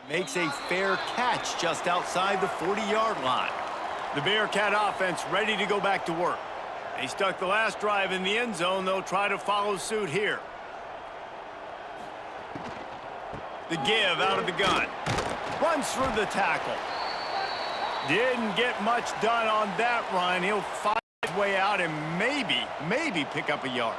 makes a fair catch just outside the 40-yard line. The Bearcat offense ready to go back to work. They stuck the last drive in the end zone. They'll try to follow suit here. The give out of the gun. Runs through the tackle. Didn't get much done on that run. He'll fight his way out and maybe pick up a yard.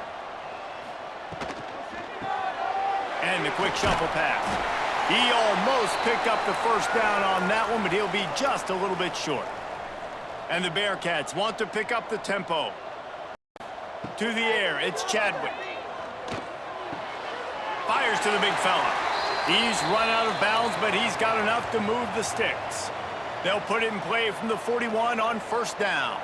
And the quick shuffle pass. He almost picked up the first down on that one, but he'll be just a little bit short. And the Bearcats want to pick up the tempo. To the air, it's Chadwick. Fires to the big fella. He's run out of bounds, but he's got enough to move the sticks. They'll put it in play from the 41 on first down.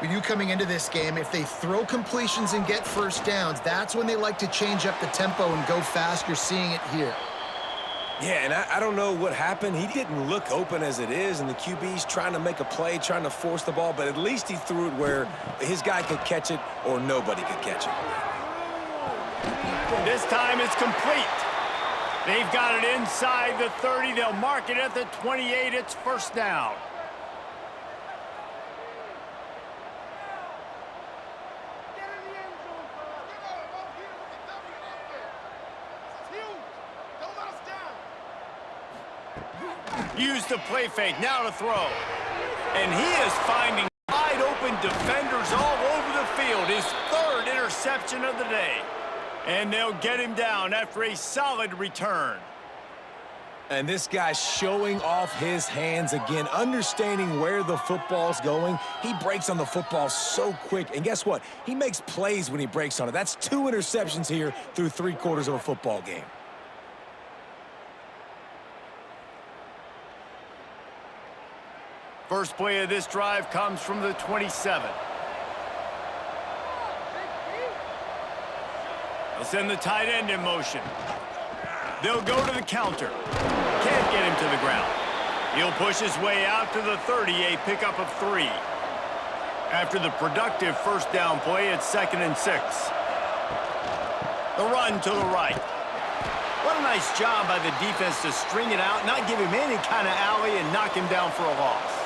When you coming into this game, if they throw completions and get first downs, that's when they like to change up the tempo and go fast. You're seeing it here. Yeah, and I don't know what happened. He didn't look open as it is, and the QB's trying to make a play, trying to force the ball, but at least he threw it where his guy could catch it or nobody could catch it. This time it's complete. They've got it inside the 30. They'll mark it at the 28. It's first down. Use the play fake, now to throw. And he is finding wide open defenders all over the field. His third interception of the day. And they'll get him down after a solid return. And this guy's showing off his hands again, understanding where the football's going. He breaks on the football so quick. And guess what? He makes plays when he breaks on it. That's 2 interceptions here through 3/4 of a football game. First play of this drive comes from the 27. They'll send the tight end in motion. They'll go to the counter. Can't get him to the ground. He'll push his way out to the 30, a pickup of 3. After the productive first down play, it's 2nd and 6. The run to the right. What a nice job by the defense to string it out, not give him any kind of alley, and knock him down for a loss.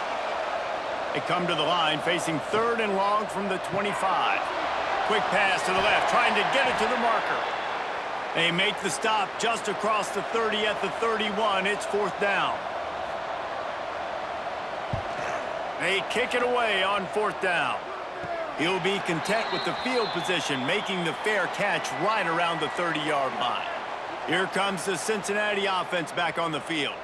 They come to the line, facing 3rd and long from the 25. Quick pass to the left, trying to get it to the marker. They make the stop just across the 30 at the 31. It's 4th down. They kick it away on 4th down. He'll be content with the field position, making the fair catch right around the 30-yard line. Here comes the Cincinnati offense back on the field.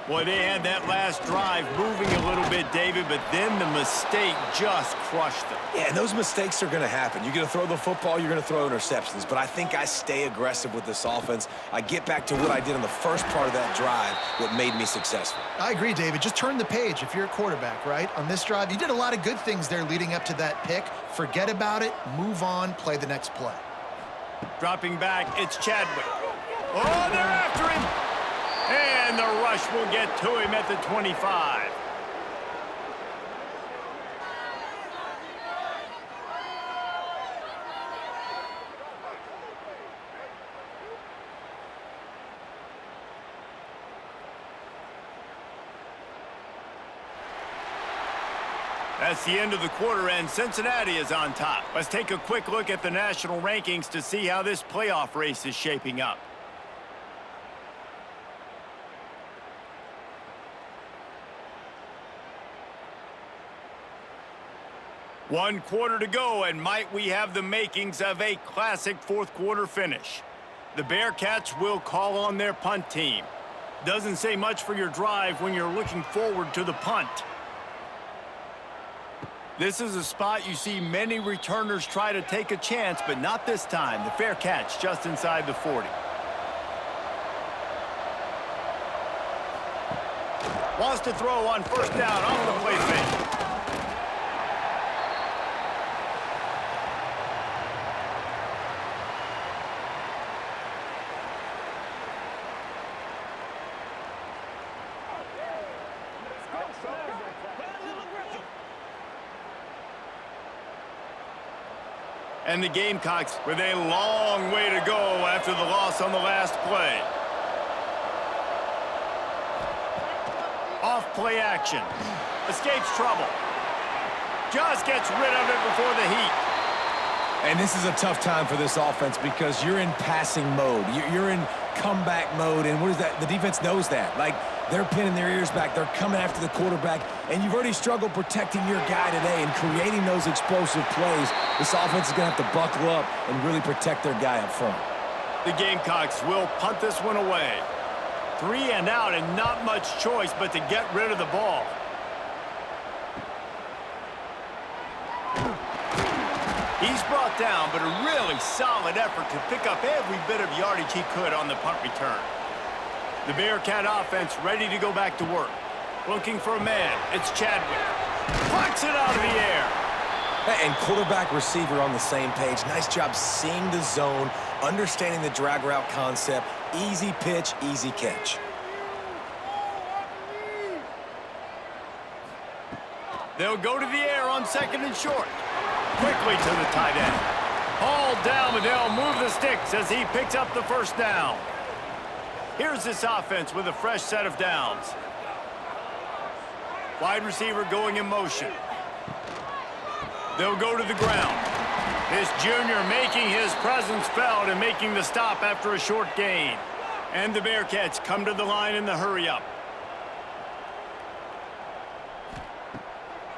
Boy, they had that last drive moving a little bit, David, but then the mistake just crushed them. Yeah, and those mistakes are going to happen. You're going to throw the football, you're going to throw interceptions. But I think I stay aggressive with this offense. I get back to what I did in the first part of that drive, what made me successful. I agree, David. Just turn the page if you're a quarterback, right? On this drive, you did a lot of good things there leading up to that pick. Forget about it, move on, play the next play. Dropping back, it's Chadwick. Oh, they're after him. And the rush will get to him at the 25. That's the end of the quarter, and Cincinnati is on top. Let's take a quick look at the national rankings to see how this playoff race is shaping up. One quarter to go, and might we have the makings of a classic 4th quarter finish. The Bearcats will call on their punt team. Doesn't say much for your drive when you're looking forward to the punt. This is a spot you see many returners try to take a chance, but not this time. The fair catch just inside the 40. Wants to throw on first down off the play fake. And the Gamecocks with a long way to go after the loss on the last play. Off play action. Escapes trouble. Just gets rid of it before the heat. And this is a tough time for this offense because you're in passing mode. You're in comeback mode, and what is that? The defense knows that. Like, they're pinning their ears back. They're coming after the quarterback, and you've already struggled protecting your guy today and creating those explosive plays. This offense is going to have to buckle up and really protect their guy up front. The Gamecocks will punt this one away. 3 and out, and not much choice but to get rid of the ball. He's brought down, but a really solid effort to pick up every bit of yardage he could on the punt return. The Bearcat offense ready to go back to work. Looking for a man. It's Chadwick. Plucks it out of the air. And quarterback receiver on the same page. Nice job seeing the zone, understanding the drag route concept. Easy pitch, easy catch. They'll go to the air on 2nd and short. Quickly to the tight end. Hauled down, but they'll move the sticks as he picks up the first down. Here's this offense with a fresh set of downs. Wide receiver going in motion. They'll go to the ground. This junior making his presence felt and making the stop after a short gain. And the Bearcats come to the line in the hurry-up.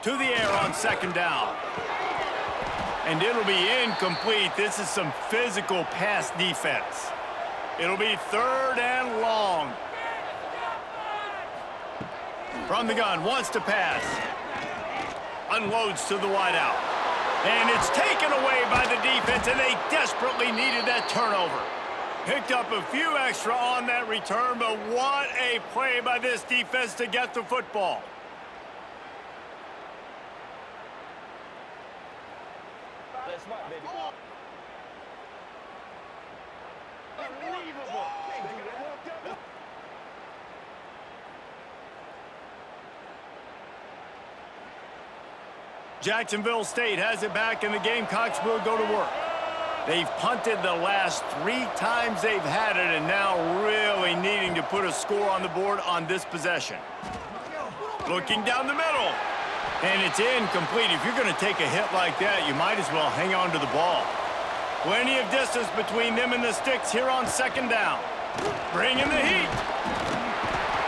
To the air on 2nd down. And it'll be incomplete. This is some physical pass defense. It'll be 3rd and long. From the gun, wants to pass. Unloads to the wideout. And it's taken away by the defense, and they desperately needed that turnover. Picked up a few extra on that return, but what a play by this defense to get the football. Jacksonville State has it back, and the Gamecocks will go to work. They've punted the last 3 times they've had it, and now really needing to put a score on the board on this possession. Looking down the middle. And it's incomplete. If you're going to take a hit like that, you might as well hang on to the ball. Plenty of distance between them and the sticks here on 2nd down. Bringing the heat.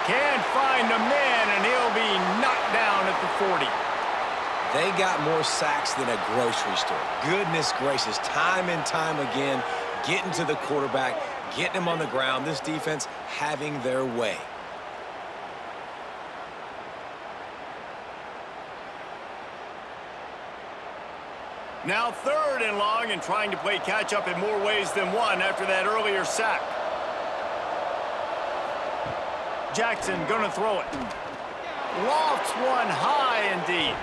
Can't find a man, and he'll be knocked down at the 40. They got more sacks than a grocery store. Goodness gracious, time and time again, getting to the quarterback, getting him on the ground. This defense having their way. Now 3rd and long, and trying to play catch-up in more ways than one after that earlier sack. Jackson gonna throw it. Lofts one high and deep.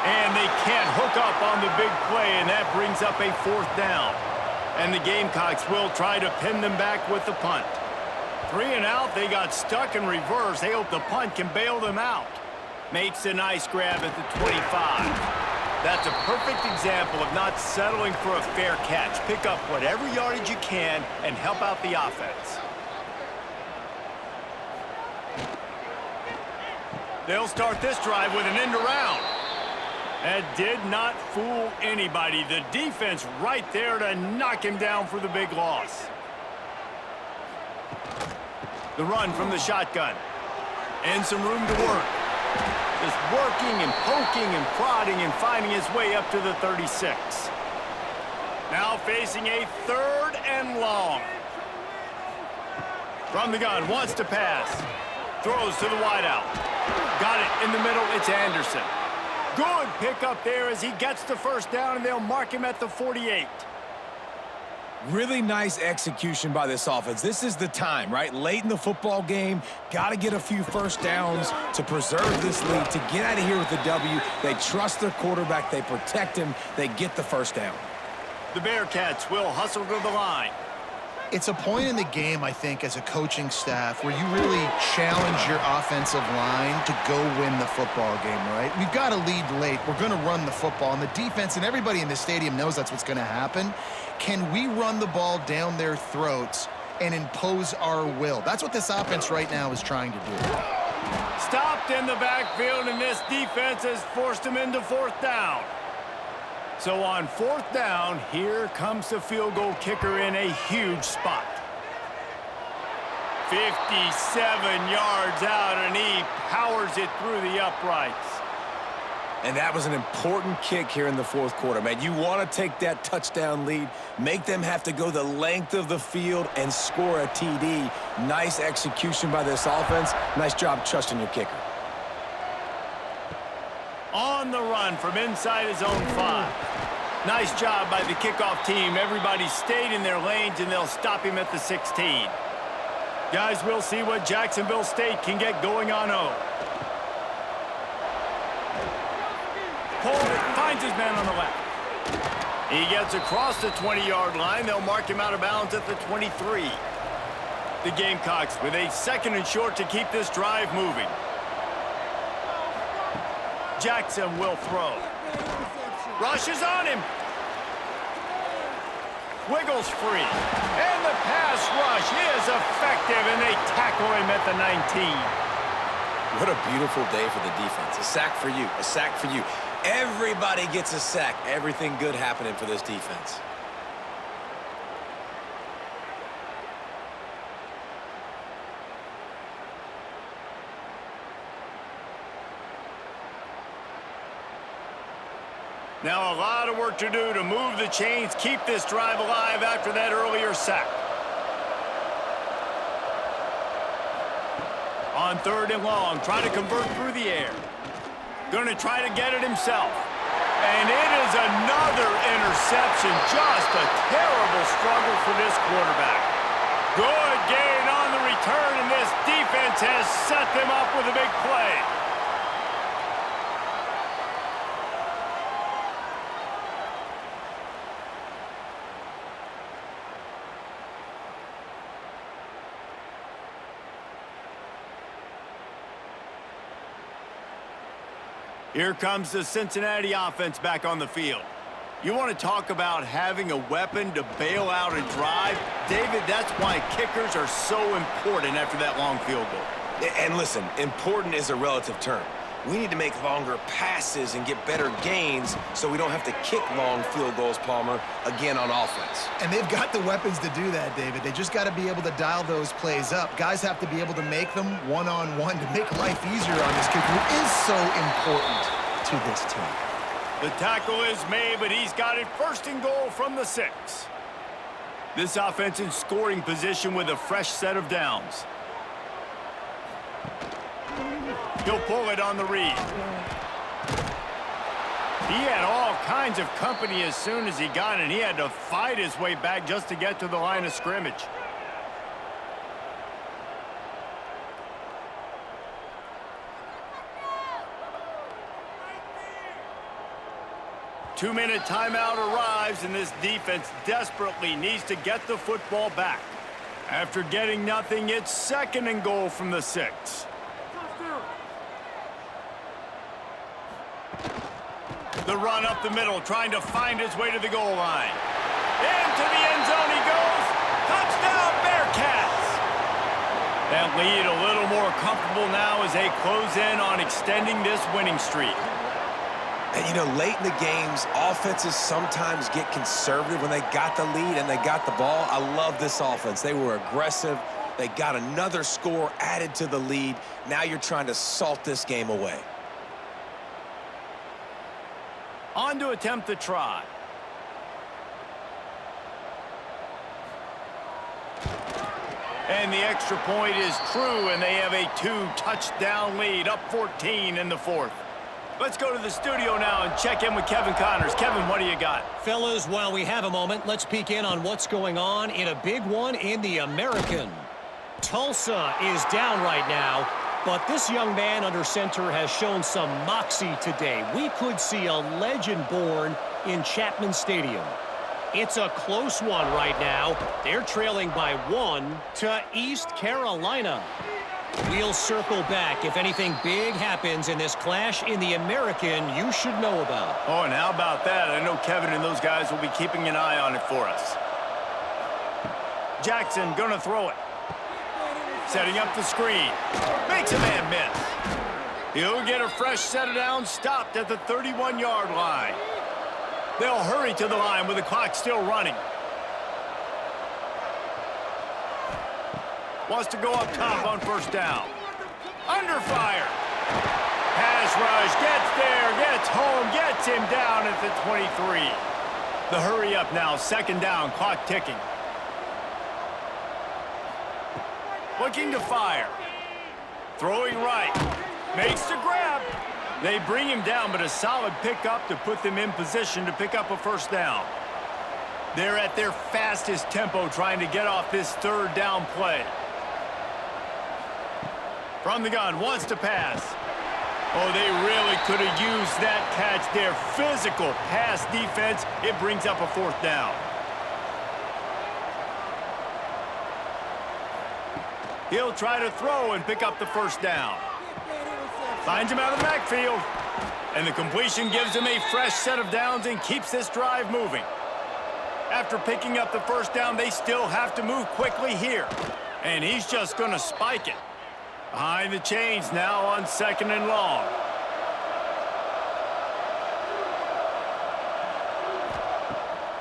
And they can't hook up on the big play, and that brings up a 4th down. And the Gamecocks will try to pin them back with the punt. 3 and out, they got stuck in reverse. They hope the punt can bail them out. Makes a nice grab at the 25. That's a perfect example of not settling for a fair catch. Pick up whatever yardage you can and help out the offense. They'll start this drive with an end around. That did not fool anybody. The defense right there to knock him down for the big loss. The run from the shotgun. And some room to work. Just working and poking and prodding and finding his way up to the 36. Now facing a 3rd and long. From the gun, wants to pass. Throws to the wideout. Got it in the middle, it's Anderson. Good pickup there as he gets the 1st down, and they'll mark him at the 48. Really nice execution by this offense. This is the time, right? Late in the football game, got to get a few 1st downs to preserve this lead, to get out of here with the W. They trust their quarterback. They protect him. They get the 1st down. The Bearcats will hustle to the line. It's a point in the game, I think, as a coaching staff where you really challenge your offensive line to go win the football game, right? We've got to lead late. We're going to run the football, and the defense and everybody in the stadium knows that's what's going to happen. Can we run the ball down their throats and impose our will? That's what this offense right now is trying to do. Stopped in the backfield, and this defense has forced him into fourth down. So on fourth down, here comes the field goal kicker in a huge spot. 57 yards out, and he powers it through the uprights. And that was an important kick here in the fourth quarter, man. You want to take that touchdown lead, make them have to go the length of the field and score a TD. Nice execution by this offense. Nice job trusting your kicker. On the run from inside his own 5. Nice job by the kickoff team. Everybody stayed in their lanes, and they'll stop him at the 16. Guys, we'll see what Jacksonville State can get going on O. Pollard finds his man on the left. He gets across the 20-yard line. They'll mark him out of bounds at the 23. The Gamecocks with a 2nd and short to keep this drive moving. Jackson will throw. Rushes on him. Wiggles free. And the pass rush is effective, and they tackle him at the 19. What a beautiful day for the defense. A sack for you. A sack for you. Everybody gets a sack. Everything good happening for this defense. Now a lot of work to do to move the chains, keep this drive alive after that earlier sack. On 3rd and long, try to convert through the air. Going to try to get it himself. And it is another interception. Just a terrible struggle for this quarterback. Good gain on the return, and this defense has set them up with a big play. Here comes the Cincinnati offense back on the field. You want to talk about having a weapon to bail out a drive? David, that's why kickers are so important after that long field goal. And listen, important is a relative term. We need to make longer passes and get better gains so we don't have to kick long field goals, Palmer, again on offense. And they've got the weapons to do that, David. They just got to be able to dial those plays up. Guys have to be able to make them one-on-one to make life easier on this kicker, who is so important to this team. The tackle is made, but he's got it 1st and goal from the 6. This offense in scoring position with a fresh set of downs. He'll pull it on the read. He had all kinds of company as soon as he got it. He had to fight his way back just to get to the line of scrimmage. Two-minute timeout arrives, and this defense desperately needs to get the football back. After getting nothing, it's 2nd and goal from the 6. The run up the middle, trying to find his way to the goal line. Into the end zone he goes. Touchdown, Bearcats! That lead a little more comfortable now as they close in on extending this winning streak. And, you know, late in the games, offenses sometimes get conservative when they got the lead and they got the ball. I love this offense. They were aggressive. They got another score added to the lead. Now you're trying to salt this game away. On to attempt the try. And the extra point is true, and they have a 2-touchdown lead, up 14 in the 4th. Let's go to the studio now and check in with Kevin Connors. Kevin, what do you got? Fellas, while we have a moment, let's peek in on what's going on in a big one in the American. Tulsa is down right now, but this young man under center has shown some moxie today. We could see a legend born in Chapman Stadium. It's a close one right now. They're trailing by 1 to East Carolina. We'll circle back if anything big happens in this clash in the American you should know about. Oh, and how about that? I know Kevin and those guys will be keeping an eye on it for us. Jackson gonna throw it. Setting up the screen. Makes a man miss. He'll get a fresh set of downs stopped at the 31-yard line. They'll hurry to the line with the clock still running. Wants to go up top on first down. Under fire. Pass rush, gets there, gets home, gets him down at the 23. The hurry up now, second down, clock ticking. Looking to fire. Throwing right. Makes the grab. They bring him down, but a solid pickup to put them in position to pick up a first down. They're at their fastest tempo trying to get off this third down play. From the gun, wants to pass. Oh, they really could have used that catch. Their physical pass defense, it brings up a fourth down. He'll try to throw and pick up the first down. Finds him out of the backfield. And the completion gives him a fresh set of downs and keeps this drive moving. After picking up the first down, they still have to move quickly here. And he's just going to spike it. Behind the chains now on second and long.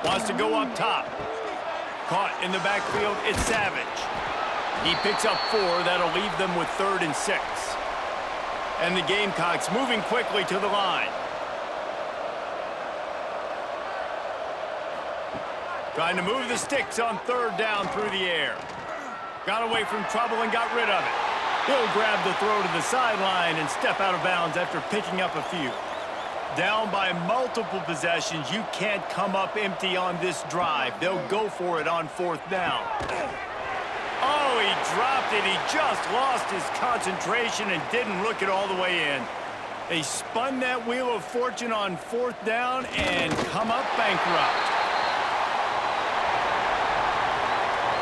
Wants to go up top. Caught in the backfield, it's Savage. He picks up 4. That'll leave them with 3rd and 6. And the Gamecocks moving quickly to the line. Trying to move the sticks on third down through the air. Got away from trouble and got rid of it. He'll grab the throw to the sideline and step out of bounds after picking up a few. Down by multiple possessions, you can't come up empty on this drive. They'll go for it on fourth down. Oh, he dropped it. He just lost his concentration and didn't look it all the way in. They spun that wheel of fortune on fourth down and come up bankrupt.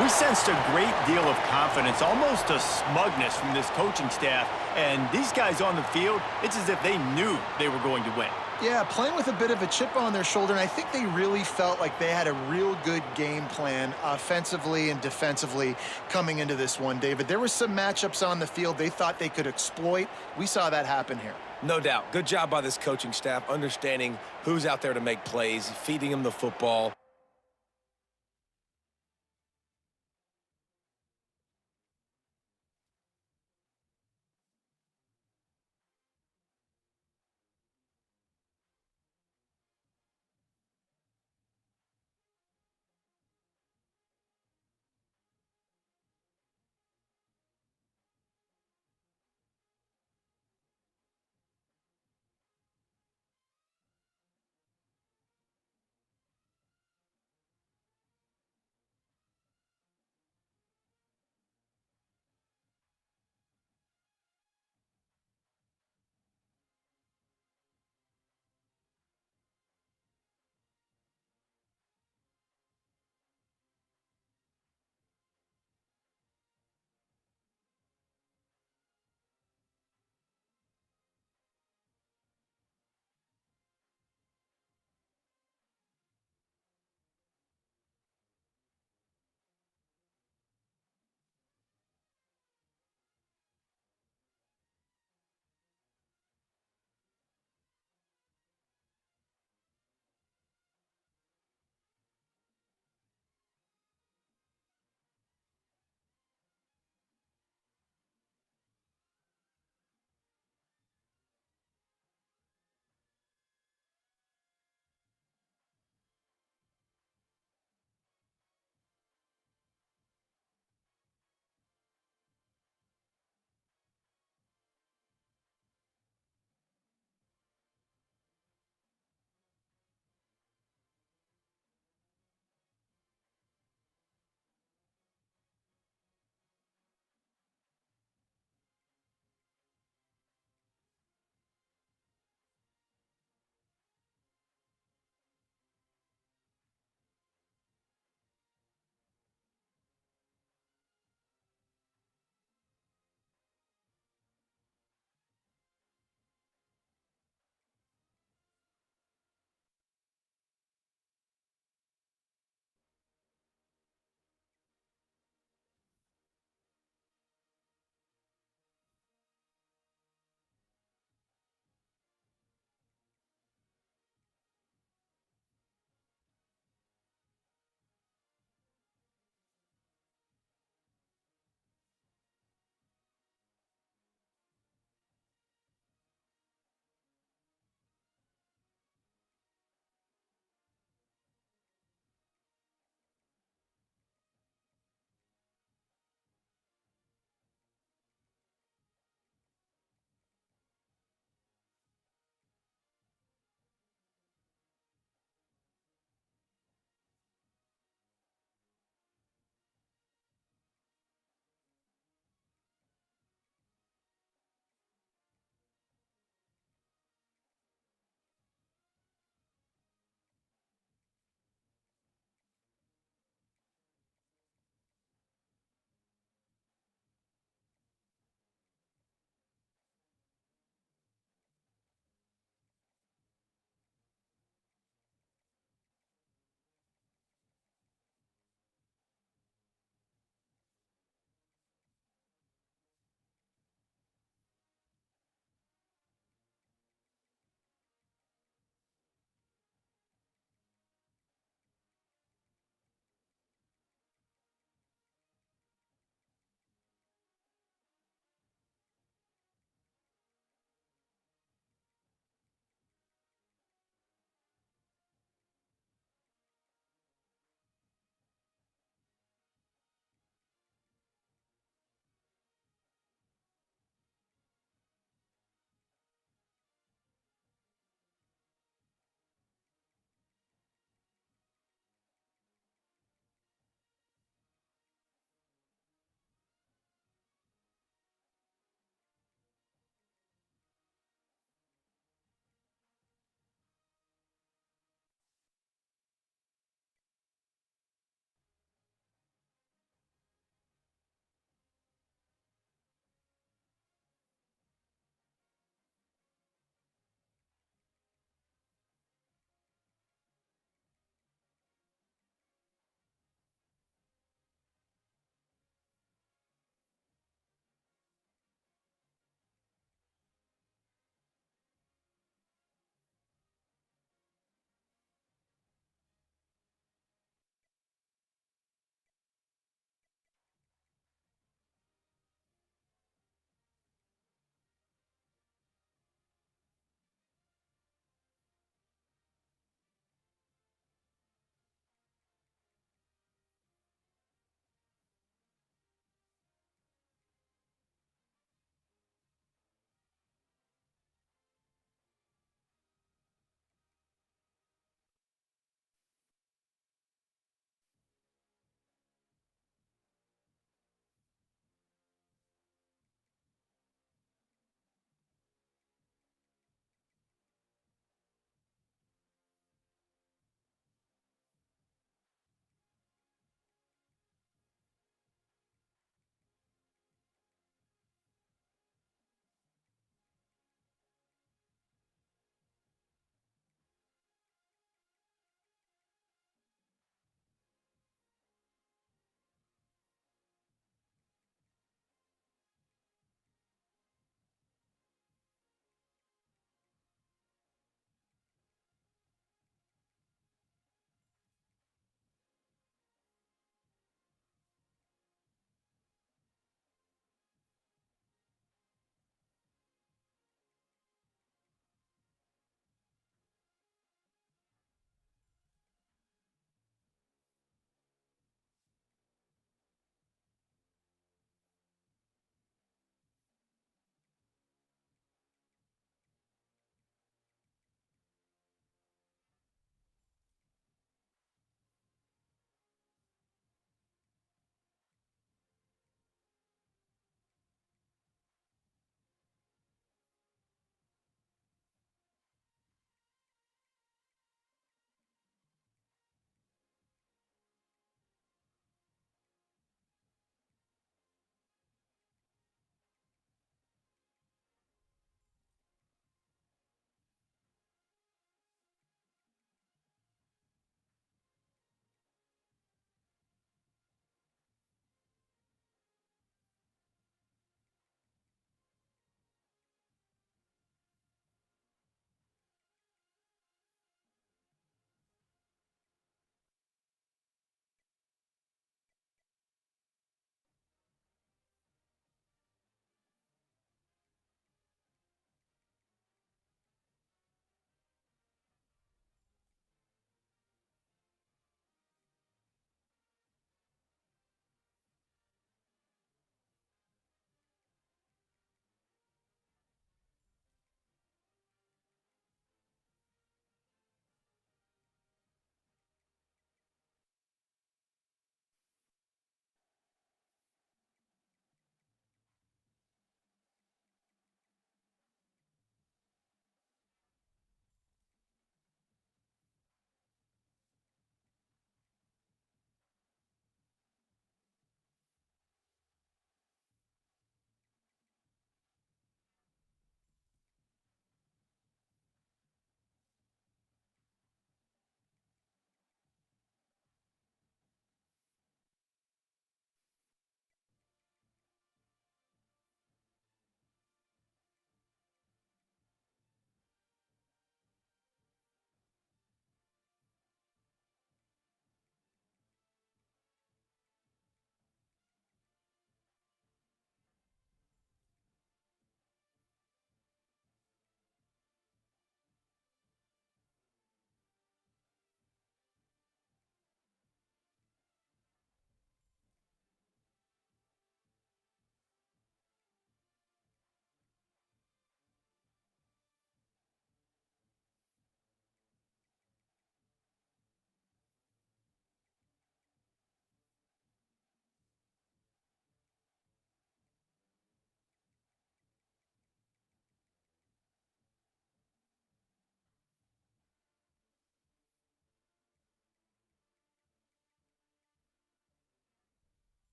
We sensed a great deal of confidence, almost a smugness from this coaching staff. And these guys on the field, it's as if they knew they were going to win. Yeah, playing with a bit of a chip on their shoulder, and I think they really felt like they had a real good game plan offensively and defensively coming into this one, David. There were some matchups on the field they thought they could exploit. We saw that happen here. No doubt. Good job by this coaching staff, understanding who's out there to make plays, feeding them the football.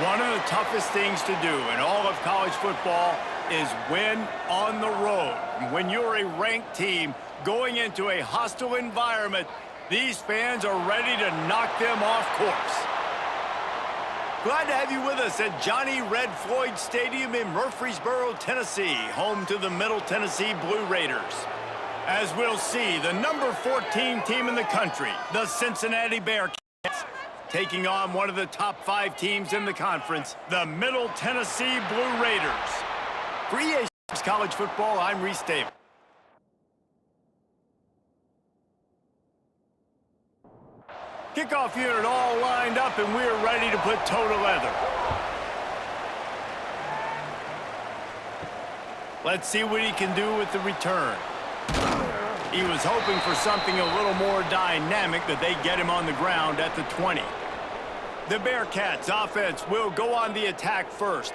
One of the toughest things to do in all of college football is win on the road. When you're a ranked team going into a hostile environment, these fans are ready to knock them off course. Glad to have you with us at Johnny Red Floyd Stadium in Murfreesboro, Tennessee, home to the Middle Tennessee Blue Raiders. As we'll see, the number 14 team in the country, the Cincinnati Bearcats, taking on one of the top 5 teams in the conference, the Middle Tennessee Blue Raiders. For EA Sports College Football, I'm Reese Davis. Kickoff unit all lined up, and we're ready to put toe to leather. Let's see what he can do with the return. He was hoping for something a little more dynamic, but they get him on the ground at the 20. The Bearcats offense will go on the attack first.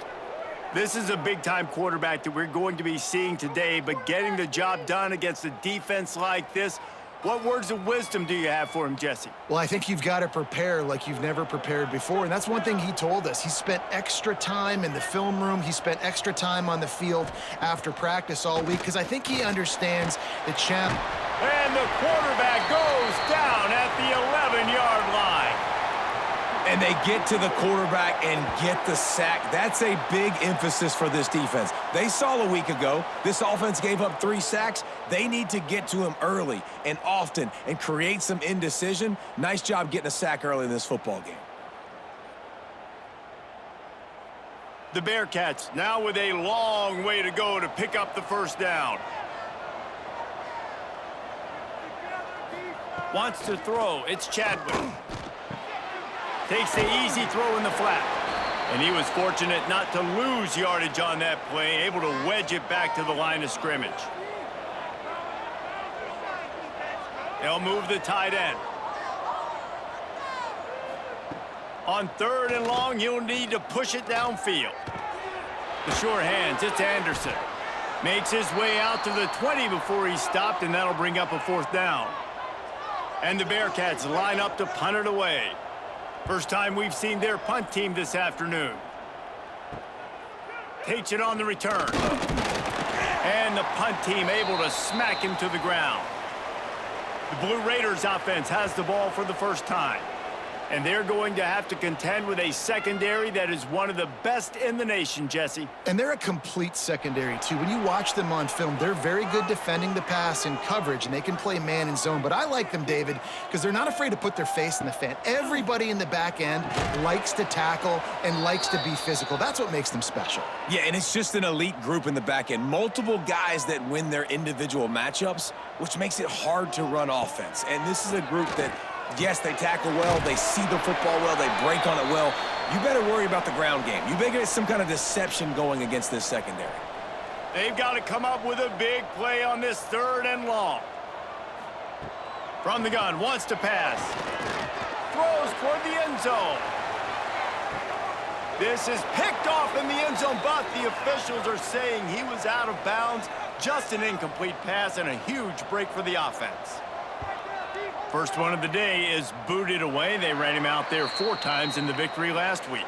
This is a big-time quarterback that we're going to be seeing today, but getting the job done against a defense like this, what words of wisdom do you have for him, Jesse? Well, I think you've got to prepare like you've never prepared before, and that's one thing he told us. He spent extra time in the film room. He spent extra time on the field after practice all week because I think he understands the champ. And the quarterback goes down at the 11-yard line. And they get to the quarterback and get the sack. That's a big emphasis for this defense. They saw a week ago, this offense gave up 3 sacks. They need to get to him early and often and create some indecision. Nice job getting a sack early in this football game. The Bearcats now with a long way to go to pick up the first down. Wants to throw. It's Chadwick. Takes the easy throw in the flat. And he was fortunate not to lose yardage on that play, able to wedge it back to the line of scrimmage. They'll move the tight end. On 3rd and long, he'll need to push it downfield. The short hands, it's Anderson. Makes his way out to the 20 before he's stopped, and that'll bring up a 4th down. And the Bearcats line up to punt it away. First time we've seen their punt team this afternoon. Takes it on the return. And the punt team able to smack him to the ground. The Blue Raiders offense has the ball for the first time. And they're going to have to contend with a secondary that is one of the best in the nation, Jesse. And they're a complete secondary, too. When you watch them on film, they're very good defending the pass and coverage, and they can play man and zone. But I like them, David, because they're not afraid to put their face in the fan. Everybody in the back end likes to tackle and likes to be physical. That's what makes them special. Yeah, and it's just an elite group in the back end. Multiple guys that win their individual matchups, which makes it hard to run offense. And this is a group that, yes, they tackle well, they see the football well, they break on it well. You better worry about the ground game. You better get some kind of deception going against this secondary. They've got to come up with a big play on this 3rd and long. From the gun, wants to pass. Throws toward the end zone. This is picked off in the end zone, but the officials are saying he was out of bounds. Just an incomplete pass and a huge break for the offense. First one of the day is booted away. They ran him out there 4 times in the victory last week.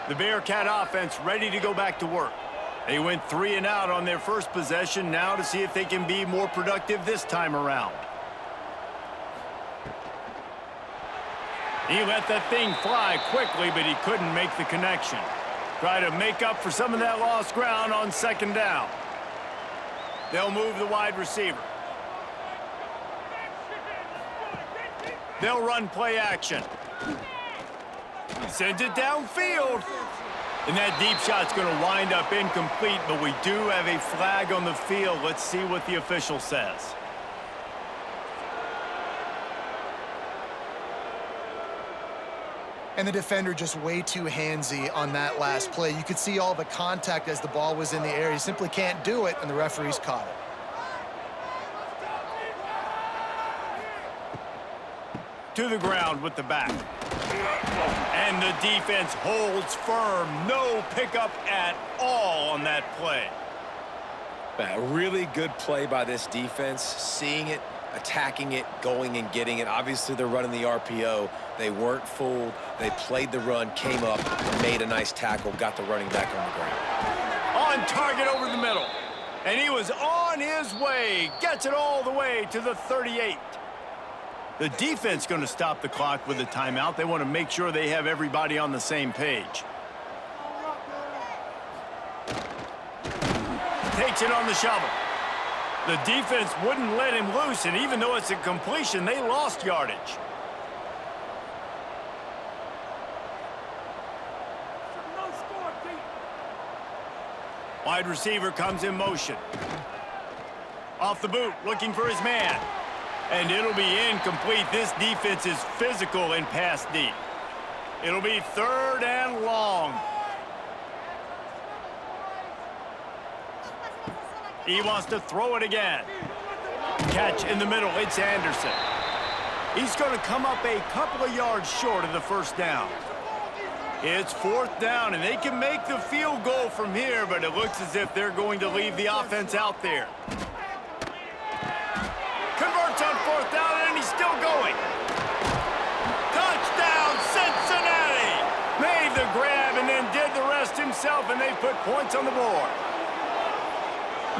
The Bearcat offense ready to go back to work. They went 3 and out on their first possession, now to see if they can be more productive this time around. He let that thing fly quickly, but he couldn't make the connection. Try to make up for some of that lost ground on 2nd down. They'll move the wide receiver. They'll run play action. Sends it downfield. And that deep shot's going to wind up incomplete, but we do have a flag on the field. Let's see what the official says. And the defender just way too handsy on that last play. You could see all the contact as the ball was in the air. He simply can't do it, and the referees caught it. To the ground with the back. And the defense holds firm. No pickup at all on that play. A really good play by this defense, seeing it. attacking it, going and getting it. Obviously, they're running the RPO. They weren't fooled. They played the run, came up, made a nice tackle, got the running back on the ground. On target over the middle. And he was on his way. Gets it all the way to the 38. The defense going to stop the clock with a timeout. They want to make sure they have everybody on the same page. Takes it on the shovel. The defense wouldn't let him loose, and even though it's a completion, they lost yardage. Wide receiver comes in motion. Off the boot, looking for his man. And it'll be incomplete. This defense is physical and pass deep. It'll be 3rd and long. He wants to throw it again. Catch in the middle. It's Anderson. He's going to come up a couple of yards short of the first down. It's 4th down, and they can make the field goal from here, but it looks as if they're going to leave the offense out there. Converts on 4th down, and he's still going. Touchdown, Cincinnati! Made the grab and then did the rest himself, and they put points on the board.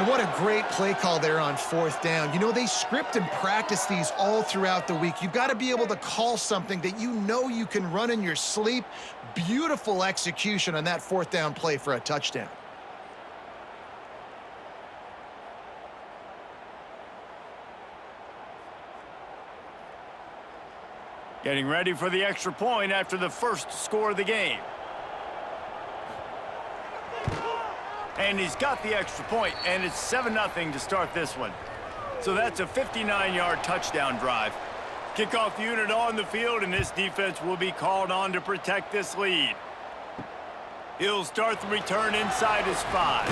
What a great play call there on 4th down. You know, they script and practice these all throughout the week. You've got to be able to call something that you know you can run in your sleep. Beautiful execution on that 4th down play for a touchdown. Getting ready for the extra point after the first score of the game. And he's got the extra point, and it's 7-0 to start this one. So that's a 59-yard touchdown drive. Kickoff unit on the field, and this defense will be called on to protect this lead. He'll start the return inside his 5.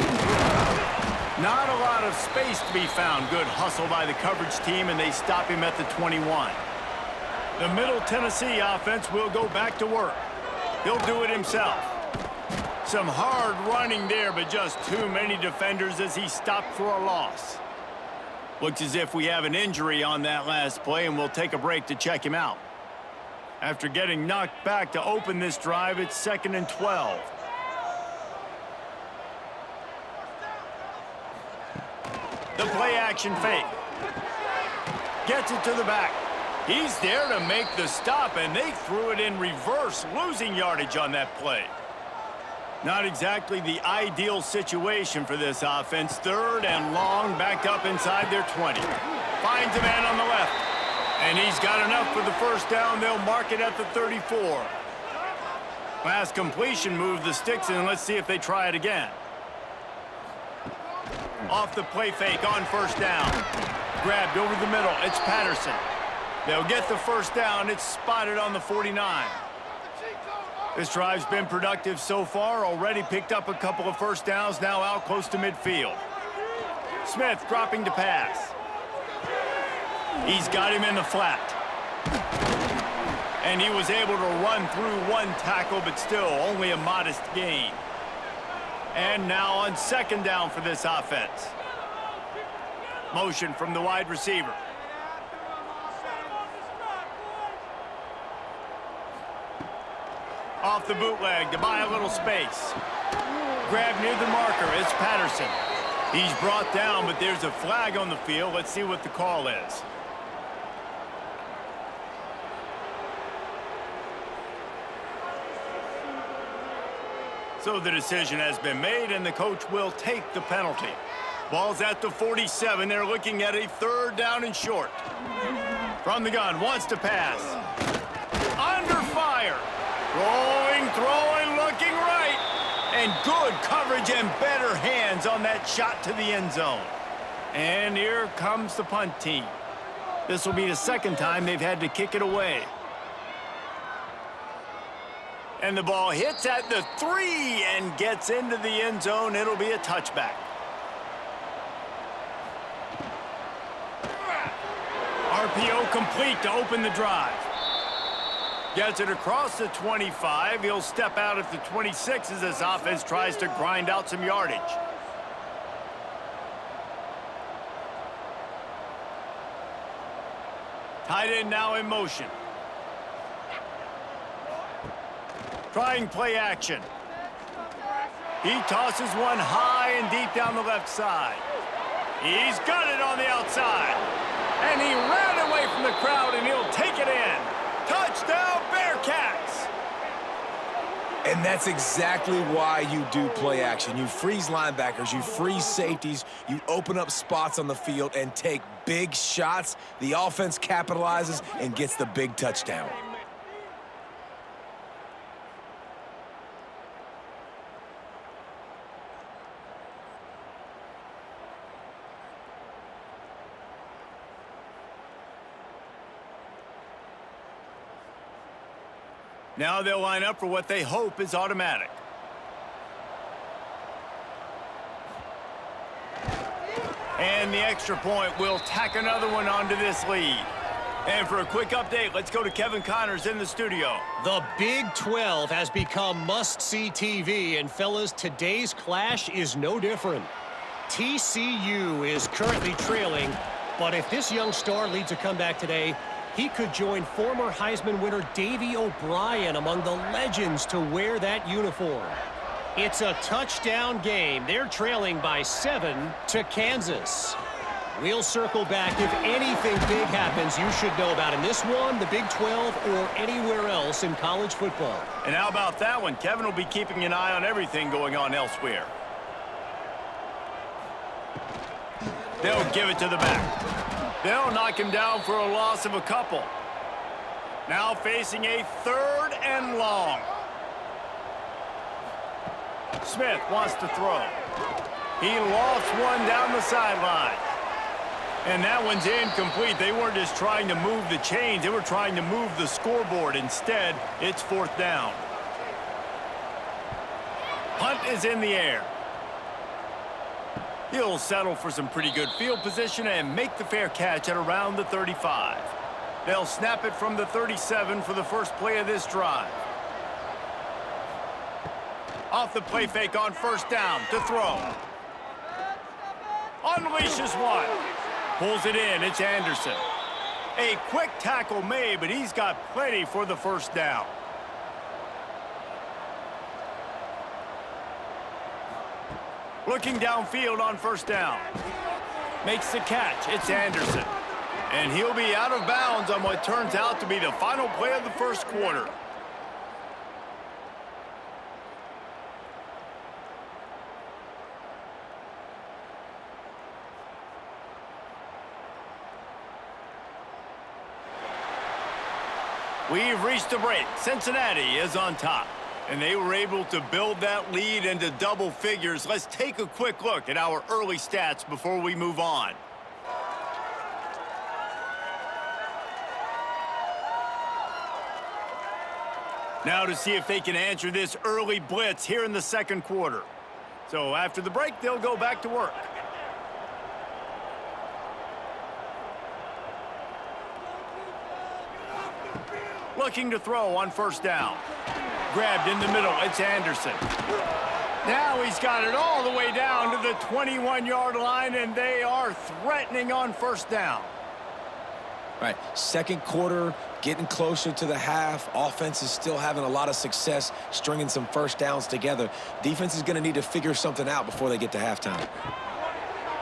Not a lot of space to be found. Good hustle by the coverage team, and they stop him at the 21. The Middle Tennessee offense will go back to work. He'll do it himself. Some hard running there, but just too many defenders as he stopped for a loss. Looks as if we have an injury on that last play, and we'll take a break to check him out. After getting knocked back to open this drive, it's 2nd and 12. The play action fake. Gets it to the back. He's there to make the stop, and they threw it in reverse, losing yardage on that play. Not exactly the ideal situation for this offense. 3rd and long, backed up inside their 20. Finds a man on the left. And he's got enough for the first down. They'll mark it at the 34. Last completion moved the sticks, and let's see if they try it again. Off the play fake on 1st down. Grabbed over the middle. It's Patterson. They'll get the first down. It's spotted on the 49. This drive's been productive so far. Already picked up a couple of first downs, now out close to midfield. Smith dropping to pass. He's got him in the flat. And he was able to run through one tackle, but still only a modest gain. And now on 2nd down for this offense. Motion from the wide receiver. Off the bootleg to buy a little space. Grab near the marker. It's Patterson. He's brought down, but there's a flag on the field. Let's see what the call is. So the decision has been made, and the coach will take the penalty. Ball's at the 47. They're looking at a 3rd down and short. From the gun, wants to pass. Under fire. Rolling, throwing, looking right. And good coverage and better hands on that shot to the end zone. And here comes the punt team. This will be the 2nd time they've had to kick it away. And the ball hits at the 3 and gets into the end zone. It'll be a touchback. RPO complete to open the drive. Gets it across the 25. He'll step out at the 26 as this offense tries to grind out some yardage. Tight end now in motion. Trying play action. He tosses one high and deep down the left side. He's got it on the outside. And he ran away from the crowd, and he'll take it in. Touchdown, Bearcats! And that's exactly why you do play action. You freeze linebackers, you freeze safeties, you open up spots on the field and take big shots. The offense capitalizes and gets the big touchdown. Now they'll line up for what they hope is automatic. And the extra point will tack another one onto this lead. And for a quick update, let's go to Kevin Connors in the studio. The Big 12 has become must-see TV, and fellas, today's clash is no different. TCU is currently trailing, but if this young star leads a comeback today, he could join former Heisman winner Davey O'Brien among the legends to wear that uniform. It's a touchdown game. They're trailing by 7 to Kansas. We'll circle back if anything big happens you should know about in this one, the Big 12, or anywhere else in college football. And how about that one? Kevin will be keeping an eye on everything going on elsewhere. They'll give it to the back. They'll knock him down for a loss of a couple. Now facing a 3rd and long. Smith wants to throw. He lofts one down the sideline. And that one's incomplete. They weren't just trying to move the chains. They were trying to move the scoreboard. Instead, it's 4th down. Punt is in the air. He'll settle for some pretty good field position and make the fair catch at around the 35. They'll snap it from the 37 for the first play of this drive. Off the play fake on 1st down to throw. Unleashes one. Pulls it in. It's Anderson. A quick tackle made, but he's got plenty for the 1st down. Looking downfield on 1st down. Makes the catch. It's Anderson. And he'll be out of bounds on what turns out to be the final play of the 1st quarter. We've reached the break. Cincinnati is on top. And they were able to build that lead into double figures. Let's take a quick look at our early stats before we move on. Now to see if they can answer this early blitz here in the 2nd quarter. So after the break, they'll go back to work. Looking to throw on 1st down. Grabbed in the middle, it's Anderson. Now he's got it all the way down to the 21-yard line, and they are threatening on 1st down. All right, 2nd quarter, getting closer to the half. Offense is still having a lot of success stringing some 1st downs together. Defense is going to need to figure something out before they get to halftime.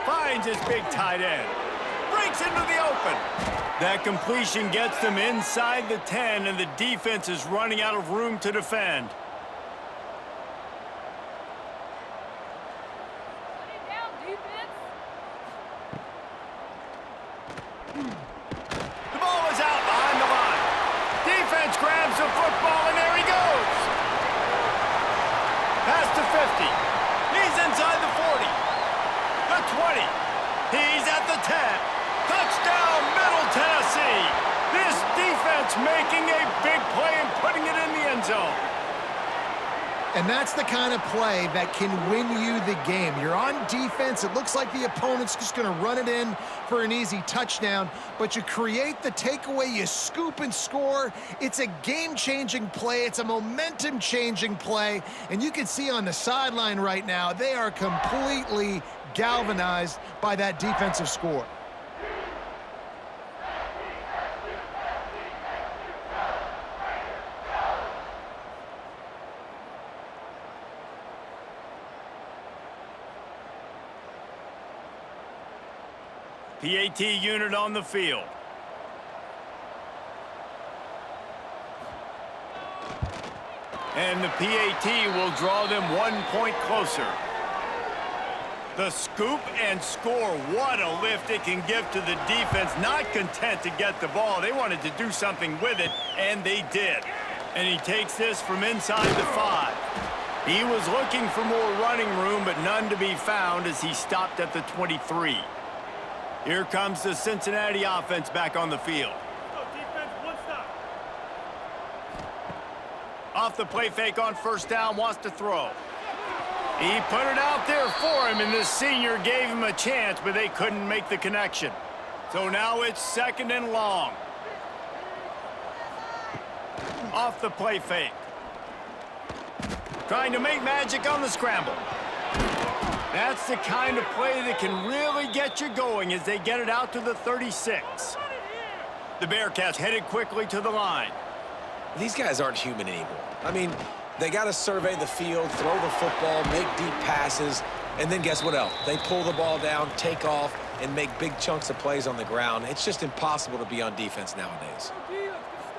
Finds his big tight end. Breaks into the open. That completion gets them inside the 10, and the defense is running out of room to defend. The ball is out behind the line. Defense grabs the football, and there he goes. Pass to 50. He's inside the 40. The 20. He's at the 10. Touchdown, Middle Tennessee. This defense making a big play and putting it in the end zone. And that's the kind of play that can win you the game. You're on defense. It looks like the opponent's just going to run it in for an easy touchdown, but you create the takeaway, you scoop and score. It's a game-changing play. It's a momentum-changing play, and you can see on the sideline right now, they are completely galvanized by that defensive score. PAT unit on the field. And the PAT will draw them 1 point closer. The scoop and score. What a lift it can give to the defense. Not content to get the ball. They wanted to do something with it, and they did. And he takes this from inside the 5. He was looking for more running room, but none to be found as he stopped at the 23. Here comes the Cincinnati offense back on the field. Off the play fake on first down, wants to throw. He put it out there for him, and this senior gave him a chance, but they couldn't make the connection. So now it's 2nd and long. Off the play fake. Trying to make magic on the scramble. That's the kind of play that can really get you going as they get it out to the 36. The Bearcats headed quickly to the line. These guys aren't human anymore. I mean, they got to survey the field, throw the football, make deep passes, and then guess what else? They pull the ball down, take off, and make big chunks of plays on the ground. It's just impossible to be on defense nowadays.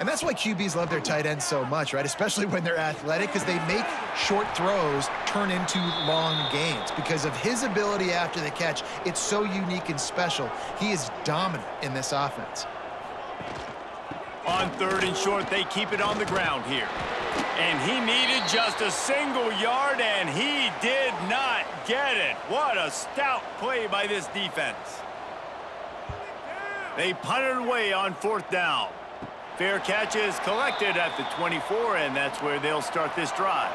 And that's why QBs love their tight ends so much, right? Especially when they're athletic, because they make short throws turn into long gains. Because of his ability after the catch, it's so unique and special. He is dominant in this offense. On 3rd and short, they keep it on the ground here. And he needed just a single yard, and he did not get it. What a stout play by this defense. They punted away on 4th down. Fair catch is collected at the 24, and that's where they'll start this drive.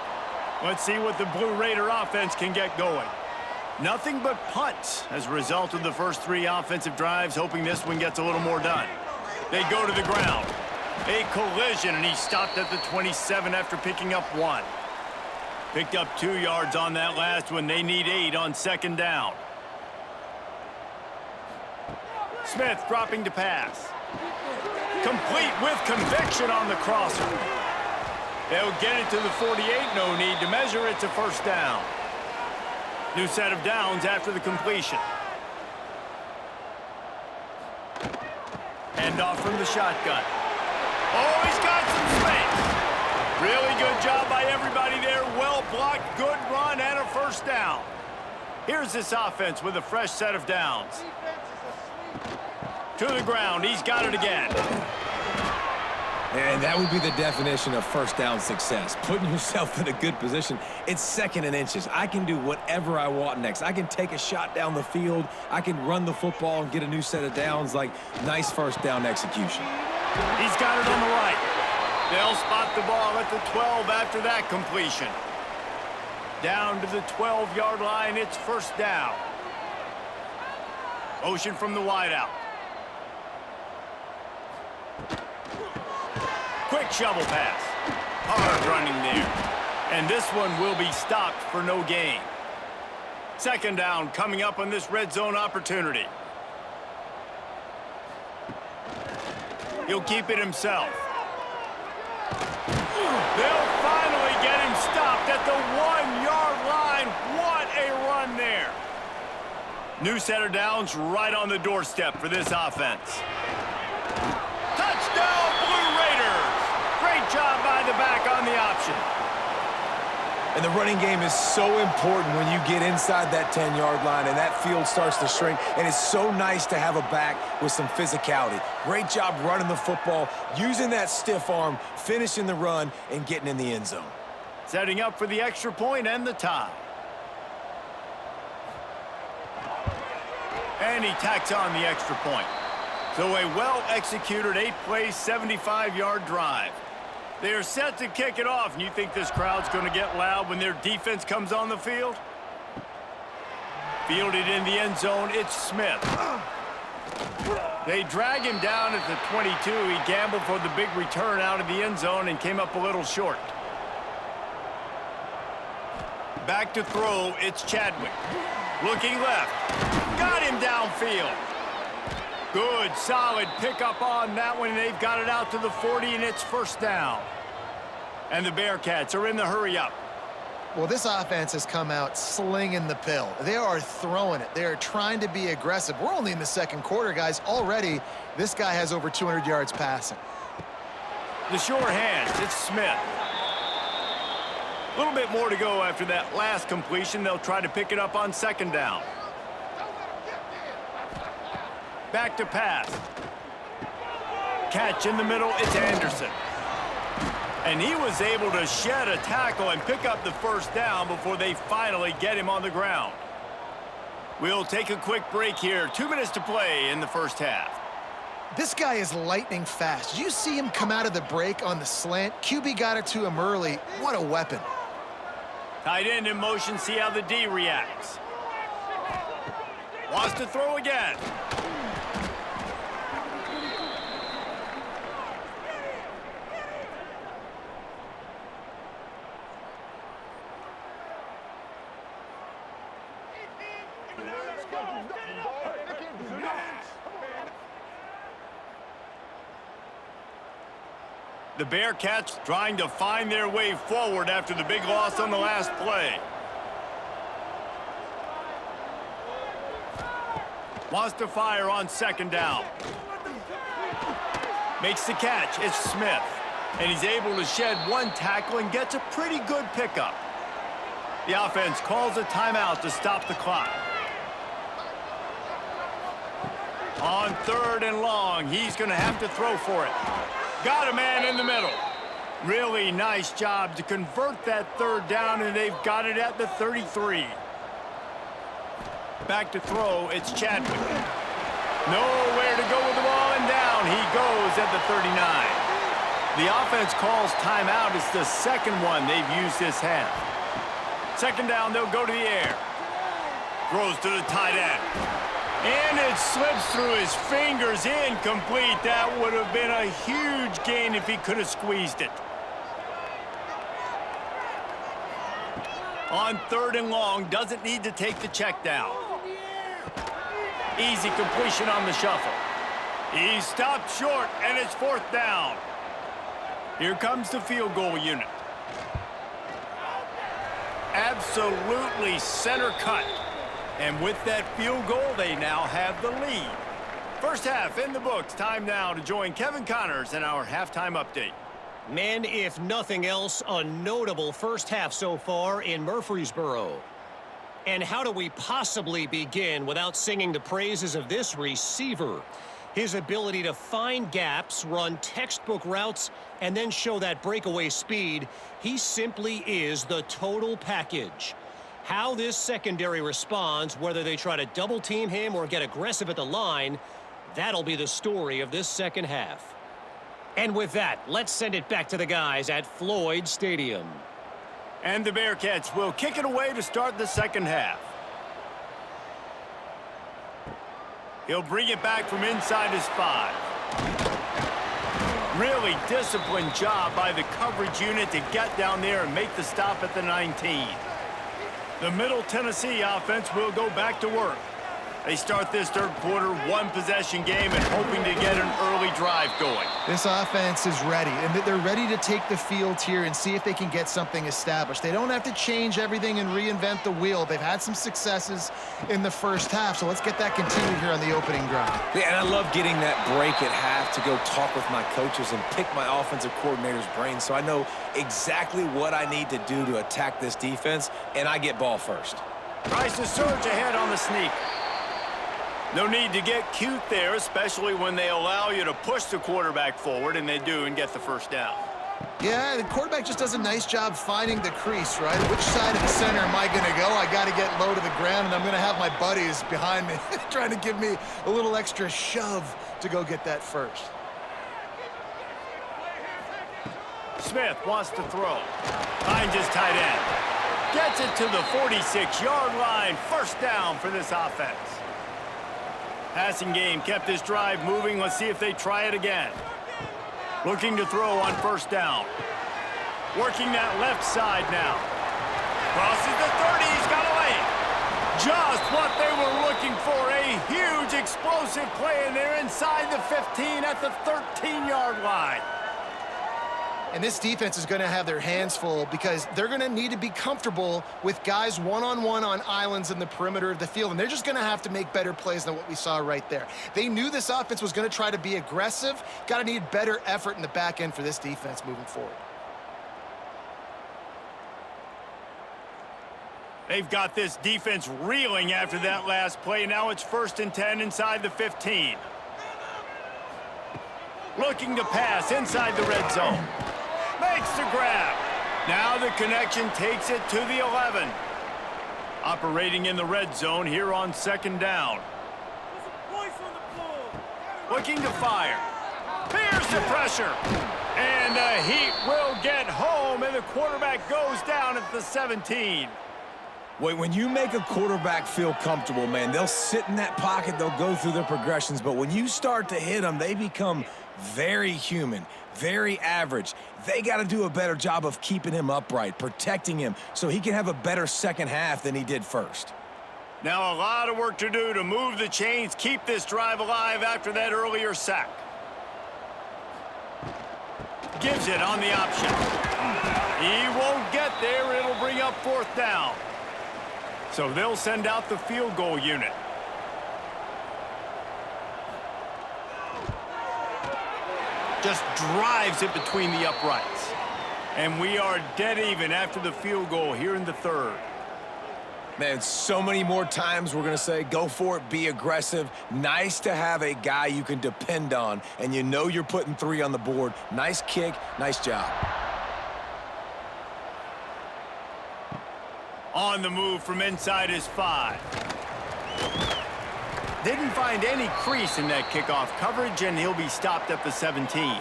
Let's see what the Blue Raider offense can get going. Nothing but punts as a result of the first 3 offensive drives, hoping this one gets a little more done. They go to the ground. A collision, and he stopped at the 27 after picking up 1. Picked up 2 yards on that last one. They need 8 on 2nd down. Smith dropping to pass. Complete with conviction on the crosser. They'll get it to the 48. No need to measure. It's a 1st down. New set of downs after the completion. Hand off from the shotgun. Oh, he's got some space. Really good job by everybody there. Well blocked, good run, and a 1st down. Here's this offense with a fresh set of downs. To the ground, he's got it again. And that would be the definition of 1st down success. Putting yourself in a good position. It's 2nd and inches. I can do whatever I want next. I can take a shot down the field. I can run the football and get a new set of downs. Like, nice 1st down execution. He's got it on the right. They'll spot the ball at the 12 after that completion. Down to the 12-yard line, it's 1st down. Motion from the wideout. Quick shovel pass. Hard running there. And this one will be stopped for no gain. 2nd down coming up on this red zone opportunity. He'll keep it himself. They'll finally get him stopped at the 1-yard line. What a run there. New set of downs right on the doorstep for this offense. Touchdown, Blue Raiders! Great job by the back on the option. And the running game is so important when you get inside that 10-yard line and that field starts to shrink. And it's so nice to have a back with some physicality. Great job running the football, using that stiff arm, finishing the run, and getting in the end zone. Setting up for the extra point and the tie. And he tacks on the extra point. So a well-executed 8-play, 75-yard drive. They are set to kick it off, and you think this crowd's going to get loud when their defense comes on the field? Fielded in the end zone, it's Smith. They drag him down at the 22. He gambled for the big return out of the end zone and came up a little short. Back to throw, it's Chadwick. Looking left. Got him downfield. Good, solid pickup on that one. They've got it out to the 40, and it's 1st down. And the Bearcats are in the hurry-up. Well, this offense has come out slinging the pill. They are throwing it. They are trying to be aggressive. We're only in the second quarter, guys. Already, this guy has over 200 yards passing. The sure hands, it's Smith. A little bit more to go after that last completion. They'll try to pick it up on second down. Back to pass. Catch in the middle, it's Anderson. And he was able to shed a tackle and pick up the first down before they finally get him on the ground. We'll take a quick break here. 2 minutes to play in the first half. This guy is lightning fast. Did you see him come out of the break on the slant? QB got it to him early. What a weapon. Tight end in motion, see how the D reacts. Wants to throw again. The Bearcats trying to find their way forward after the big loss on the last play. Wants to fire on second down. Makes the catch. It's Smith. And he's able to shed one tackle and gets a pretty good pickup. The offense calls a timeout to stop the clock. On third and long, he's going to have to throw for it. Got a man in the middle. Really nice job to convert that third down, and they've got it at the 33. Back to throw, it's Chadwick. Nowhere to go with the ball, and down he goes at the 39. The offense calls timeout. It's the second one they've used this half. Second down, they'll go to the air. Throws to the tight end. And it slips through his fingers, incomplete. That would have been a huge gain if he could have squeezed it. On third and long, doesn't need to take the check down. Easy completion on the shuffle. He stopped short, and it's fourth down. Here comes the field goal unit. Absolutely center cut. And with that field goal, they now have the lead. First half in the books. Time now to join Kevin Connors in our halftime update. Men, if nothing else, a notable first half so far in Murfreesboro. And how do we possibly begin without singing the praises of this receiver? His ability to find gaps, run textbook routes, and then show that breakaway speed. He simply is the total package. How this secondary responds, whether they try to double team him or get aggressive at the line, that'll be the story of this second half. And with that, let's send it back to the guys at Floyd Stadium. And the Bearcats will kick it away to start the second half. He'll bring it back from inside his 5. Really disciplined job by the coverage unit to get down there and make the stop at the 19. The Middle Tennessee offense will go back to work. They start this third quarter one-possession game and hoping to get an early drive going. This offense is ready, and they're ready to take the field here and see if they can get something established. They don't have to change everything and reinvent the wheel. They've had some successes in the first half, so let's get that continued here on the opening drive. Yeah, and I love getting that break at half to go talk with my coaches and pick my offensive coordinator's brain so I know exactly what I need to do to attack this defense, and I get ball first. Tries to surge ahead on the sneak. No need to get cute there, especially when they allow you to push the quarterback forward, and they do, and get the first down. Yeah, the quarterback just does a nice job finding the crease, right? Which side of the center am I going to go? I got to get low to the ground, and I'm going to have my buddies behind me trying to give me a little extra shove to go get that first. Smith wants to throw. Finds his tight end. Gets it to the 46-yard line. First down for this offense. Passing game kept this drive moving. Let's see if they try it again. Looking to throw on first down. Working that left side now. Crosses the 30. He's got a lane. Just what they were looking for. A huge explosive play, and they're inside the 15 at the 13-yard line. And this defense is going to have their hands full because they're going to need to be comfortable with guys one-on-one on islands in the perimeter of the field, and they're just going to have to make better plays than what we saw right there. They knew this offense was going to try to be aggressive. Got to need better effort in the back end for this defense moving forward. They've got this defense reeling after that last play. Now it's 1st and 10 inside the 15. Looking to pass inside the red zone. Makes the grab. Now the connection takes it to the 11. Operating in the red zone here on 2nd down. Looking to fire. Here's the pressure. And the Heat will get home, and the quarterback goes down at the 17. When you make a quarterback feel comfortable, man, they'll sit in that pocket, they'll go through their progressions, but when you start to hit them, they become very human, very average. They got to do a better job of keeping him upright, protecting him, so he can have a better second half than he did first. Now a lot of work to do to move the chains, keep this drive alive after that earlier sack. Gives it on the option. He won't get there. It'll bring up 4th down. So they'll send out the field goal unit. Just drives it between the uprights. And we are dead even after the field goal here in the 3rd. Man, so many more times we're going to say, go for it, be aggressive. Nice to have a guy you can depend on, and you know you're putting 3 on the board. Nice kick, nice job. On the move from inside his 5. Didn't find any crease in that kickoff coverage, and he'll be stopped at the 17.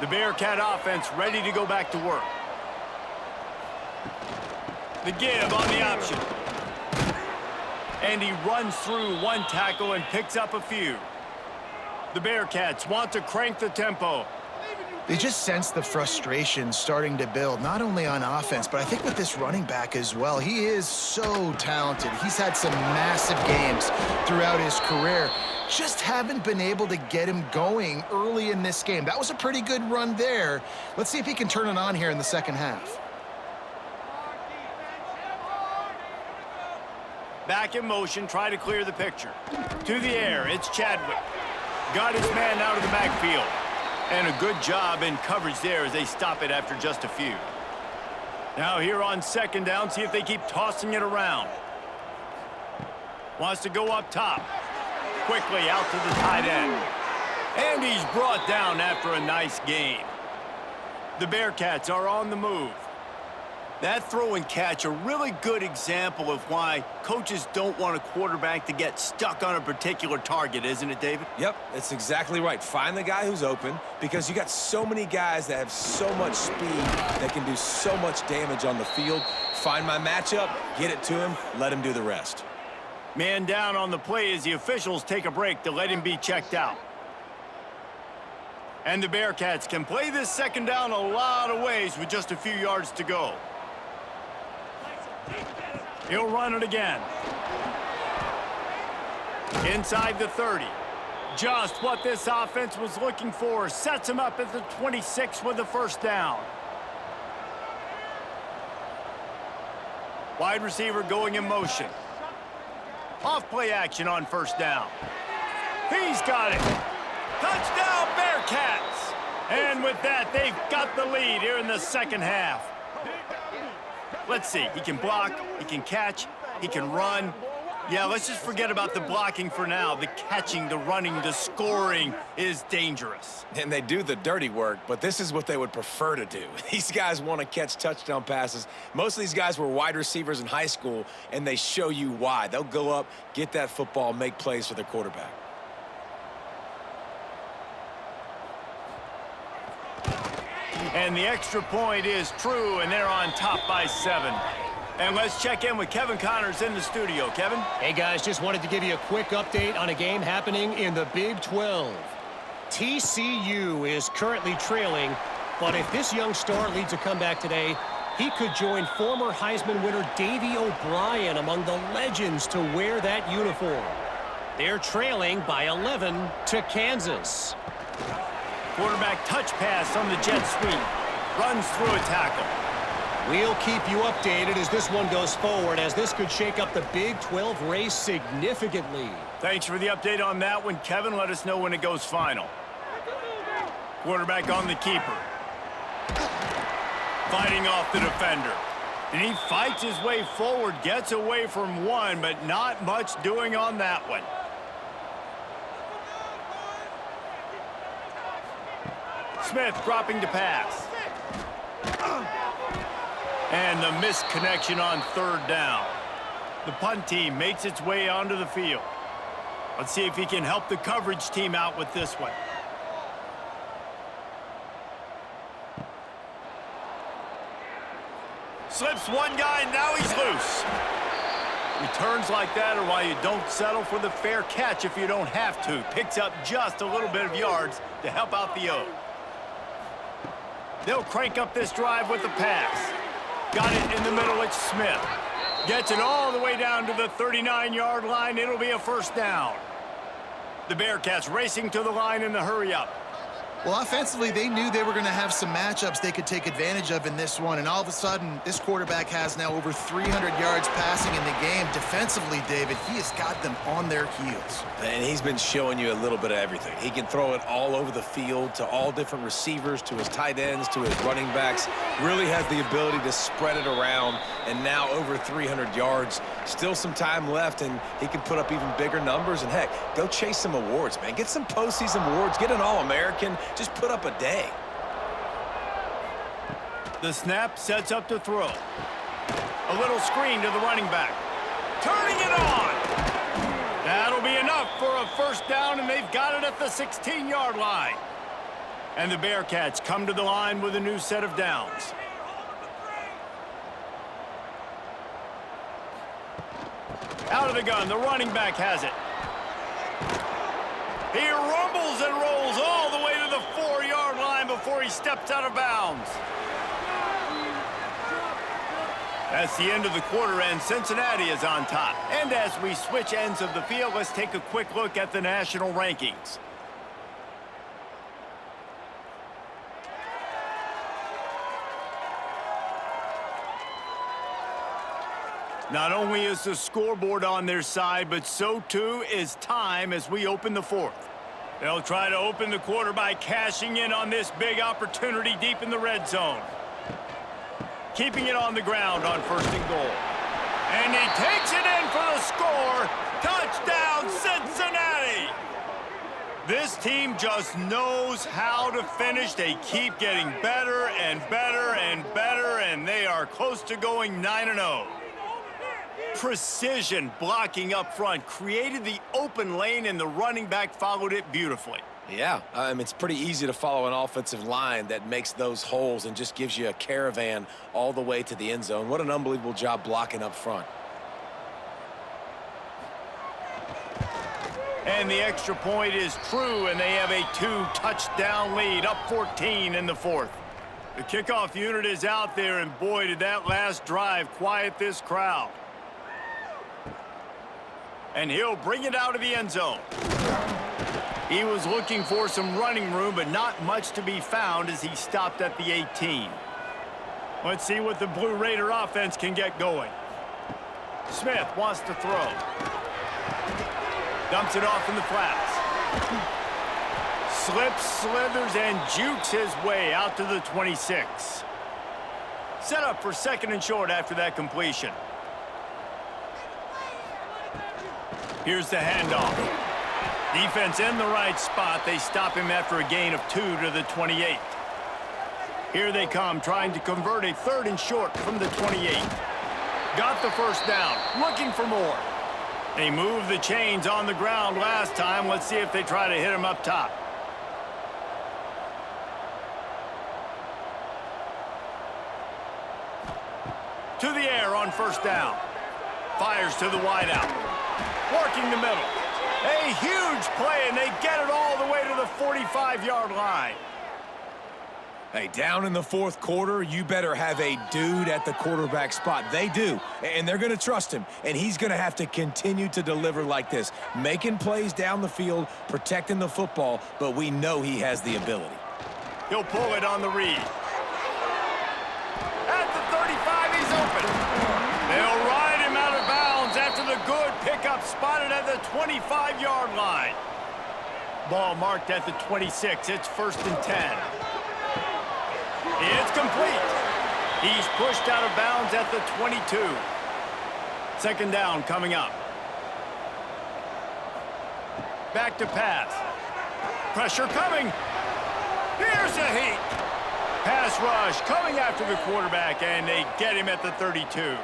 The Bearcat offense ready to go back to work. The give on the option. And he runs through 1 tackle and picks up a few. The Bearcats want to crank the tempo. They just sense the frustration starting to build, not only on offense, but I think with this running back as well. He is so talented. He's had some massive games throughout his career. Just haven't been able to get him going early in this game. That was a pretty good run there. Let's see if he can turn it on here in the second half. Back in motion, try to clear the picture. To the air, it's Chadwick. Got his man out of the backfield. And a good job in coverage there as they stop it after just a few. Now here on 2nd down, see if they keep tossing it around. Wants to go up top. Quickly out to the tight end. And he's brought down after a nice gain. The Bearcats are on the move. That throw and catch, a really good example of why coaches don't want a quarterback to get stuck on a particular target, isn't it, David? Yep, that's exactly right. Find the guy who's open, because you got so many guys that have so much speed that can do so much damage on the field. Find my matchup, get it to him, let him do the rest. Man down on the play as the officials take a break to let him be checked out. And the Bearcats can play this 2nd down a lot of ways with just a few yards to go. He'll run it again. Inside the 30. Just what this offense was looking for. Sets him up at the 26 with the 1st down. Wide receiver going in motion. Off play action on 1st down. He's got it. Touchdown Bearcats. And with that, they've got the lead here in the 2nd half. Let's see, he can block, he can catch, he can run. Yeah, let's just forget about the blocking for now. The catching, the running, the scoring is dangerous. And they do the dirty work, but this is what they would prefer to do. These guys want to catch touchdown passes. Most of these guys were wide receivers in high school, and they show you why. They'll go up, get that football, make plays for their quarterback. And the extra point is true, and they're on top by 7. And let's check in with Kevin Connors in the studio. Kevin? Hey, guys, just wanted to give you a quick update on a game happening in the Big 12. TCU is currently trailing, but if this young star leads a comeback today, he could join former Heisman winner Davey O'Brien among the legends to wear that uniform. They're trailing by 11 to Kansas. Quarterback touch pass on the jet sweep. Runs through a tackle. We'll keep you updated as this one goes forward, as this could shake up the Big 12 race significantly. Thanks for the update on that one, Kevin. Let us know when it goes final. Quarterback on the keeper. Fighting off the defender. And he fights his way forward, gets away from one, but not much doing on that one. Smith dropping to pass. And the missed connection on third down. The punt team makes its way onto the field. Let's see if he can help the coverage team out with this one. Slips one guy, and now he's loose. Returns like that are why you don't settle for the fair catch if you don't have to. Picks up just a little bit of yards to help out the O. They'll crank up this drive with the pass. Got it in the middle, it's Smith. Gets it all the way down to the 39-yard line. It'll be a first down. The Bearcats racing to the line in the hurry-up. Well, offensively, they knew they were going to have some matchups they could take advantage of in this one, and all of a sudden, this quarterback has now over 300 yards passing in the game. Defensively, David, he has got them on their heels. And he's been showing you a little bit of everything. He can throw it all over the field to all different receivers, to his tight ends, to his running backs. Really has the ability to spread it around, and now over 300 yards. Still some time left, and he can put up even bigger numbers. And, heck, go chase some awards, man. Get some postseason awards. Get an All-American. Just put up a day. The snap sets up to throw. A little screen to the running back. Turning it on. That'll be enough for a first down, and they've got it at the 16-yard line. And the Bearcats come to the line with a new set of downs. Out of the gun, the running back has it. He rumbles and rolls all the way to the 4-yard line before he steps out of bounds. That's the end of the quarter, and Cincinnati is on top. And as we switch ends of the field, let's take a quick look at the national rankings. Not only is the scoreboard on their side, but so too is time as we open the fourth. They'll try to open the quarter by cashing in on this big opportunity deep in the red zone. Keeping it on the ground on first and goal. And he takes it in for the score. Touchdown, Cincinnati! This team just knows how to finish. They keep getting better and better and better, and they are close to going 9-0. Precision blocking up front created the open lane, and the running back followed it beautifully. Yeah, it's pretty easy to follow an offensive line that makes those holes and just gives you a caravan all the way to the end zone. What an unbelievable job blocking up front. And the extra point is true, and they have a 2-touchdown lead, up 14 in the fourth. The kickoff unit is out there, and boy, did that last drive quiet this crowd. And he'll bring it out of the end zone. He was looking for some running room, but not much to be found as he stopped at the 18. Let's see what the Blue Raider offense can get going. Smith wants to throw. Dumps it off in the flats. Slips, slithers, and jukes his way out to the 26. Set up for second and short after that completion. Here's the handoff. Defense in the right spot. They stop him after a gain of 2 to the 28. Here they come, trying to convert a third and short from the 28. Got the first down, looking for more. They moved the chains on the ground last time. Let's see if they try to hit him up top. To the air on first down. Fires to the wideout. Working the middle. A huge play, and they get it all the way to the 45-yard line. Hey, down in the fourth quarter, you better have a dude at the quarterback spot. They do, and they're going to trust him, and he's going to have to continue to deliver like this, making plays down the field, protecting the football, but we know he has the ability. He'll pull it on the read. At the 35, he's open. They'll ride him out of bounds after the good pickup spotted at the 25-yard line. Ball marked at the 26. It's 1st and 10. It's complete. He's pushed out of bounds at the 22. 2nd down coming up. Back to pass. Pressure coming. Here's a heat. Pass rush coming after the quarterback, and they get him at the 32.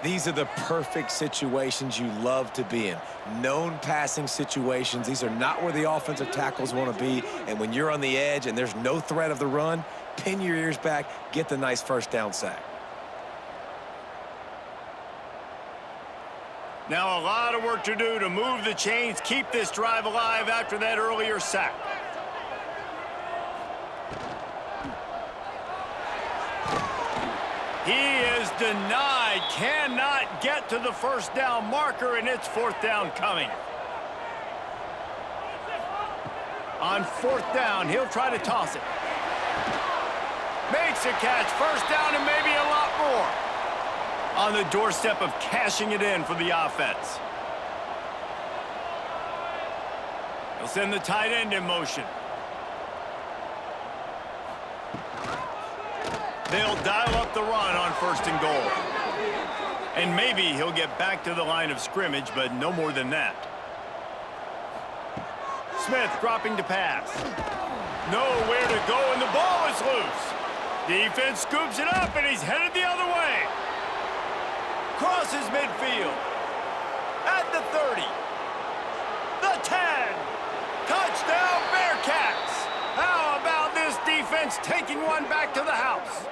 These are the perfect situations you love to be in. Known passing situations. These are not where the offensive tackles want to be. And when you're on the edge and there's no threat of the run, pin your ears back, get the nice 1st down sack. Now a lot of work to do to move the chains, keep this drive alive after that earlier sack. He is denied, cannot get to the 1st down marker, and it's 4th down coming. On 4th down, he'll try to toss it. Makes a catch, 1st down, and maybe a lot more. On the doorstep of cashing it in for the offense. He'll send the tight end in motion. They'll dial up the run on 1st and goal. And maybe he'll get back to the line of scrimmage, but no more than that. Smith dropping to pass. Nowhere to go, and the ball is loose. Defense scoops it up, and he's headed the other way. Crosses midfield. At the 30. The 10. Touchdown, Bearcats. How about this defense taking one back to the house?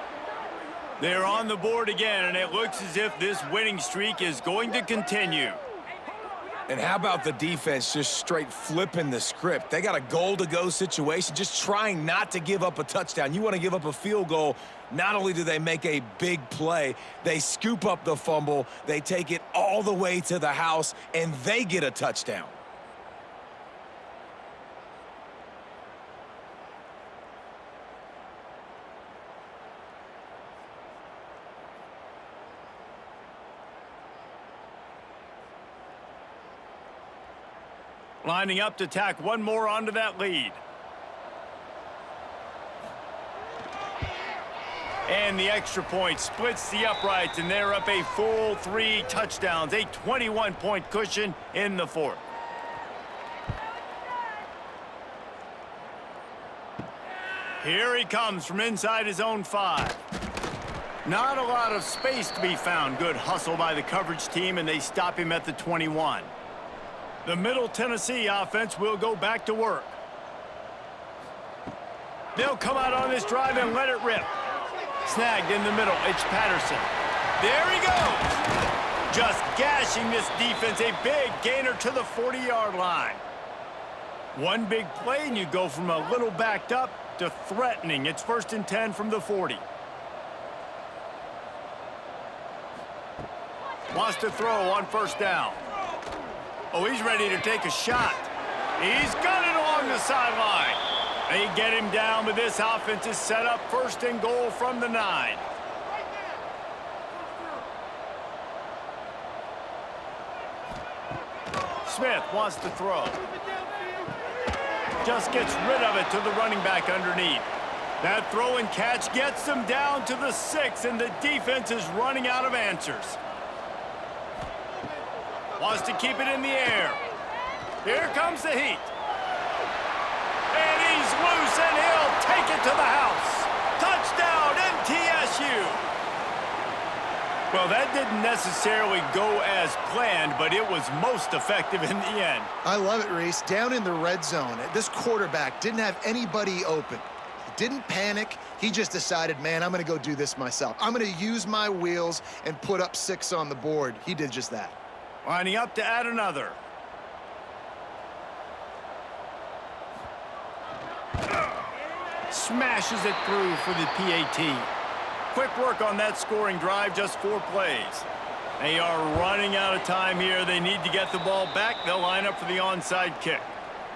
They're on the board again, and it looks as if this winning streak is going to continue. And how about the defense just straight flipping the script? They got a goal-to-go situation, just trying not to give up a touchdown. You want to give up a field goal, not only do they make a big play, they scoop up the fumble, they take it all the way to the house, and they get a touchdown. Lining up to tack one more onto that lead. And the extra point splits the uprights, and they're up a full 3 touchdowns, a 21-point cushion in the 4th. Here he comes from inside his own 5. Not a lot of space to be found. Good hustle by the coverage team, and they stop him at the 21. The Middle Tennessee offense will go back to work. They'll come out on this drive and let it rip. Snagged in the middle, it's Patterson. There he goes. Just gashing this defense, a big gainer to the 40-yard line. One big play, and you go from a little backed up to threatening. It's 1st and 10 from the 40. Wants to throw on 1st down. Oh, he's ready to take a shot. He's got it along the sideline. They get him down, but this offense is set up 1st and goal from the 9. Smith wants to throw. Just gets rid of it to the running back underneath. That throw and catch gets them down to the 6, and the defense is running out of answers. Wants to keep it in the air. Here comes the heat. And he's loose, and he'll take it to the house. Touchdown, MTSU. Well, that didn't necessarily go as planned, but it was most effective in the end. I love it, Reese. Down in the red zone, this quarterback didn't have anybody open. He didn't panic. He just decided, man, I'm going to go do this myself. I'm going to use my wheels and put up 6 on the board. He did just that. Lining up to add another. Smashes it through for the PAT. Quick work on that scoring drive, just 4 plays. They are running out of time here. They need to get the ball back. They'll line up for the onside kick.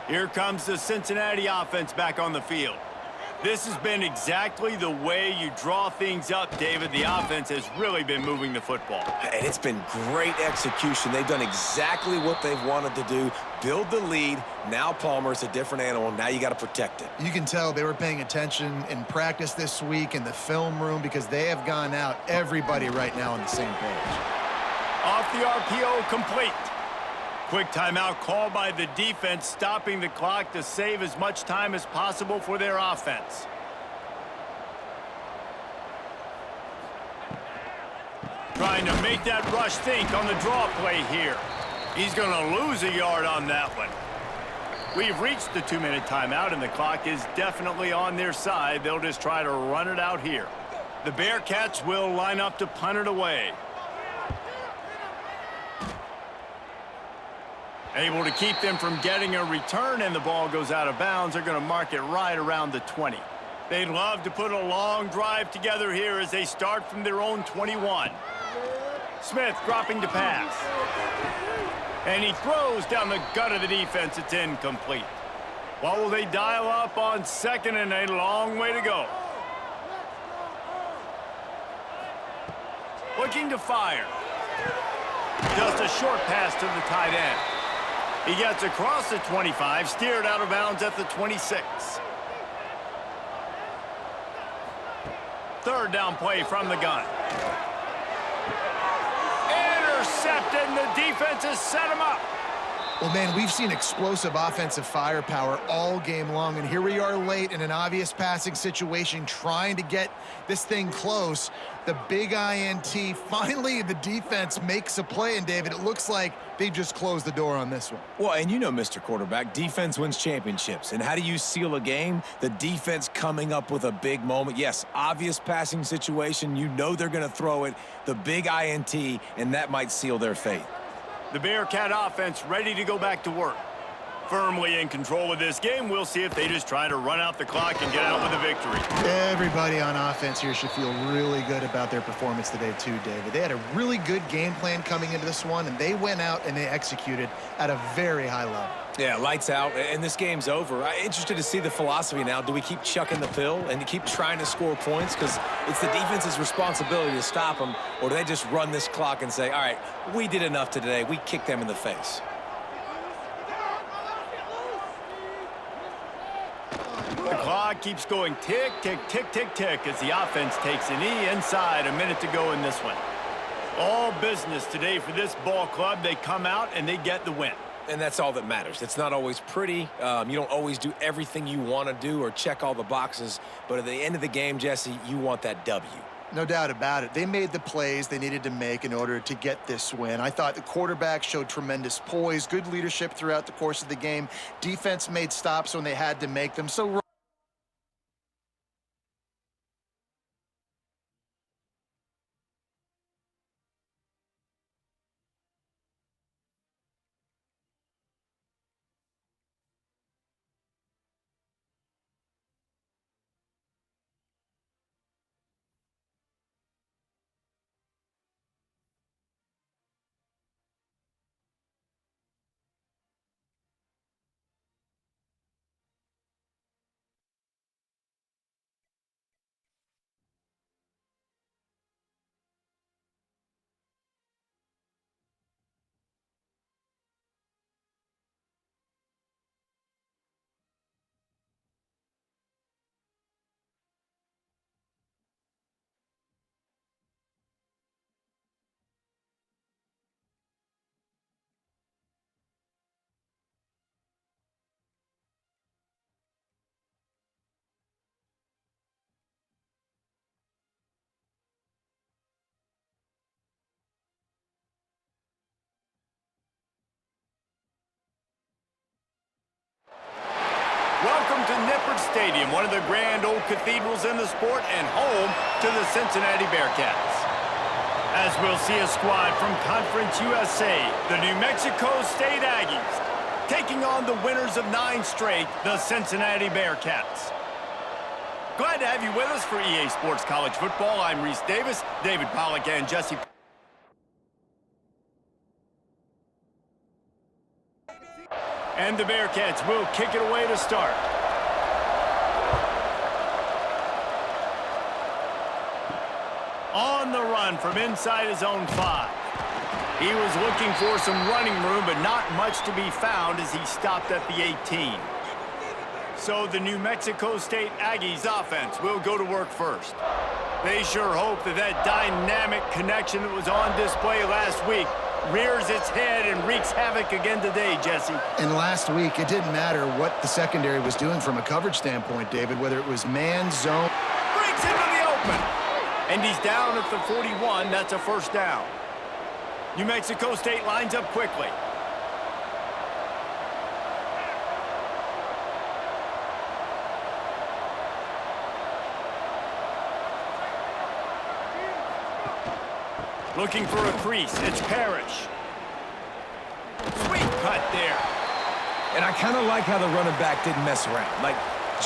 Here comes the Cincinnati offense back on the field. This has been exactly the way you draw things up, David. The offense has really been moving the football. And it's been great execution. They've done exactly what they've wanted to do. Build the lead. Now Palmer's a different animal. Now you got to protect it. You can tell they were paying attention in practice this week in the film room because they have gone out, everybody right now on the same page. Off the RPO, complete. Quick timeout called by the defense, stopping the clock to save as much time as possible for their offense. Trying to make that rush think on the draw play here. He's going to lose a yard on that one. We've reached the 2-minute timeout, and the clock is definitely on their side. They'll just try to run it out here. The Bearcats will line up to punt it away. Able to keep them from getting a return, and the ball goes out of bounds. They're going to mark it right around the 20. They'd love to put a long drive together here as they start from their own 21. Smith dropping to pass. And he throws down the gut of the defense. It's incomplete. What will they dial up on second and a long way to go? Looking to fire. Just a short pass to the tight end. He gets across the 25, steered out of bounds at the 26. Third down play from the gun. Intercepted, and the defense has set him up. Well, man, we've seen explosive offensive firepower all game long, and here we are late in an obvious passing situation trying to get this thing close. The big INT, finally the defense makes a play, and David, it looks like they just closed the door on this one. Well, and you know, Mr. Quarterback, defense wins championships. And how do you seal a game? The defense coming up with a big moment. Yes, obvious passing situation. You know they're going to throw it. The big INT, and that might seal their fate. The Bearcat offense ready to go back to work. Firmly in control of this game. We'll see if they just try to run out the clock and get out with a victory. Everybody on offense here should feel really good about their performance today too, David. They had a really good game plan coming into this one, and they went out and they executed at a very high level. Yeah, lights out, and this game's over. I'm interested to see the philosophy now. Do we keep chucking the pill and keep trying to score points? Because it's the defense's responsibility to stop them, or do they just run this clock and say, all right, we did enough today. We kicked them in the face. The clock keeps going tick, tick, tick, tick, tick as the offense takes a knee inside. A minute to go in this one. All business today for this ball club. They come out and they get the win. And that's all that matters. It's not always pretty. You don't always do everything you want to do or check all the boxes. But at the end of the game, Jesse, you want that W. No doubt about it. They made the plays they needed to make in order to get this win. I thought the quarterback showed tremendous poise, good leadership throughout the course of the game. Defense made stops when they had to make them. So Welcome to Nippert Stadium, one of the grand old cathedrals in the sport and home to the Cincinnati Bearcats. As we'll see a squad from Conference USA, the New Mexico State Aggies, taking on the winners of 9 straight, the Cincinnati Bearcats. Glad to have you with us for EA Sports College Football. I'm Reese Davis, David Pollack, and Jesse. And the Bearcats will kick it away to start. on the run from inside his own 5. He was looking for some running room, but not much to be found as he stopped at the 18. So the New Mexico State Aggies offense will go to work first. They sure hope that that dynamic connection that was on display last week rears its head and wreaks havoc again today, Jesse. And last week, it didn't matter what the secondary was doing from a coverage standpoint, David, whether it was man, zone. Breaks into the open. And he's down at the 41. That's a first down. New Mexico State lines up quickly. Looking for a crease. It's Parrish. Sweet cut there. And I kind of like how the running back didn't mess around. Like,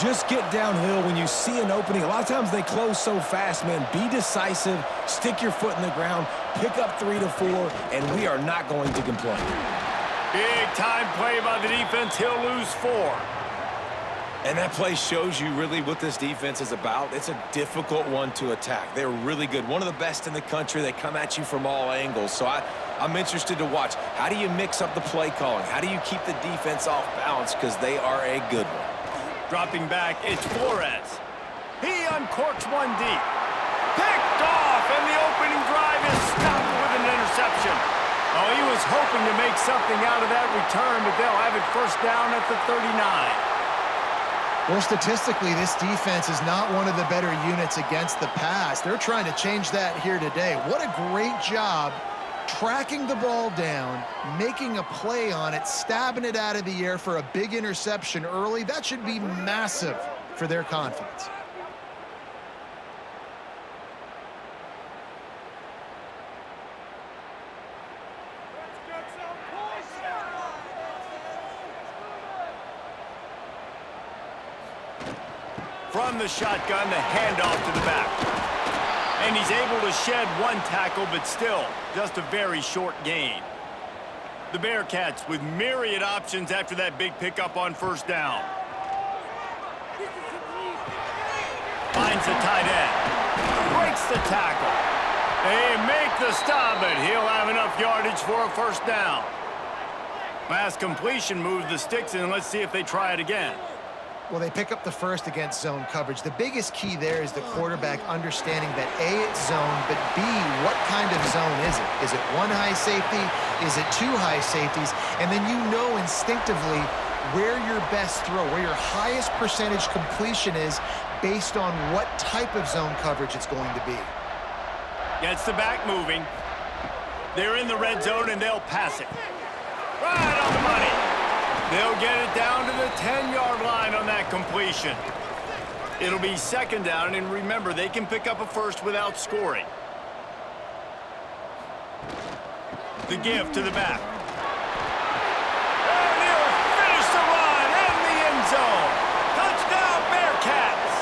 just get downhill when you see an opening. A lot of times they close so fast, man. Be decisive, stick your foot in the ground, pick up 3 to 4, and we are not going to complain. Big time play by the defense. He'll lose 4. And that play shows you really what this defense is about. It's a difficult one to attack. They're really good. One of the best in the country. They come at you from all angles. So I'm interested to watch. How do you mix up the play calling? How do you keep the defense off balance? Because they are a good one. Dropping back, it's Flores. He uncorks one deep. Picked off, and the opening drive is stopped with an interception. Oh, he was hoping to make something out of that return, but they'll have it first down at the 39. Well, statistically, this defense is not one of the better units against the pass. They're trying to change that here today. What a great job tracking the ball down, making a play on it, stabbing it out of the air for a big interception early. That should be massive for their confidence. From the shotgun, the handoff to the back. And he's able to shed one tackle, but still, just a very short gain. The Bearcats with myriad options after that big pickup on first down. Finds the tight end. Breaks the tackle. They make the stop, but he'll have enough yardage for a first down. Last completion moved the sticks, and let's see if they try it again. Well, they pick up the first against zone coverage. The biggest key there is the quarterback understanding that A, it's zone, but B, what kind of zone is it? Is it one high safety? Is it 2 high safeties? And then you know instinctively where your best throw, where your highest percentage completion is based on what type of zone coverage it's going to be. Gets the back moving. They're in the red zone, and they'll pass it. Right on the money. They'll get it down to the 10-yard line on that completion. It'll be second down, and remember, they can pick up a first without scoring. The give to the back. And he'll finish the run in the end zone. Touchdown, Bearcats!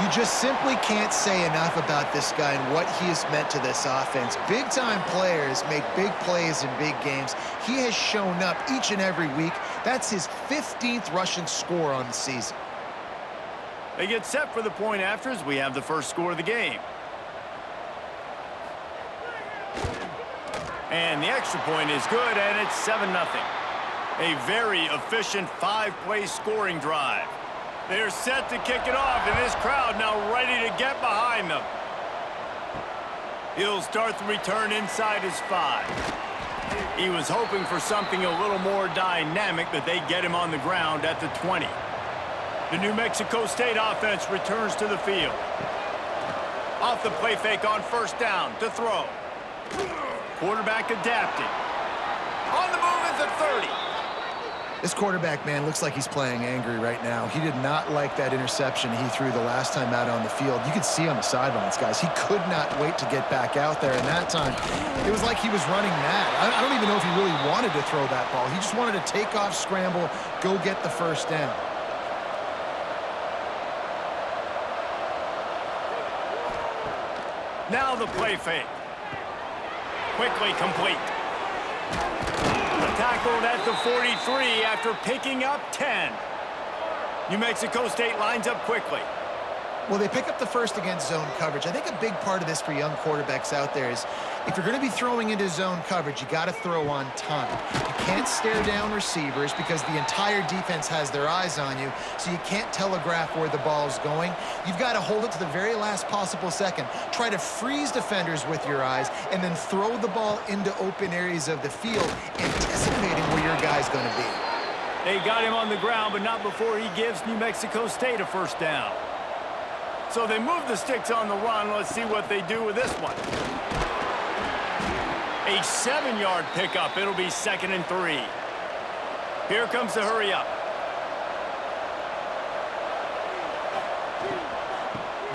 You just simply can't say enough about this guy and what he has meant to this offense. Big-time players make big plays in big games. He has shown up each and every week. That's his 15th rushing score on the season. They get set for the point after as we have the first score of the game. And the extra point is good, and it's 7-0. A very efficient 5-play scoring drive. They're set to kick it off, and this crowd now ready to get behind them. He'll start the return inside his 5. He was hoping for something a little more dynamic, but they get him on the ground at the 20. The New Mexico State offense returns to the field. Off the play fake on first down to throw. Quarterback adapting. On the move at the 30. This quarterback, man, looks like he's playing angry right now. He did not like that interception he threw the last time out on the field. You could see on the sidelines, guys. He could not wait to get back out there. And that time, it was like he was running mad. I don't even know if he really wanted to throw that ball. He just wanted to take off, scramble, go get the first down. Now the play fake. Quickly complete. Tackled at the 43 after picking up 10. New Mexico State lines up quickly. Well, they pick up the first against zone coverage. I think a big part of this for young quarterbacks out there is if you're going to be throwing into zone coverage, you got to throw on time. You can't stare down receivers because the entire defense has their eyes on you, so you can't telegraph where the ball's going. You've got to hold it to the very last possible second. Try to freeze defenders with your eyes and then throw the ball into open areas of the field, anticipating where your guy's going to be. They got him on the ground, but not before he gives New Mexico State a first down. So they move the sticks on the run. Let's see what they do with this one. A 7-yard pickup. It'll be 2nd and 3. Here comes the hurry up.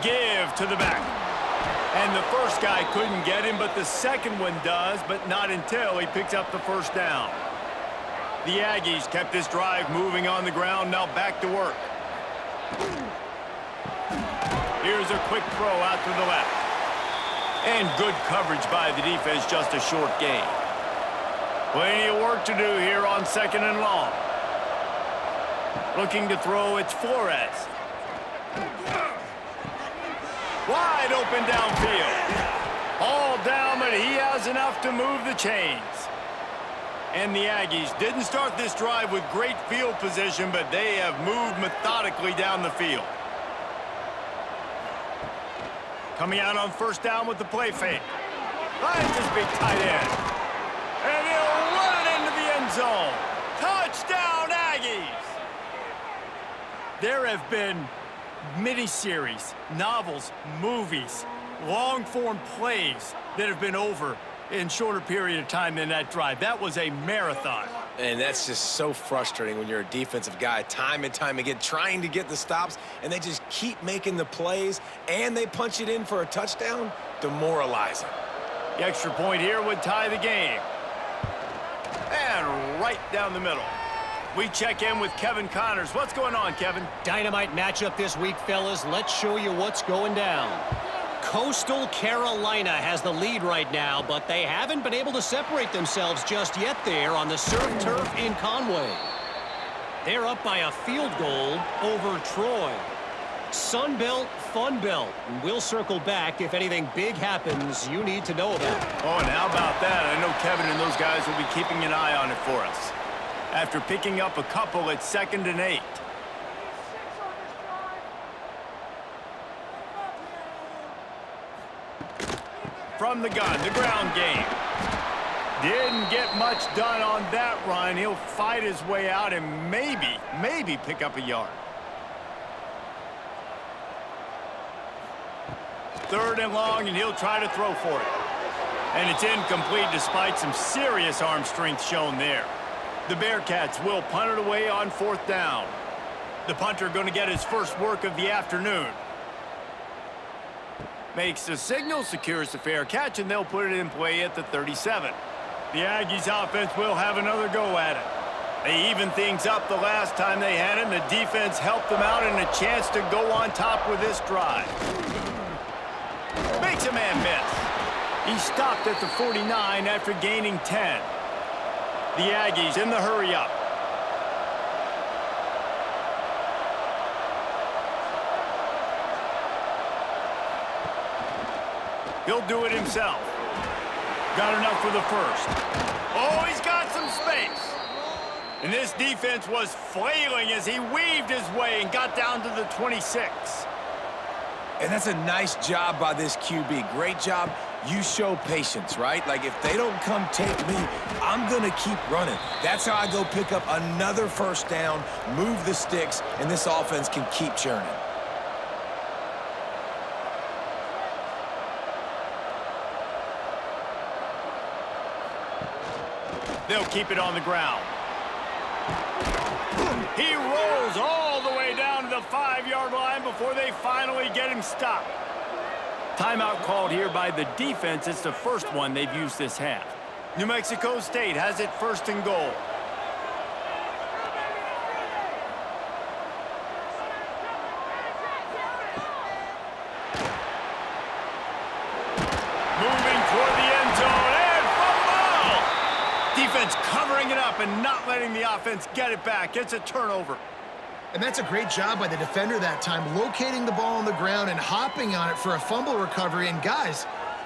Give to the back. And the first guy couldn't get him, but the second one does, but not until he picks up the first down. The Aggies kept this drive moving on the ground. Now back to work. Here's a quick throw out to the left. And good coverage by the defense, just a short gain. Plenty of work to do here on 2nd and long. Looking to throw, it's Flores. Wide open downfield. All down, but he has enough to move the chains. And the Aggies didn't start this drive with great field position, but they have moved methodically down the field. Coming out on first down with the play fake. Finds his big tight end. And he'll run it into the end zone. Touchdown, Aggies! There have been miniseries, novels, movies, long-form plays that have been over in shorter period of time than that drive. That was a marathon. And that's just so frustrating when you're a defensive guy, time and time again, trying to get the stops, and they just keep making the plays, and they punch it in for a touchdown. Demoralizing. The extra point here would tie the game. And right down the middle. We check in with Kevin Connors. What's going on, Kevin? Dynamite matchup this week, fellas. Let's show you what's going down. Coastal Carolina has the lead right now, but they haven't been able to separate themselves just yet there on the surf turf in Conway. They're up by a field goal over Troy. Sun Belt, Fun Belt. We'll circle back if anything big happens you need to know about. Oh, and how about that? I know Kevin and those guys will be keeping an eye on it for us. After picking up a couple at 2nd and 8. From the gun, the ground game. Didn't get much done on that run. He'll fight his way out and maybe pick up a yard. 3rd and long, and he'll try to throw for it. And it's incomplete despite some serious arm strength shown there. The Bearcats will punt it away on 4th down. The punter going to get his first work of the afternoon. Makes the signal, secures the fair catch, and they'll put it in play at the 37. The Aggies offense will have another go at it. They evened things up the last time they had it, and the defense helped them out and a chance to go on top with this drive. Makes a man miss. He stopped at the 49 after gaining 10. The Aggies in the hurry up. He'll do it himself. Got enough for the first. Oh, he's got some space. And this defense was flailing as he weaved his way and got down to the 26. And that's a nice job by this QB. Great job. You show patience, right? Like, if they don't come take me, I'm going to keep running. That's how I go pick up another first down, move the sticks, and this offense can keep churning. They'll keep it on the ground. He rolls all the way down to the 5-yard line before they finally get him stopped. Timeout called here by the defense. It's the first one they've used this half. New Mexico State has it 1st and goal. Moving toward the end zone, and fumble! Defense covering it up and not letting the offense get it back. It's a turnover. And that's a great job by the defender that time, locating the ball on the ground and hopping on it for a fumble recovery. And guys,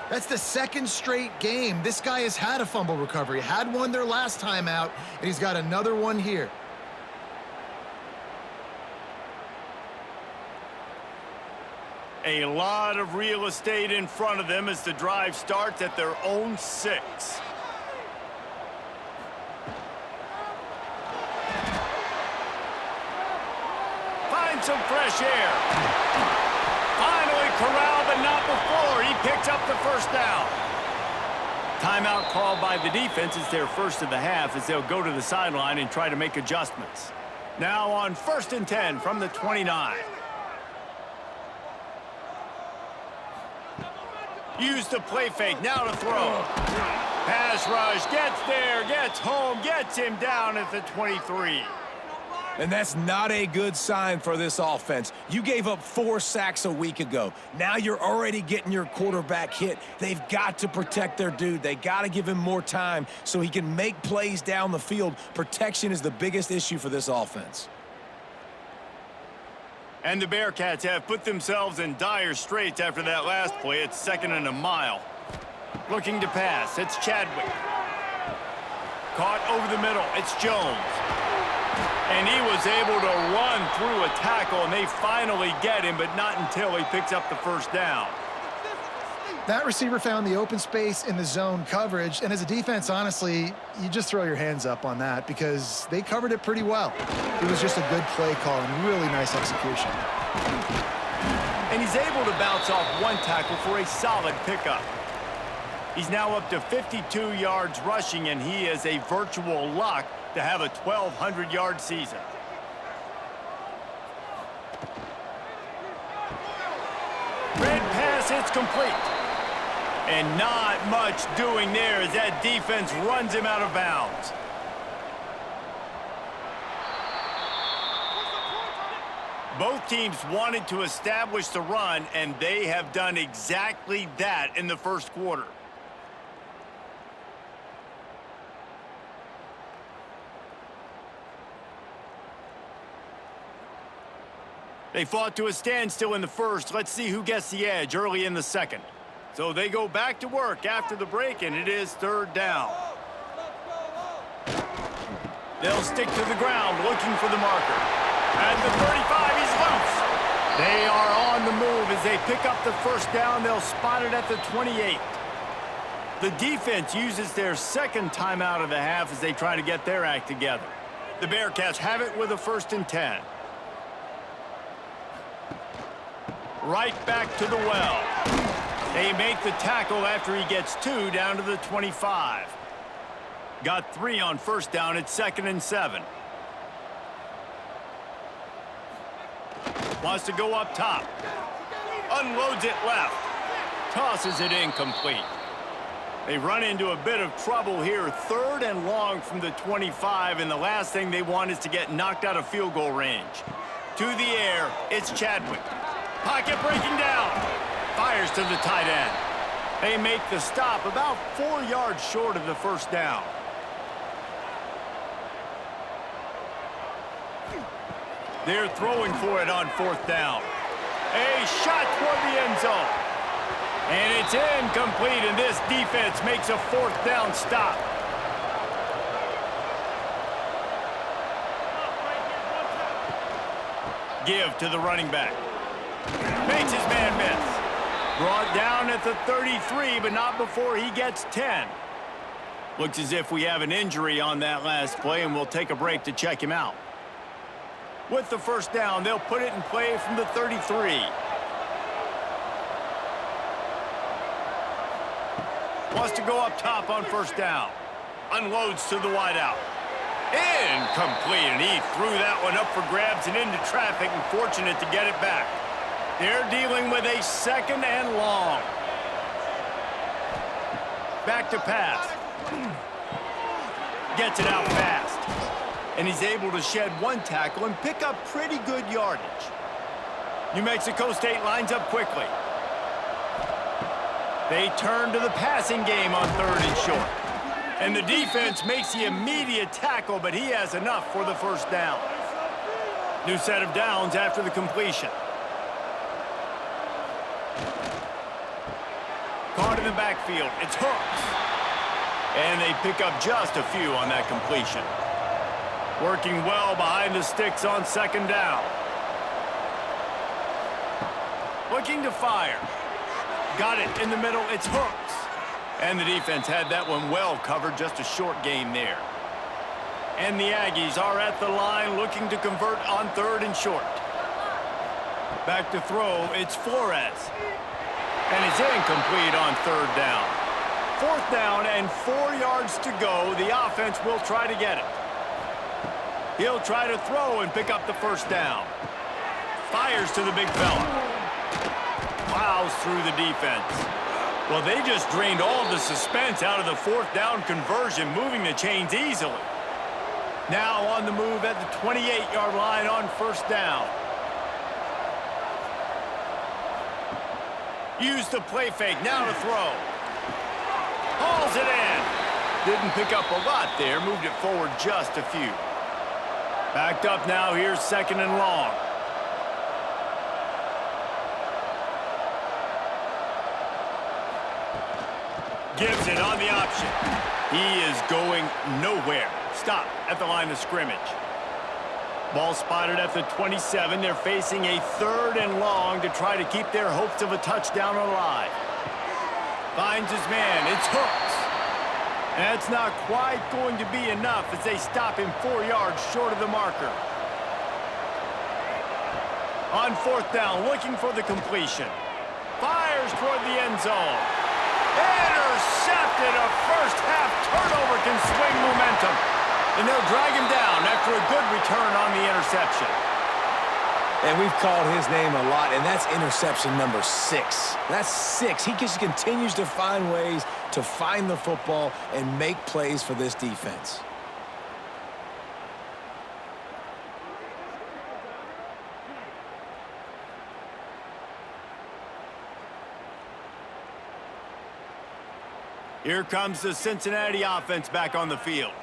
that's the second straight game this guy has had a fumble recovery. Had one their last time out, and he's got another one here. A lot of real estate in front of them as the drive starts at their own 6. Find some fresh air. Finally corralled, but not before. He picks up the first down. Timeout called by the defense is their first of the half as they'll go to the sideline and try to make adjustments. Now on 1st and 10 from the 29. Use the play fake, now to throw. Pass rush, gets there, gets home, gets him down at the 23. And that's not a good sign for this offense. You gave up 4 sacks a week ago. Now you're already getting your quarterback hit. They've got to protect their dude. They got to give him more time so he can make plays down the field. Protection is the biggest issue for this offense. And the Bearcats have put themselves in dire straits after that last play. It's 2nd and a mile. Looking to pass, it's Chadwick. Caught over the middle, it's Jones. And he was able to run through a tackle, and they finally get him, but not until he picks up the first down. That receiver found the open space in the zone coverage, and as a defense, honestly, you just throw your hands up on that because they covered it pretty well. It was just a good play call and really nice execution. And he's able to bounce off one tackle for a solid pickup. He's now up to 52 yards rushing, and he is a virtual lock to have a 1,200-yard season. Red pass, it's complete. And not much doing there as that defense runs him out of bounds. Both teams wanted to establish the run, and they have done exactly that in the first quarter. They fought to a standstill in the first. Let's see who gets the edge early in the second. So they go back to work after the break, and it is 3rd down. They'll stick to the ground looking for the marker. At the 35, he's loose. They are on the move as they pick up the first down. They'll spot it at the 28. The defense uses their 2nd timeout of the half as they try to get their act together. The Bearcats have it with a 1st and 10. Right back to the well. They make the tackle after he gets 2 down to the 25. Got 3 on first down at 2nd and 7. Wants to go up top. Unloads it left. Tosses it incomplete. They run into a bit of trouble here. 3rd and long from the 25, and the last thing they want is to get knocked out of field goal range. To the air, it's Chadwick. Pocket breaking down. Fires to the tight end. They make the stop about 4 yards short of the first down. They're throwing for it on 4th down. A shot toward the end zone. And it's incomplete, and this defense makes a 4th down stop. Give to the running back. Makes his man miss. Brought down at the 33, but not before he gets 10. Looks as if we have an injury on that last play, and we'll take a break to check him out. With the first down, they'll put it in play from the 33. Wants to go up top on first down. Unloads to the wideout. Incomplete, and he threw that one up for grabs and into traffic, and fortunate to get it back. They're dealing with a 2nd and long. Back to pass. Gets it out fast. And he's able to shed 1 tackle and pick up pretty good yardage. New Mexico State lines up quickly. They turn to the passing game on 3rd and short. And the defense makes the immediate tackle, but he has enough for the first down. New set of downs after the completion. Caught in the backfield. It's hooks. And they pick up just a few on that completion. Working well behind the sticks on second down. Looking to fire. Got it in the middle. It's hooks. And the defense had that one well covered. Just a short gain there. And the Aggies are at the line looking to convert on third and short. Back to throw. It's Flores. And it's incomplete on third down. Fourth down and 4 yards to go. The offense will try to get it. He'll try to throw and pick up the first down. Fires to the big fella. Plows through the defense. Well, they just drained all the suspense out of the fourth down conversion, moving the chains easily. Now on the move at the 28-yard line on first down. Use the play fake, now to throw. Hauls it in. Didn't pick up a lot there, moved it forward just a few. Backed up now, here's second and long. Gives it on the option. He is going nowhere. Stop at the line of scrimmage. Ball spotted at the 27. They're facing a third and long to try to keep their hopes of a touchdown alive. Finds his man. It's hooks. That's not quite going to be enough as they stop him 4 yards short of the marker. On fourth down, looking for the completion. Fires toward the end zone. Intercepted. A first-half turnover can swing momentum. And they'll drag him down after a good return on the interception. And we've called his name a lot, and that's interception number 6. That's 6. He just continues to find ways to find the football and make plays for this defense. Here comes the Cincinnati offense back on the field.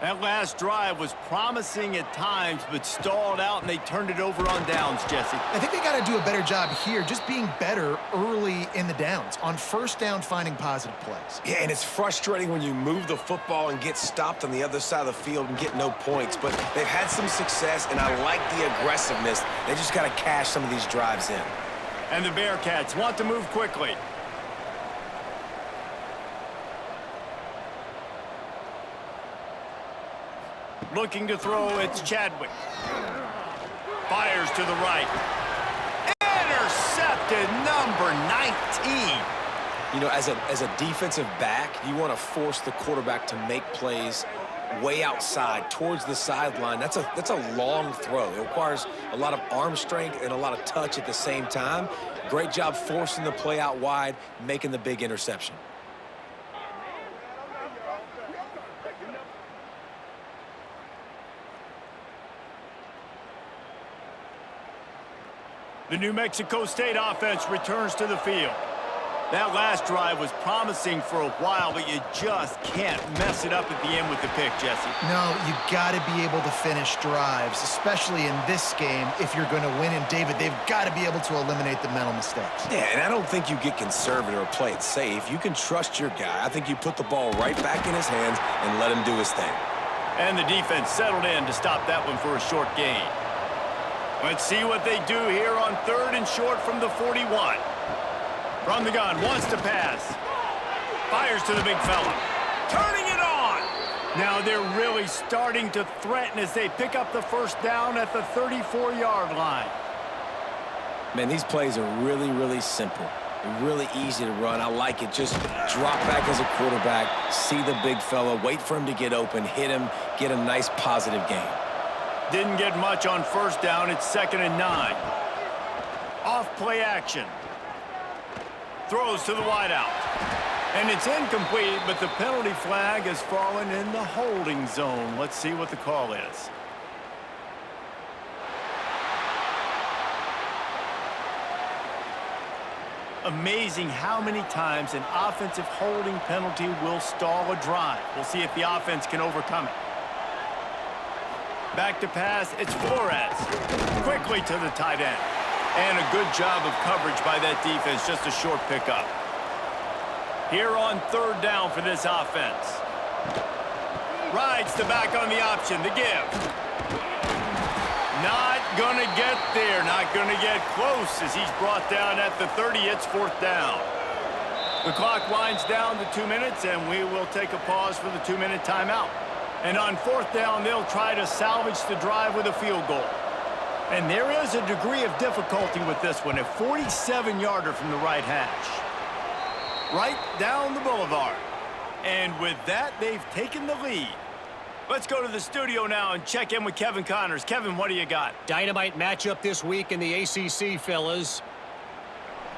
That last drive was promising at times, but stalled out, and they turned it over on downs, Jesse. I think they got to do a better job here, just being better early in the downs. On first down, finding positive plays. Yeah, and it's frustrating when you move the football and get stopped on the other side of the field and get no points, but they've had some success, and I like the aggressiveness. They just got to cash some of these drives in. And the Bearcats want to move quickly. Looking to throw, it's Chadwick. Fires to the right. Intercepted, number 19. You know, as a defensive back, you want to force the quarterback to make plays way outside, towards the sideline. That's a long throw. It requires a lot of arm strength and a lot of touch at the same time. Great job forcing the play out wide, making the big interception. The New Mexico State offense returns to the field. That last drive was promising for a while, but you just can't mess it up at the end with the pick, Jesse. No, you got to be able to finish drives, especially in this game if you're going to win. And, David, they've got to be able to eliminate the mental mistakes. Yeah, and I don't think you get conservative or play it safe. You can trust your guy. I think you put the ball right back in his hands and let him do his thing. And the defense settled in to stop that one for a short gain. Let's see what they do here on third and short from the 41. From the gun, wants to pass. Fires to the big fella. Turning it on! Now they're really starting to threaten as they pick up the first down at the 34-yard line. Man, these plays are really, really simple. Really easy to run. I like it. Just drop back as a quarterback, see the big fella, wait for him to get open, hit him, get a nice positive gain. Didn't get much on first down. It's 2nd and 9. Off play action. Throws to the wideout. And it's incomplete, but the penalty flag has fallen in the holding zone. Let's see what the call is. Amazing how many times an offensive holding penalty will stall a drive. We'll see if the offense can overcome it. Back to pass, it's Flores. Quickly to the tight end. And a good job of coverage by that defense, just a short pickup. Here on third down for this offense. Rides the back on the option, the give. Not gonna get there, not gonna get close as he's brought down at the 30. It's fourth down. The clock winds down to 2 minutes, and we will take a pause for the 2-minute timeout. And on fourth down, they'll try to salvage the drive with a field goal. And there is a degree of difficulty with this one, a 47-yarder from the right hash. Right down the boulevard. And with that, they've taken the lead. Let's go to the studio now and check in with Kevin Connors. Kevin, what do you got? Dynamite matchup this week in the ACC, fellas.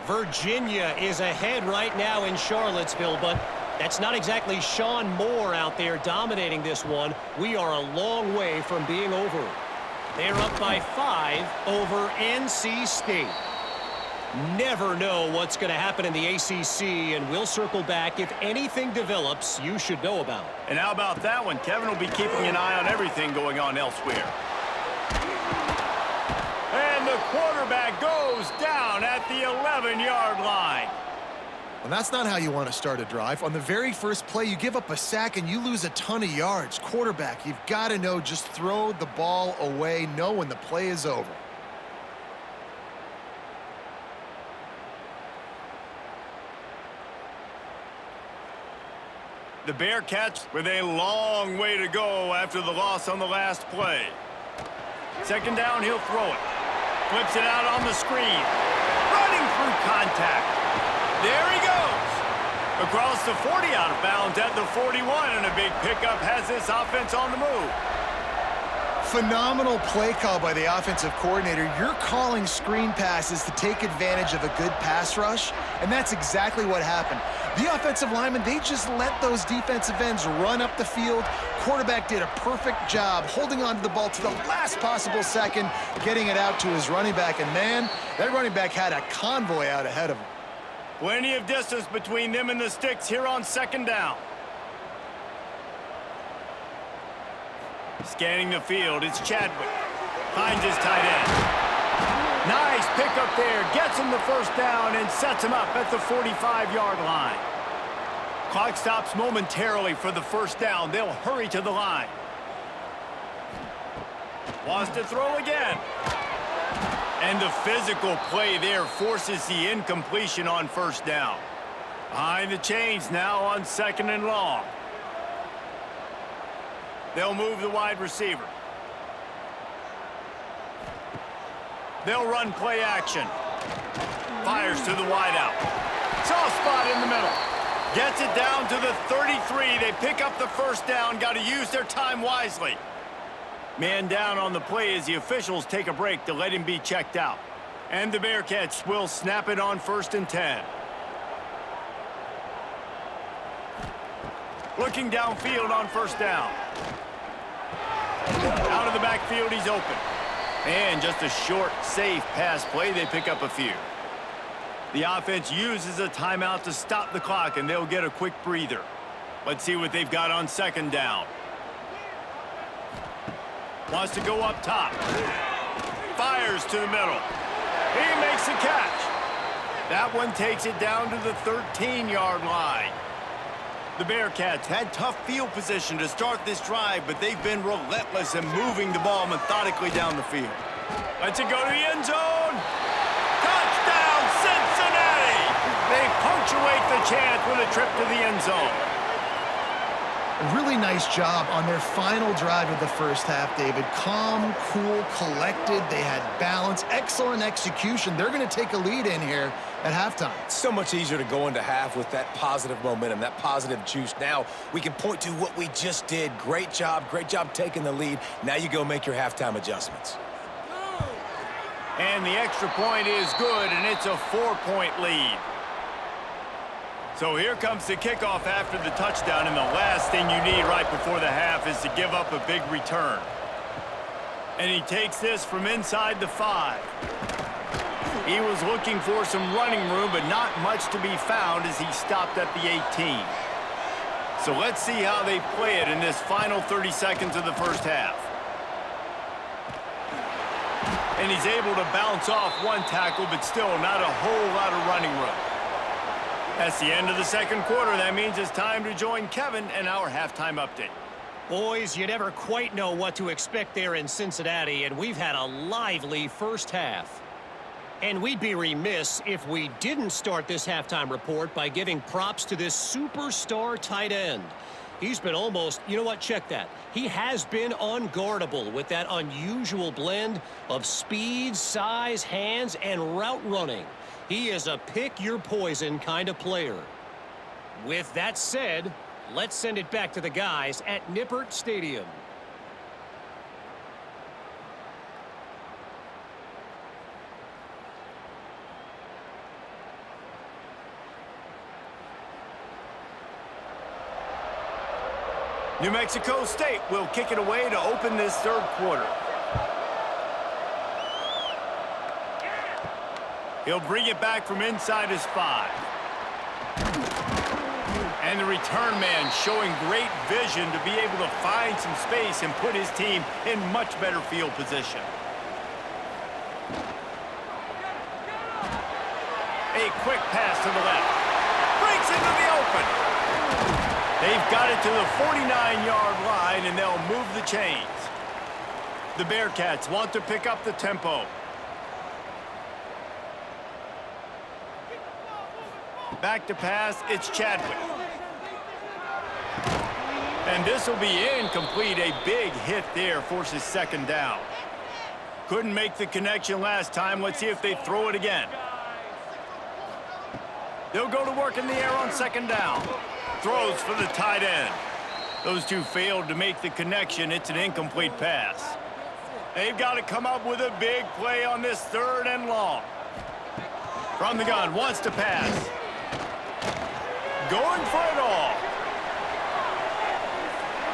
Virginia is ahead right now in Charlottesville, but that's not exactly Sean Moore out there dominating this one. We are a long way from being over. They're up by 5 over NC State. Never know what's going to happen in the ACC, and we'll circle back if anything develops you should know about. And how about that one? Kevin will be keeping an eye on everything going on elsewhere. And the quarterback goes down at the 11-yard line. And that's not how you want to start a drive. On the very first play, you give up a sack and you lose a ton of yards. Quarterback, you've got to know, just throw the ball away, know when the play is over. The Bearcats with a long way to go after the loss on the last play. Second down, he'll throw it. Flips it out on the screen. Running through contact. There he goes. Across the 40, out of bounds at the 41, and a big pickup has this offense on the move. Phenomenal play call by the offensive coordinator. You're calling screen passes to take advantage of a good pass rush, and that's exactly what happened. The offensive linemen, they just let those defensive ends run up the field. Quarterback did a perfect job holding on to the ball to the last possible second, getting it out to his running back, and man, that running back had a convoy out ahead of him. Plenty of distance between them and the sticks here on second down. Scanning the field, it's Chadwick. Finds his tight end. Nice pickup there. Gets him the first down and sets him up at the 45-yard line. Clock stops momentarily for the first down. They'll hurry to the line. Wants to throw again. And the physical play there forces the incompletion on first down. Behind the chains now on second and long. They'll move the wide receiver. They'll run play action. Fires to the wideout. Soft spot in the middle. Gets it down to the 33. They pick up the first down. Got to use their time wisely. Man down on the play as the officials take a break to let him be checked out. And the Bearcats will snap it on 1st and 10. Looking downfield on first down. Out of the backfield, he's open. And just a short, safe pass play. They pick up a few. The offense uses a timeout to stop the clock, and they'll get a quick breather. Let's see what they've got on second down. Wants to go up top. Fires to the middle. He makes the catch. That one takes it down to the 13-yard line. The Bearcats had tough field position to start this drive, but they've been relentless in moving the ball methodically down the field. Lets it go to the end zone. Touchdown, Cincinnati! They punctuate the chance with a trip to the end zone. A really nice job on their final drive of the first half, David. Calm, cool, collected. They had balance, excellent execution. They're going to take a lead in here at halftime. It's so much easier to go into half with that positive momentum, that positive juice. Now we can point to what we just did. Great job taking the lead. Now you go make your halftime adjustments. And the extra point is good, and it's a 4-point lead. So here comes the kickoff after the touchdown, and the last thing you need right before the half is to give up a big return. And he takes this from inside the 5. He was looking for some running room, but not much to be found as he stopped at the 18. So let's see how they play it in this final 30 seconds of the first half. And he's able to bounce off one tackle, but still not a whole lot of running room. That's the end of the second quarter. That means it's time to join Kevin in our halftime update. Boys, you never quite know what to expect there in Cincinnati, and we've had a lively first half. And we'd be remiss if we didn't start this halftime report by giving props to this superstar tight end. He's been almost, you know what, check that. He has been unguardable with that unusual blend of speed, size, hands, and route running. He is a pick-your-poison kind of player. With that said, let's send it back to the guys at Nippert Stadium. New Mexico State will kick it away to open this third quarter. He'll bring it back from inside his 5. And the return man showing great vision to be able to find some space and put his team in much better field position. A quick pass to the left. Breaks into the open. They've got it to the 49-yard line, and they'll move the chains. The Bearcats want to pick up the tempo. Back to pass, it's Chadwick. And this will be incomplete. A big hit there forces second down. Couldn't make the connection last time. Let's see if they throw it again. They'll go to work in the air on second down. Throws for the tight end. Those two failed to make the connection. It's an incomplete pass. They've got to come up with a big play on this third and long. From the gun, wants to pass. Going for it all.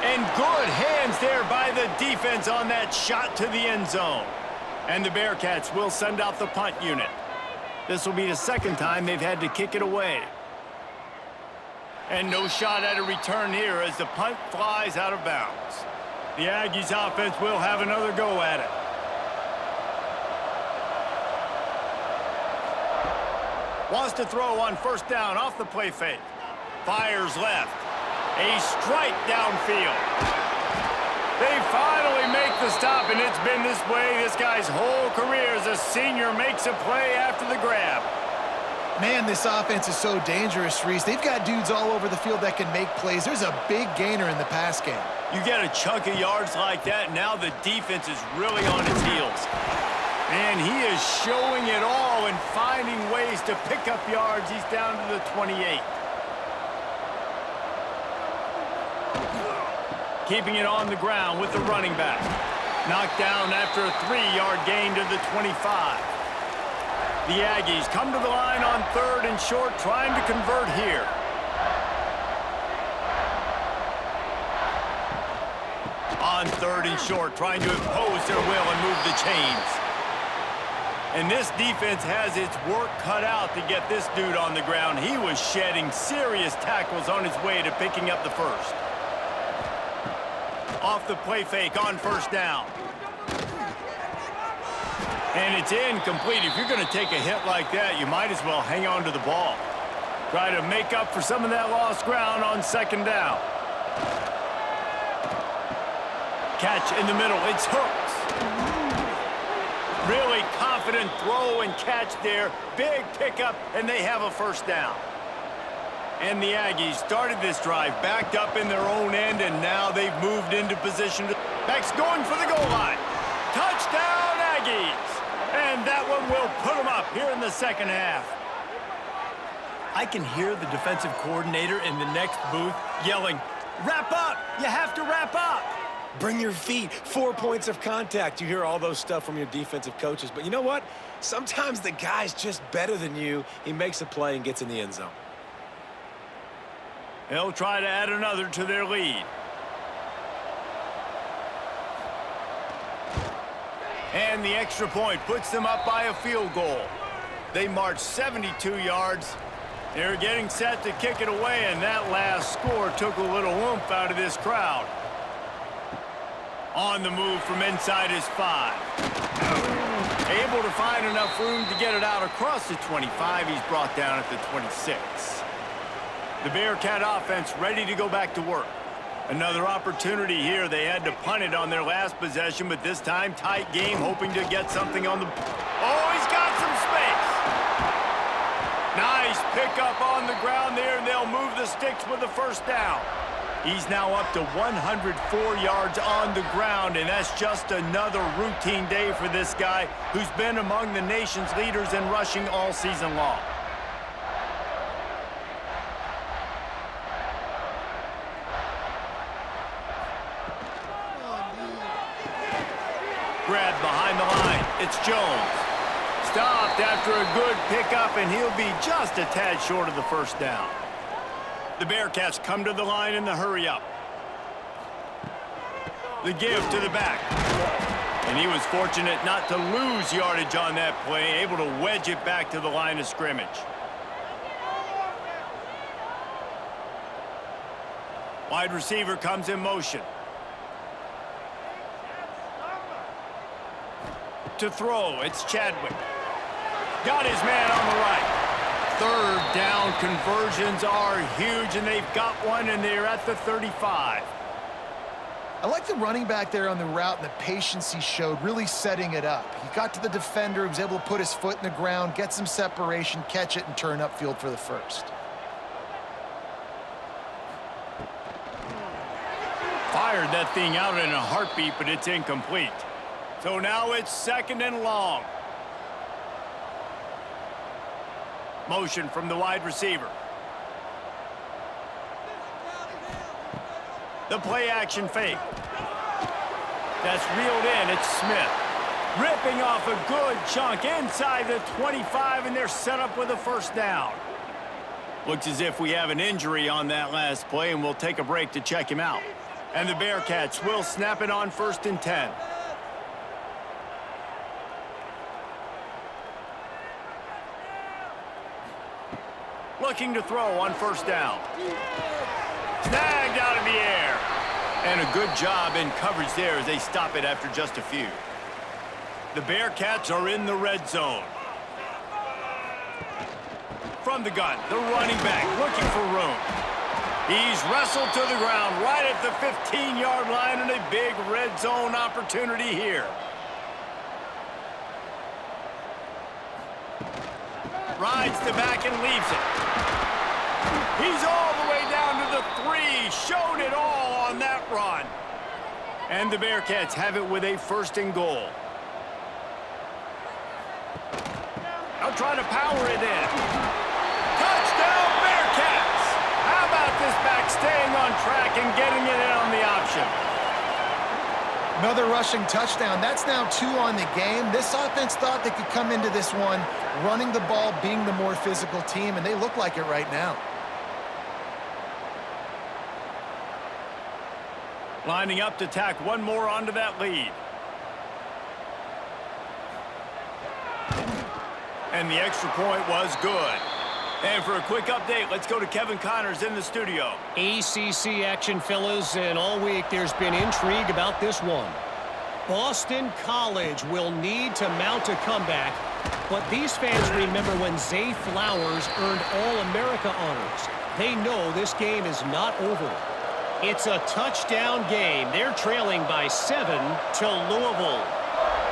And good hands there by the defense on that shot to the end zone. And the Bearcats will send out the punt unit. This will be the second time they've had to kick it away. And no shot at a return here as the punt flies out of bounds. The Aggies offense will have another go at it. Wants to throw on first down off the play fake. Fires left. A strike downfield. They finally make the stop, and it's been this way this guy's whole career as a senior makes a play after the grab. Man, this offense is so dangerous, Reese. They've got dudes all over the field that can make plays. There's a big gainer in the pass game. You get a chunk of yards like that, now the defense is really on its heels. And he is showing it all and finding ways to pick up yards. He's down to the 28. Keeping it on the ground with the running back. Knocked down after a 3-yard gain to the 25. The Aggies come to the line on third and short, trying to convert here. On third and short, trying to impose their will and move the chains. And this defense has its work cut out to get this dude on the ground. He was shedding serious tackles on his way to picking up the first. Off the play fake on first down. And it's incomplete. If you're going to take a hit like that, you might as well hang on to the ball. Try to make up for some of that lost ground on second down. Catch in the middle. It's Hooks. Really confident throw and catch there. Big pickup, and they have a first down. And the Aggies started this drive backed up in their own end, and now they've moved into position. Back's going for the goal line. Touchdown, Aggies! And that one will put them up here in the second half. I can hear the defensive coordinator in the next booth yelling, "Wrap up! You have to wrap up!" Bring your feet. 4 points of contact. You hear all those stuff from your defensive coaches. But you know what? Sometimes the guy's just better than you. He makes a play and gets in the end zone. They'll try to add another to their lead. And the extra point puts them up by a field goal. They march 72 yards. They're getting set to kick it away, and that last score took a little oomph out of this crowd. On the move from inside his 5. Able to find enough room to get it out across the 25. He's brought down at the 26. The Bearcat offense ready to go back to work. Another opportunity here. They had to punt it on their last possession, but this time tight game, hoping to get something on the... Oh, he's got some space. Nice pickup on the ground there, and they'll move the sticks with the first down. He's now up to 104 yards on the ground, and that's just another routine day for this guy who's been among the nation's leaders in rushing all season long. Grabbed behind the line. It's Jones. Stopped after a good pickup, and he'll be just a tad short of the first down. The Bearcats come to the line in the hurry-up. The give to the back. And he was fortunate not to lose yardage on that play, able to wedge it back to the line of scrimmage. Wide receiver comes in motion. To throw, it's Chadwick. Got his man on the right. Third down conversions are huge, and they've got one, and they're at the 35. I like the running back there on the route and the patience he showed, really setting it up. He got to the defender, he was able to put his foot in the ground, get some separation, catch it, and turn upfield for the first. Fired that thing out in a heartbeat, but it's incomplete. So now it's second and long. Motion from the wide receiver. The play action fake. That's reeled in. It's Smith. Ripping off a good chunk inside the 25, and they're set up with a first down. Looks as if we have an injury on that last play, and we'll take a break to check him out. And the Bearcats will snap it on 1st and 10. Looking to throw on first down. Snagged out of the air. And a good job in coverage there as they stop it after just a few. The Bearcats are in the red zone. From the gun, the running back looking for room. He's wrestled to the ground right at the 15-yard line, and a big red zone opportunity here. Rides the back and leaves it. He's all the way down to the 3. Showed it all on that run. And the Bearcats have it with a 1st and goal. I'll try to power it in. Touchdown, Bearcats! How about this back staying on track and getting it in on the option? Another rushing touchdown. That's now 2 on the game. This offense thought they could come into this one running the ball, being the more physical team, and they look like it right now. Lining up to tack one more onto that lead. And the extra point was good. And for a quick update, let's go to Kevin Connors in the studio. ACC action, fellas, and all week there's been intrigue about this one. Boston College will need to mount a comeback, but these fans remember when Zay Flowers earned All-America honors. They know this game is not over. It's a touchdown game. They're trailing by 7 to Louisville.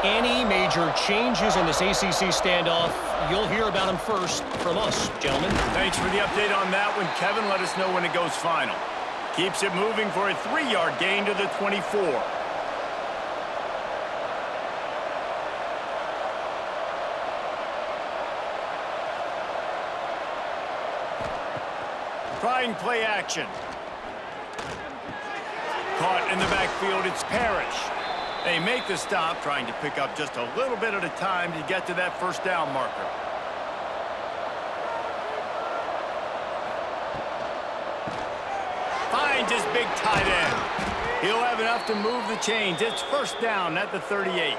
Any major changes in this ACC standoff, you'll hear about them first from us, gentlemen. Thanks for the update on that one, Kevin. Let us know when it goes final. Keeps it moving for a 3-yard gain to the 24. Trying play action. Caught in the backfield, it's Parrish. They make the stop, trying to pick up just a little bit at a time to get to that first down marker. Finds his big tight end. He'll have enough to move the chains. It's first down at the 38.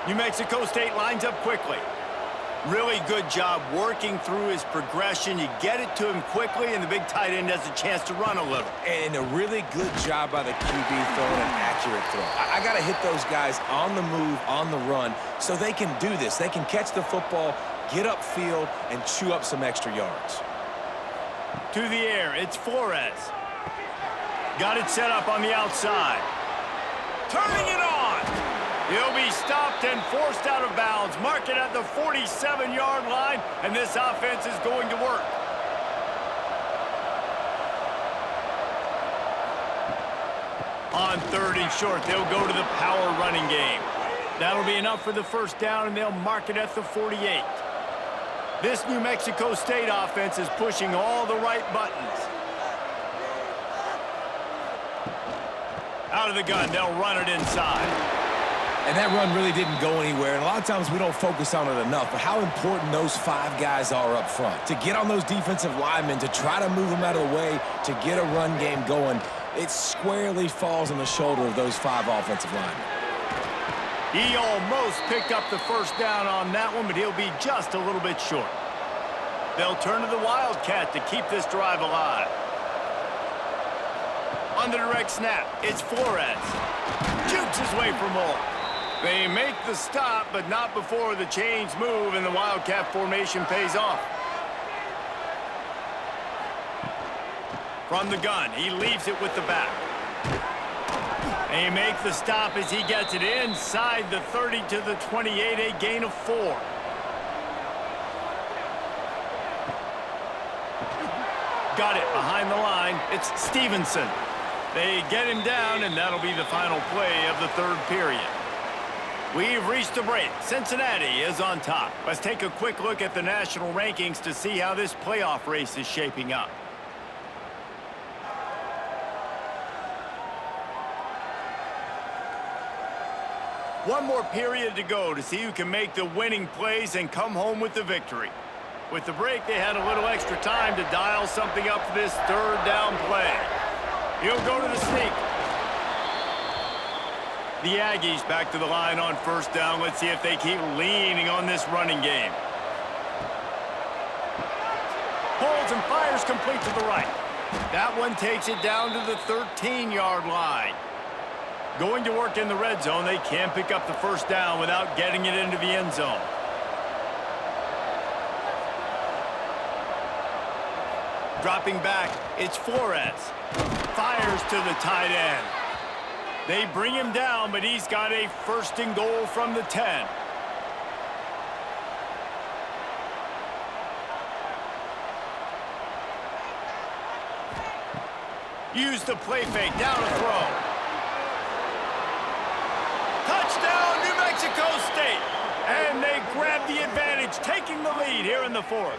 New Mexico State lines up quickly. Really good job working through his progression. You get it to him quickly, and the big tight end has a chance to run a little. And a really good job by the QB throwing an accurate throw. I got to hit those guys on the move, on the run, so they can do this. They can catch the football, get upfield, and chew up some extra yards. To the air, it's Flores. Got it set up on the outside. Turning it on. He'll be stopped and forced out of bounds. Mark it at the 47-yard line, and this offense is going to work. On 3rd and short, they'll go to the power running game. That'll be enough for the first down, and they'll mark it at the 48. This New Mexico State offense is pushing all the right buttons. Out of the gun, they'll run it inside. And that run really didn't go anywhere, and a lot of times we don't focus on it enough, but how important those 5 guys are up front. To get on those defensive linemen, to try to move them out of the way, to get a run game going, it squarely falls on the shoulder of those 5 offensive linemen. He almost picked up the first down on that one, but he'll be just a little bit short. They'll turn to the Wildcat to keep this drive alive. On the direct snap, it's Flores. Jukes his way for more. They make the stop, but not before the chains move and the Wildcat formation pays off. From the gun, he leaves it with the back. They make the stop as he gets it inside the 30 to the 28, a gain of 4. Got it behind the line. It's Stevenson. They get him down, and that'll be the final play of the 3rd period. We've reached a break. Cincinnati is on top. Let's take a quick look at the national rankings to see how this playoff race is shaping up. One more period to go to see who can make the winning plays and come home with the victory. With the break, they had a little extra time to dial something up for this 3rd down play. He'll go to the sneak. The Aggies back to the line on 1st down. Let's see if they keep leaning on this running game. Pulls and fires complete to the right. That one takes it down to the 13-yard line. Going to work in the red zone, they can pick up the first down without getting it into the end zone. Dropping back, it's Flores. Fires to the tight end. They bring him down, but he's got a 1st and goal from the 10. Use the play fake, down to throw. Touchdown, New Mexico State. And they grab the advantage, taking the lead here in the 4th.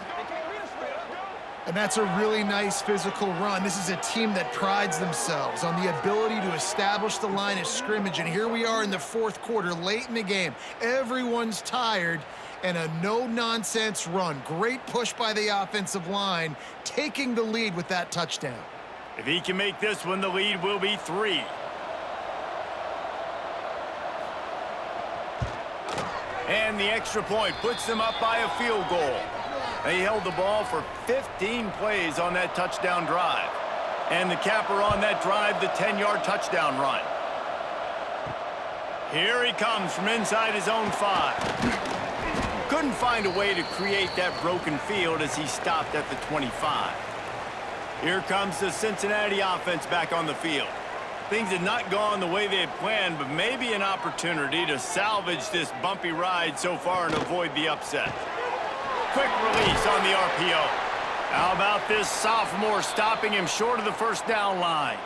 And that's a really nice physical run. This is a team that prides themselves on the ability to establish the line of scrimmage. And here we are in the 4th quarter, late in the game. Everyone's tired, and a no-nonsense run. Great push by the offensive line, taking the lead with that touchdown. If he can make this one, the lead will be 3. And the extra point puts them up by a field goal. They held the ball for 15 plays on that touchdown drive. And the capper on that drive, the 10-yard touchdown run. Here he comes from inside his own 5. Couldn't find a way to create that broken field as he stopped at the 25. Here comes the Cincinnati offense back on the field. Things had not gone the way they had planned, but maybe an opportunity to salvage this bumpy ride so far and avoid the upset. Quick release on the RPO. How about this sophomore stopping him short of the first down line?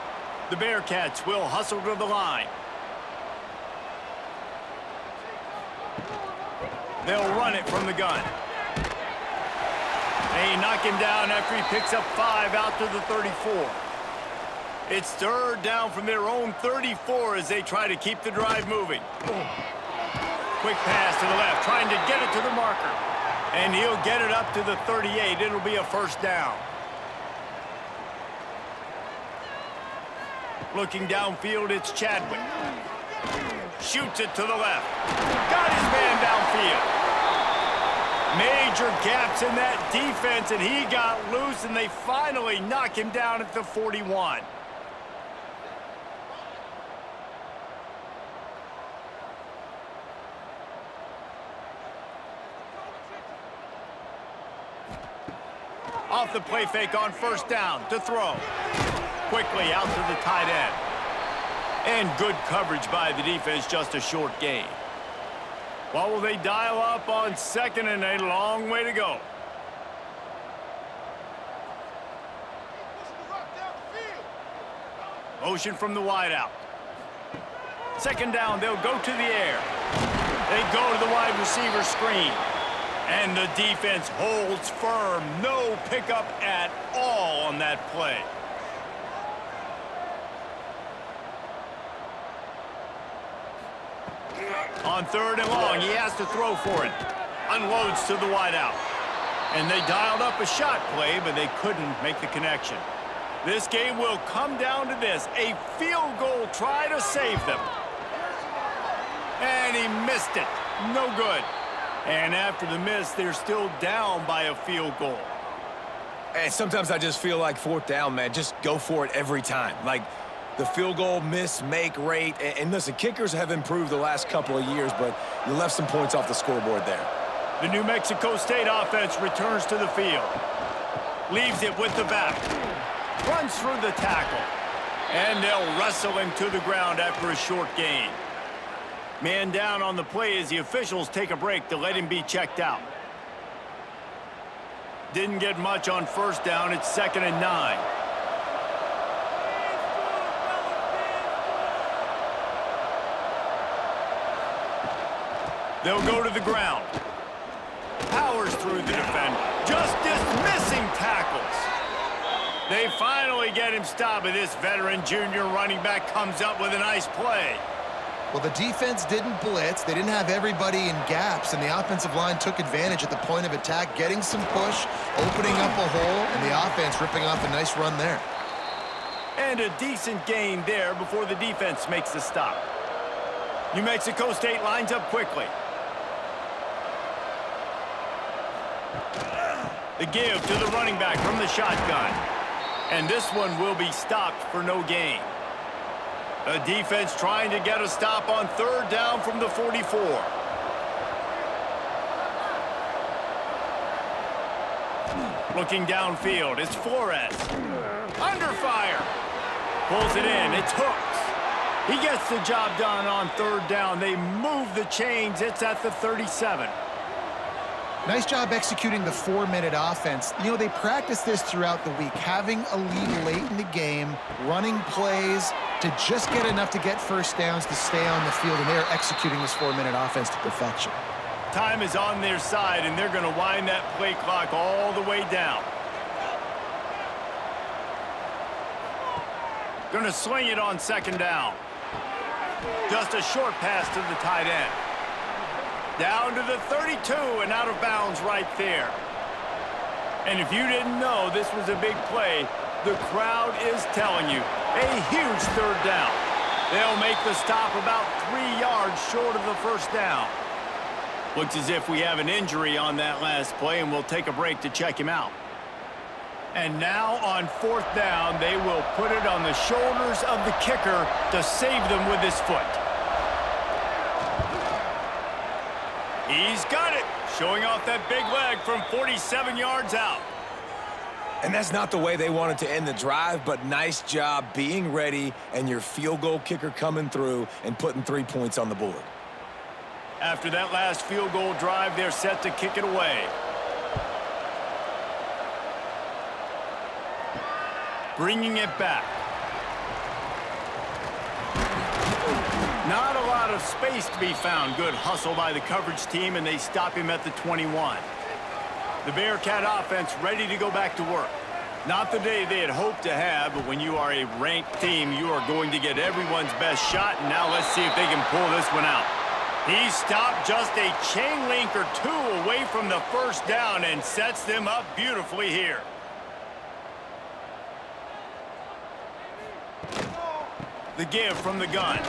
The Bearcats will hustle to the line. They'll run it from the gun. They knock him down after he picks up 5 out to the 34. It's 3rd down from their own 34 as they try to keep the drive moving. Quick pass to the left, trying to get it to the marker. And he'll get it up to the 38. It'll be a first down. Looking downfield, it's Chadwick. Shoots it to the left. Got his man downfield. Major gaps in that defense, and he got loose, and they finally knock him down at the 41. Off the play fake on first down to throw. Quickly out to the tight end. And good coverage by the defense, just a short gain. What will they dial up on second and a long way to go? Motion from the wideout. Second down, they'll go to the air. They go to the wide receiver screen. And the defense holds firm. No pickup at all on that play. On third and long, he has to throw for it. Unloads to the wideout. And they dialed up a shot play, but they couldn't make the connection. This game will come down to this. A field goal try to save them. And he missed it. No good. And after the miss, they're still down by a field goal. And sometimes I just feel like fourth down, man, just go for it every time. Like the field goal miss-make rate. And listen, kickers have improved the last couple of years, but you left some points off the scoreboard there. The New Mexico State offense returns to the field. Leaves it with the back. Runs through the tackle. And they'll wrestle him to the ground after a short gain. Man down on the play as the officials take a break to let him be checked out. Didn't get much on first down. It's 2nd and 9. They'll go to the ground. Powers through the defender. Just dismissing tackles. They finally get him stopped, and this veteran junior running back comes up with a nice play. Well, the defense didn't blitz. They didn't have everybody in gaps, and the offensive line took advantage at the point of attack, getting some push, opening up a hole, and the offense ripping off a nice run there. And a decent gain there before the defense makes the stop. New Mexico State lines up quickly. The give to the running back from the shotgun. And this one will be stopped for no gain. The defense trying to get a stop on third down from the 44. Looking downfield, it's Flores. Under fire. Pulls it in, it's Hooks. He gets the job done on third down. They move the chains, it's at the 37. Nice job executing the 4-minute offense. You know, they practice this throughout the week, having a lead late in the game, running plays to just get enough to get first downs to stay on the field, and they're executing this 4-minute offense to perfection. Time is on their side, and they're going to wind that play clock all the way down. Going to swing it on second down. Just a short pass to the tight end. Down to the 32 and out of bounds right there. And if you didn't know this was a big play, the crowd is telling you. A huge third down. They'll make the stop about 3 yards short of the first down. Looks as if we have an injury on that last play, and we'll take a break to check him out. And now on fourth down, they will put it on the shoulders of the kicker to save them with his foot. He's got it, showing off that big leg from 47 yards out. And that's not the way they wanted to end the drive, but nice job being ready and your field goal kicker coming through and putting 3 points on the board. After that last field goal drive, they're set to kick it away. Bringing it back. Not a lot of space to be found. Good hustle by the coverage team, and they stop him at the 21. The Bearcat offense ready to go back to work. Not the day they had hoped to have, but when you are a ranked team, you are going to get everyone's best shot, and now let's see if they can pull this one out. He stopped just a chain link or two away from the first down and sets them up beautifully here. The give from the gun.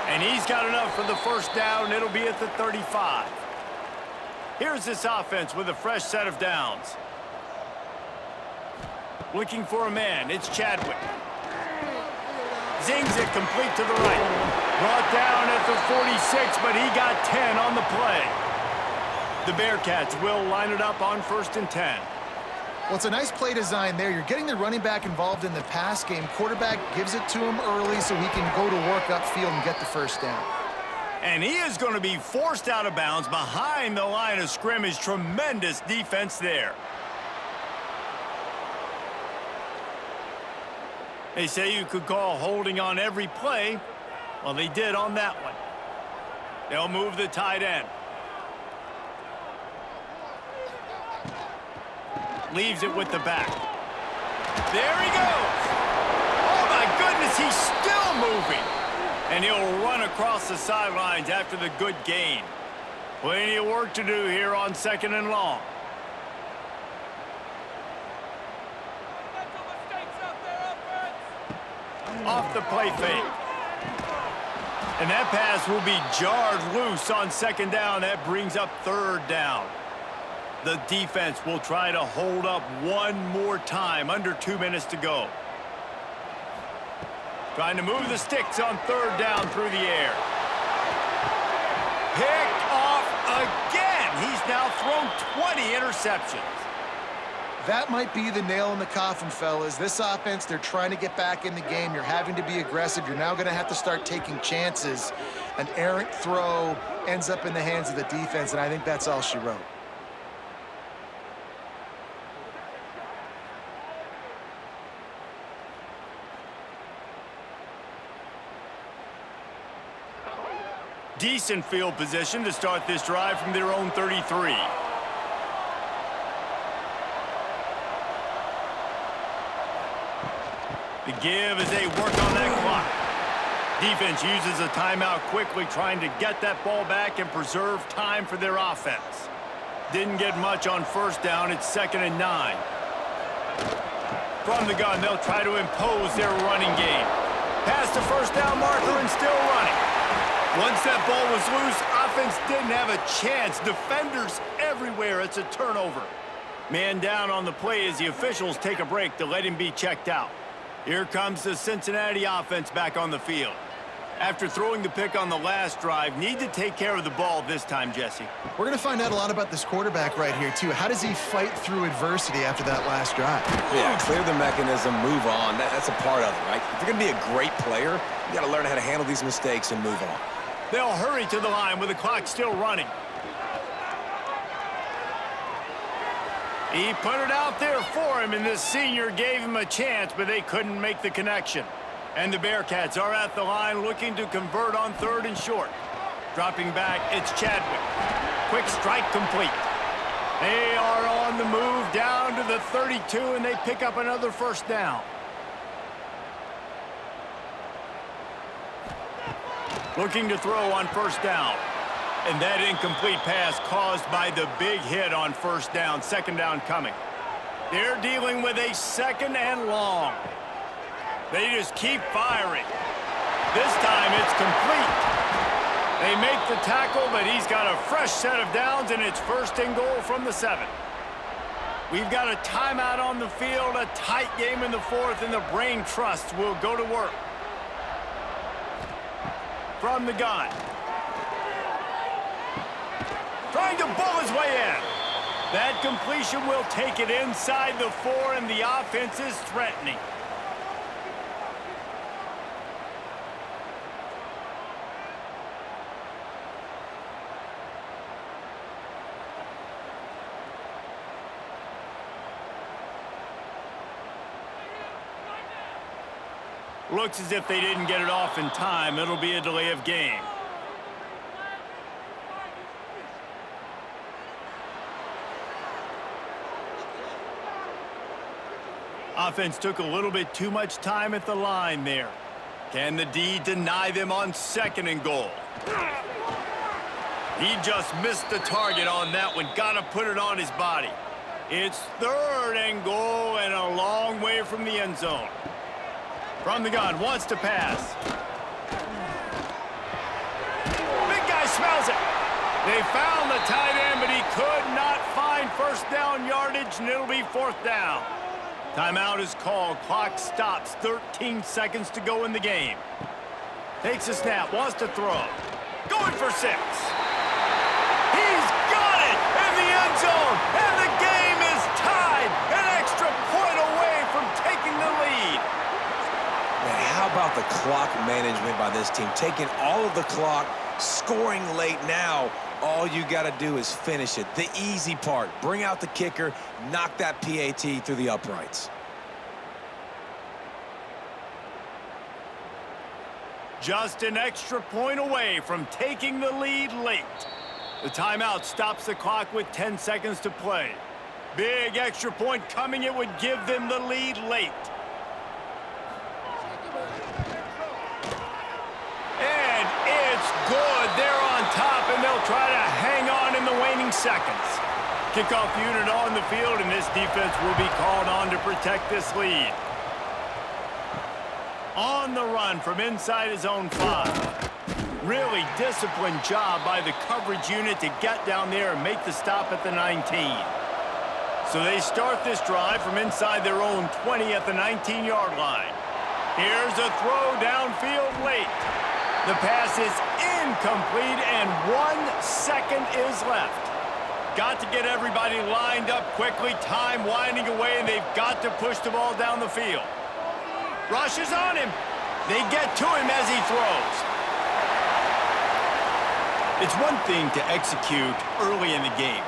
And he's got enough for the first down. It'll be at the 35. Here's this offense with a fresh set of downs. Looking for a man, it's Chadwick. Zings it complete to the right. Brought down at the 46, but he got 10 on the play. The Bearcats will line it up on 1st and 10. Well, it's a nice play design there. You're getting the running back involved in the pass game. Quarterback gives it to him early so he can go to work upfield and get the first down. And he is going to be forced out of bounds behind the line of scrimmage. Tremendous defense there. They say you could call holding on every play. Well, they did on that one. They'll move the tight end. Leaves it with the back. There he goes. Oh, my goodness, he's still moving. And he'll run across the sidelines after the good gain. Plenty of work to do here on 2nd and long. Off the play fake. And that pass will be jarred loose on 2nd down. That brings up 3rd down. The defense will try to hold up one more time. Under 2 minutes to go. Trying to move the sticks on 3rd down through the air. Picked off again. He's now thrown 20 interceptions. That might be the nail in the coffin, fellas. This offense, they're trying to get back in the game. You're having to be aggressive. You're now going to have to start taking chances. An errant throw ends up in the hands of the defense, and I think that's all she wrote. Decent field position to start this drive from their own 33. The give as they work on that clock. Defense uses a timeout quickly, trying to get that ball back and preserve time for their offense. Didn't get much on 1st down. It's 2nd and 9. From the gun, they'll try to impose their running game. Past the 1st down marker and still running. Once that ball was loose, offense didn't have a chance. Defenders everywhere. It's a turnover. Man down on the play as the officials take a break to let him be checked out. Here comes the Cincinnati offense back on the field. After throwing the pick on the last drive, need to take care of the ball this time, Jesse. We're going to find out a lot about this quarterback right here, too. How does he fight through adversity after that last drive? Yeah, clear the mechanism, move on. That's a part of it, right? If you're going to be a great player, you got to learn how to handle these mistakes and move on. They'll hurry to the line with the clock still running. He put it out there for him, and this senior gave him a chance, but they couldn't make the connection. And the Bearcats are at the line looking to convert on 3rd and short. Dropping back, it's Chadwick. Quick strike complete. They are on the move down to the 32, and they pick up another 1st down. Looking to throw on 1st down. And that incomplete pass caused by the big hit on 1st down. 2nd down coming. They're dealing with a 2nd and long. They just keep firing. This time it's complete. They make the tackle, but he's got a fresh set of downs, and it's 1st and goal from the 7. We've got a timeout on the field, a tight game in the 4th, and the Brain Trust will go to work. From the gun. Trying to bull his way in. That completion will take it inside the 4, and the offense is threatening. Looks as if they didn't get it off in time. It'll be a delay of game. Offense took a little bit too much time at the line there. Can the D deny them on 2nd and goal? He just missed the target on that one. Got to put it on his body. It's 3rd and goal and a long way from the end zone. From the gun, wants to pass. Big guy smells it. They found the tight end, but he could not find first down yardage, and it'll be fourth down. Timeout is called. Clock stops. 13 seconds to go in the game. Takes a snap. Wants to throw. Going for 6. He's got it in the end zone, and the game is tied. An extra point away from taking the lead. Man, how about the clock management by this team? Taking all of the clock, scoring late now. All you got to do is finish it. The easy part. Bring out the kicker, knock that PAT through the uprights. Just an extra point away from taking the lead late. The timeout stops the clock with 10 seconds to play. Big extra point coming. It would give them the lead late. And it's good. They're on top, and they'll try to hang on in the waning seconds. Kickoff unit on the field, and this defense will be called on to protect this lead. On the run from inside his own 5. Really disciplined job by the coverage unit to get down there and make the stop at the 19. So they start this drive from inside their own 20 at the 19-yard line. Here's a throw downfield late. The pass is incomplete, and 1 second is left. Got to get everybody lined up quickly. Time winding away, and they've got to push the ball down the field. Rush is on him. They get to him as he throws. It's one thing to execute early in the game.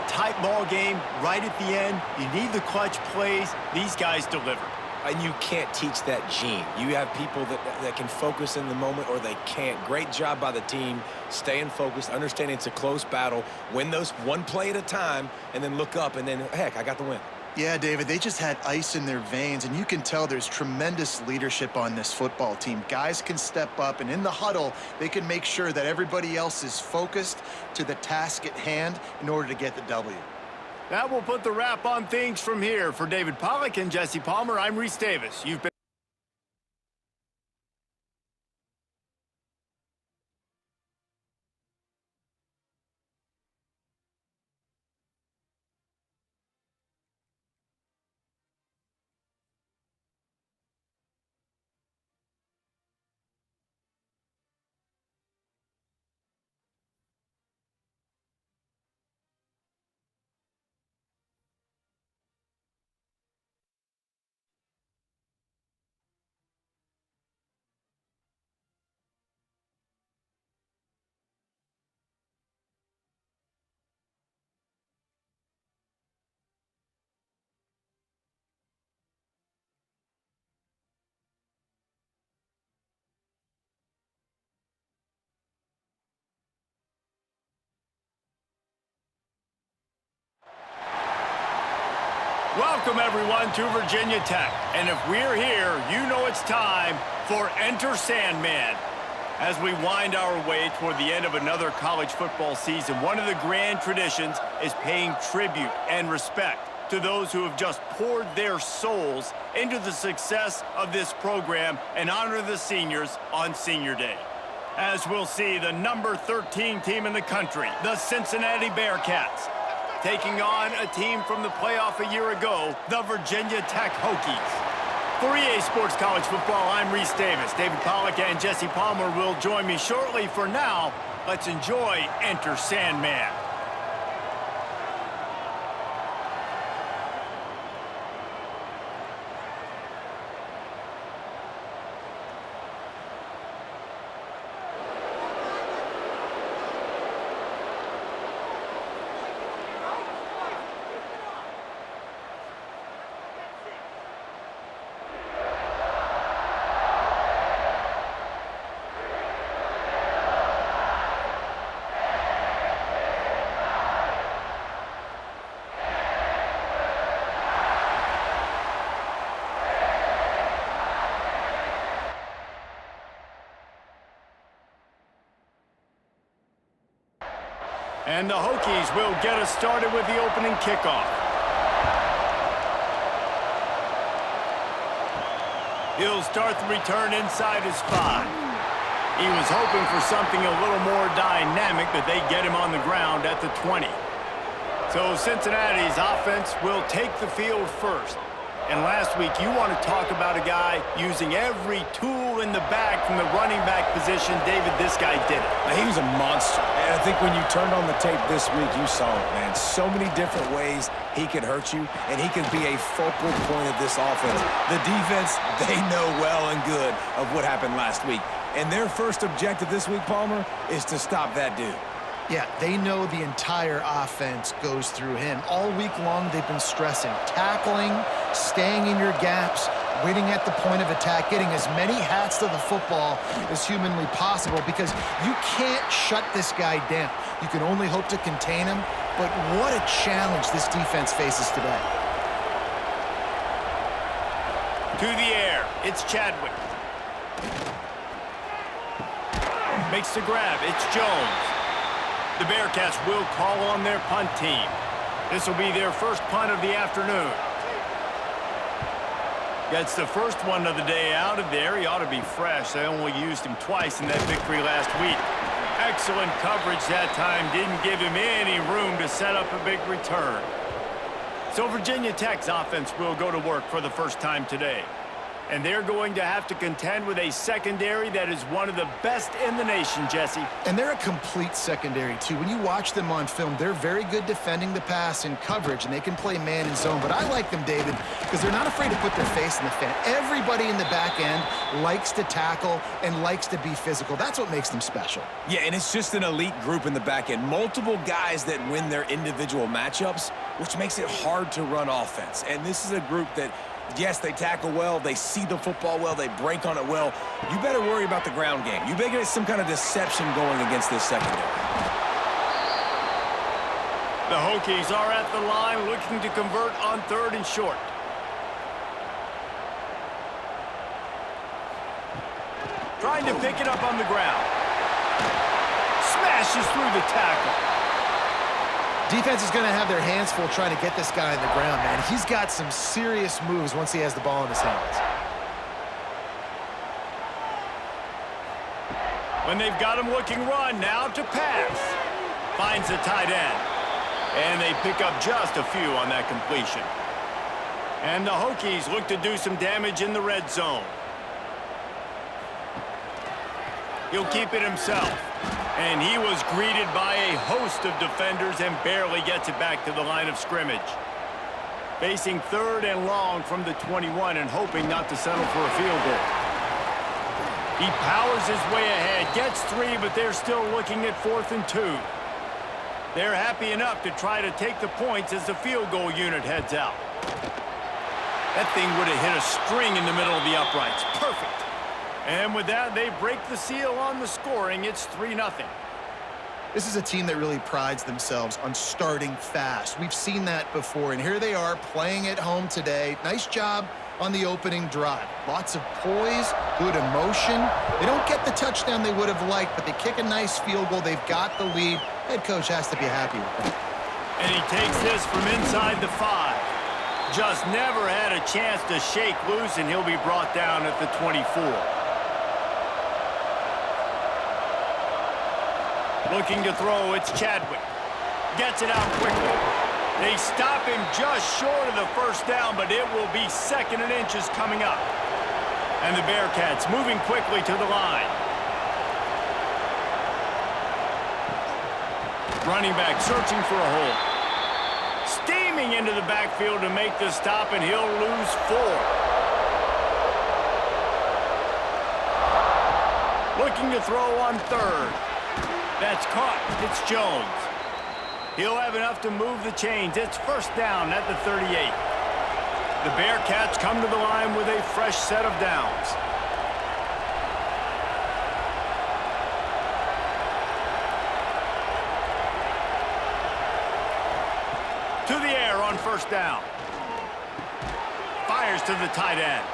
Tight ball game, right at the end. You need the clutch plays. These guys deliver. And you can't teach that gene. You have people that can focus in the moment, or they can't. Great job by the team, staying focused, understanding it's a close battle, win those one play at a time, and then look up, and then, heck, I got the win. Yeah, David, they just had ice in their veins, and you can tell there's tremendous leadership on this football team. Guys can step up, and in the huddle, they can make sure that everybody else is focused to the task at hand in order to get the W. That will put the wrap on things from here. For David Pollack and Jesse Palmer, I'm Reese Davis. You've been Welcome, everyone, to Virginia Tech. And if we're here, you know it's time for Enter Sandman. As we wind our way toward the end of another college football season, one of the grand traditions is paying tribute and respect to those who have just poured their souls into the success of this program and honor the seniors on Senior Day. As we'll see, the number 13 team in the country, the Cincinnati Bearcats, taking on a team from the playoff a year ago, the Virginia Tech Hokies. For EA Sports College Football, I'm Reese Davis. David Pollack and Jesse Palmer will join me shortly. For now, let's enjoy Enter Sandman. And the Hokies will get us started with the opening kickoff. He'll start the return inside his 5. He was hoping for something a little more dynamic, but they get him on the ground at the 20. So Cincinnati's offense will take the field first. And last week, you want to talk about a guy using every tool in the bag from the running back position. David, this guy did it. He was a monster. And I think when you turned on the tape this week, you saw it, man. So many different ways he could hurt you, and he can be a focal point of this offense. The defense, they know well and good of what happened last week. And their first objective this week, Palmer, is to stop that dude. Yeah, they know the entire offense goes through him. All week long, they've been stressing tackling, staying in your gaps, waiting at the point of attack, getting as many hats to the football as humanly possible because you can't shut this guy down. You can only hope to contain him, but what a challenge this defense faces today. To the air, it's Chadwick. Makes the grab, it's Jones. The Bearcats will call on their punt team. This will be their first punt of the afternoon. Gets the first one of the day out of there. He ought to be fresh. They only used him twice in that victory last week. Excellent coverage that time. Didn't give him any room to set up a big return. So Virginia Tech's offense will go to work for the first time today. And they're going to have to contend with a secondary that is one of the best in the nation, Jesse. And they're a complete secondary, too. When you watch them on film, they're very good defending the pass and coverage, and they can play man and zone. But I like them, David, because they're not afraid to put their face in the fan. Everybody in the back end likes to tackle and likes to be physical. That's what makes them special. Yeah, and it's just an elite group in the back end. Multiple guys that win their individual matchups, which makes it hard to run offense. And this is a group that, yes, they tackle well, they see the football well, they break on it well. You better worry about the ground game. You better get some kind of deception going against this secondary. The Hokies are at the line looking to convert on 3rd and short. Trying to pick it up on the ground. Smashes through the tackle. Defense is going to have their hands full trying to get this guy on the ground, man. He's got some serious moves once he has the ball in his hands. When they've got him looking run, now to pass. Finds the tight end. And they pick up just a few on that completion. And the Hokies look to do some damage in the red zone. He'll keep it himself. And he was greeted by a host of defenders and barely gets it back to the line of scrimmage. Facing 3rd and long from the 21 and hoping not to settle for a field goal. He powers his way ahead, gets 3, but they're still looking at 4th and 2. They're happy enough to try to take the points as the field goal unit heads out. That thing would have hit a string in the middle of the uprights. Perfect. And with that, they break the seal on the scoring. It's 3-0. This is a team that really prides themselves on starting fast. We've seen that before, and here they are playing at home today. Nice job on the opening drive. Lots of poise, good emotion. They don't get the touchdown they would have liked, but they kick a nice field goal. They've got the lead. Head coach has to be happy with that. And he takes this from inside the 5. Just never had a chance to shake loose, and he'll be brought down at the 24. Looking to throw, it's Chadwick. Gets it out quickly. They stop him just short of the first down, but it will be 2nd and inches coming up. And the Bearcats moving quickly to the line. Running back searching for a hole. Steaming into the backfield to make the stop, and he'll lose 4. Looking to throw on 3rd. That's caught. It's Jones. He'll have enough to move the chains. It's 1st down at the 38. The Bearcats come to the line with a fresh set of downs. To the air on 1st down. Fires to the tight end.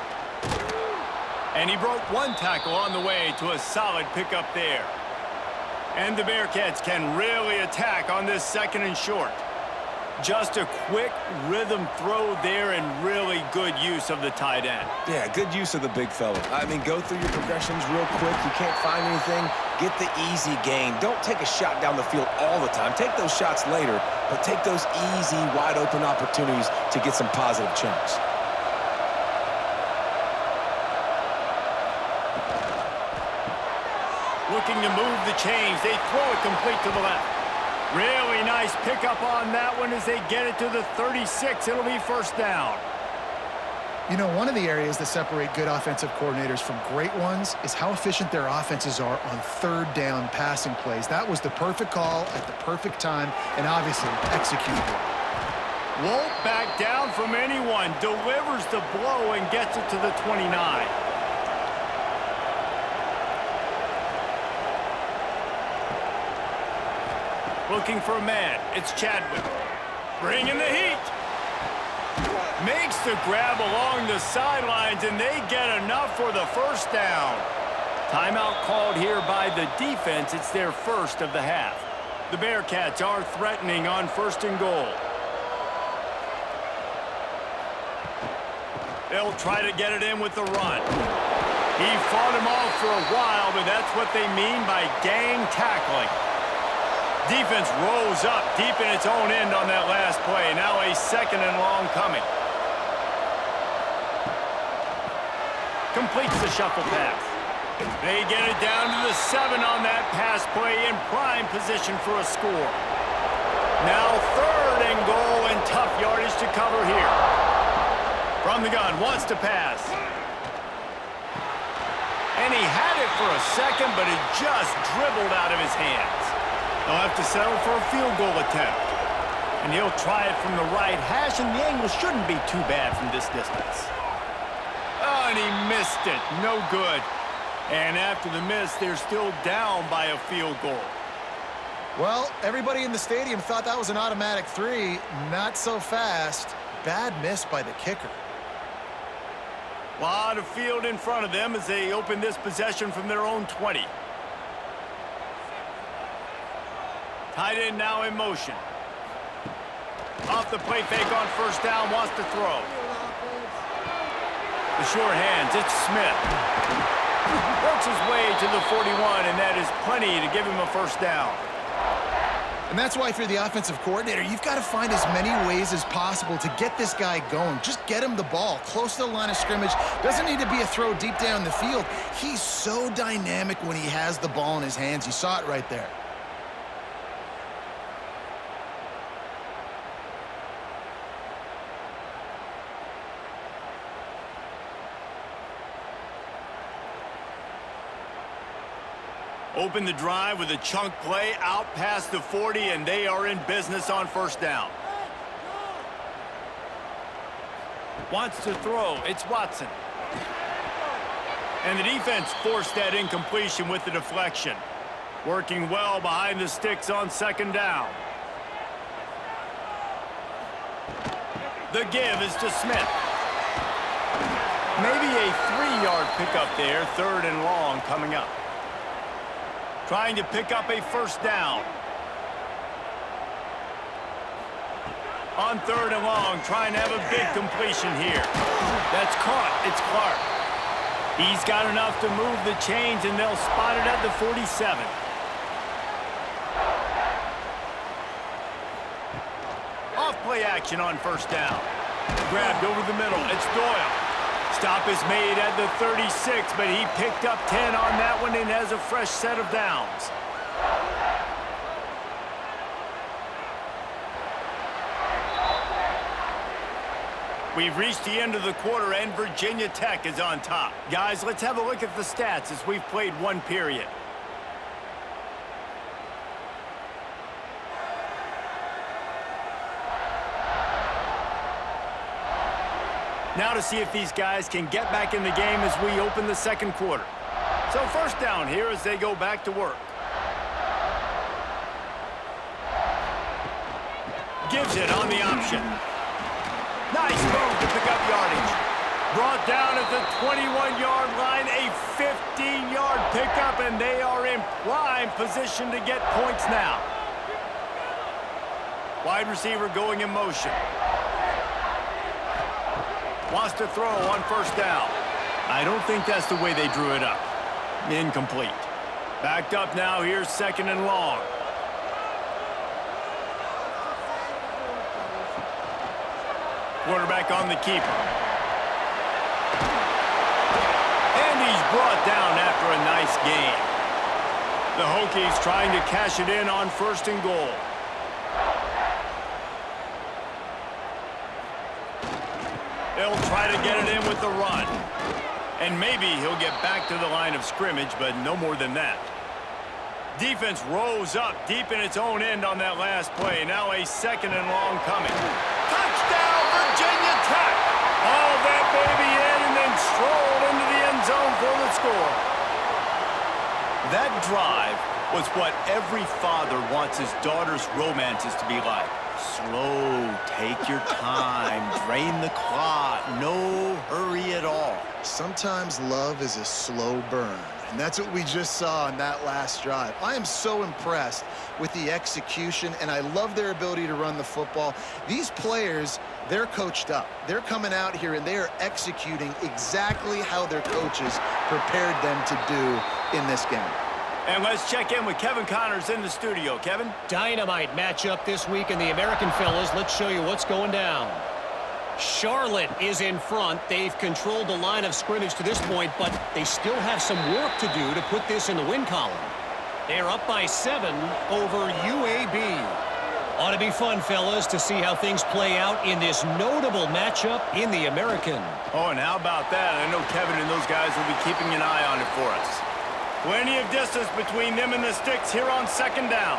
And he broke 1 tackle on the way to a solid pickup there. And the Bearcats can really attack on this 2nd and short. Just a quick rhythm throw there and really good use of the tight end. Yeah, good use of the big fella. I mean, go through your progressions real quick. You can't find anything. Get the easy gain. Don't take a shot down the field all the time. Take those shots later, but take those easy, wide-open opportunities to get some positive chunks. Looking to move the chains. They throw it complete to the left. Really nice pickup on that one as they get it to the 36. It'll be first down. You know, one of the areas that separate good offensive coordinators from great ones is how efficient their offenses are on third down passing plays. That was the perfect call at the perfect time and obviously executed well. Won't back down from anyone. Delivers the blow and gets it to the 29. Looking for a man. It's Chadwick. Bringing the heat. Makes the grab along the sidelines, and they get enough for the first down. Timeout called here by the defense. It's their first of the half. The Bearcats are threatening on first and goal. They'll try to get it in with the run. He fought him off for a while, but that's what they mean by gang tackling. Defense rose up deep in its own end on that last play. Now a second and long coming. Completes the shuffle pass. They get it down to the 7 on that pass play in prime position for a score. Now third and goal and tough yardage to cover here. From the gun, wants to pass. And he had it for a second, but it just dribbled out of his hands. They'll have to settle for a field goal attempt. And he'll try it from the right hash, and the angle shouldn't be too bad from this distance. Oh, and he missed it. No good. And after the miss, they're still down by a field goal. Well, everybody in the stadium thought that was an automatic 3. Not so fast. Bad miss by the kicker. Lot of field in front of them as they open this possession from their own 20. Tight end now in motion. Off the play fake on first down, wants to throw. The short hands, it's Smith. Works his way to the 41, and that is plenty to give him a first down. And that's why if you're the offensive coordinator, you've got to find as many ways as possible to get this guy going. Just get him the ball close to the line of scrimmage. Doesn't need to be a throw deep down the field. He's so dynamic when he has the ball in his hands. You saw it right there. Open the drive with a chunk play out past the 40, and they are in business on first down. Wants to throw. It's Watson. And the defense forced that incompletion with the deflection. Working well behind the sticks on second down. The give is to Smith. Maybe a 3-yard pickup there, third and long coming up. Trying to pick up a first down. On third and long, trying to have a big completion here. That's caught. It's Clark. He's got enough to move the chains, and they'll spot it at the 47. Off play action on first down. Grabbed over the middle. It's Doyle. Stop is made at the 36, but he picked up 10 on that one and has a fresh set of downs. We've reached the end of the quarter, and Virginia Tech is on top. Guys, let's have a look at the stats as we've played one period. Now to see if these guys can get back in the game as we open the second quarter. So first down here as they go back to work. Gives it on the option. Nice move to pick up yardage. Brought down at the 21-yard line, a 15-yard pickup, and they are in prime position to get points now. Wide receiver going in motion. Wants to throw on first down. I don't think that's the way they drew it up. Incomplete. Backed up now, here's 2nd and long. Quarterback on the keeper. And he's brought down after a nice gain. The Hokies trying to cash it in on 1st and goal. They'll try to get it in with the run. And maybe he'll get back to the line of scrimmage, but no more than that. Defense rose up deep in its own end on that last play. Now a 2nd and long coming. Touchdown, Virginia Tech! Hauled that baby in and then strolled into the end zone for the score. That drive was what every father wants his daughter's romances to be like. Slow, take your time, drain the clock, no hurry at all. Sometimes love is a slow burn, and that's what we just saw in that last drive. I am so impressed with the execution, and I love their ability to run the football. These players, they're coached up. They're coming out here, and they are executing exactly how their coaches prepared them to do in this game. And let's check in with Kevin Connors in the studio. Kevin? Dynamite matchup this week in the American, fellas. Let's show you what's going down. Charlotte is in front. They've controlled the line of scrimmage to this point, but they still have some work to do to put this in the win column. They're up by 7 over UAB. Ought to be fun, fellas, to see how things play out in this notable matchup in the American. Oh, and how about that? I know Kevin and those guys will be keeping an eye on it for us. Plenty of distance between them and the sticks here on 2nd down.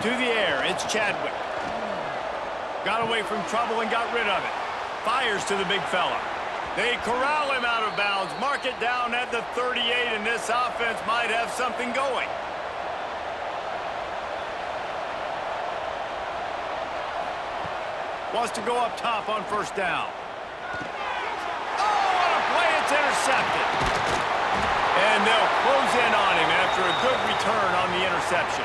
To the air, it's Chadwick. Got away from trouble and got rid of it. Fires to the big fella. They corral him out of bounds. Mark it down at the 38, and this offense might have something going. Wants to go up top on 1st down. Oh, what a play. It's intercepted. And they'll close in on him after a good return on the interception.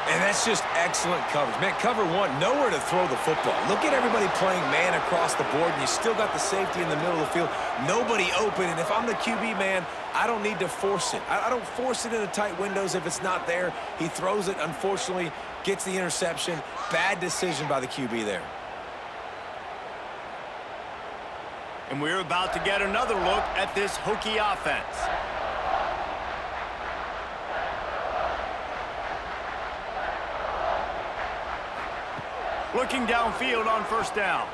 And that's just excellent coverage. Man, cover 1, nowhere to throw the football. Look at everybody playing man across the board, and you still got the safety in the middle of the field. Nobody open, and if I'm the QB, man, I don't need to force it. I don't force it into tight windows if it's not there. He throws it, unfortunately, gets the interception. Bad decision by the QB there. And we're about to get another look at this Hokie offense. Looking downfield on 1st down.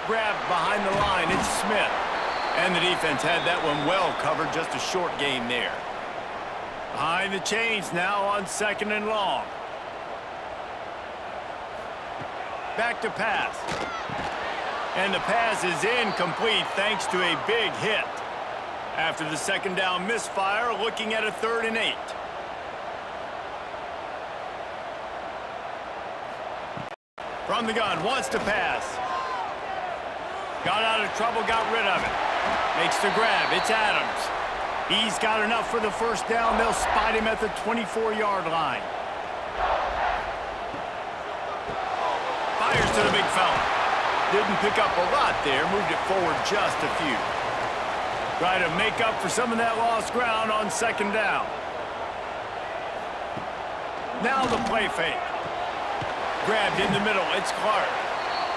Grabbed behind the line, it's Smith. And the defense had that one well covered, just a short gain there. Behind the chains now on 2nd and long. Back to pass. And the pass is incomplete thanks to a big hit. After the 2nd down misfire, looking at a 3rd and 8. From the gun, wants to pass. Got out of trouble, got rid of it. Makes the grab, it's Adams. He's got enough for the 1st down. They'll spot him at the 24-yard line. Fires to the big fella. Didn't pick up a lot there, moved it forward just a few. Try to make up for some of that lost ground on 2nd down. Now the play fake. Grabbed in the middle, it's Clark.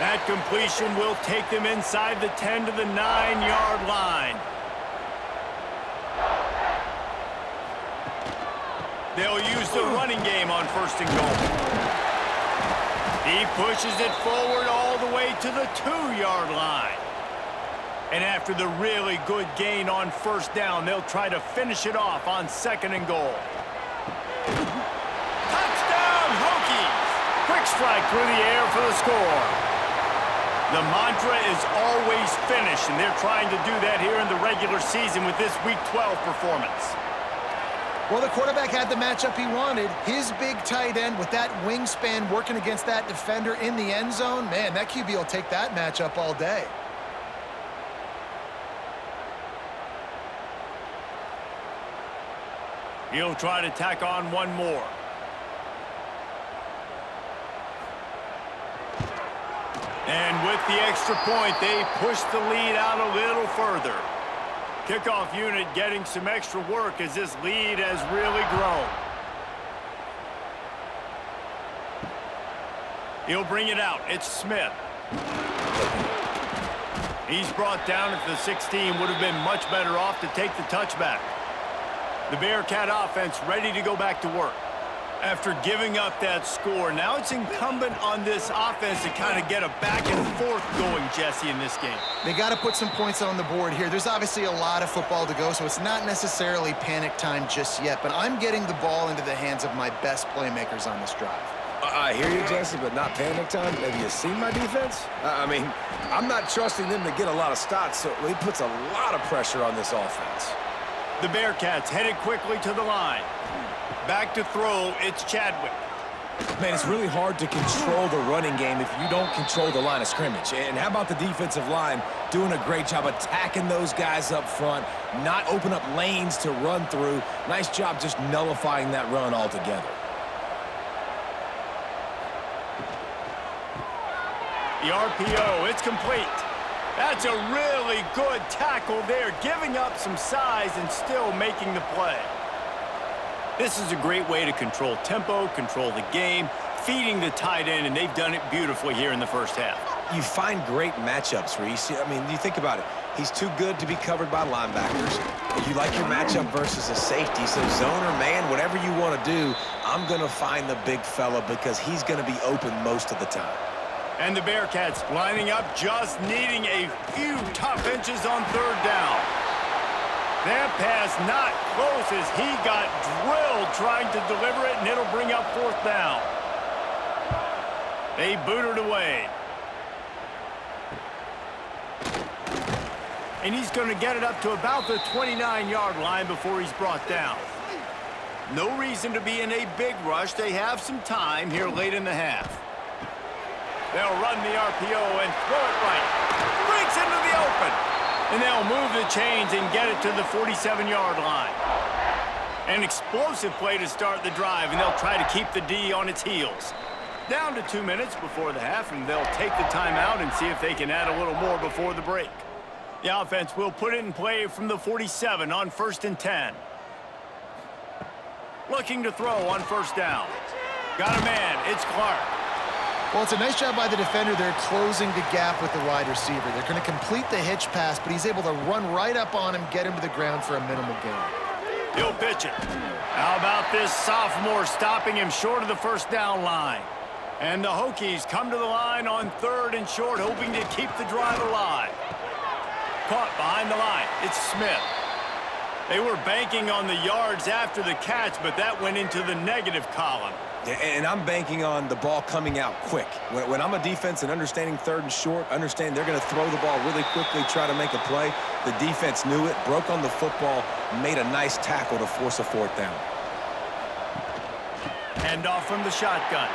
That completion will take them inside the 10 to the 9-yard line. They'll use the running game on 1st and goal. He pushes it forward all the way to the 2-yard line. And after the really good gain on 1st down, they'll try to finish it off on 2nd and goal. Touchdown, Hokies! Quick strike through the air for the score. The mantra is always finish, and they're trying to do that here in the regular season with this Week 12 performance. Well, the quarterback had the matchup he wanted. His big tight end with that wingspan working against that defender in the end zone. Man, that QB will take that matchup all day. He'll try to tack on one more. And with the extra point, they push the lead out a little further. Kickoff unit getting some extra work as this lead has really grown. He'll bring it out. It's Smith. He's brought down at the 16. Would have been much better off to take the touchback. The Bearcat offense ready to go back to work. After giving up that score, now it's incumbent on this offense to kind of get a back and forth going, Jesse, in this game. They got to put some points on the board here. There's obviously a lot of football to go, so it's not necessarily panic time just yet, but I'm getting the ball into the hands of my best playmakers on this drive. I hear you, Jesse, but not panic time. Have you seen my defense? I mean, I'm not trusting them to get a lot of stops, so he puts a lot of pressure on this offense. The Bearcats headed quickly to the line. Back to throw, it's Chadwick. Man, it's really hard to control the running game if you don't control the line of scrimmage. And how about the defensive line doing a great job attacking those guys up front, not open up lanes to run through. Nice job just nullifying that run altogether. The RPO, it's complete. That's a really good tackle there, giving up some size and still making the play. This is a great way to control tempo, control the game, feeding the tight end, and they've done it beautifully here in the first half. You find great matchups, Reese. I mean, you think about it. He's too good to be covered by linebackers. You like your matchup versus a safety, so zone or man, whatever you want to do, I'm going to find the big fella because he's going to be open most of the time. And the Bearcats lining up, just needing a few tough inches on third down. That pass not close as he got drilled trying to deliver it, and it'll bring up fourth down. They boot it away. And he's going to get it up to about the 29-yard line before he's brought down. No reason to be in a big rush. They have some time here late in the half. They'll run the RPO and throw it right. Breaks into the open. And they'll move the chains and get it to the 47-yard line. An explosive play to start the drive, and they'll try to keep the D on its heels. Down to 2 minutes before the half, and they'll take the timeout and see if they can add a little more before the break. The offense will put it in play from the 47 on 1st and 10. Looking to throw on first down. Got a man. It's Clark. Well, it's a nice job by the defender. They're closing the gap with the wide receiver. They're going to complete the hitch pass, but he's able to run right up on him, get him to the ground for a minimal gain. He'll pitch it. How about this sophomore stopping him short of the first down line? And the Hokies come to the line on 3rd and short, hoping to keep the drive alive. Caught behind the line. It's Smith. They were banking on the yards after the catch, but that went into the negative column. And I'm banking on the ball coming out quick. When I'm a defense and understanding 3rd and short, understand they're going to throw the ball really quickly, try to make a play. The defense knew it, broke on the football, made a nice tackle to force a 4th down. Hand off from the shotgun.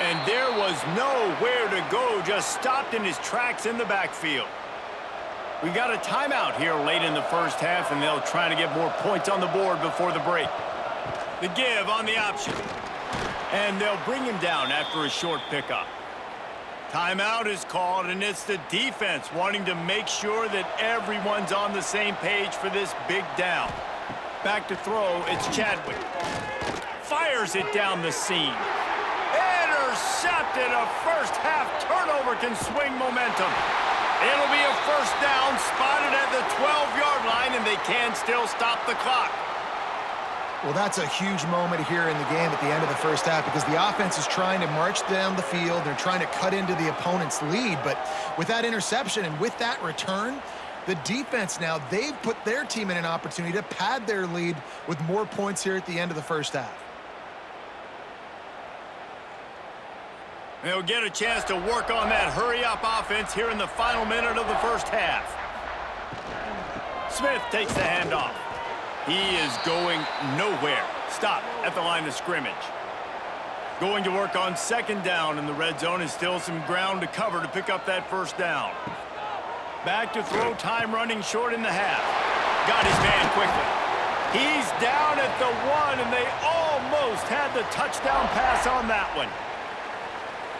And there was nowhere to go, just stopped in his tracks in the backfield. We got a timeout here late in the first half, and they'll try to get more points on the board before the break. The give on the option. And they'll bring him down after a short pickup. Timeout is called, and it's the defense wanting to make sure that everyone's on the same page for this big down. Back to throw, it's Chadwick. Fires it down the seam. Intercepted. A first half turnover can swing momentum. It'll be a first down, spotted at the 12-yard line, and they can still stop the clock. Well, that's a huge moment here in the game at the end of the first half because the offense is trying to march down the field. They're trying to cut into the opponent's lead, but with that interception and with that return, the defense now, they've put their team in an opportunity to pad their lead with more points here at the end of the first half. They'll get a chance to work on that hurry-up offense here in the final minute of the first half. Smith takes the handoff. He is going nowhere. Stop at the line of scrimmage. Going to work on 2nd down in the red zone, and still some ground to cover to pick up that first down. Back to throw, time running short in the half. Got his man quickly. He's down at the 1, and they almost had the touchdown pass on that one.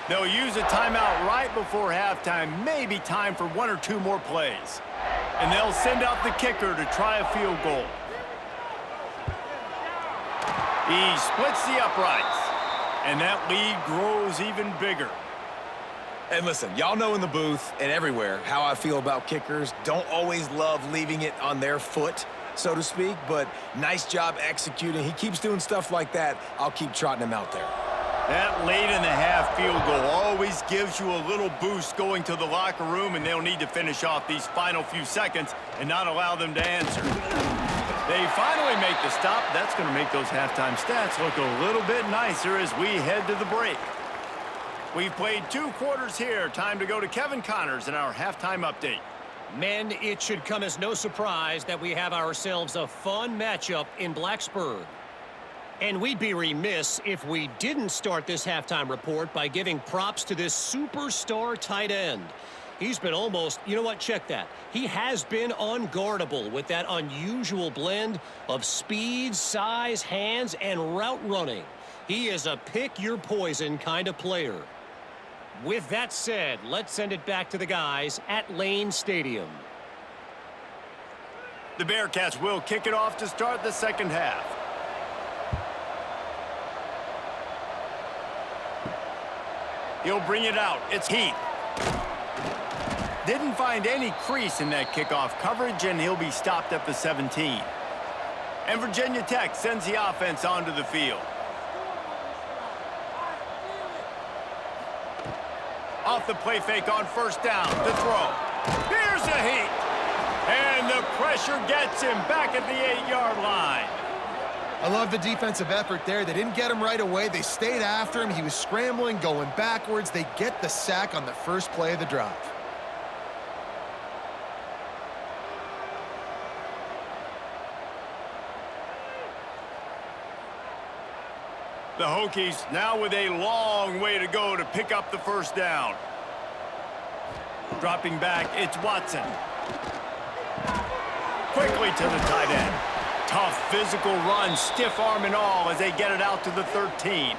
They'll use a timeout right before halftime. Maybe time for 1 or 2 more plays. And they'll send out the kicker to try a field goal. He splits the uprights, and that lead grows even bigger. And listen, y'all know in the booth and everywhere how I feel about kickers. Don't always love leaving it on their foot, so to speak, but nice job executing. He keeps doing stuff like that. I'll keep trotting him out there. That late-in-the-half field goal always gives you a little boost going to the locker room, and they'll need to finish off these final few seconds and not allow them to answer. They finally make the stop. That's going to make those halftime stats look a little bit nicer as we head to the break. We've played 2 quarters here. Time to go to Kevin Connors in our halftime update. Men, it should come as no surprise that we have ourselves a fun matchup in Blacksburg. And we'd be remiss if we didn't start this halftime report by giving props to this superstar tight end. He's been almost, you know what, check that. He has been unguardable with that unusual blend of speed, size, hands, and route running. He is a pick-your-poison kind of player. With that said, let's send it back to the guys at Lane Stadium. The Bearcats will kick it off to start the second half. He'll bring it out. It's Heath. Didn't find any crease in that kickoff coverage, and he'll be stopped at the 17. And Virginia Tech sends the offense onto the field. Off the play fake on first down to throw. Here's a Heath. And the pressure gets him back at the 8-yard line. I love the defensive effort there. They didn't get him right away. They stayed after him. He was scrambling, going backwards. They get the sack on the first play of the drive. The Hokies now with a long way to go to pick up the first down. Dropping back, it's Watson. Quickly to the tight end. Tough physical run, stiff arm and all as they get it out to the 13.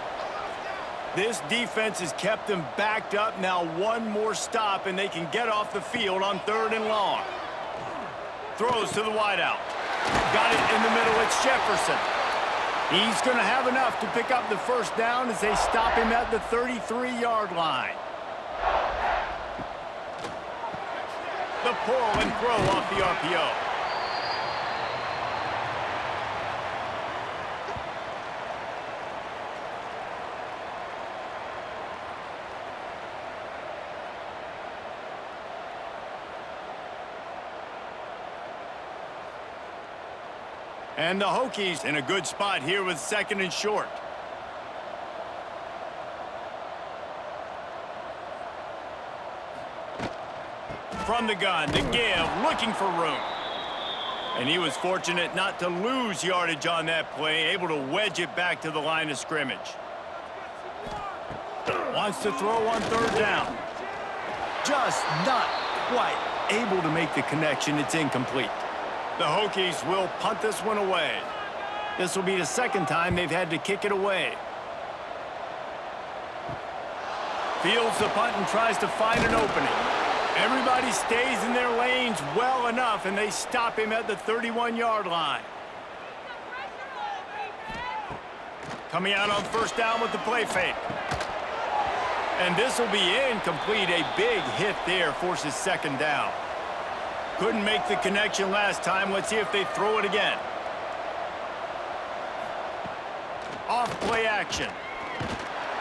This defense has kept them backed up. Now one more stop and they can get off the field on 3rd and long. Throws to the wideout. Got it in the middle, it's Jefferson. He's going to have enough to pick up the first down as they stop him at the 33-yard line. The pull and throw off the RPO. And the Hokies in a good spot here with 2nd and short. From the gun to give, looking for room. And he was fortunate not to lose yardage on that play, able to wedge it back to the line of scrimmage. Wants to throw on 3rd down. Just not quite able to make the connection. It's incomplete. The Hokies will punt this one away. This will be the 2nd time they've had to kick it away. Fields the punt and tries to find an opening. Everybody stays in their lanes well enough, and they stop him at the 31-yard line. Coming out on 1st down with the play fake. And this will be incomplete. A big hit there forces 2nd down. Couldn't make the connection last time. Let's see if they throw it again. Off play action.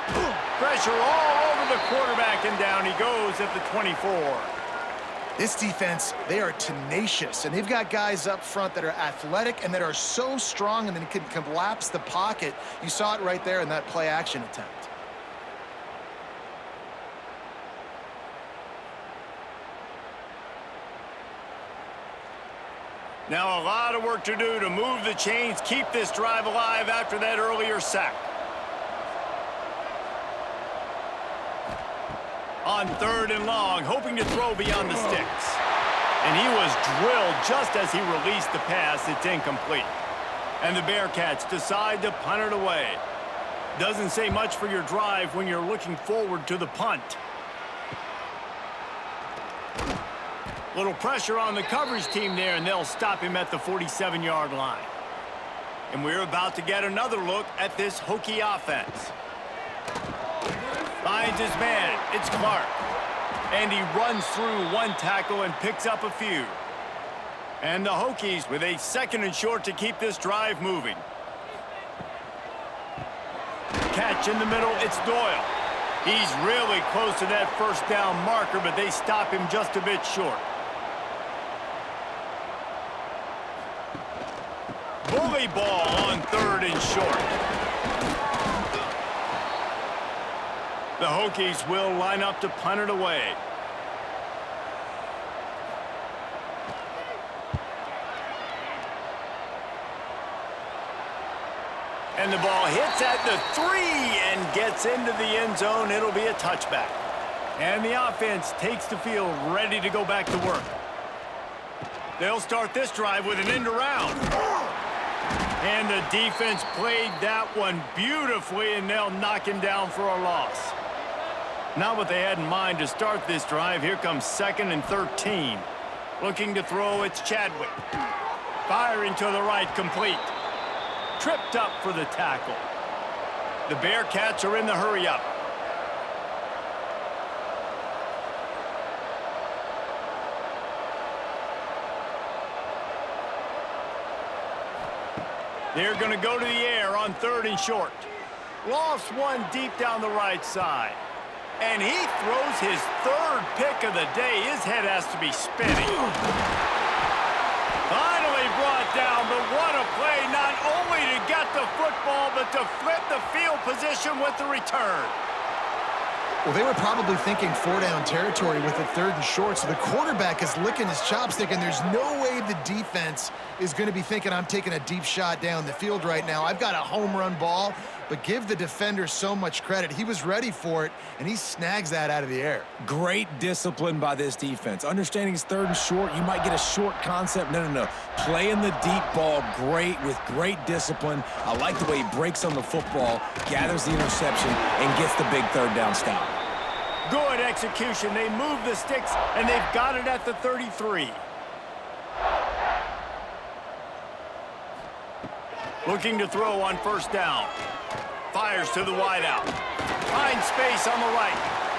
Pressure all over the quarterback, and down he goes at the 24. This defense, they are tenacious, and they've got guys up front that are athletic and that are so strong and then can collapse the pocket. You saw it right there in that play action attempt. Now a lot of work to do to move the chains, keep this drive alive after that earlier sack. On 3rd and long, hoping to throw beyond the sticks. And he was drilled just as he released the pass. It's incomplete. And the Bearcats decide to punt it away. Doesn't say much for your drive when you're looking forward to the punt. Little pressure on the coverage team there, and they'll stop him at the 47-yard line. And we're about to get another look at this Hokie offense. Finds his man. It's Clark. And he runs through one tackle and picks up a few. And the Hokies with a 2nd and short to keep this drive moving. Catch in the middle. It's Doyle. He's really close to that first down marker, but they stop him just a bit short. Bully ball on 3rd and short. The Hokies will line up to punt it away. And the ball hits at the 3 and gets into the end zone. It'll be a touchback. And the offense takes the field ready to go back to work. They'll start this drive with an end around. And the defense played that one beautifully, and they'll knock him down for a loss. Not what they had in mind to start this drive. Here comes 2nd and 13. Looking to throw, it's Chadwick. Firing to the right, complete. Tripped up for the tackle. The Bearcats are in the hurry-up. They're going to go to the air on 3rd and short. Lost one deep down the right side. And he throws his 3rd pick of the day. His head has to be spinning. Finally brought down, but what a play, not only to get the football, but to flip the field position with the return. Well, they were probably thinking 4-down territory with a 3rd and short, so the quarterback is licking his chops thinking there's no way the defense is going to be thinking I'm taking a deep shot down the field right now. I've got a home run ball, but give the defender so much credit. He was ready for it, and he snags that out of the air. Great discipline by this defense. Understanding it's 3rd and short, you might get a short concept. No. Playing the deep ball great with great discipline. I like the way he breaks on the football, gathers the interception, and gets the big 3rd down stop. Good execution. They move the sticks, and they've got it at the 33. Looking to throw on 1st down. Fires to the wideout. Finds space on the right.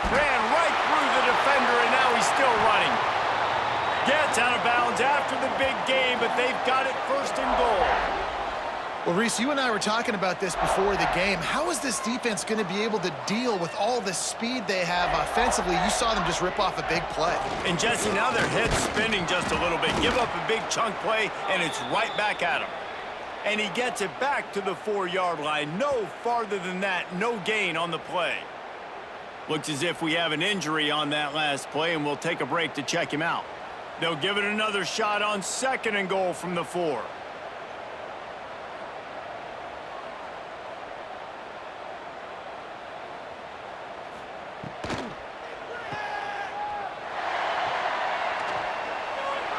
Ran right through the defender, and now he's still running. Gets out of bounds after the big gain, but they've got it 1st and goal. Well, Reese, you and I were talking about this before the game. How is this defense going to be able to deal with all the speed they have offensively? You saw them just rip off a big play. And, Jesse, now their head's spinning just a little bit. Give up a big chunk play, and it's right back at him. And he gets it back to the 4-yard line. No farther than that. No gain on the play. Looks as if we have an injury on that last play, and we'll take a break to check him out. They'll give it another shot on 2nd and goal from the 4.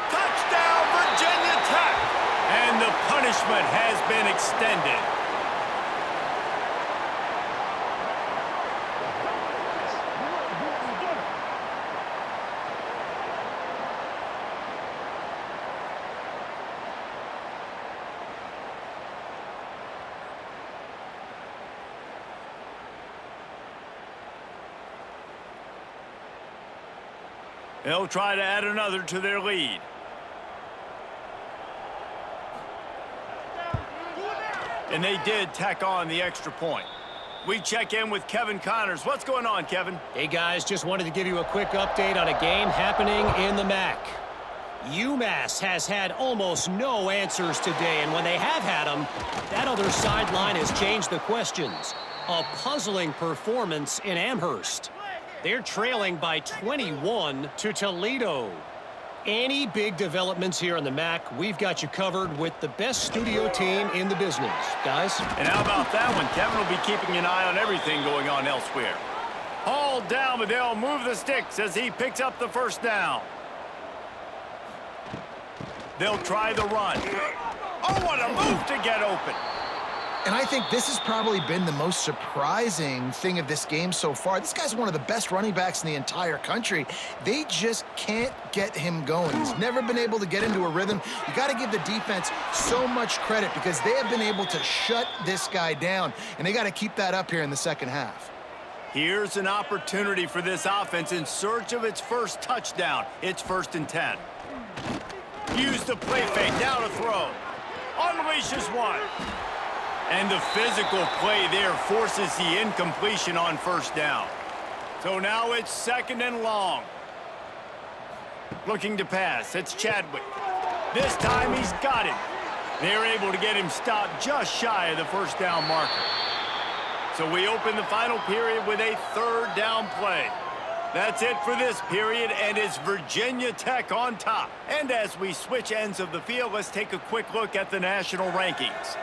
Touchdown, Virginia Tech! And the punishment has been extended. They'll try to add another to their lead. And they did tack on the extra point. We check in with Kevin Connors. What's going on, Kevin? Hey, guys, just wanted to give you a quick update on a game happening in the MAC. UMass has had almost no answers today, and when they have had them, that other sideline has changed the questions. A puzzling performance in Amherst. They're trailing by 21 to Toledo. Any big developments here in the MAC, we've got you covered with the best studio team in the business. Guys? And how about that one? Kevin will be keeping an eye on everything going on elsewhere. Hauled down, but they'll move the sticks as he picks up the 1st down. They'll try the run. Oh, what a move to get open. And I think this has probably been the most surprising thing of this game so far. This guy's one of the best running backs in the entire country. They just can't get him going. He's never been able to get into a rhythm. You got to give the defense so much credit because they have been able to shut this guy down, and they got to keep that up here in the second half. Here's an opportunity for this offense in search of its first touchdown. It's 1st and 10. Use the play fake, now to throw. Unleashes one. And the physical play there forces the incompletion on 1st down. So now it's 2nd and long. Looking to pass, it's Chadwick. This time he's got him. They're able to get him stopped just shy of the 1st down marker. So we open the final period with a 3rd down play. That's it for this period, and it's Virginia Tech on top. And as we switch ends of the field, let's take a quick look at the national rankings.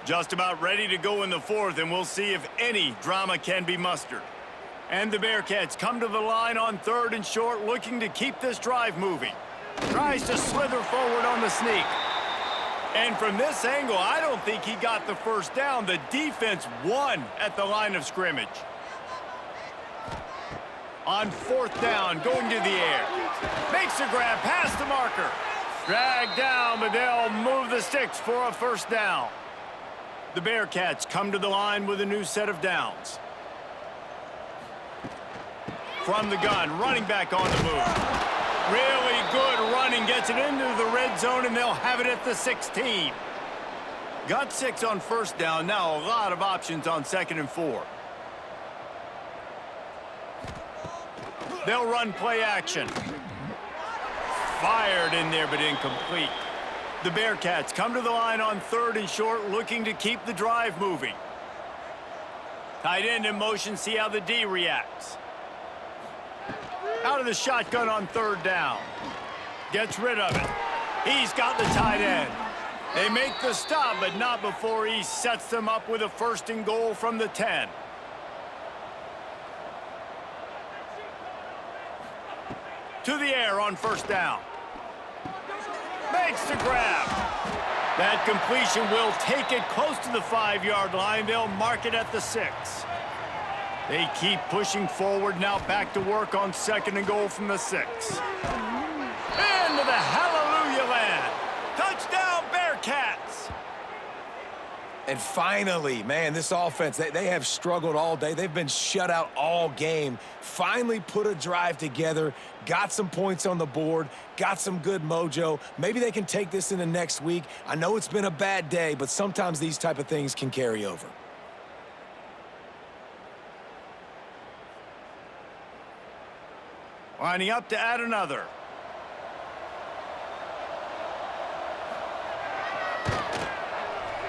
Just about ready to go in the 4th, and we'll see if any drama can be mustered. And the Bearcats come to the line on 3rd and short, looking to keep this drive moving. Tries to slither forward on the sneak. And from this angle, I don't think he got the 1st down. The defense won at the line of scrimmage. On 4th down, going to the air. Makes a grab past the marker. Dragged down, but they'll move the sticks for a 1st down. The Bearcats come to the line with a new set of downs. From the gun, running back on the move. Really good running, gets it into the red zone, and they'll have it at the 16. Got 6 on 1st down, now a lot of options on 2nd and 4. They'll run play action. Fired in there, but incomplete. The Bearcats come to the line on 3rd and short, looking to keep the drive moving. Tight end in motion, see how the D reacts. Out of the shotgun on 3rd down. Gets rid of it. He's got the tight end. They make the stop, but not before he sets them up with a 1st and goal from the 10. To the air on 1st down. Makes the grab. That completion will take it close to the 5-yard line. They'll mark it at the 6. They keep pushing forward, now back to work on 2nd and goal from the 6. Into the hallelujah land. Touchdown, Bearcats! And finally, man, this offense, they have struggled all day. They've been shut out all game. Finally put a drive together, got some points on the board, got some good mojo. Maybe they can take this into next week. I know it's been a bad day, but sometimes these type of things can carry over. Lining up to add another.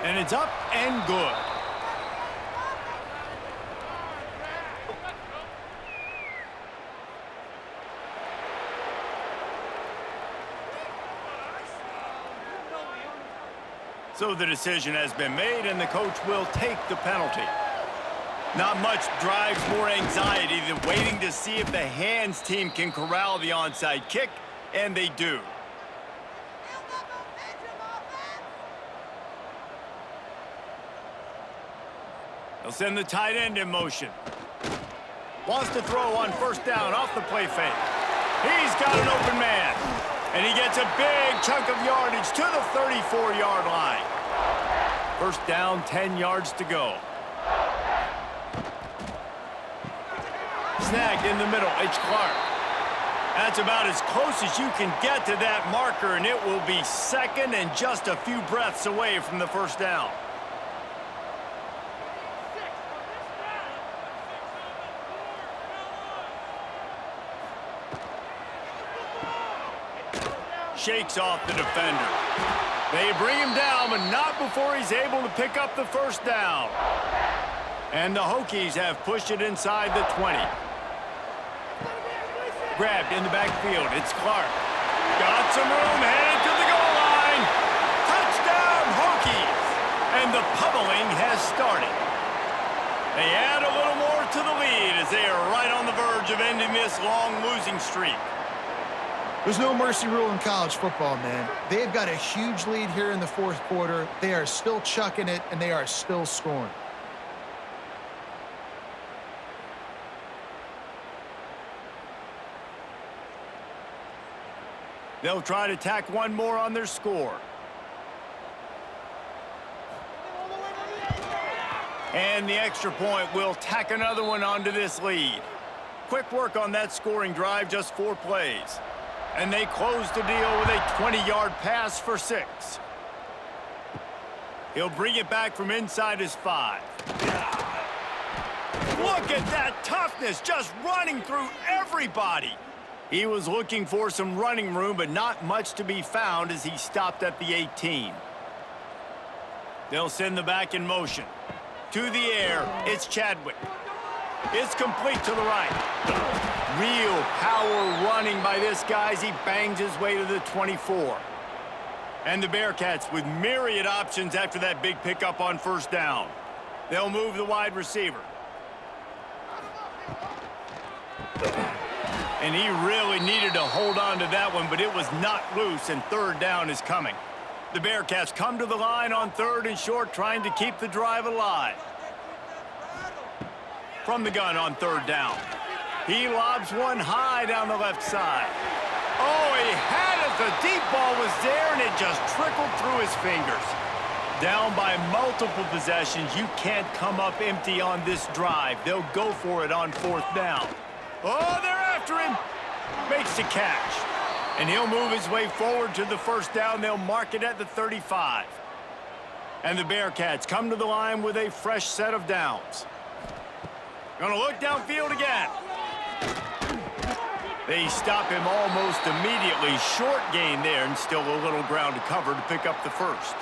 And it's up and good. So the decision has been made, and the coach will take the penalty. Not much drives more anxiety than waiting to see if the hands team can corral the onside kick, and they do. They'll send the tight end in motion. Wants to throw on 1st down off the play fake. He's got an open man, and he gets a big chunk of yardage to the 34-yard line. 1st down, 10 yards to go. Snagged in the middle, it's Clark. That's about as close as you can get to that marker, and it will be 2nd and just a few breaths away from the 1st down. Shakes off the defender. They bring him down, but not before he's able to pick up the 1st down. And the Hokies have pushed it inside the 20. Grabbed in the backfield. It's Clark. Got some room, headed to the goal line. Touchdown, Hokies! And the pummeling has started. They add a little more to the lead as they are right on the verge verge of ending this long losing streak. There's no mercy rule in college football, man. They've got a huge lead here in the fourth quarter. They are still chucking it, and they are still scoring. They'll try to tack one more on their score. And the extra point will tack another one onto this lead. Quick work on that scoring drive, just 4 plays. And they close the deal with a 20-yard pass for 6. He'll bring it back from inside his 5. Look at that toughness, just running through everybody. He was looking for some running room, but not much to be found as he stopped at the 18. They'll send the back in motion. To the air, it's Chadwick. It's complete to the right. Real power running by this guy as he bangs his way to the 24. And the Bearcats with myriad options after that big pickup on first down. They'll move the wide receiver. And he really needed to hold on to that one, but it was not loose, and third down is coming. The Bearcats come to the line on 3rd and short, trying to keep the drive alive. From the gun on 3rd down. He lobs one high down the left side. Oh, he had it. The deep ball was there, and it just trickled through his fingers. Down by multiple possessions, you can't come up empty on this drive. They'll go for it on 4th down. Oh, they're after him. Makes the catch. And he'll move his way forward to the first down. They'll mark it at the 35. And the Bearcats come to the line with a fresh set of downs. Gonna look downfield again. They stop him almost immediately. Short gain there, and still a little ground to cover to pick up the first.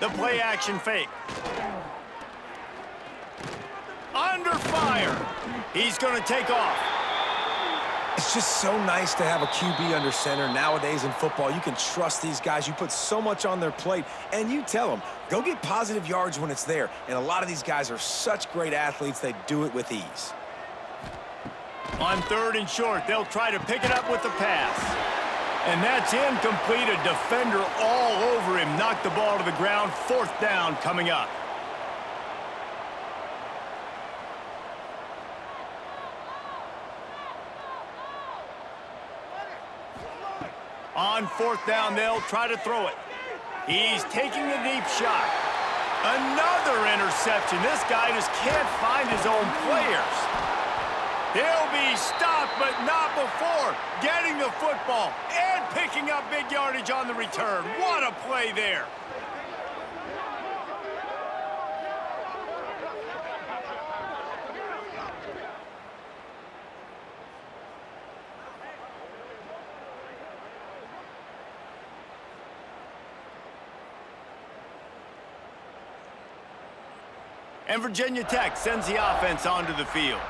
The play action fake. Under fire. He's going to take off. It's just so nice to have a QB under center. Nowadays in football, you can trust these guys. You put so much on their plate, and you tell them, go get positive yards when it's there. And a lot of these guys are such great athletes, they do it with ease. On 3rd and short, they'll try to pick it up with the pass. And that's incomplete. A defender all over him. Knocked the ball to the ground. 4th down coming up. On 4th down, they'll try to throw it. He's taking the deep shot. Another interception. This guy just can't find his own players. He'll be stopped, but not before getting the football and picking up big yardage on the return. What a play there. And Virginia Tech sends the offense onto the field.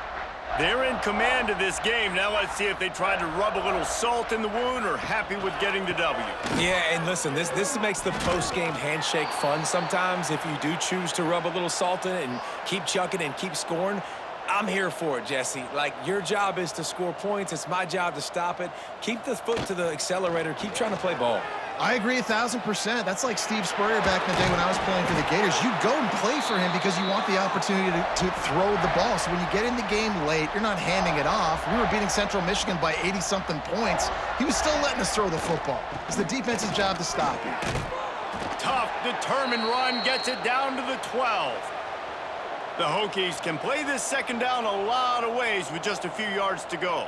They're in command of this game. Now let's see if they try to rub a little salt in the wound or happy with getting the W. Yeah, and listen, this makes the post-game handshake fun sometimes. If you do choose to rub a little salt in it and keep chucking and keep scoring, I'm here for it, Jesse. Like, your job is to score points. It's my job to stop it. Keep the foot to the accelerator. Keep trying to play ball. I agree 1,000%. That's like Steve Spurrier back in the day when I was playing for the Gators. You go and play for him because you want the opportunity to throw the ball. So when you get in the game late, you're not handing it off. We were beating Central Michigan by 80-something points. He was still letting us throw the football. It's the defense's job to stop him. Tough, determined run gets it down to the 12. The Hokies can play this second down a lot of ways with just a few yards to go.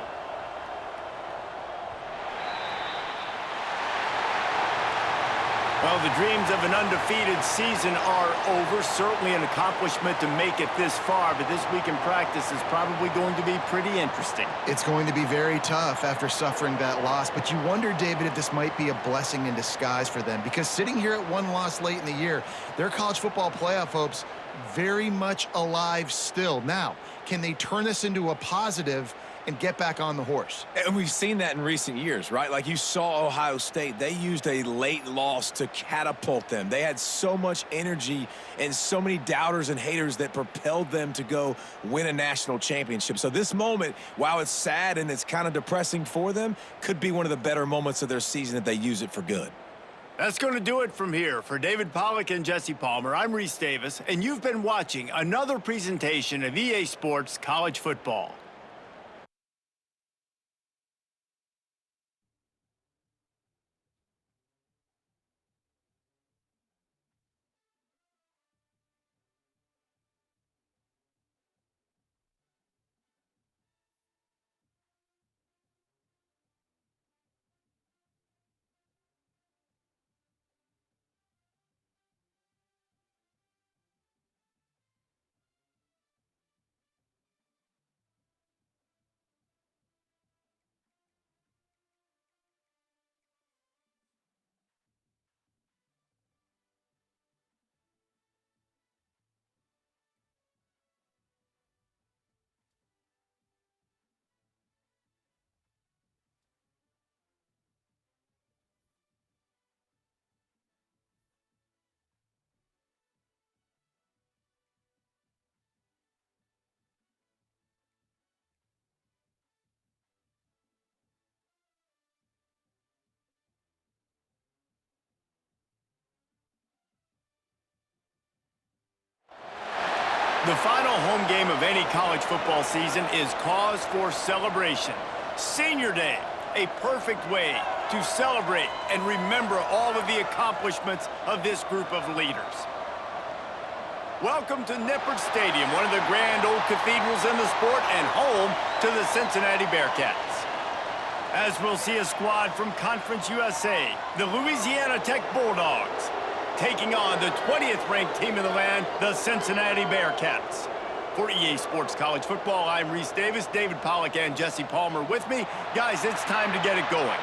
Well, the dreams of an undefeated season are over. Certainly an accomplishment to make it this far, but this week in practice is probably going to be pretty interesting. It's going to be very tough after suffering that loss, but you wonder, David, if this might be a blessing in disguise for them, because sitting here at one loss late in the year, their college football playoff hopes very much alive still. Now, can they turn this into a positive and get back on the horse. And we've seen that in recent years, right? Like you saw Ohio State, they used a late loss to catapult them. They had so much energy and so many doubters and haters that propelled them to go win a national championship. So this moment, while it's sad and it's kind of depressing for them, could be one of the better moments of their season that they use it for good. That's going to do it from here. For David Pollack and Jesse Palmer, I'm Reese Davis, and you've been watching another presentation of EA Sports College Football. The final home game of any college football season is cause for celebration. Senior Day, a perfect way to celebrate and remember all of the accomplishments of this group of leaders. Welcome to Nippert Stadium, one of the grand old cathedrals in the sport and home to the Cincinnati Bearcats. As we'll see a squad from Conference USA, the Louisiana Tech Bulldogs, taking on the 20th ranked team in the land, the Cincinnati Bearcats. For EA Sports College Football, I'm Reese Davis, David Pollack and Jesse Palmer with me. Guys, it's time to get it going.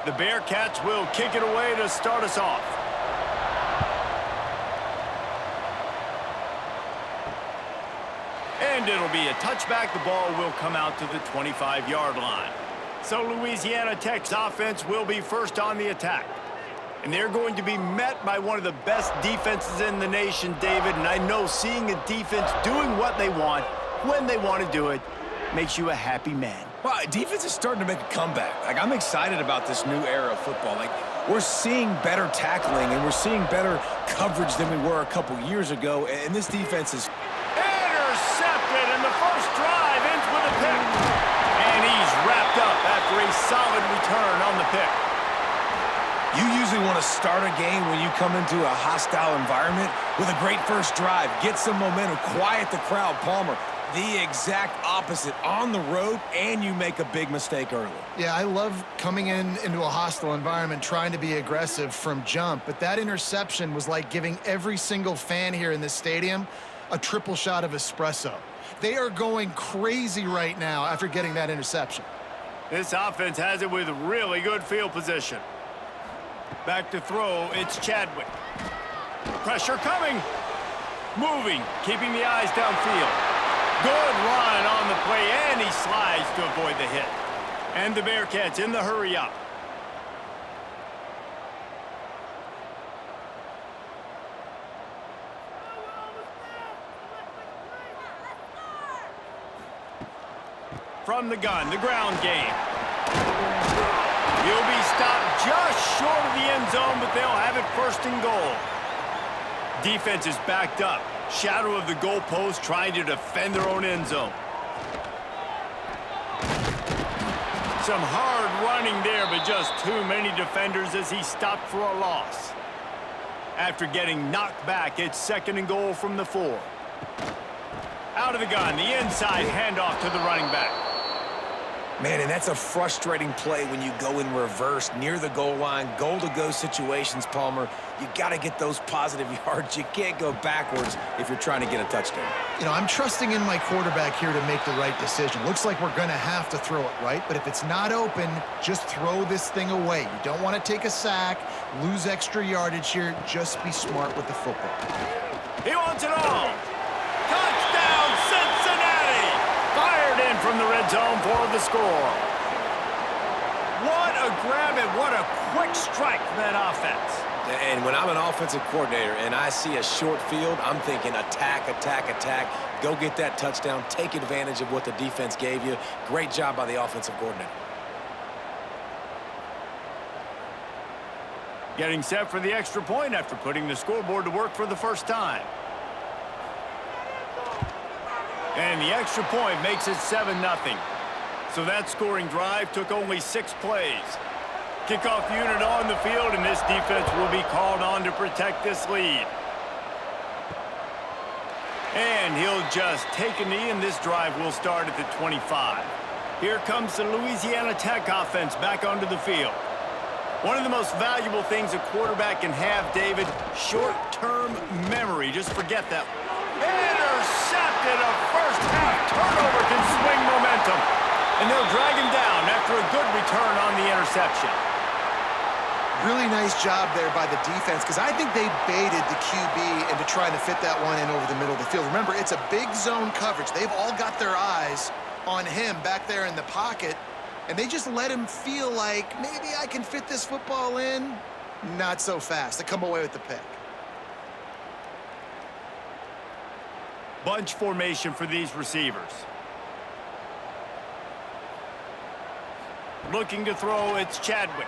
The Bearcats will kick it away to start us off. And it'll be a touchback. The ball will come out to the 25-yard line. So Louisiana Tech's offense will be first on the attack. And they're going to be met by one of the best defenses in the nation, David. And I know seeing a defense doing what they want, when they want to do it, makes you a happy man. Well, defense is starting to make a comeback. Like, I'm excited about this new era of football. Like, we're seeing better tackling and we're seeing better coverage than we were a couple years ago. And this defense is intercepted, and the first drive ends with a pick. And he's wrapped up after a solid return on the pick. You usually want to start a game when you come into a hostile environment with a great first drive, get some momentum, quiet the crowd. Palmer, the exact opposite on the road, and you make a big mistake early. Yeah, I love coming into a hostile environment, trying to be aggressive from jump, but that interception was like giving every single fan here in this stadium a triple shot of espresso. They are going crazy right now after getting that interception. This offense has it with really good field position. Back to throw, it's Chadwick. Pressure coming. Moving, keeping the eyes downfield. Good run on the play, and he slides to avoid the hit. And the Bearcats in the hurry up. From the gun, the ground game. He'll be stopped just short of the end zone, but they'll have it first and goal. Defense is backed up. Shadow of the goalpost, trying to defend their own end zone. Some hard running there, but just too many defenders as he stopped for a loss. After getting knocked back, it's second and goal from the 4. Out of the gun, the inside handoff to the running back. Man, and that's a frustrating play when you go in reverse near the goal line. Goal-to-go situations, Palmer. You got to get those positive yards. You can't go backwards if you're trying to get a touchdown. You know, I'm trusting in my quarterback here to make the right decision. Looks like we're going to have to throw it, right? But if it's not open, just throw this thing away. You don't want to take a sack, lose extra yardage here. Just be smart with the football. He wants it all. Touchdown, Cincinnati! Fired in from the red zone for the score. What a grab and what a quick strike from that offense. And when I'm an offensive coordinator and I see a short field, I'm thinking attack, attack, attack. Go get that touchdown. Take advantage of what the defense gave you. Great job by the offensive coordinator. Getting set for the extra point after putting the scoreboard to work for the first time. And the extra point makes it 7-0. So that scoring drive took only 6 plays. Kickoff unit on the field, and this defense will be called on to protect this lead. And he'll just take a knee, and this drive will start at the 25. Here comes the Louisiana Tech offense back onto the field. One of the most valuable things a quarterback can have, David, short-term memory. Just forget that. Intercepted. A first-half turnover can swing momentum. And they'll drag him down after a good return on the interception. Really nice job there by the defense, because I think they baited the QB into trying to fit that one in over the middle of the field. Remember, it's a big zone coverage. They've all got their eyes on him back there in the pocket, and they just let him feel like, maybe I can fit this football in. Not so fast. They come away with the pick. Bunch formation for these receivers. Looking to throw, it's Chadwick.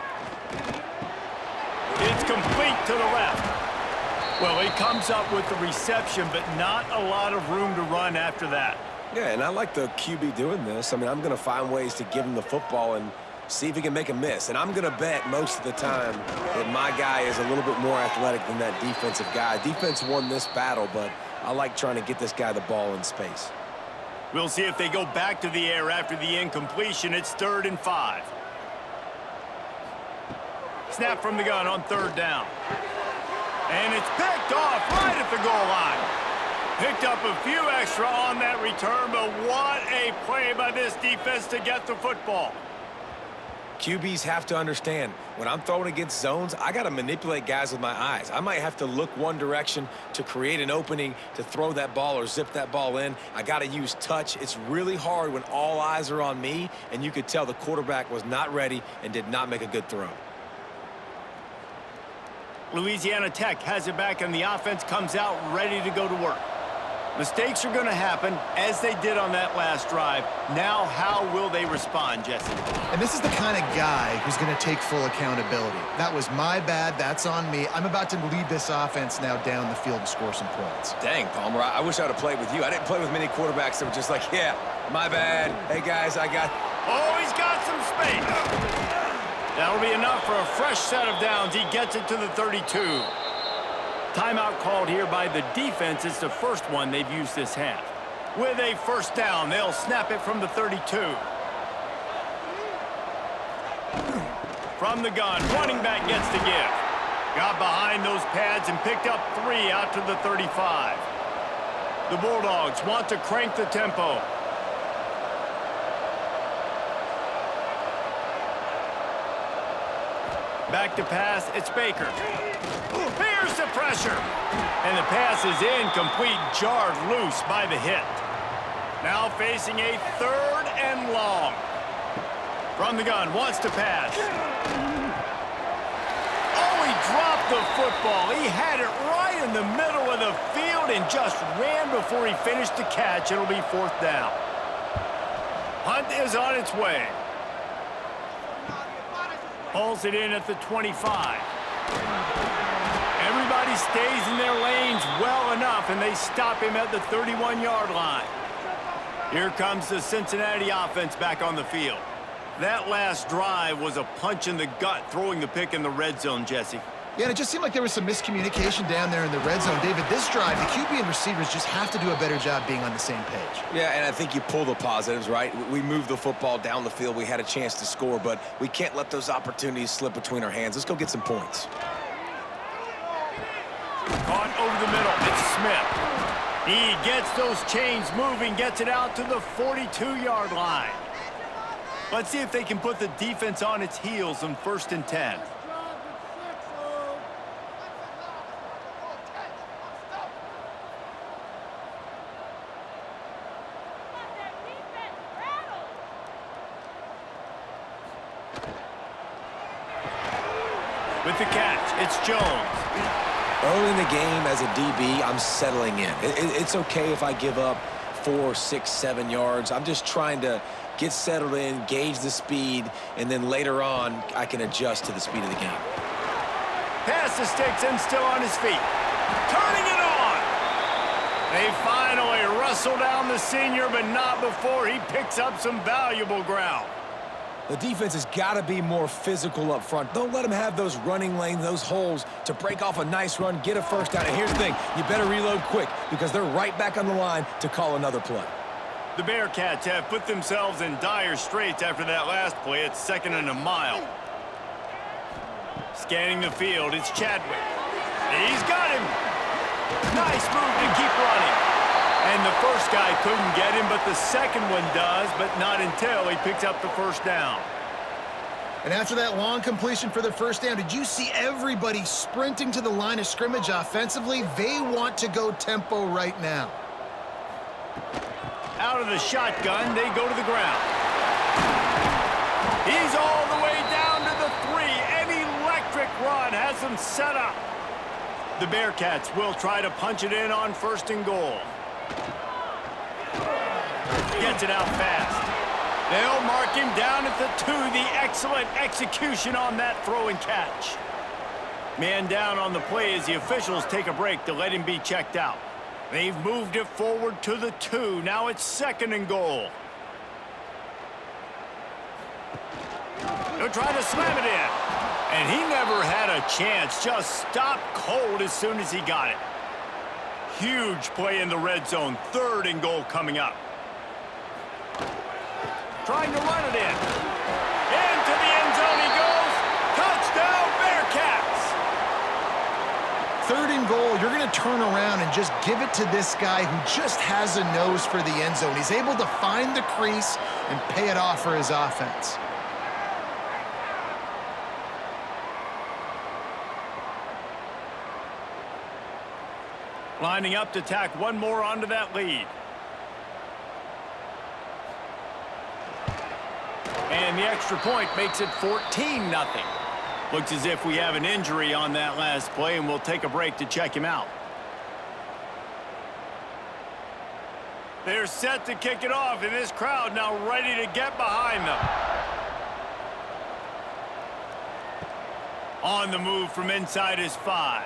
It's complete to the left. Well, he comes up with the reception, but not a lot of room to run after that. Yeah, and I like the QB doing this. I mean, I'm going to find ways to give him the football and see if he can make a miss. And I'm going to bet most of the time that my guy is a little bit more athletic than that defensive guy. Defense won this battle, but I like trying to get this guy the ball in space. We'll see if they go back to the air after the incompletion. It's 3rd and 5. Snap from the gun on 3rd down. And it's picked off right at the goal line. Picked up a few extra on that return, but what a play by this defense to get the football. QBs have to understand, when I'm throwing against zones, I got to manipulate guys with my eyes. I might have to look one direction to create an opening to throw that ball or zip that ball in. I got to use touch. It's really hard when all eyes are on me, and you could tell the quarterback was not ready and did not make a good throw. Louisiana Tech has it back, and the offense comes out ready to go to work. Mistakes are going to happen, as they did on that last drive. Now, how will they respond, Jesse? And this is the kind of guy who's going to take full accountability. That was my bad. That's on me. I'm about to lead this offense now down the field and score some points. Dang, Palmer, I wish I would have played with you. I didn't play with many quarterbacks that were just like, yeah, my bad. Hey, guys, I got... Oh, he's got some space. That'll be enough for a fresh set of downs. He gets it to the 32. Timeout called here by the defense. It's the first one they've used this half. With a first down, they'll snap it from the 32. From the gun, running back gets the give. Got behind those pads and picked up 3 out to the 35. The Bulldogs want to crank the tempo. Back to pass, it's Baker. Here's the pressure. And the pass is incomplete, jarred loose by the hit. Now facing a 3rd and long. From the gun, wants to pass. Oh, he dropped the football. He had it right in the middle of the field and just ran before he finished the catch. It'll be 4th down. Hunt is on its way. Hauls it in at the 25. Everybody stays in their lanes well enough, and they stop him at the 31-yard line. Here comes the Cincinnati offense back on the field. That last drive was a punch in the gut, throwing the pick in the red zone, Jesse. Yeah, and it just seemed like there was some miscommunication down there in the red zone. David, this drive, the QB and receivers just have to do a better job being on the same page. Yeah, and I think you pull the positives, right? We moved the football down the field. We had a chance to score, but we can't let those opportunities slip between our hands. Let's go get some points. Caught over the middle. It's Smith. He gets those chains moving, gets it out to the 42-yard line. Let's see if they can put the defense on its heels on 1st and 10. With the catch, it's Jones. Early in the game as a DB, I'm settling in. It's okay if I give up 4, 6, 7 yards. I'm just trying to get settled in, gauge the speed, and then later on, I can adjust to the speed of the game. Pass the sticks and still on his feet. Turning it on. They finally wrestle down the senior, but not before he picks up some valuable ground. The defense has got to be more physical up front. Don't let them have those running lanes, those holes to break off a nice run, get a first down. And here's the thing, you better reload quick because they're right back on the line to call another play. The Bearcats have put themselves in dire straits after that last play. It's 2nd and a mile. Scanning the field, it's Chadwick. He's got him. Nice move to keep running. And the first guy couldn't get him, but the second one does, but not until he picks up the first down. And after that long completion for the first down, did you see everybody sprinting to the line of scrimmage offensively? They want to go tempo right now. Out of the shotgun, they go to the ground. He's all the way down to the 3. An electric run has them set up. The Bearcats will try to punch it in on 1st and goal. Gets it out fast. They'll mark him down at the 2. The excellent execution on that throw and catch. Man down on the play as the officials take a break to let him be checked out. They've moved it forward to the 2. Now it's 2nd and goal. They'll try to slam it in. And he never had a chance. Just stopped cold as soon as he got it. Huge play in the red zone. 3rd and goal coming up. Trying to run it in. Into the end zone he goes. Touchdown, Bearcats! 3rd and goal, you're going to turn around and just give it to this guy who just has a nose for the end zone. He's able to find the crease and pay it off for his offense. Lining up to tack one more onto that lead. And the extra point makes it 14-0. Looks as if we have an injury on that last play, and we'll take a break to check him out. They're set to kick it off, and this crowd now ready to get behind them. On the move from inside his 5.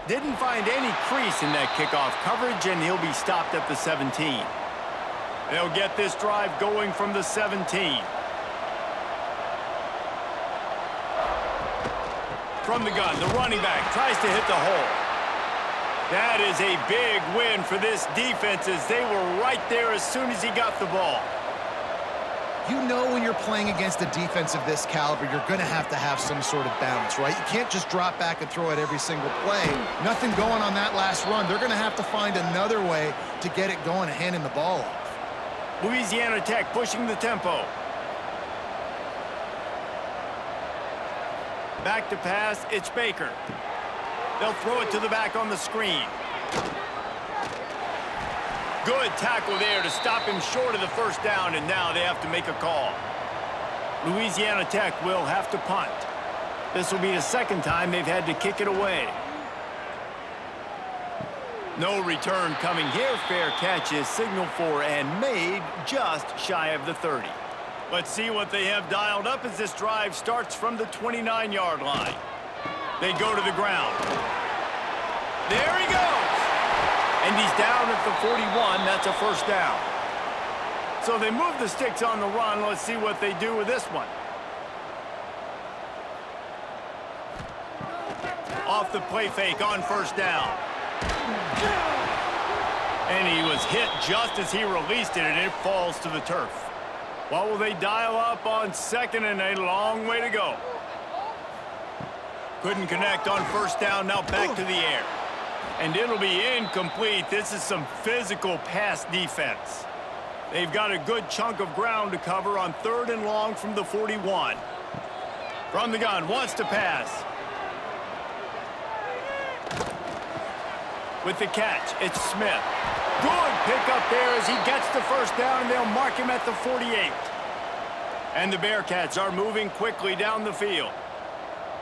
Didn't find any crease in that kickoff coverage, and he'll be stopped at the 17. They'll get this drive going from the 17. From the gun, the running back tries to hit the hole. That is a big win for this defense as they were right there as soon as he got the ball. You know when you're playing against a defense of this caliber, you're going to have some sort of balance, right? You can't just drop back and throw it every single play. Nothing going on that last run. They're going to have to find another way to get it going and handing the ball off. Louisiana Tech pushing the tempo. Back to pass, it's Baker. They'll throw it to the back on the screen. Good tackle there to stop him short of the first down, and now they have to make a call. Louisiana Tech will have to punt. This will be the 2nd time they've had to kick it away. No return coming here. Fair catch is signaled for and made just shy of the 30. Let's see what they have dialed up as this drive starts from the 29-yard line. They go to the ground. There he goes. And he's down at the 41. That's a first down. So they move the sticks on the run. Let's see what they do with this one. off the play fake on first down. And he was hit just as he released it, and it falls to the turf. What will they dial up on second and a long way to go? Couldn't connect on first down, now back to the air. And it'll be incomplete. This is some physical pass defense. They've got a good chunk of ground to cover on third and long from the 41. From the gun, wants to pass. With the catch, it's Smith. Good pickup there as he gets the first down, and they'll mark him at the 48. And the Bearcats are moving quickly down the field.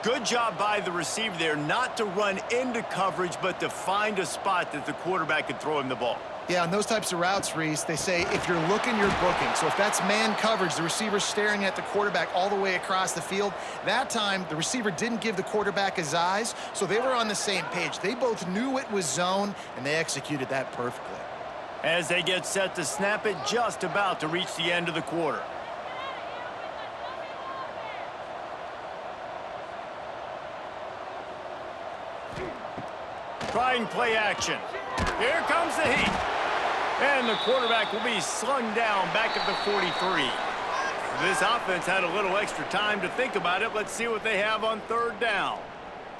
Good job by the receiver there not to run into coverage, but to find a spot that the quarterback could throw him the ball. Yeah, on those types of routes, Reese, they say if you're looking, you're booking. So if that's man coverage, the receiver's staring at the quarterback all the way across the field. That time, the receiver didn't give the quarterback his eyes, so they were on the same page. They both knew it was zone, and they executed that perfectly. As they get set to snap it, just about to reach the end of the quarter. Trying play action. Here comes the heat. And the quarterback will be slung down back at the 43. This offense had a little extra time to think about it. Let's see what they have on third down.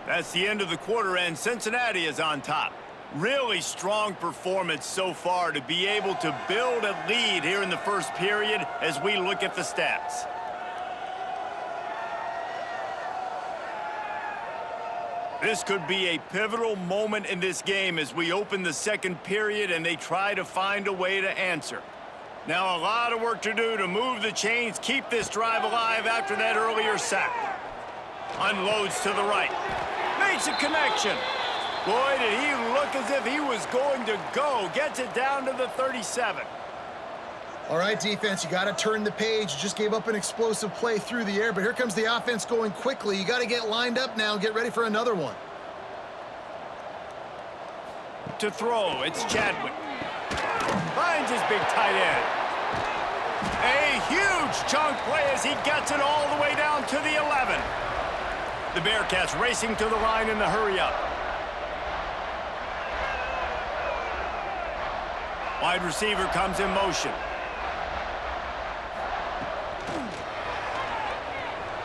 That's the end of the quarter, and Cincinnati is on top. Really strong performance so far to be able to build a lead here in the first period as we look at the stats. This could be a pivotal moment in this game as we open the second period and they try to find a way to answer. Now a lot of work to do to move the chains, keep this drive alive after that earlier sack. Unloads to the right. Makes a connection. Boy, did he look as if he was going to go. Gets it down to the 37. All right, defense, you got to turn the page. You just gave up an explosive play through the air, but here comes the offense going quickly. You got to get lined up now and get ready for another one. To throw, it's Chadwick. Finds his big tight end. A huge chunk play as he gets it all the way down to the 11. The Bearcats racing to the line in the hurry-up. Wide receiver comes in motion.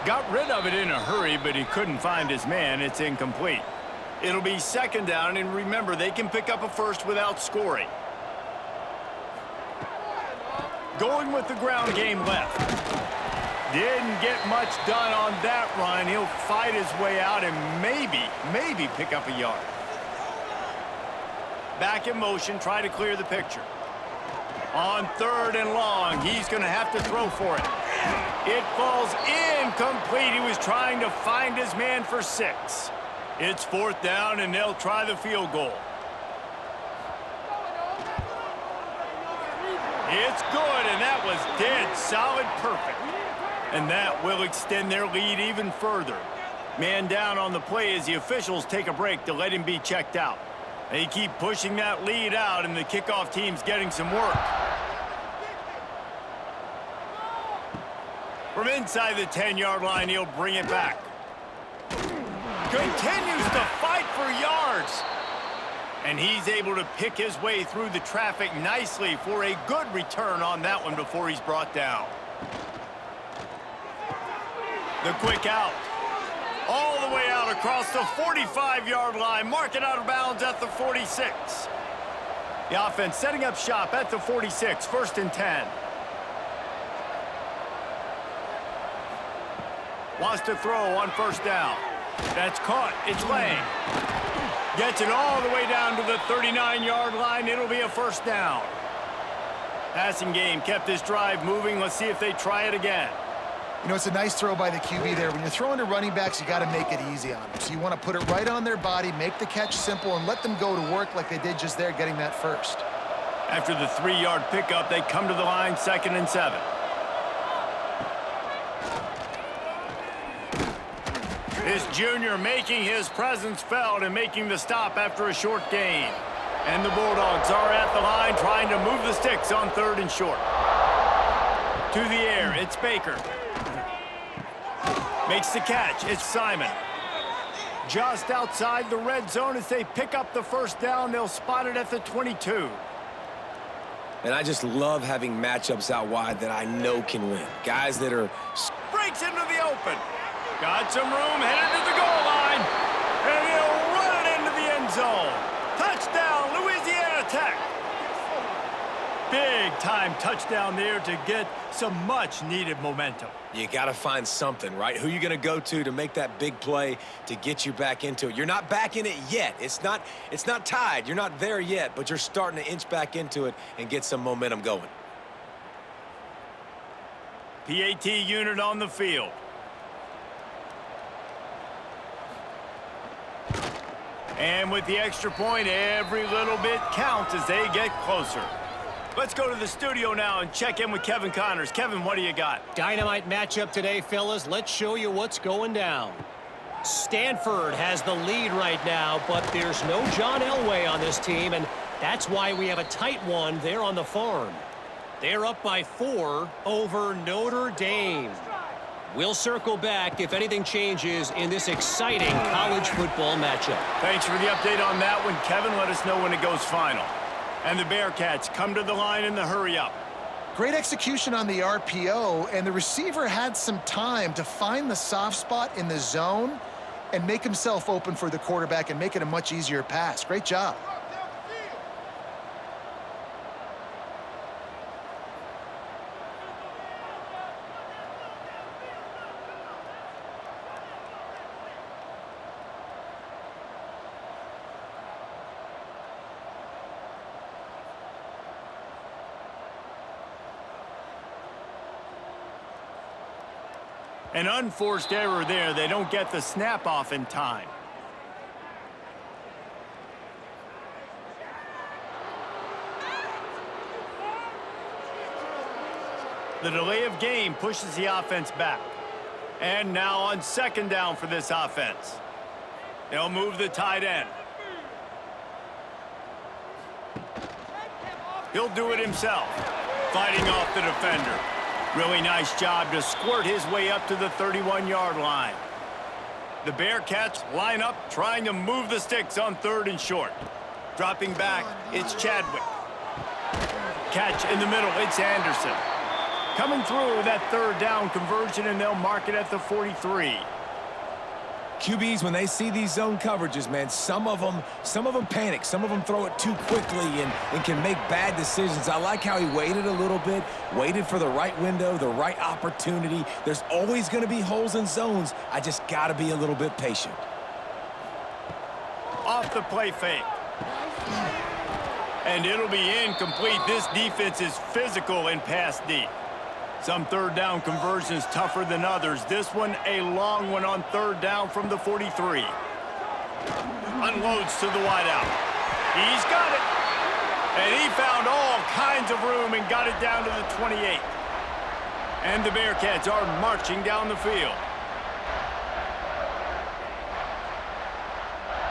Got rid of it in a hurry, but he couldn't find his man. It's incomplete. It'll be second down, and remember, they can pick up a first without scoring. Going with the ground game left. Didn't get much done on that run. He'll fight his way out and maybe pick up a yard. Back in motion, try to clear the picture. On third and long, he's going to have to throw for it. It falls incomplete. He was trying to find his man for 6. It's fourth down, and they'll try the field goal. It's good, and that was dead solid perfect. And that will extend their lead even further. Man down on the play as the officials take a break to let him be checked out. They keep pushing that lead out, and the kickoff team's getting some work. From inside the 10-yard line, he'll bring it back. Continues to fight for yards. And he's able to pick his way through the traffic nicely for a good return on that one before he's brought down. The quick out. All the way out across the 45-yard line. Mark it out of bounds at the 46. The offense setting up shop at the 46, first and 10. Wants to throw on first down. That's caught. It's Lang. Gets it all the way down to the 39-yard line. It'll be a first down. Passing game kept this drive moving. Let's see if they try it again. You know, it's a nice throw by the QB there. When you're throwing to running backs, you got to make it easy on them. So you want to put it right on their body, make the catch simple, and let them go to work like they did just there, getting that first. After the 3-yard pickup, they come to the line, second and 7. This junior making his presence felt and making the stop after a short gain. And the Bulldogs are at the line trying to move the sticks on third and short. To the air, it's Baker. Makes the catch, it's Simon. Just outside the red zone as they pick up the first down. They'll spot it at the 22. And I just love having matchups out wide that I know can win. Guys that are... Breaks into the open. Got some room, headed to the goal line. And he'll run it into the end zone. Touchdown, Louisiana Tech. Big-time touchdown there to get some much-needed momentum. You got to find something, right? Who you going to go to make that big play to get you back into it? You're not back in it yet. It's not tied. You're not there yet, but you're starting to inch back into it and get some momentum going. PAT unit on the field. And with the extra point, every little bit counts as they get closer. Let's go to the studio now and check in with Kevin Connors. Kevin, what do you got? Dynamite matchup today, fellas. Let's show you what's going down. Stanford has the lead right now, but there's no John Elway on this team, and that's why we have a tight one there on the farm. They're up by 4 over Notre Dame. We'll circle back if anything changes in this exciting college football matchup. Thanks for the update on that one, Kevin. Let us know when it goes final. And the Bearcats come to the line in the hurry-up. Great execution on the RPO, and the receiver had some time to find the soft spot in the zone and make himself open for the quarterback and make it a much easier pass. Great job. An unforced error there. They don't get the snap off in time. The delay of game pushes the offense back. And now on second down for this offense. They'll move the tight end. He'll do it himself, fighting off the defender. Really nice job to squirt his way up to the 31-yard line. The Bearcats line up, trying to move the sticks on 3rd and short. Dropping back, it's Chadwick. Catch in the middle, it's Anderson. Coming through that 3rd down conversion, and they'll mark it at the 43. QBs, when they see these zone coverages, man, some of them panic. Some of them throw it too quickly and can make bad decisions. I like how he waited a little bit, waited for the right window, the right opportunity. There's always going to be holes in zones. I just got to be a little bit patient. Off the play fake. And it'll be incomplete. This defense is physical and pass deep. Some 3rd down conversions tougher than others. This one, a long one on 3rd down from the 43. Unloads to the wideout. He's got it. And he found all kinds of room and got it down to the 28. And the Bearcats are marching down the field.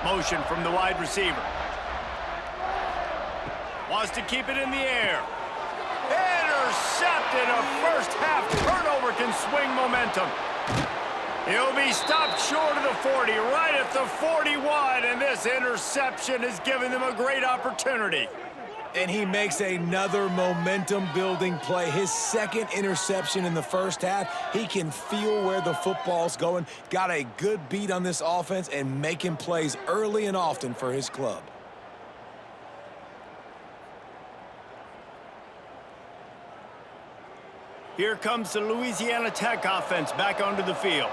Motion from the wide receiver. Wants to keep it in the air. Intercepted. A first half turnover can swing momentum. He'll be stopped short of the 40, right at the 41, and this interception has given them a great opportunity. And he makes another momentum-building play. His 2nd interception in the first half. He can feel where the football's going. Got a good beat on this offense and making plays early and often for his club. Here comes the Louisiana Tech offense back onto the field.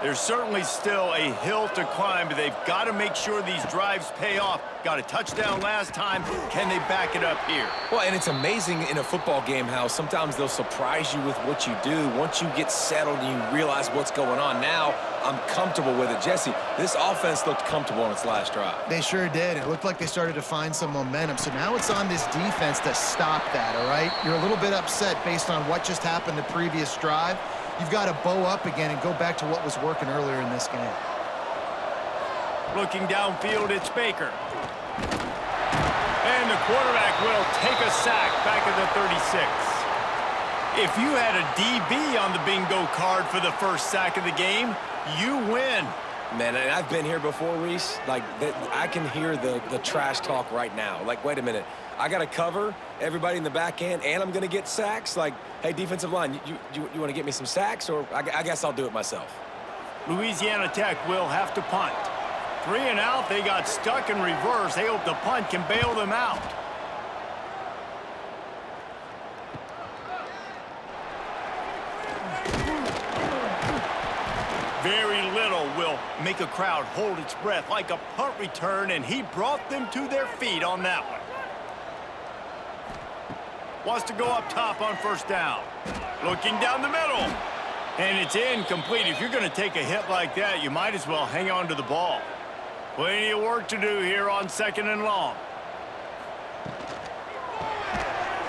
There's certainly still a hill to climb, but they've got to make sure these drives pay off. Got a touchdown last time. Can they back it up here? Well, and it's amazing in a football game how sometimes they'll surprise you with what you do. Once you get settled and you realize what's going on, now I'm comfortable with it. Jesse, this offense looked comfortable on its last drive. They sure did. It looked like they started to find some momentum. So now it's on this defense to stop that, all right? You're a little bit upset based on what just happened the previous drive. You've got to bow up again and go back to what was working earlier in this game. Looking downfield, it's Baker. And the quarterback will take a sack back at the 36. If you had a DB on the bingo card for the first sack of the game, you win. Man, and I've been here before, Reese. Like, I can hear the trash talk right now. Like, wait a minute. I got to cover everybody in the back end, and I'm going to get sacks? Like, hey, defensive line, you want to get me some sacks, or I guess I'll do it myself? Louisiana Tech will have to punt. 3 and out, they got stuck in reverse. They hope the punt can bail them out. Very little will make a crowd hold its breath like a punt return, and he brought them to their feet on that one. Wants to go up top on first down. Looking down the middle. And it's incomplete. If you're going to take a hit like that, you might as well hang on to the ball. Plenty of work to do here on 2nd and long.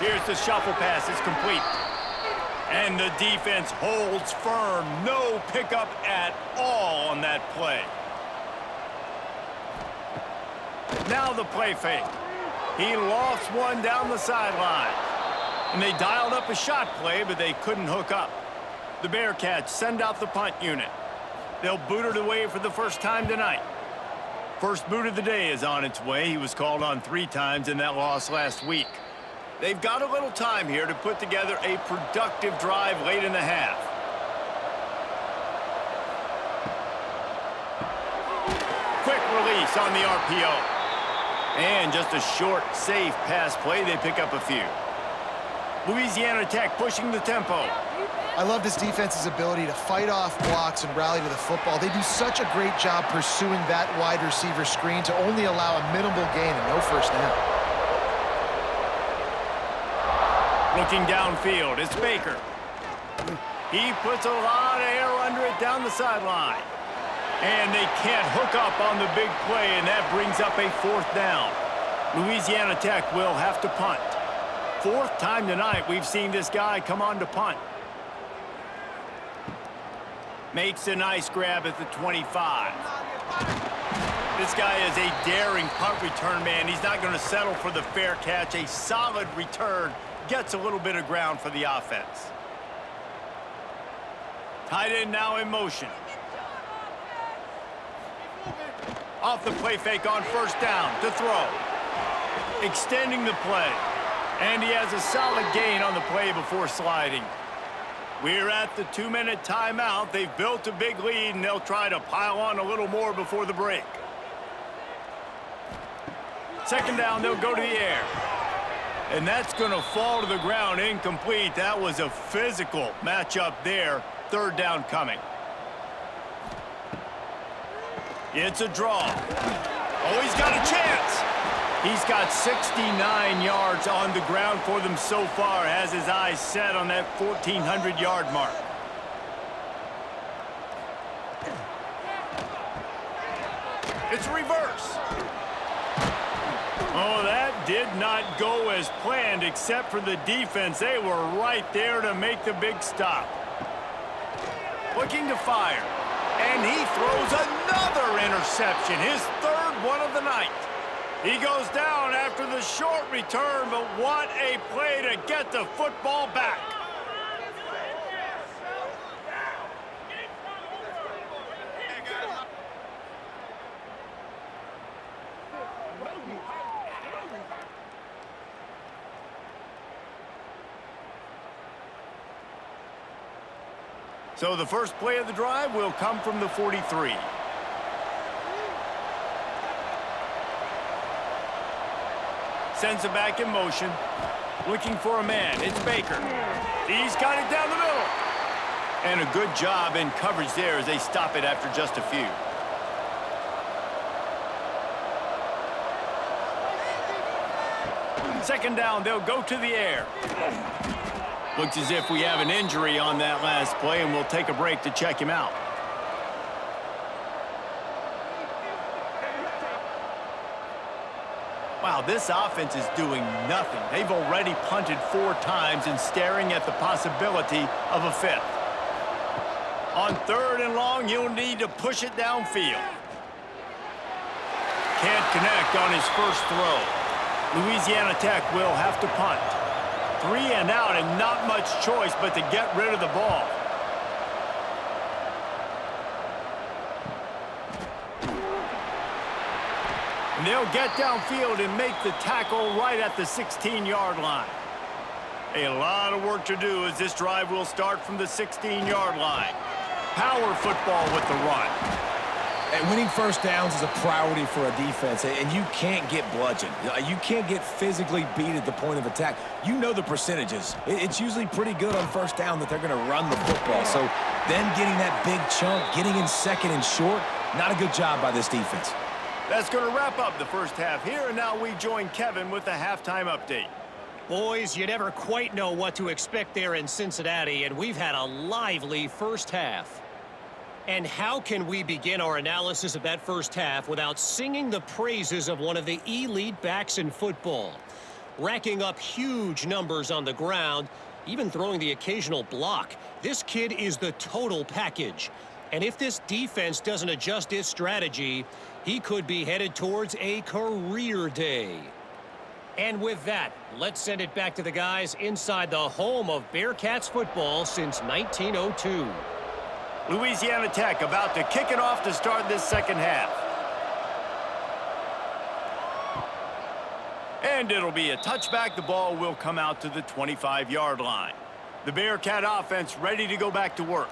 Here's the shuffle pass. It's complete. And the defense holds firm. No pickup at all on that play. Now the play fake. He lost one down the sideline. And they dialed up a shot play, but they couldn't hook up. The Bearcats send out the punt unit. They'll boot it away for the first time tonight. First boot of the day is on its way. He was called on 3 times in that loss last week. They've got a little time here to put together a productive drive late in the half. Quick release on the RPO. And just a short, safe pass play. They pick up a few. Louisiana Tech pushing the tempo. I love this defense's ability to fight off blocks and rally to the football. They do such a great job pursuing that wide receiver screen to only allow a minimal gain and no first down. Looking downfield, it's Baker. He puts a lot of air under it down the sideline. And they can't hook up on the big play, and that brings up a 4th down. Louisiana Tech will have to punt. 4th time tonight we've seen this guy come on to punt. Makes a nice grab at the 25. This guy is a daring punt return man. He's not going to settle for the fair catch. A solid return. Gets a little bit of ground for the offense. Tight end now in motion. Off the play fake on first down to throw. Extending the play. And he has a solid gain on the play before sliding. We're at the 2-minute timeout. They've built a big lead, and they'll try to pile on a little more before the break. 2nd down, they'll go to the air. And that's going to fall to the ground, incomplete. That was a physical matchup there. 3rd down coming. It's a draw. Oh, he's got a chance. He's got 69 yards on the ground for them so far. Has his eyes set on that 1,400-yard mark. It's reverse. Oh, that did not go as planned except for the defense. They were right there to make the big stop. Looking to fire. And he throws another interception, his 3rd one of the night. He goes down after the short return, but what a play to get the football back. So the first play of the drive will come from the 43. Sends it back in motion. Looking for a man. It's Baker. He's got it down the middle. And a good job in coverage there as they stop it after just a few. Second down, they'll go to the air. Looks as if we have an injury on that last play, and we'll take a break to check him out. Wow, this offense is doing nothing. They've already punted 4 times and staring at the possibility of a 5th. On 3rd and long, you'll need to push it downfield. Can't connect on his first throw. Louisiana Tech will have to punt. 3 and out, and not much choice but to get rid of the ball. And they'll get downfield and make the tackle right at the 16-yard line. A lot of work to do as this drive will start from the 16-yard line. Power football with the run. And winning first downs is a priority for a defense, and you can't get bludgeoned. You can't get physically beat at the point of attack. You know the percentages. It's usually pretty good on first down that they're going to run the football. So then getting that big chunk, getting in second and short, not a good job by this defense. That's going to wrap up the first half here, and now we join Kevin with the halftime update. Boys, you never quite know what to expect there in Cincinnati, and we've had a lively first half. And how can we begin our analysis of that first half without singing the praises of one of the elite backs in football? Racking up huge numbers on the ground, even throwing the occasional block. This kid is the total package. And if this defense doesn't adjust its strategy, he could be headed towards a career day. And with that, let's send it back to the guys inside the home of Bearcats football since 1902. Louisiana Tech about to kick it off to start this second half. And it'll be a touchback. The ball will come out to the 25-yard line. The Bearcat offense ready to go back to work.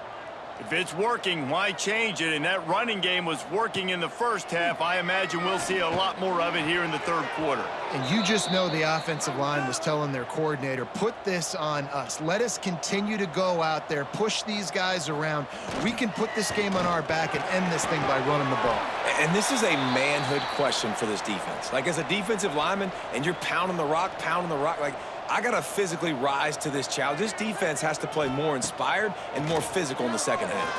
If it's working, why change it? And that running game was working in the first half. I imagine we'll see a lot more of it here in the third quarter. And you just know the offensive line was telling their coordinator, put this on us. Let us continue to go out there, push these guys around. We can put this game on our back and end this thing by running the ball. And this is a manhood question for this defense. Like, as a defensive lineman, and you're pounding the rock, like, I got to physically rise to this challenge. This defense has to play more inspired and more physical in the second half.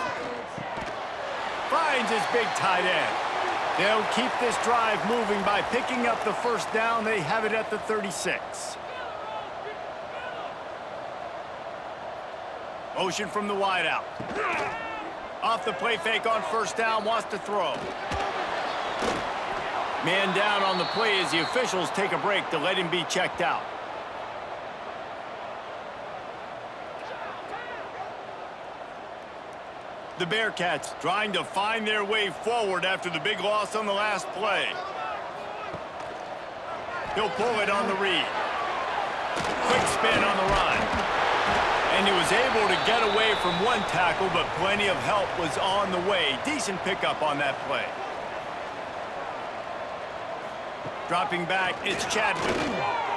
Finds his big tight end. They'll keep this drive moving by picking up the first down. They have it at the 36. Motion from the wideout. Off the play fake on first down, wants to throw. Man down on the play as the officials take a break to let him be checked out. The Bearcats trying to find their way forward after the big loss on the last play. He'll pull it on the read. Quick spin on the run. And he was able to get away from one tackle, but plenty of help was on the way. Decent pickup on that play. Dropping back, it's Chadwick.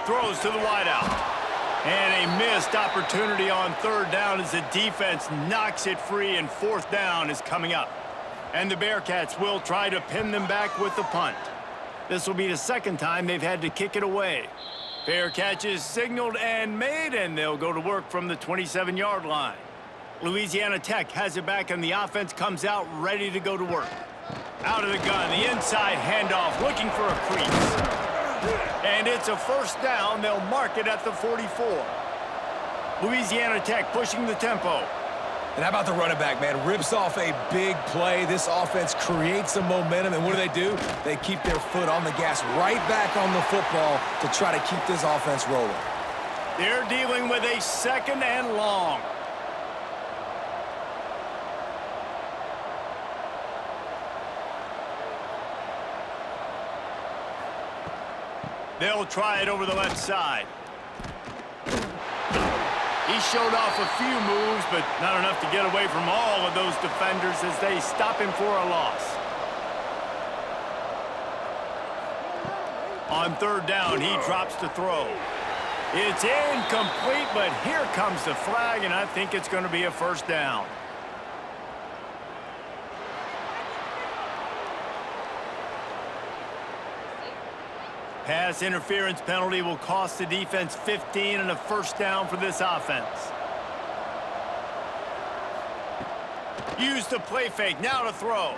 Throws to the wideout. And a missed opportunity on third down as the defense knocks it free, and fourth down is coming up. And the Bearcats will try to pin them back with the punt. This will be the second time they've had to kick it away. Fair catch is signaled and made, and they'll go to work from the 27-yard line. Louisiana Tech has it back, and the offense comes out ready to go to work. Out of the gun, the inside handoff, looking for a crease. And it's a first down. They'll mark it at the 44. Louisiana Tech pushing the tempo. And how about the running back, man? Rips off a big play. This offense creates some momentum, and what do? They keep their foot on the gas, right back on the football to try to keep this offense rolling. They're dealing with a second and long. They'll try it over the left side. He showed off a few moves, but not enough to get away from all of those defenders as they stop him for a loss. On third down, he drops to throw. It's incomplete, but here comes the flag, and I think it's going to be a first down. Pass interference penalty will cost the defense 15 and a first down for this offense. Use the play fake, now to throw.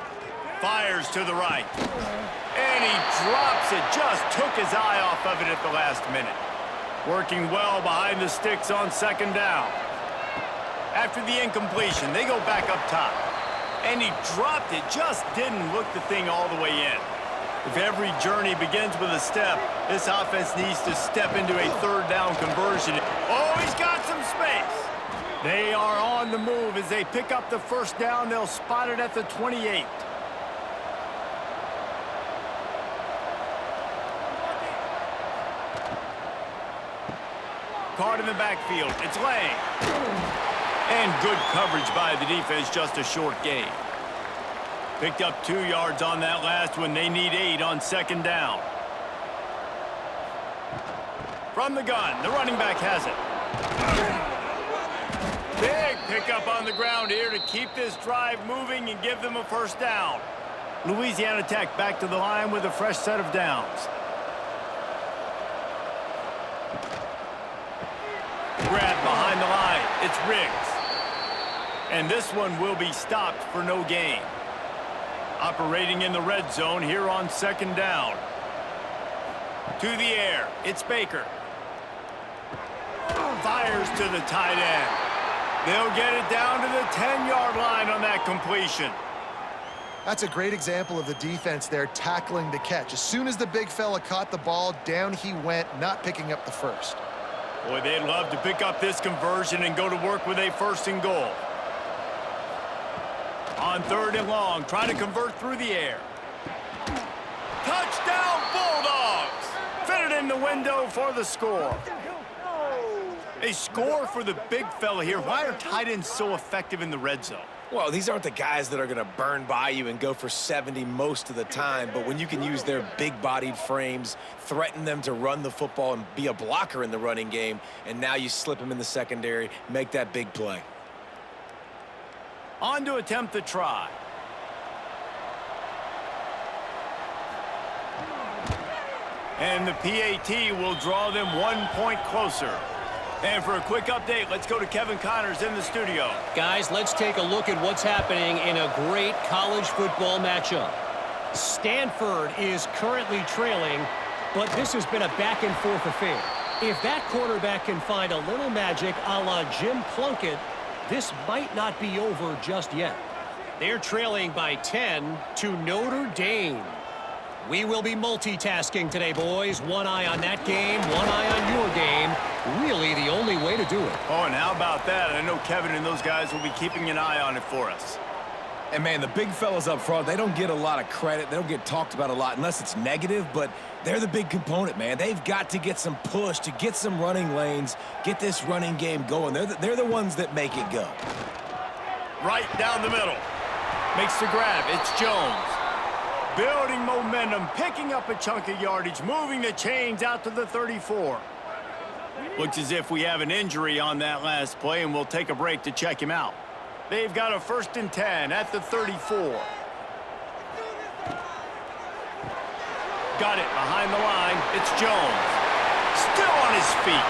Fires to the right. And he drops it, just took his eye off of it at the last minute. Working well behind the sticks on second down. After the incompletion, they go back up top. And he dropped it, just didn't look the thing all the way in. If every journey begins with a step, this offense needs to step into a third down conversion. Oh, he's got some space. They are on the move as they pick up the first down. They'll spot it at the 28. Caught in the backfield. It's Lang. And good coverage by the defense, just a short gain. Picked up 2 yards on that last one. They need 8 on second down. From the gun, the running back has it. Big pickup on the ground here to keep this drive moving and give them a first down. Louisiana Tech back to the line with a fresh set of downs. Grab behind the line. It's Riggs. And this one will be stopped for no gain. Operating in the red zone here on second down. To the air. It's Baker. Fires to the tight end. They'll get it down to the 10-yard line on that completion. That's a great example of the defense there tackling the catch. As soon as the big fella caught the ball, down he went, not picking up the first. Boy, they'd love to pick up this conversion and go to work with a first and goal. On third and long, trying to convert through the air. Touchdown, Bulldogs! Fit it in the window for the score. A score for the big fella here. Why are tight ends so effective in the red zone? Well, these aren't the guys that are going to burn by you and go for 70 most of the time, but when you can use their big-bodied frames, threaten them to run the football and be a blocker in the running game, and now you slip them in the secondary, make that big play. On to attempt the try. And the PAT will draw them 1 point closer. And for a quick update, let's go to Kevin Connors in the studio. Guys, let's take a look at what's happening in a great college football matchup. Stanford is currently trailing, but this has been a back-and-forth affair. If that quarterback can find a little magic a la Jim Plunkett, this might not be over just yet. They're trailing by 10 to Notre Dame. We will be multitasking today, boys. One eye on that game, one eye on your game. Really the only way to do it. Oh, and how about that? I know Kevin and those guys will be keeping an eye on it for us. And, man, the big fellas up front, they don't get a lot of credit. They don't get talked about a lot unless it's negative, but they're the big component, man. They've got to get some push, to get some running lanes, get this running game going. They're the ones that make it go. Right down the middle. Makes the grab. It's Jones. Building momentum, picking up a chunk of yardage, moving the chains out to the 34. Looks as if we have an injury on that last play, and we'll take a break to check him out. They've got a 1st and 10 at the 34. Got it behind the line. It's Jones. Still on his feet.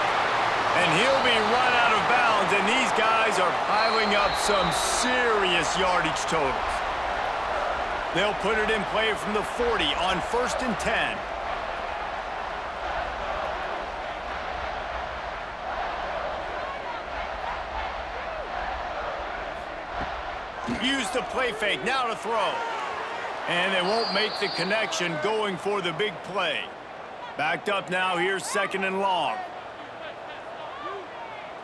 And he'll be run out of bounds, and these guys are piling up some serious yardage totals. They'll put it in play from the 40 on 1st and 10. Use the play fake, now to throw. And they won't make the connection going for the big play. Backed up now, here's 2nd and long.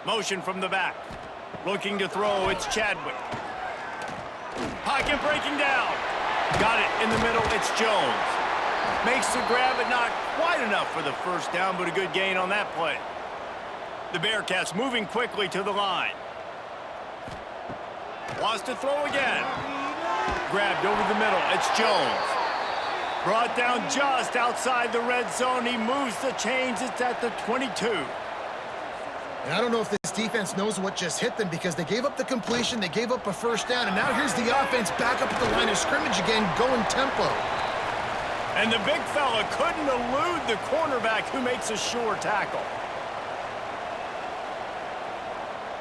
Motion from the back. Looking to throw, it's Chadwick. Pocket breaking down. Got it in the middle, it's Jones. Makes the grab, but not quite enough for the first down, but a good gain on that play. The Bearcats moving quickly to the line. Wants to throw again. Grabbed over the middle, it's Jones. Brought down just outside the red zone. He moves the chains, it's at the 22. And I don't know if this defense knows what just hit them because they gave up the completion, they gave up a first down, and now here's the offense back up at the line of scrimmage again, going tempo. And the big fella couldn't elude the cornerback who makes a sure tackle.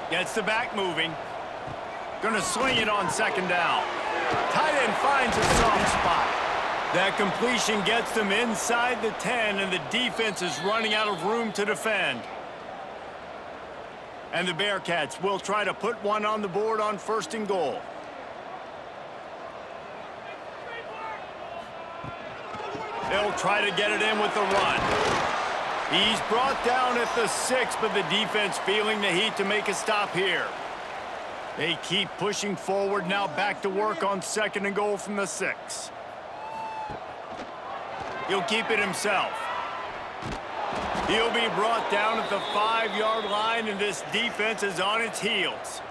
Gets the back moving. Gonna swing it on 2nd down. Tight end finds a soft spot. That completion gets them inside the 10, and the defense is running out of room to defend. And the Bearcats will try to put one on the board on 1st and goal. They'll try to get it in with the run. He's brought down at the 6, but the defense feeling the heat to make a stop here. They keep pushing forward, now back to work on 2nd and goal from the 6. He'll keep it himself. He'll be brought down at the 5-yard line, and this defense is on its heels.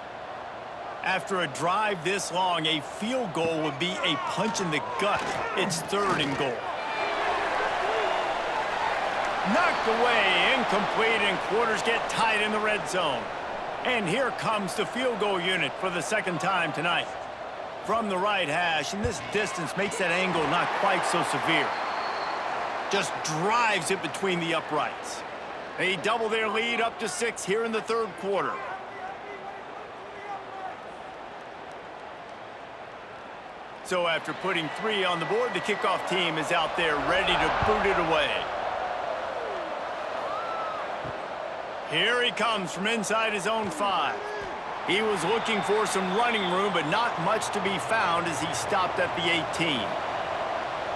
After a drive this long, a field goal would be a punch in the gut. It's 3rd and goal. Knocked away, incomplete, and quarters get tight in the red zone. And here comes the field goal unit for the 2nd time tonight. From the right hash, and this distance makes that angle not quite so severe. Just drives it between the uprights. They double their lead up to 6 here in the 3rd quarter. So after putting 3 on the board, the kickoff team is out there ready to boot it away. Here he comes from inside his own 5. He was looking for some running room, but not much to be found as he stopped at the 18.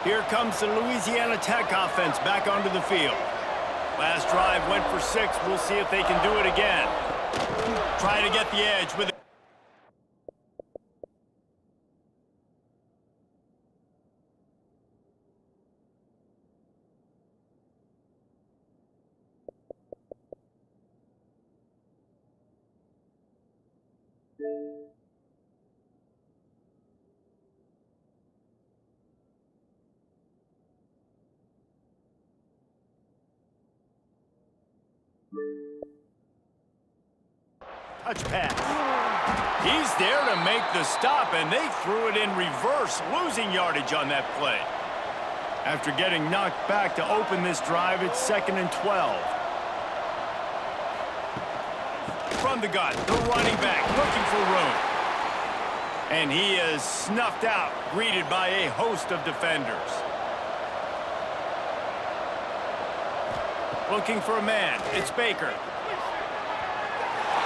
Here comes the Louisiana Tech offense back onto the field. Last drive went for 6. We'll see if they can do it again. Try to get the edge with it. Touch pass. He's there to make the stop, and they threw it in reverse, losing yardage on that play. After getting knocked back to open this drive, it's 2nd and 12. From the gun, the running back looking for room. And he is snuffed out, greeted by a host of defenders. Looking for a man, it's Baker.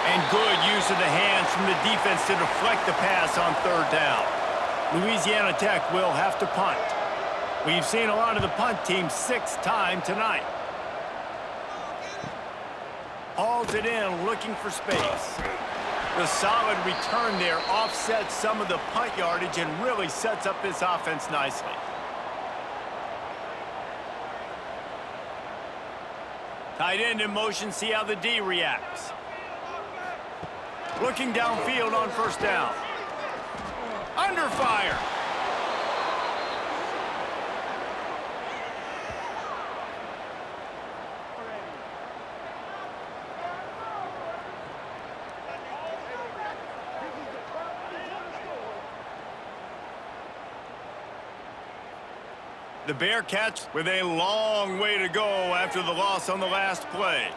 And good use of the hands from the defense to deflect the pass on 3rd down. Louisiana Tech will have to punt. We've seen a lot of the punt team 6 times tonight. Hauls it in, looking for space. The solid return there offsets some of the punt yardage and really sets up this offense nicely. Tight end in motion, see how the D reacts. Looking downfield on 1st down. Under fire. The Bearcats with a long way to go after the loss on the last play.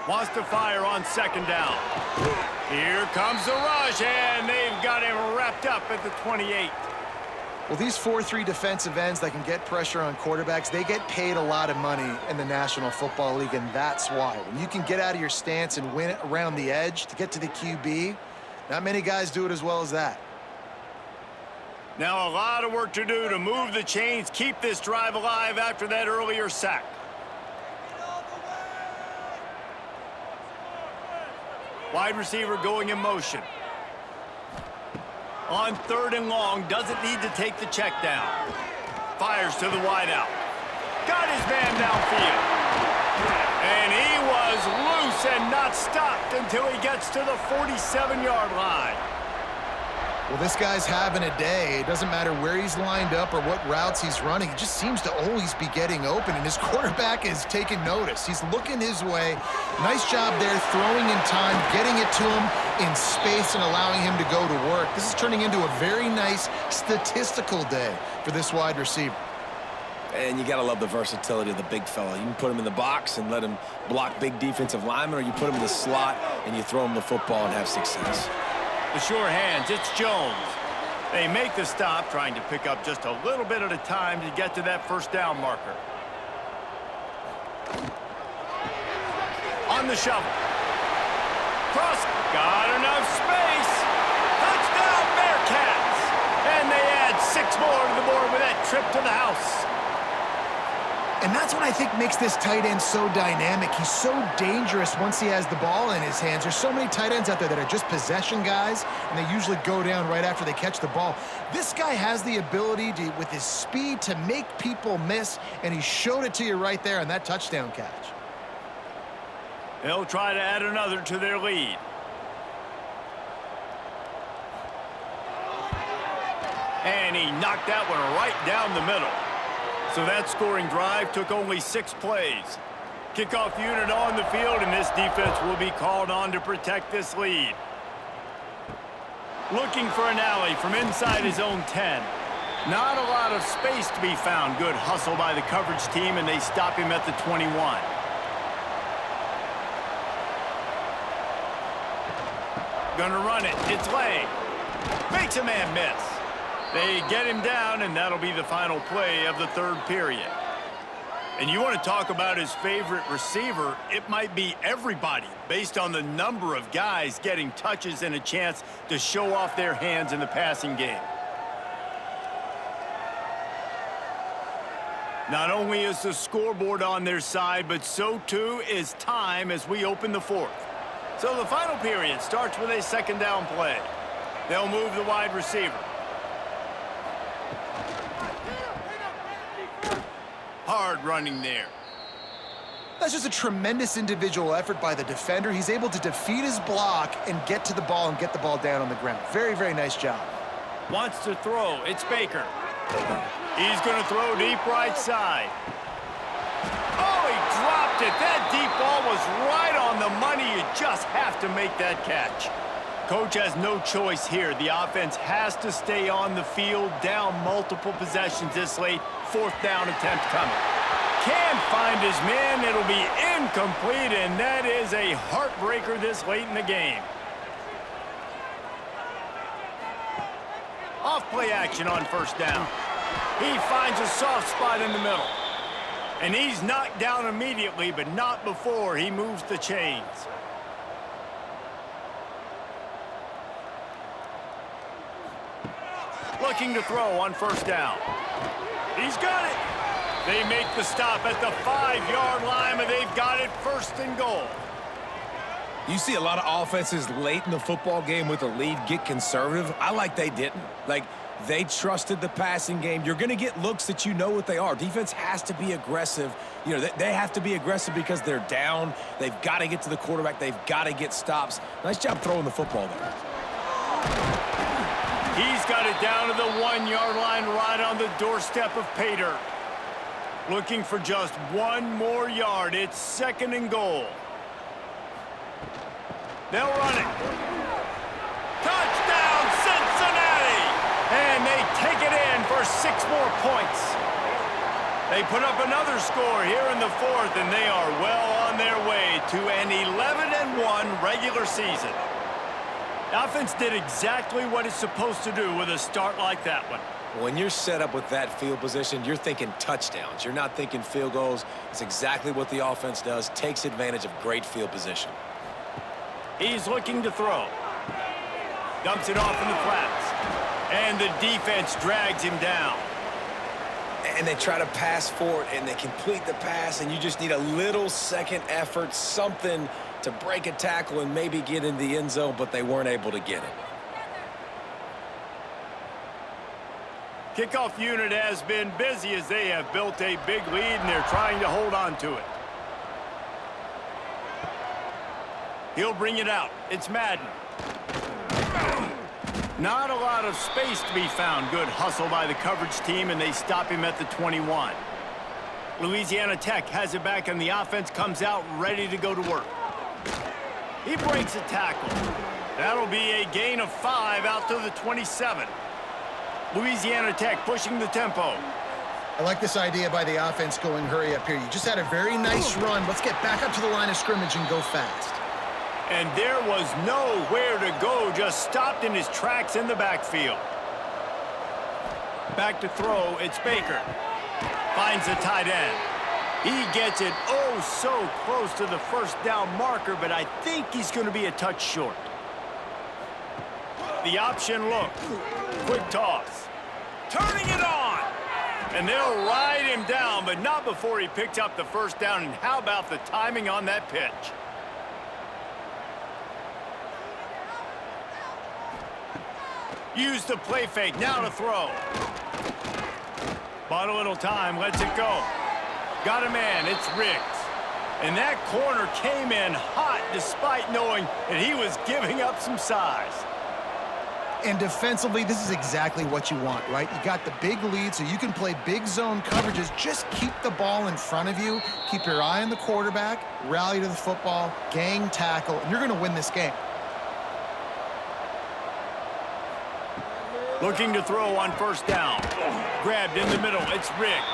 Wants to fire on 2nd down. Here comes the rush, and they've got him wrapped up at the 28. Well, these 4-3 defensive ends that can get pressure on quarterbacks, they get paid a lot of money in the National Football League, and that's why. When you can get out of your stance and win around the edge to get to the QB, not many guys do it as well as that. Now a lot of work to do to move the chains, keep this drive alive after that earlier sack. Wide receiver going in motion. On 3rd and long, doesn't need to take the check down. Fires to the wideout. Got his man downfield. And he was loose and not stopped until he gets to the 47-yard line. Well, this guy's having a day. It doesn't matter where he's lined up or what routes he's running. He just seems to always be getting open, and his quarterback is taking notice. He's looking his way. Nice job there, throwing in time, getting it to him in space and allowing him to go to work. This is turning into a very nice statistical day for this wide receiver. And you got to love the versatility of the big fella. You can put him in the box and let him block big defensive linemen, or you put him in the slot and you throw him the football and have success. The sure hands, it's Jones. They make the stop, trying to pick up just a little bit at a time to get to that 1st down marker. On the shovel. Cross, got enough space. Touchdown, Bearcats. And they add 6 more to the board with that trip to the house. And that's what I think makes this tight end so dynamic. He's so dangerous once he has the ball in his hands. There's so many tight ends out there that are just possession guys, and they usually go down right after they catch the ball. This guy has the ability to, with his speed, to make people miss, and he showed it to you right there on that touchdown catch. They'll try to add another to their lead. And he knocked that one right down the middle. So that scoring drive took only 6 plays. Kickoff unit on the field, and this defense will be called on to protect this lead. Looking for an alley from inside his own 10. Not a lot of space to be found. Good hustle by the coverage team, and they stop him at the 21. Gonna run it. It's Lang. Makes a man miss. They get him down, and that'll be the final play of the third period. And you want to talk about his favorite receiver, it might be everybody, based on the number of guys getting touches and a chance to show off their hands in the passing game. Not only is the scoreboard on their side, but so too is time as we open the fourth. So the final period starts with a second down play. They'll move the wide receiver. Hard running there. That's just a tremendous individual effort by the defender. He's able to defeat his block and get to the ball and get the ball down on the ground. Very, very nice job. Wants to throw. It's Baker. He's going to throw deep right side. Oh, he dropped it. That deep ball was right on the money. You just have to make that catch. Coach has no choice here. The offense has to stay on the field, down multiple possessions this late. Fourth down attempt coming. Can't find his man. It'll be incomplete, and that is a heartbreaker this late in the game. Off play action on first down. He finds a soft spot in the middle. And he's knocked down immediately, but not before he moves the chains. Looking to throw on first down. He's got it. They make the stop at the 5-yard line, but they've got it first and goal. You see a lot of offenses late in the football game with a lead get conservative. I like they didn't. Like, they trusted the passing game. You're going to get looks that you know what they are. Defense has to be aggressive. You know, they have to be aggressive because they're down. They've got to get to the quarterback. They've got to get stops. Nice job throwing the football there. He's got it down to the 1-yard line right on the doorstep of Pater. Looking for just one more yard. It's second and goal. They'll run it. Touchdown, Cincinnati! And they take it in for 6 more points. They put up another score here in the fourth, and they are well on their way to an 11-1 regular season. The offense did exactly what it's supposed to do with a start like that one. When you're set up with that field position, you're thinking touchdowns. You're not thinking field goals. It's exactly what the offense does, takes advantage of great field position. He's looking to throw. Dumps it off in the flats. And the defense drags him down. And they try to pass for it, and they complete the pass, and you just need a little second effort, something to break a tackle and maybe get in the end zone, but they weren't able to get it. Kickoff unit has been busy as they have built a big lead, and they're trying to hold on to it. He'll bring it out. It's Madden. Not a lot of space to be found. Good hustle by the coverage team, and they stop him at the 21. Louisiana Tech has it back, and the offense comes out ready to go to work. He breaks a tackle. That'll be a gain of 5 out to the 27. Louisiana Tech pushing the tempo. I like this idea by the offense going hurry up here. You just had a very nice run. Let's get back up to the line of scrimmage and go fast. And there was nowhere to go, just stopped in his tracks in the backfield. Back to throw, it's Baker. Finds the tight end. He gets it oh so close to the first down marker, but I think he's going to be a touch short. The option look. Quick toss. Turning it on. And they'll ride him down, but not before he picked up the first down. And how about the timing on that pitch? Use the play fake, now to throw. Bought a little time, lets it go. Got a man, it's Riggs. And that corner came in hot despite knowing that he was giving up some size. And defensively, this is exactly what you want, right? You got the big lead, so you can play big zone coverages. Just keep the ball in front of you. Keep your eye on the quarterback. Rally to the football. Gang tackle. And you're going to win this game. Looking to throw on first down. Grabbed in the middle. It's Riggs.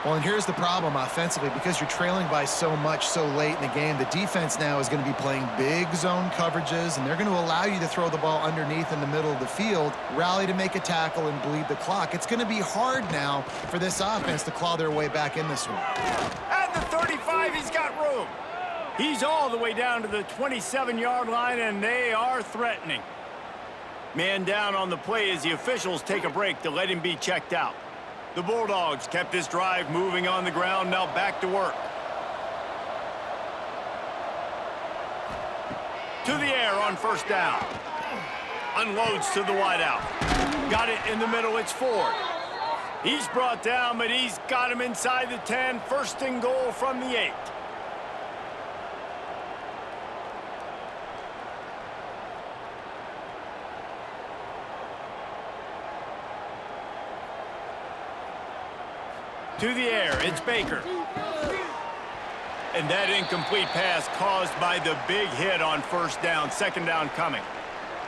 Well, and here's the problem offensively. Because you're trailing by so much so late in the game, the defense now is going to be playing big zone coverages, and they're going to allow you to throw the ball underneath in the middle of the field, rally to make a tackle, and bleed the clock. It's going to be hard now for this offense to claw their way back in this one. At the 35, he's got room. He's all the way down to the 27-yard line, and they are threatening. Man down on the play as the officials take a break to let him be checked out. The Bulldogs kept this drive moving on the ground, now back to work. To the air on first down. Unloads to the wideout. Got it in the middle, it's Ford. He's brought down, but he's got him inside the 10. First and goal from the 8. To the air, it's Baker. And that incomplete pass caused by the big hit on first down. Second down coming.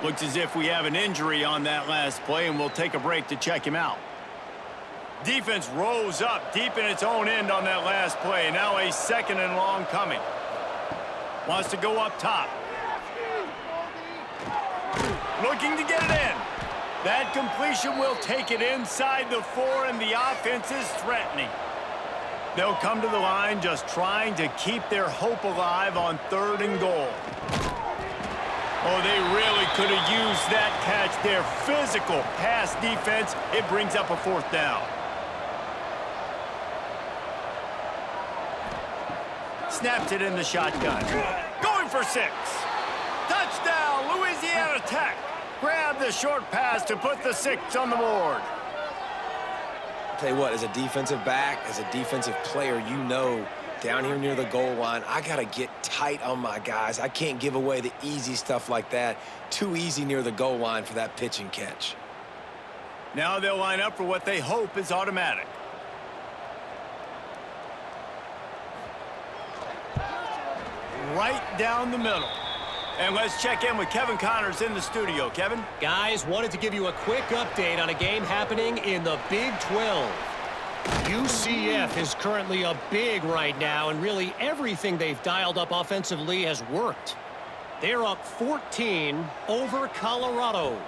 Looks as if we have an injury on that last play, and we'll take a break to check him out. Defense rose up deep in its own end on that last play. Now a second and long coming. Wants to go up top. Looking to get it in. That completion will take it inside the 4, and the offense is threatening. They'll come to the line just trying to keep their hope alive on third and goal. Oh, they really could have used that catch. Their physical pass defense, it brings up a fourth down. Snaps it in the shotgun. Going for 6. Touchdown, Louisiana Tech. Grab the short pass to put the 6 on the board. Tell you what, as a defensive back, as a defensive player, you know down here near the goal line, I got to get tight on my guys. I can't give away the easy stuff like that. Too easy near the goal line for that pitch and catch. Now they'll line up for what they hope is automatic. Right down the middle. And let's check in with Kevin Connors in the studio. Kevin? Guys, wanted to give you a quick update on a game happening in the Big 12. UCF is currently a big right now, and really everything they've dialed up offensively has worked. They're up 14 over Colorado.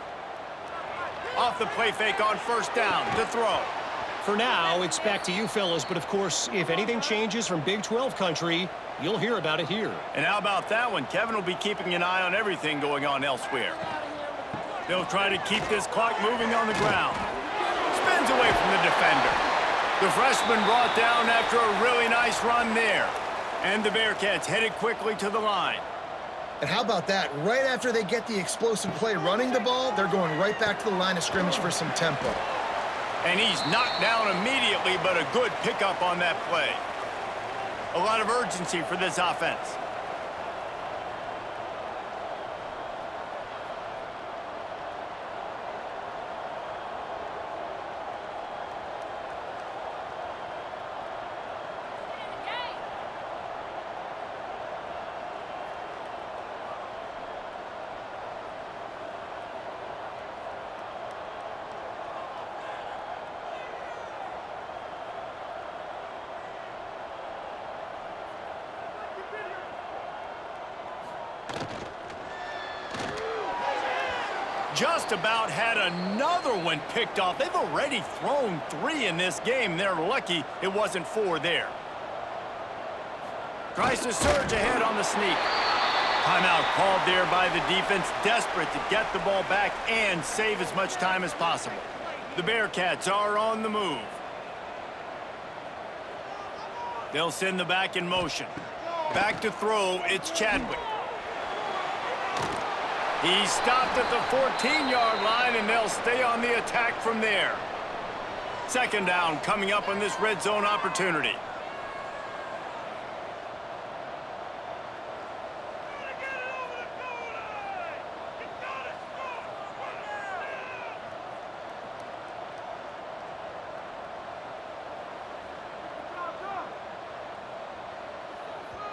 Off the play fake on first down to throw. For now, it's back to you fellas, but of course, if anything changes from Big 12 country, you'll hear about it here. And how about that one? Kevin will be keeping an eye on everything going on elsewhere. They'll try to keep this clock moving on the ground. Spins away from the defender. The freshman brought down after a really nice run there. And the Bearcats headed quickly to the line. And how about that? Right after they get the explosive play running the ball, they're going right back to the line of scrimmage for some tempo. And he's knocked down immediately, but a good pickup on that play. A lot of urgency for this offense. Just about had another one picked off. They've already thrown 3 in this game. They're lucky it wasn't 4 there. Tries to surge ahead on the sneak. Timeout called there by the defense, desperate to get the ball back and save as much time as possible. The Bearcats are on the move. They'll send the back in motion. Back to throw, it's Chadwick. He's stopped at the 14-yard line, and they'll stay on the attack from there. Second down coming up on this red zone opportunity.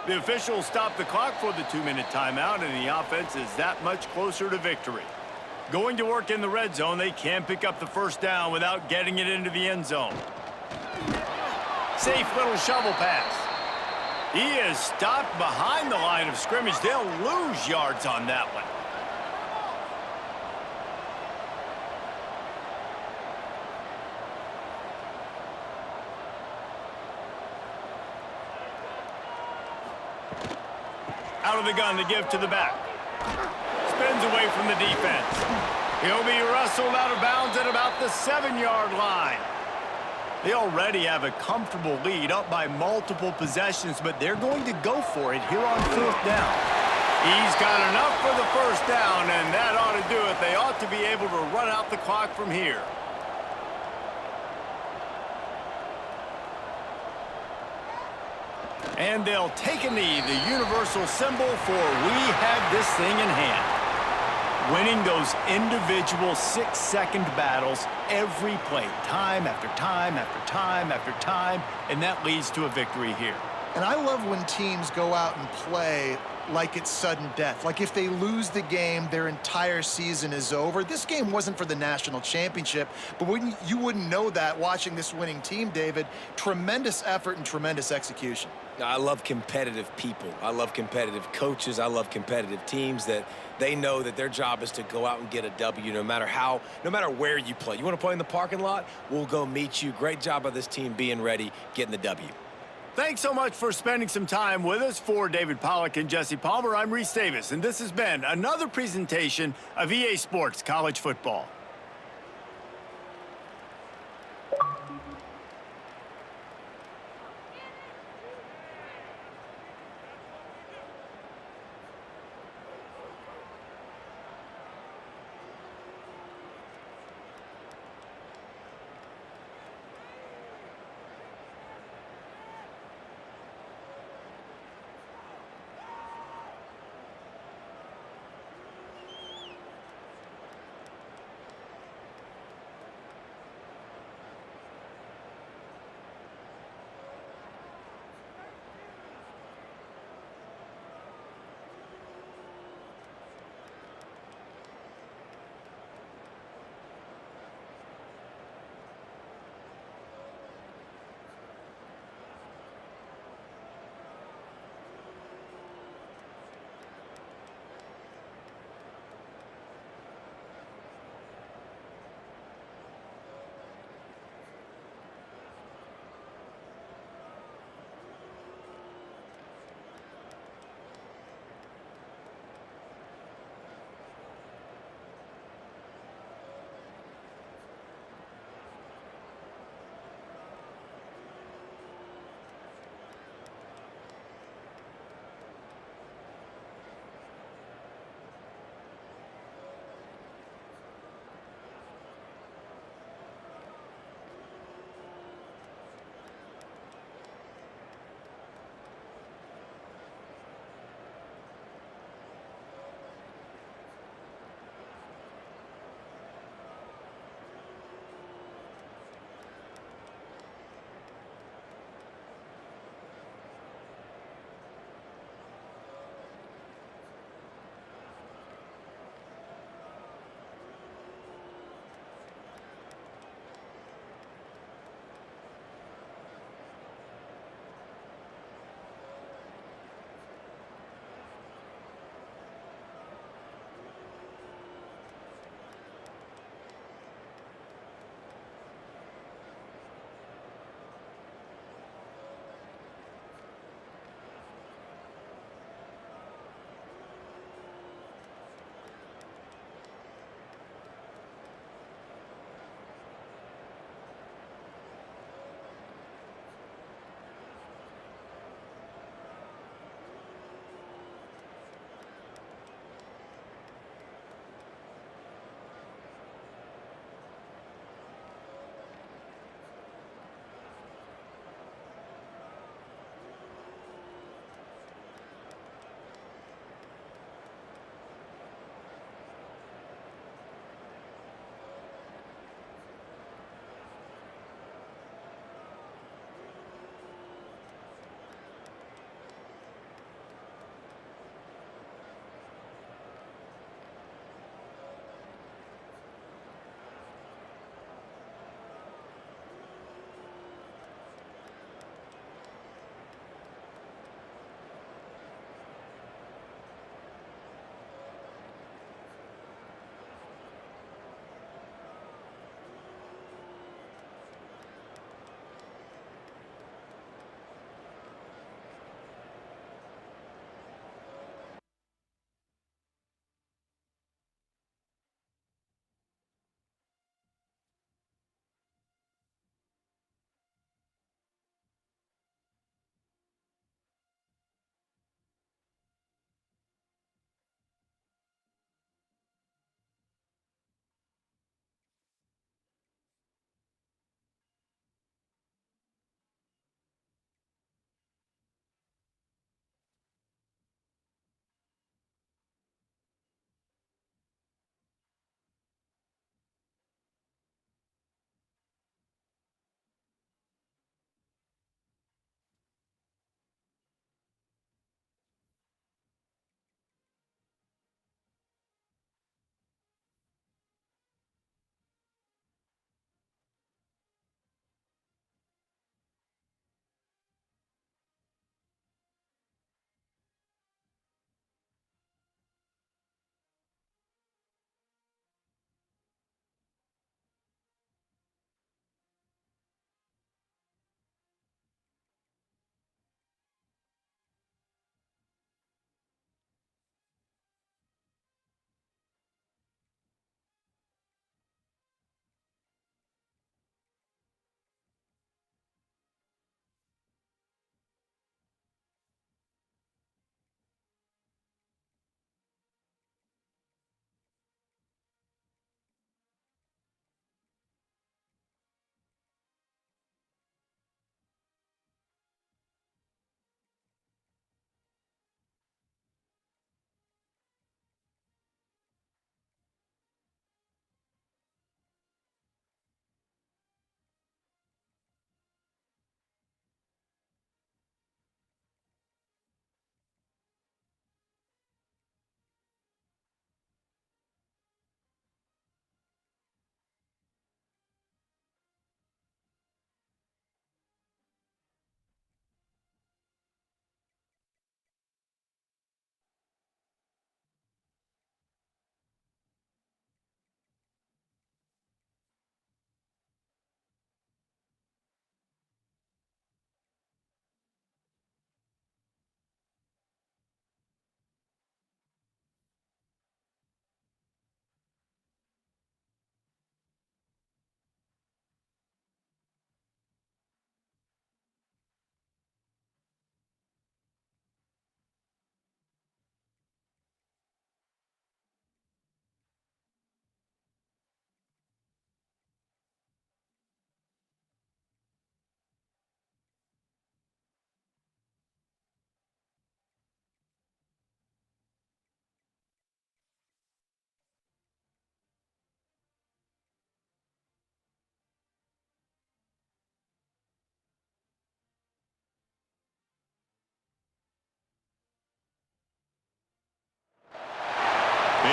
The officials stop the clock for the 2-minute timeout, and the offense is that much closer to victory. Going to work in the red zone, they can pick up the first down without getting it into the end zone. Safe little shovel pass. He is stopped behind the line of scrimmage. They'll lose yards on that one. Out of the gun to give to the back. Spins away from the defense. He'll be wrestled out of bounds at about the 7-yard line. They already have a comfortable lead, up by multiple possessions, but they're going to go for it here on 4th down. He's got enough for the first down, and that ought to do it. They ought to be able to run out the clock from here. And they'll take a knee, the universal symbol for we have this thing in hand. Winning those individual 6-second battles every play, time after time after time after time, and that leads to a victory here. And I love when teams go out and play like it's sudden death. Like if they lose the game, their entire season is over. This game wasn't for the national championship, but you wouldn't know that watching this winning team, David. Tremendous effort and tremendous execution. I love competitive people. I love competitive coaches. I love competitive teams that they know that their job is to go out and get a W no matter where you play. You want to play in the parking lot? We'll go meet you. Great job by this team being ready, getting the W. Thanks so much for spending some time with us. For David Pollack and Jesse Palmer, I'm Reese Davis, and this has been another presentation of EA Sports College Football.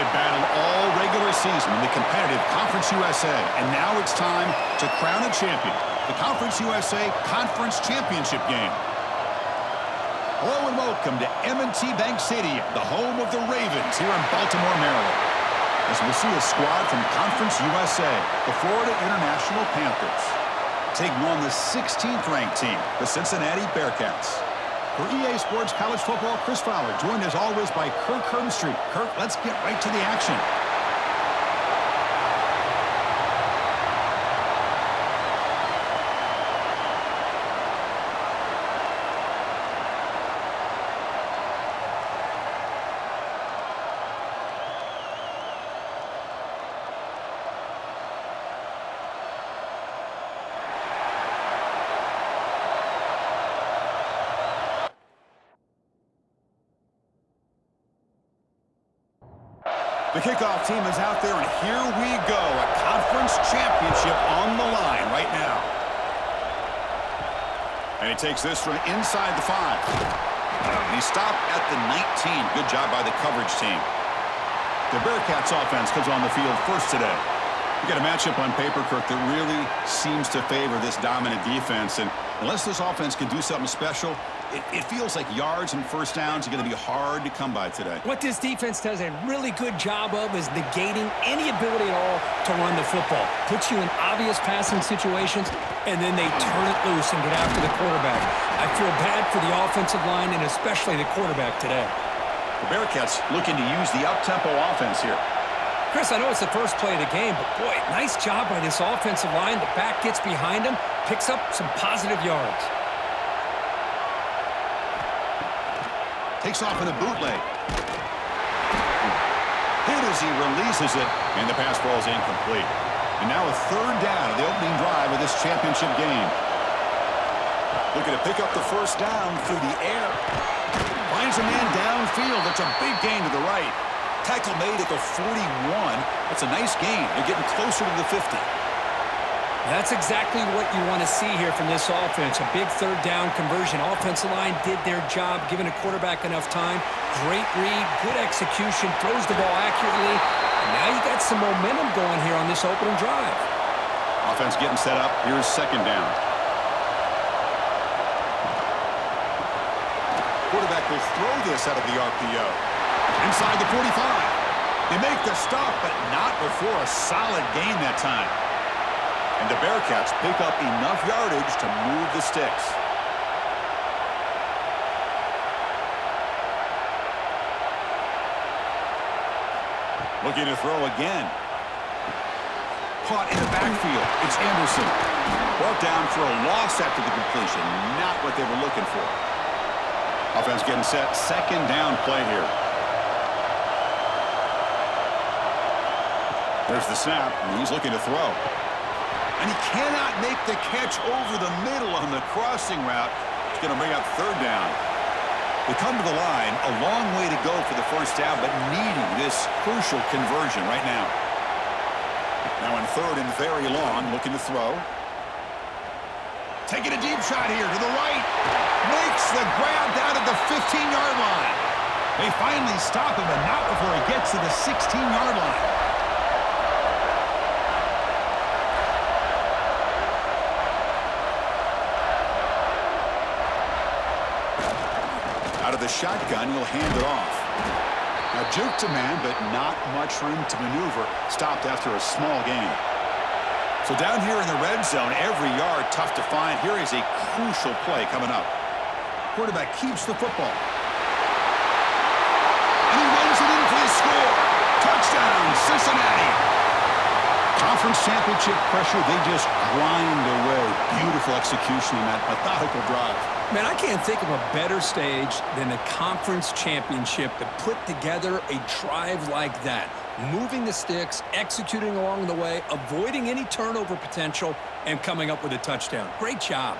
have battled all regular season in the competitive Conference USA, and now it's time to crown a champion. The Conference USA Conference Championship game. Hello and welcome to M&T Bank Stadium, the home of the Ravens here in Baltimore, Maryland. As we'll see a squad from Conference USA, the Florida International Panthers, taking on the 16th-ranked team, the Cincinnati Bearcats. For EA Sports College Football, Chris Fowler, joined as always by Kirk Herbstreit. Kirk, let's get right to the action. The kickoff team is out there, and here we go. A conference championship on the line right now. And he takes this from inside the 5. He stopped at the 19. Good job by the coverage team. The Bearcats offense comes on the field first today. You got a matchup on paper, Kirk, that really seems to favor this dominant defense. And unless this offense can do something special, it feels like yards and first downs are going to be hard to come by today. What this defense does a really good job of is negating any ability at all to run the football. Puts you in obvious passing situations, and then they turn it loose and get after the quarterback. I feel bad for the offensive line and especially the quarterback today. The Bearcats looking to use the up-tempo offense here. Chris, I know it's the first play of the game, but boy, nice job by this offensive line. The back gets behind him, picks up some positive yards. Takes off in a bootleg. Hit as he releases it, and the pass ball is incomplete. And now a third down of the opening drive of this championship game. Looking to pick up the first down through the air. Finds a man downfield. That's a big gain to the right. Tackle made at the 41. That's a nice gain. They're getting closer to the 50. That's exactly what you want to see here from this offense. A big third down conversion. Offensive line did their job, giving a quarterback enough time. Great read, good execution, throws the ball accurately. And now you got some momentum going here on this opening drive. Offense getting set up. Here's second down. Quarterback will throw this out of the RPO. Inside the 45. They make the stop, but not before a solid gain that time. And the Bearcats pick up enough yardage to move the sticks. Looking to throw again. Caught in the backfield. It's Anderson. Brought down for a loss after the completion. Not what they were looking for. Offense getting set. Second down play here. There's the snap, and he's looking to throw. And he cannot make the catch over the middle on the crossing route. It's going to bring up third down. They come to the line, a long way to go for the first down, but needing this crucial conversion right now. Now in third and very long, looking to throw. Taking a deep shot here to the right. Makes the grab down at the 15-yard line. They finally stop him, but not before he gets to the 16-yard line. Out of the shotgun, he'll hand it off. Now juke to man, but not much room to maneuver. Stopped after a small gain. So down here in the red zone, every yard tough to find. Here is a crucial play coming up. Quarterback keeps the football. And he runs it in for the score. Touchdown, Cincinnati. Conference championship pressure, they just grind away. Beautiful execution in that methodical drive. Man, I can't think of a better stage than the conference championship to put together a drive like that. Moving the sticks, executing along the way, avoiding any turnover potential, and coming up with a touchdown. Great job.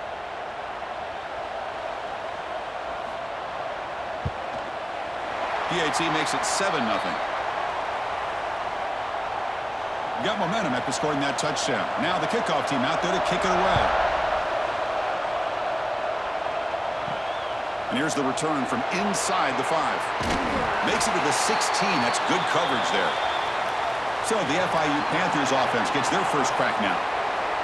PAT makes it 7-0. Got momentum after scoring that touchdown. Now the kickoff team out there to kick it away. And here's the return from inside the 5. Makes it to the 16. That's good coverage there. So the FIU Panthers offense gets their first crack now.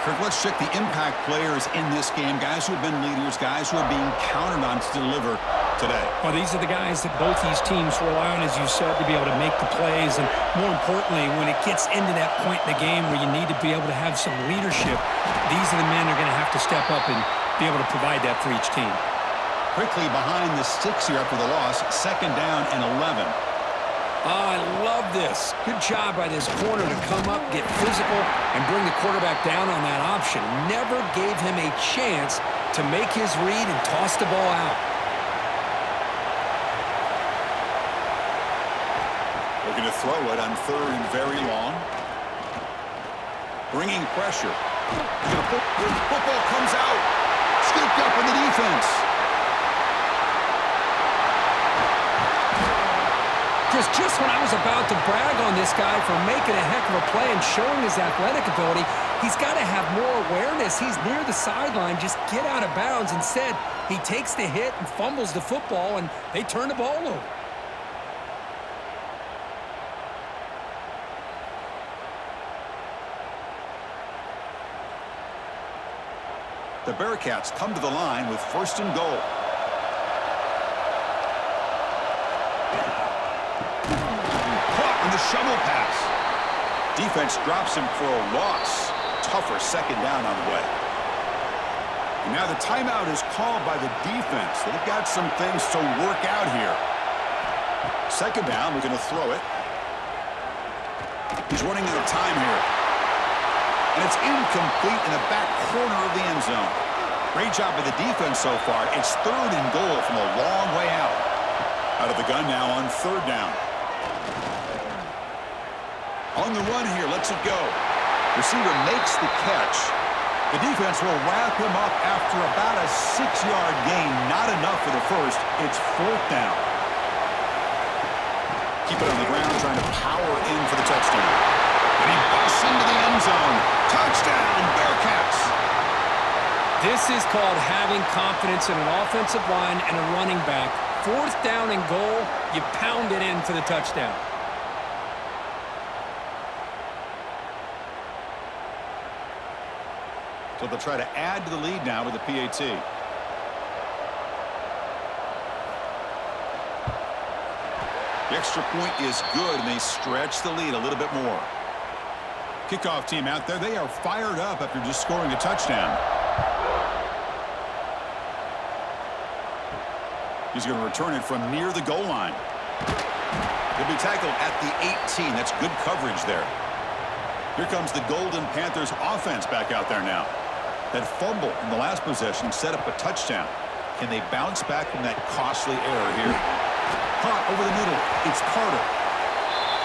Kirk, let's check the impact players in this game. Guys who have been leaders, guys who are being counted on to deliver today. Well, these are the guys that both these teams rely on, as you said, to be able to make the plays. And more importantly, when it gets into that point in the game where you need to be able to have some leadership, these are the men that are going to have to step up and be able to provide that for each team. Quickly behind the sticks here after the loss. 2nd down and 11. I love this. Good job by this corner to come up, get physical, and bring the quarterback down on that option. Never gave him a chance to make his read and toss the ball out. Looking to throw it on 3rd and very long. Bringing pressure. Football comes out. Scooped up in the defense. Just when I was about to brag on this guy for making a heck of a play and showing his athletic ability, he's got to have more awareness. He's near the sideline. Just get out of bounds. Instead, he takes the hit and fumbles the football, and they turn the ball over. The Bearcats come to the line with 1st and goal. The shovel pass. Defense drops him for a loss. Tougher 2nd down on the way. And now the timeout is called by the defense. They've got some things to work out here. 2nd down, we're going to throw it. He's running out of time here. And it's incomplete in the back corner of the end zone. Great job by the defense so far. It's 3rd and goal from a long way out. Out of the gun now on 3rd down. On the run here, lets it go. Receiver makes the catch. The defense will wrap him up after about a 6-yard gain. Not enough for the first. It's 4th down. Keep it on the ground, trying to power in for the touchdown. And he busts into the end zone. Touchdown, Bearcats! This is called having confidence in an offensive line and a running back. 4th down and goal, you pound it in for the touchdown. So they'll try to add to the lead now with the PAT. The extra point is good, and they stretch the lead a little bit more. Kickoff team out there. They are fired up after just scoring a touchdown. He's going to return it from near the goal line. He'll be tackled at the 18. That's good coverage there. Here comes the Golden Panthers offense back out there now. That fumble in the last possession set up a touchdown. Can they bounce back from that costly error here? Caught over the middle. It's Carter.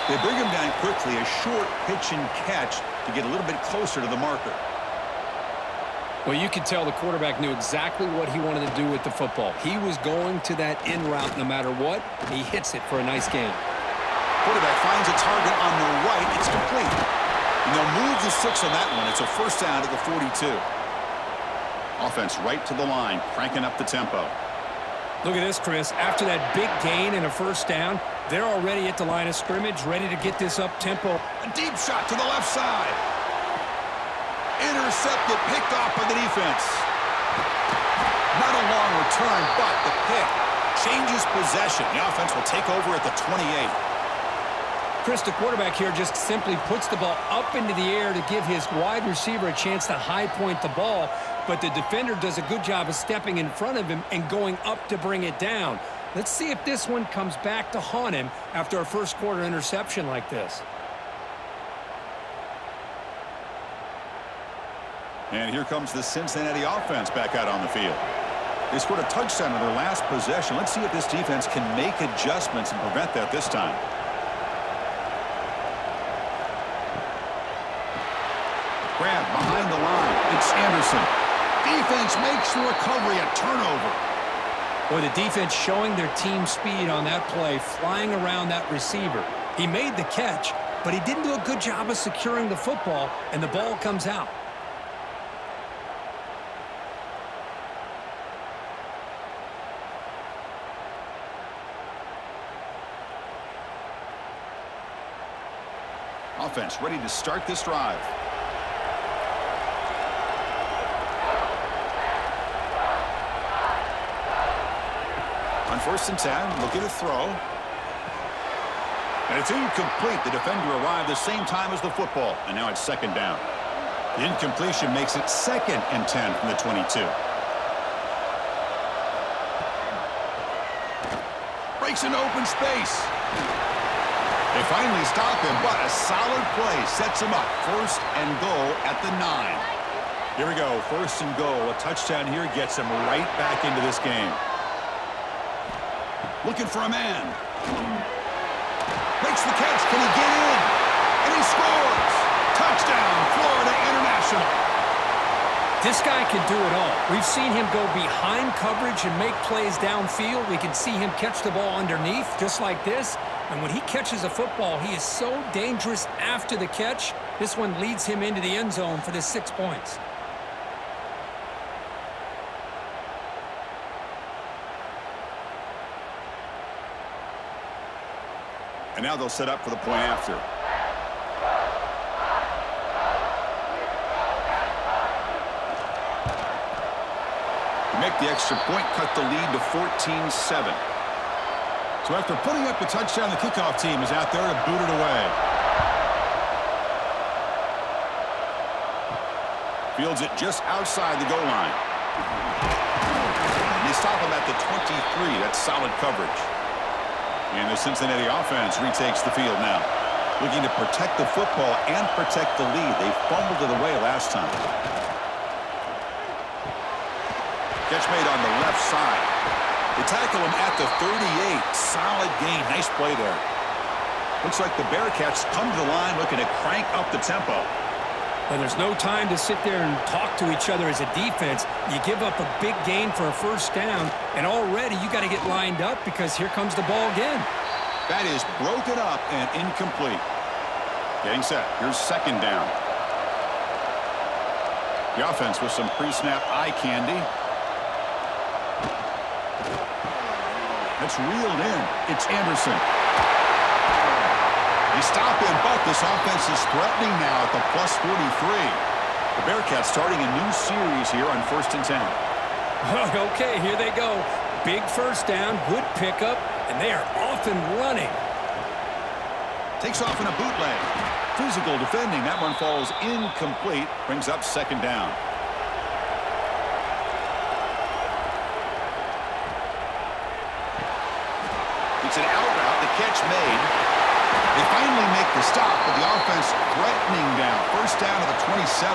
They bring him down quickly. A short pitch and catch to get a little bit closer to the marker. Well, you could tell the quarterback knew exactly what he wanted to do with the football. He was going to that in route no matter what. He hits it for a nice gain. Quarterback finds a target on the right. It's complete. And they'll move the 6 on that one. It's a 1st down at the 42. Offense right to the line, cranking up the tempo. Look at this, Chris. After that big gain and a 1st down, they're already at the line of scrimmage, ready to get this up tempo. A deep shot to the left side. Intercepted, picked off by the defense. Not a long return, but the pick changes possession. The offense will take over at the 28. Chris, the quarterback here just simply puts the ball up into the air to give his wide receiver a chance to high point the ball, but the defender does a good job of stepping in front of him and going up to bring it down. Let's see if this one comes back to haunt him after a 1st quarter interception like this. And here comes the Cincinnati offense back out on the field. They scored a touchdown in their last possession. Let's see if this defense can make adjustments and prevent that this time. Grab behind the line. It's Anderson. Defense makes the recovery, a turnover. Boy, the defense showing their team speed on that play, flying around that receiver. He made the catch, but he didn't do a good job of securing the football, and the ball comes out. Offense ready to start this drive. On 1st and 10, looking to throw. And it's incomplete. The defender arrived the same time as the football, and now it's 2nd down. The incompletion makes it 2nd and 10 from the 22. Breaks into open space. They finally stop him, but a solid play sets him up. 1st and goal at the 9. Here we go, 1st and goal. A touchdown here gets him right back into this game. Looking for a man. Makes the catch. Can he get in? And he scores. Touchdown, Florida International. This guy can do it all. We've seen him go behind coverage and make plays downfield. We can see him catch the ball underneath, just like this. And when he catches a football, he is so dangerous after the catch. This one leads him into the end zone for the 6 points. And now they'll set up for the point after. Make the extra point, cut the lead to 14-7. So after putting up the touchdown, the kickoff team is out there to boot it away. Fields it just outside the goal line. They stop him at the 23. That's solid coverage. And the Cincinnati offense retakes the field now. Looking to protect the football and protect the lead. They fumbled it away last time. Catch made on the left side. They tackle him at the 38. Solid gain. Nice play there. Looks like the Bearcats come to the line looking to crank up the tempo. And there's no time to sit there and talk to each other as a defense. You give up a big gain for a 1st down, and already you got to get lined up because here comes the ball again. That is broken up and incomplete. Getting set. Here's 2nd down. The offense with some pre-snap eye candy. That's reeled in. It's Anderson. They stop him, but this offense is threatening now at the plus 43. The Bearcats starting a new series here on 1st and 10. Okay, here they go. Big 1st down, good pickup, and they are off and running. Takes off in a bootleg. Physical defending. That one falls incomplete. Brings up 2nd down. It's an out route. The catch made. They finally make the stop, but the offense threatening down. 1st down to the 27.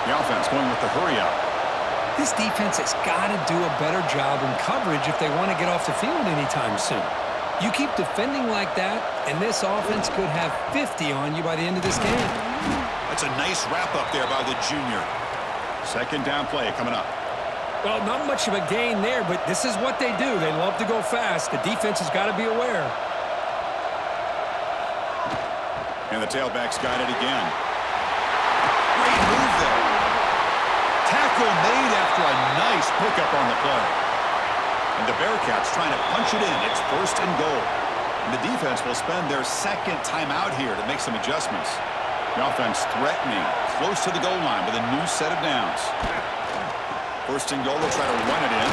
The offense going with the hurry up. This defense has got to do a better job in coverage if they want to get off the field anytime soon. You keep defending like that, and this offense could have 50 on you by the end of this game. That's a nice wrap-up there by the junior. 2nd down play coming up. Well, not much of a gain there, but this is what they do. They love to go fast. The defense has got to be aware. And the tailback's got it again. Great move there. Tackle made after a nice pickup on the play. And the Bearcats trying to punch it in. It's 1st and goal. And the defense will spend their 2nd timeout here to make some adjustments. The offense threatening, close to the goal line with a new set of downs. 1st and goal, they'll try to run it in.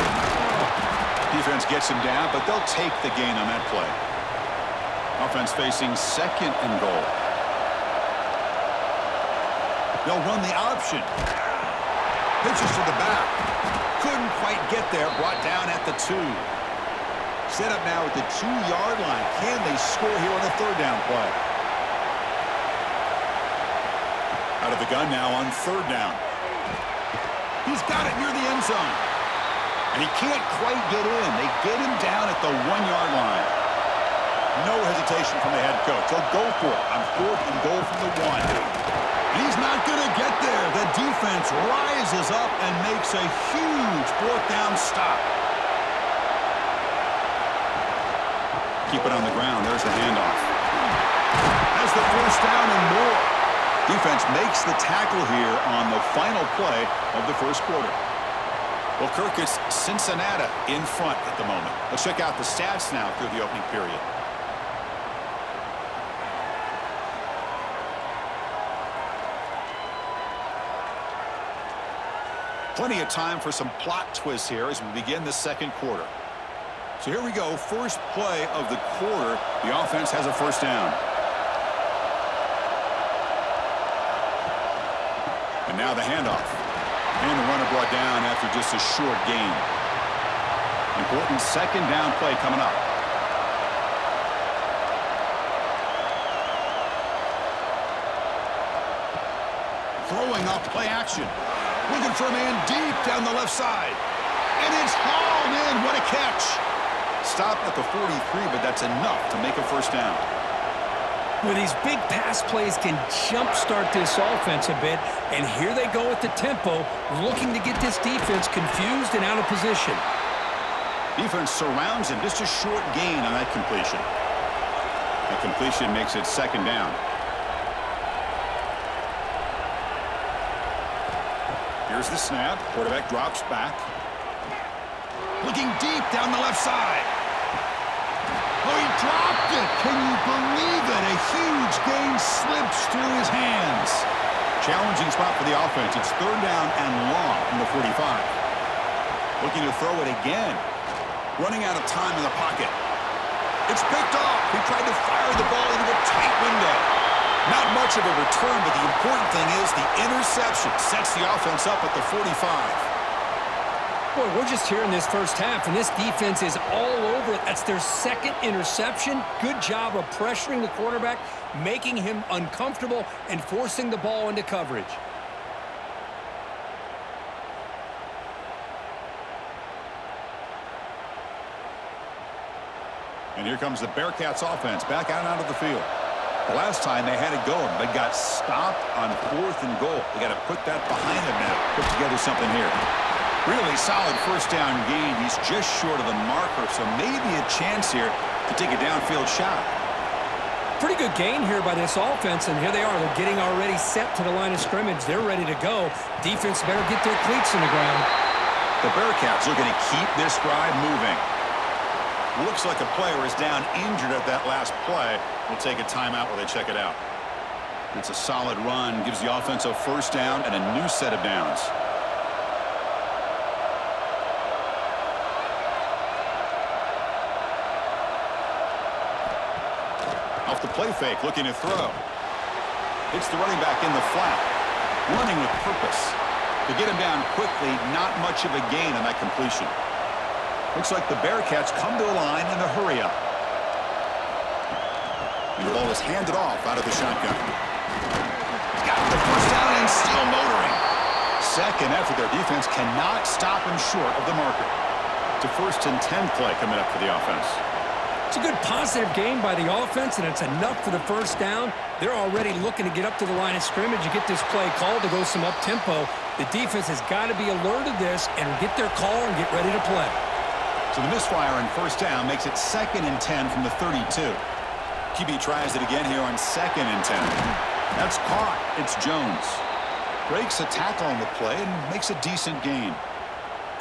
Defense gets him down, but they'll take the gain on that play. Offense facing 2nd and goal. They'll run the option. Pitches to the back. Couldn't quite get there. Brought down at the 2. Set up now at the 2-yard line. Can they score here on a 3rd down play? Out of the gun now on 3rd down. He's got it near the end zone. And he can't quite get in. They get him down at the 1-yard line. No hesitation from the head coach. They'll go for it on 4th and goal from the 1. He's not going to get there. The defense rises up and makes a huge 4th down stop. Keep it on the ground. There's the handoff. Has the 1st down and more. Defense makes the tackle here on the final play of the 1st quarter. Well, Kirk, it's Cincinnati in front at the moment. Let's check out the stats now through the opening period. Plenty of time for some plot twists here as we begin the second quarter. So here we go, first play of the quarter. The offense has a first down. And now the handoff. And the runner brought down after just a short gain. Important second down play coming up. Throwing off play action. Looking for a man deep down the left side. And it's hauled in. What a catch. Stop at the 43, but that's enough to make a first down. Well, these big pass plays can jumpstart this offense a bit, and here they go at the tempo, looking to get this defense confused and out of position. Defense surrounds him. Just a short gain on that completion. That completion makes it second down. Here's the snap. Quarterback drops back. Looking deep down the left side. Oh, he dropped it. Can you believe it? A huge gain slips through his hands. Challenging spot for the offense. It's third down and long from the 45. Looking to throw it again. Running out of time in the pocket. It's picked off. He tried to fire the ball into a tight window. Not much of a return, but the important thing is the interception sets the offense up at the 45. Boy, we're just here in this first half, and this defense is all over it. That's their second interception. Good job of pressuring the quarterback, making him uncomfortable, and forcing the ball into coverage. And here comes the Bearcats offense back out onto the field. The last time they had it going, but got stopped on 4th and goal. They got to put that behind them now. Put together something here. Really solid first down gain. He's just short of the marker, so maybe a chance here to take a downfield shot. Pretty good gain here by this offense, and here they are. They're getting already set to the line of scrimmage. They're ready to go. Defense better get their cleats in the ground. The Bearcats looking to keep this drive moving. Looks like a player is down injured at that last play. We'll take a timeout while they check it out. It's a solid run. Gives the offense a first down and a new set of downs. Off the play fake, looking to throw. Hits the running back in the flat. Running with purpose. To get him down quickly, not much of a gain on that completion. Looks like the Bearcats come to the line in a hurry-up. And the ball is handed off out of the shotgun. Got the first down and still motoring. Second effort, their defense cannot stop him short of the marker. It's a 1st and 10 play coming up for the offense. It's a good positive game by the offense, and it's enough for the first down. They're already looking to get up to the line of scrimmage and get this play called to go some up-tempo. The defense has got to be alert of this and get their call and get ready to play. So the misfire on first down makes it 2nd and 10 from the 32. QB tries it again here on 2nd and 10. That's caught. It's Jones. Breaks a tackle on the play and makes a decent gain.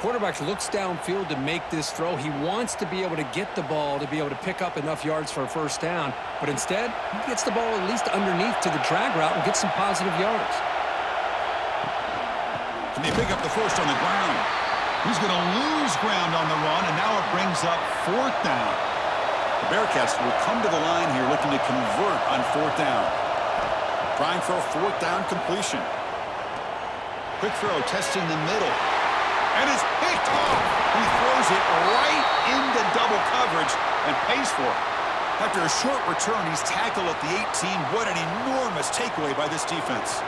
Quarterback looks downfield to make this throw. He wants to be able to get the ball to be able to pick up enough yards for a first down. But instead, he gets the ball at least underneath to the drag route and gets some positive yards. Can they pick up the first on the ground? He's going to lose ground on the run, and now it brings up 4th down. The Bearcats will come to the line here looking to convert on 4th down. Trying for a 4th down completion. Quick throw, testing the middle. And it's picked off. He throws it right into double coverage and pays for it. After a short return, he's tackled at the 18. What an enormous takeaway by this defense.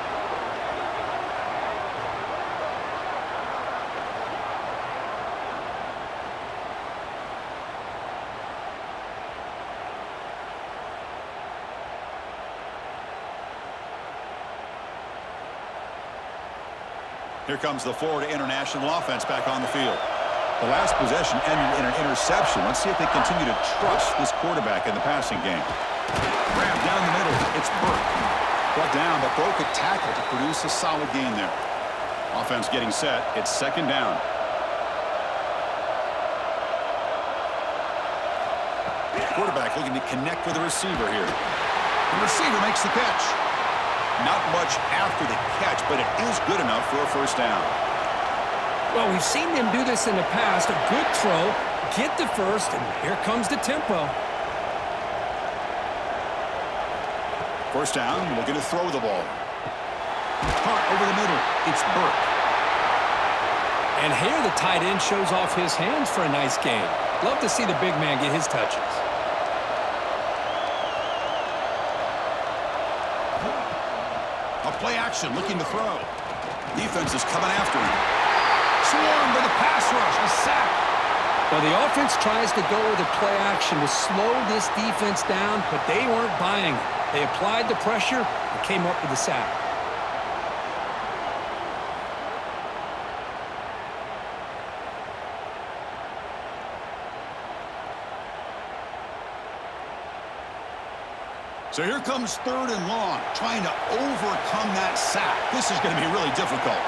Here comes the Florida International offense back on the field. The last possession ended in an interception. Let's see if they continue to trust this quarterback in the passing game. Grab down the middle. It's Burke. Brought down, but broke a tackle to produce a solid gain there. Offense getting set. It's 2nd down. Quarterback looking to connect with the receiver here. The receiver makes the catch. Not much after the catch, but it is good enough for a first down. Well, we've seen them do this in the past. A good throw, get the first, and here comes the tempo. First down, looking to throw the ball. Caught over the middle. It's Burke. And here the tight end shows off his hands for a nice game. Love to see the big man get his touches. A play action, looking to throw. Defense is coming after him. Swarmed by the pass rush, a sack. Well, the offense tries to go with a play action to slow this defense down, but they weren't buying it. They applied the pressure and came up with the sack. So here comes 3rd and long, trying to overcome that sack. This is going to be really difficult.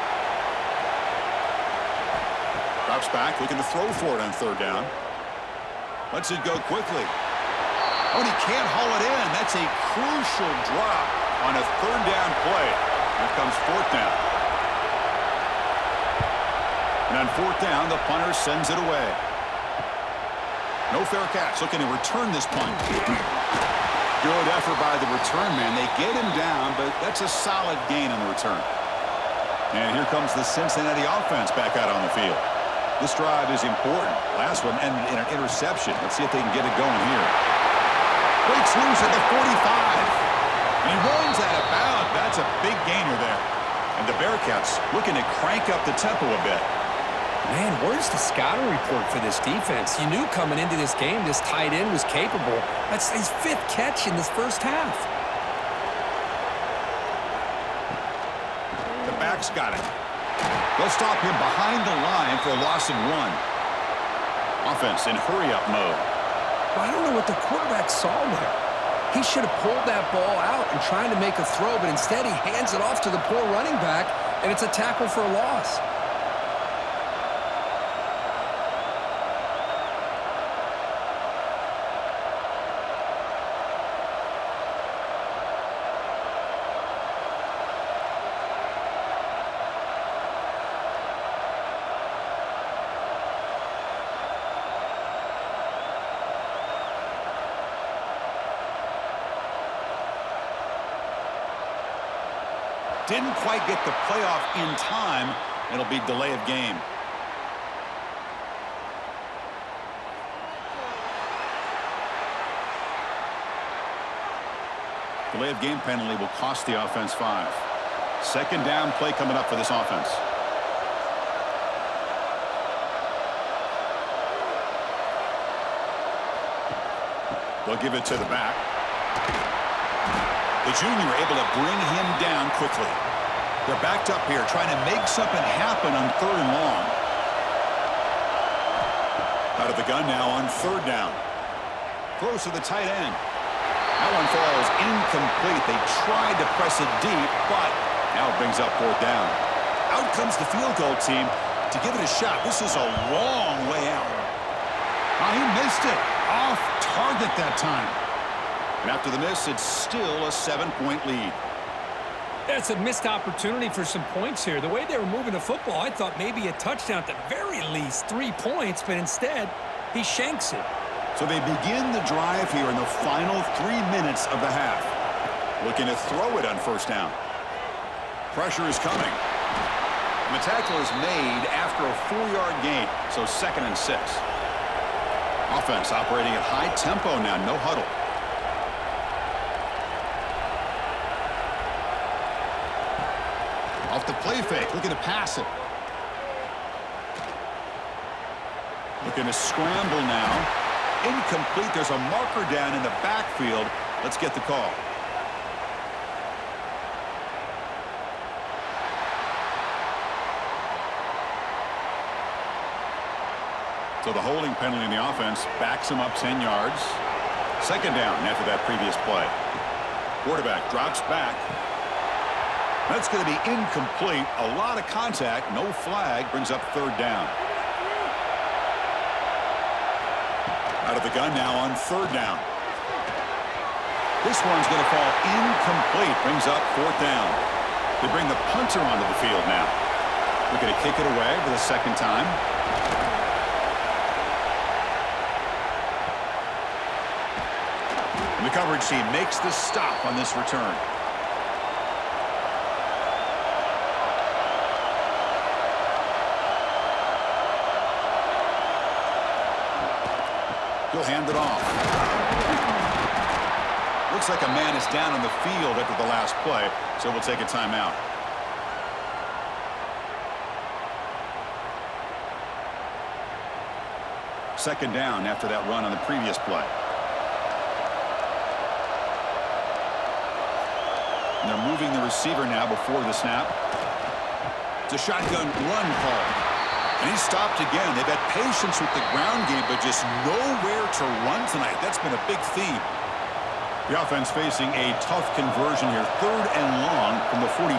Drops back, looking to throw for it on 3rd down. Lets it go quickly. Oh, and he can't haul it in. That's a crucial drop on a 3rd down play. Here comes 4th down. And on 4th down, the punter sends it away. No fair catch. Looking to return this punt. Good effort by the return man. They get him down, but that's a solid gain on the return. And here comes the Cincinnati offense back out on the field. This drive is important. Last one ended in an interception. Let's see if they can get it going here. Breaks loose at the 45. And he runs out of bounds. That's a big gainer there. And the Bearcats looking to crank up the tempo a bit. Man, where's the scouting report for this defense? You knew coming into this game this tight end was capable. That's his 5th catch in this first half. The back's got it. They'll stop him behind the line for a loss of 1. Offense in hurry-up mode. Well, I don't know what the quarterback saw there. He should have pulled that ball out and tried to make a throw, but instead he hands it off to the poor running back, and it's a tackle for a loss. Didn't quite get the playoff in time. It'll be delay of game. Delay of game penalty will cost the offense 5. 2nd down play coming up for this offense. They'll give it to the back. The junior able to bring him down quickly. They're backed up here trying to make something happen on 3rd and long. Out of the gun now on 3rd down. Throws to the tight end. That one falls incomplete. They tried to press it deep, but now it brings up 4th down. Out comes the field goal team to give it a shot. This is a long way out. Oh, he missed it. Off target that time. And after the miss, it's still a 7-point lead. That's a missed opportunity for some points here. The way they were moving the football, I thought maybe a touchdown at the very least, 3 points, but instead, he shanks it. So they begin the drive here in the final 3 minutes of the half. Looking to throw it on 1st down. Pressure is coming. And the tackle is made after a 4-yard gain, so 2nd and 6. Offense operating at high tempo now, no huddle. Off the play fake, looking to pass it. Looking to scramble now. Incomplete. There's a marker down in the backfield. Let's get the call. So the holding penalty in the offense backs him up 10 yards. 2nd down after that previous play. Quarterback drops back. That's going to be incomplete. A lot of contact. No flag. Brings up 3rd down. Out of the gun now on 3rd down. This one's going to fall incomplete. Brings up 4th down. They bring the punter onto the field now. Looking to kick it away for the second time. And the coverage team makes the stop on this return. He'll hand it off. Looks like a man is down on the field after the last play, so we'll take a timeout. Second down after that run on the previous play. And they're moving the receiver now before the snap. It's a shotgun run call. And he's stopped again. They've had patience with the ground game, but just nowhere to run tonight. That's been a big theme. The offense facing a tough conversion here. 3rd and long from the 42.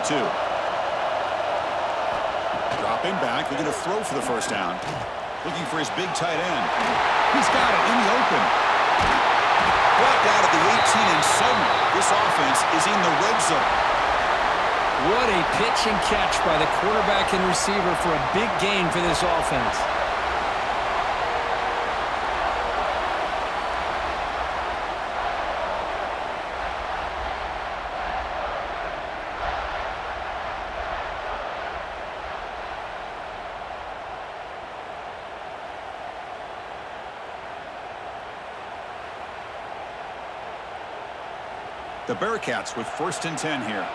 Dropping back. They're going to throw for the first down. Looking for his big tight end. He's got it in the open. Brought down at the 18, and suddenly this offense is in the red zone. What a pitch and catch by the quarterback and receiver for a big gain for this offense. The Bearcats with 1st and 10 here.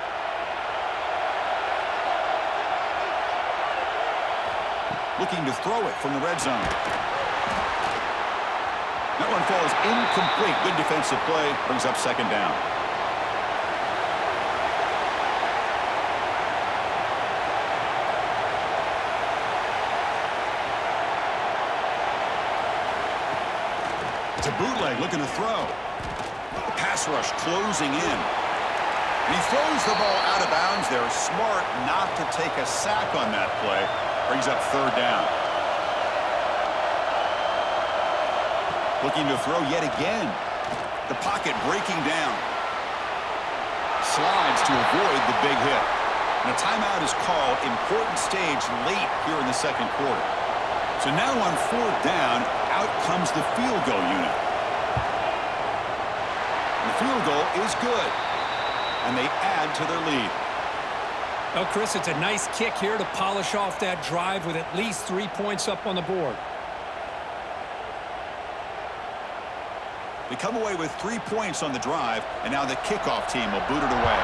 Looking to throw it from the red zone. That one falls incomplete. Good defensive play. Brings up 2nd down. It's a bootleg looking to throw. Pass rush closing in. And he throws the ball out of bounds there. Smart not to take a sack on that play. Brings up 3rd down. Looking to throw yet again. The pocket breaking down. Slides to avoid the big hit. And a timeout is called. Important stage late here in the 2nd quarter. So now on 4th down, out comes the field goal unit. The field goal is good, and they add to their lead. Well, Chris, it's a nice kick here to polish off that drive with at least 3 points up on the board. They come away with 3 points on the drive, and now the kickoff team will boot it away.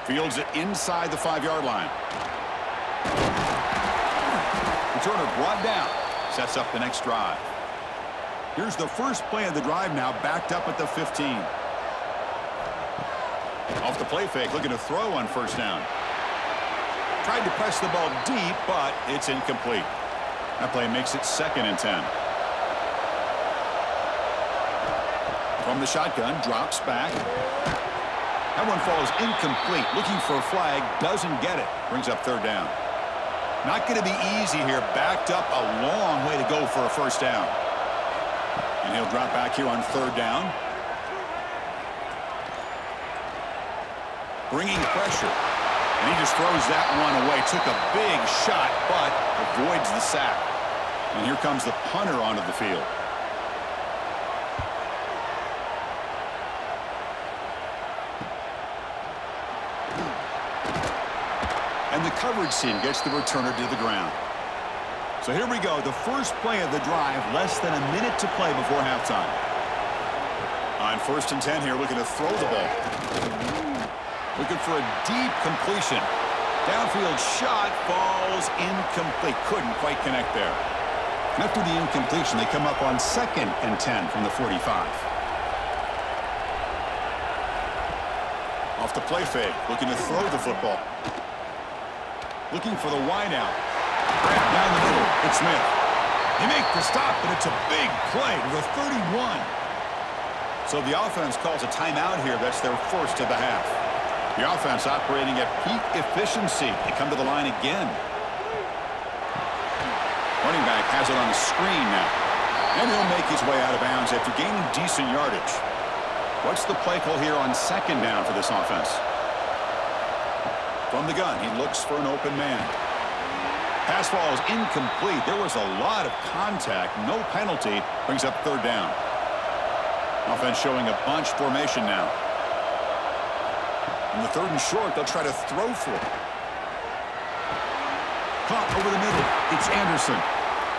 Fields it inside the 5-yard line. Returner brought down. Sets up the next drive. Here's the first play of the drive now, backed up at the 15. Off the play fake, looking to throw on 1st down. Tried to press the ball deep, but it's incomplete. That play makes it 2nd and 10. From the shotgun, drops back. That one falls incomplete. Looking for a flag, doesn't get it. Brings up 3rd down. Not going to be easy here. Backed up a long way to go for a 1st down. And he'll drop back here on 3rd down. Bringing pressure. And he just throws that one away. Took a big shot, but avoids the sack. And here comes the punter onto the field. And the coverage team gets the returner to the ground. So here we go, the first play of the drive, less than a minute to play before halftime. On 1st and 10 here, looking to throw the ball. Looking for a deep completion. Downfield shot falls incomplete. Couldn't quite connect there. After the incompletion, they come up on 2nd and 10 from the 45. Off the play fake, looking to throw the football. Looking for the wideout. Grab down the middle. It's Smith. They make the stop, but it's a big play to the 31. So the offense calls a timeout here. That's their first of the half. The offense operating at peak efficiency. They come to the line again. Running back has it on the screen now. And he'll make his way out of bounds after gaining decent yardage. What's the play call here on 2nd down for this offense? From the gun, he looks for an open man. Pass ball is incomplete. There was a lot of contact. No penalty. Brings up third down. Offense showing a bunch formation now. In the third and short, they'll try to throw for it. Caught over the middle. It's Anderson.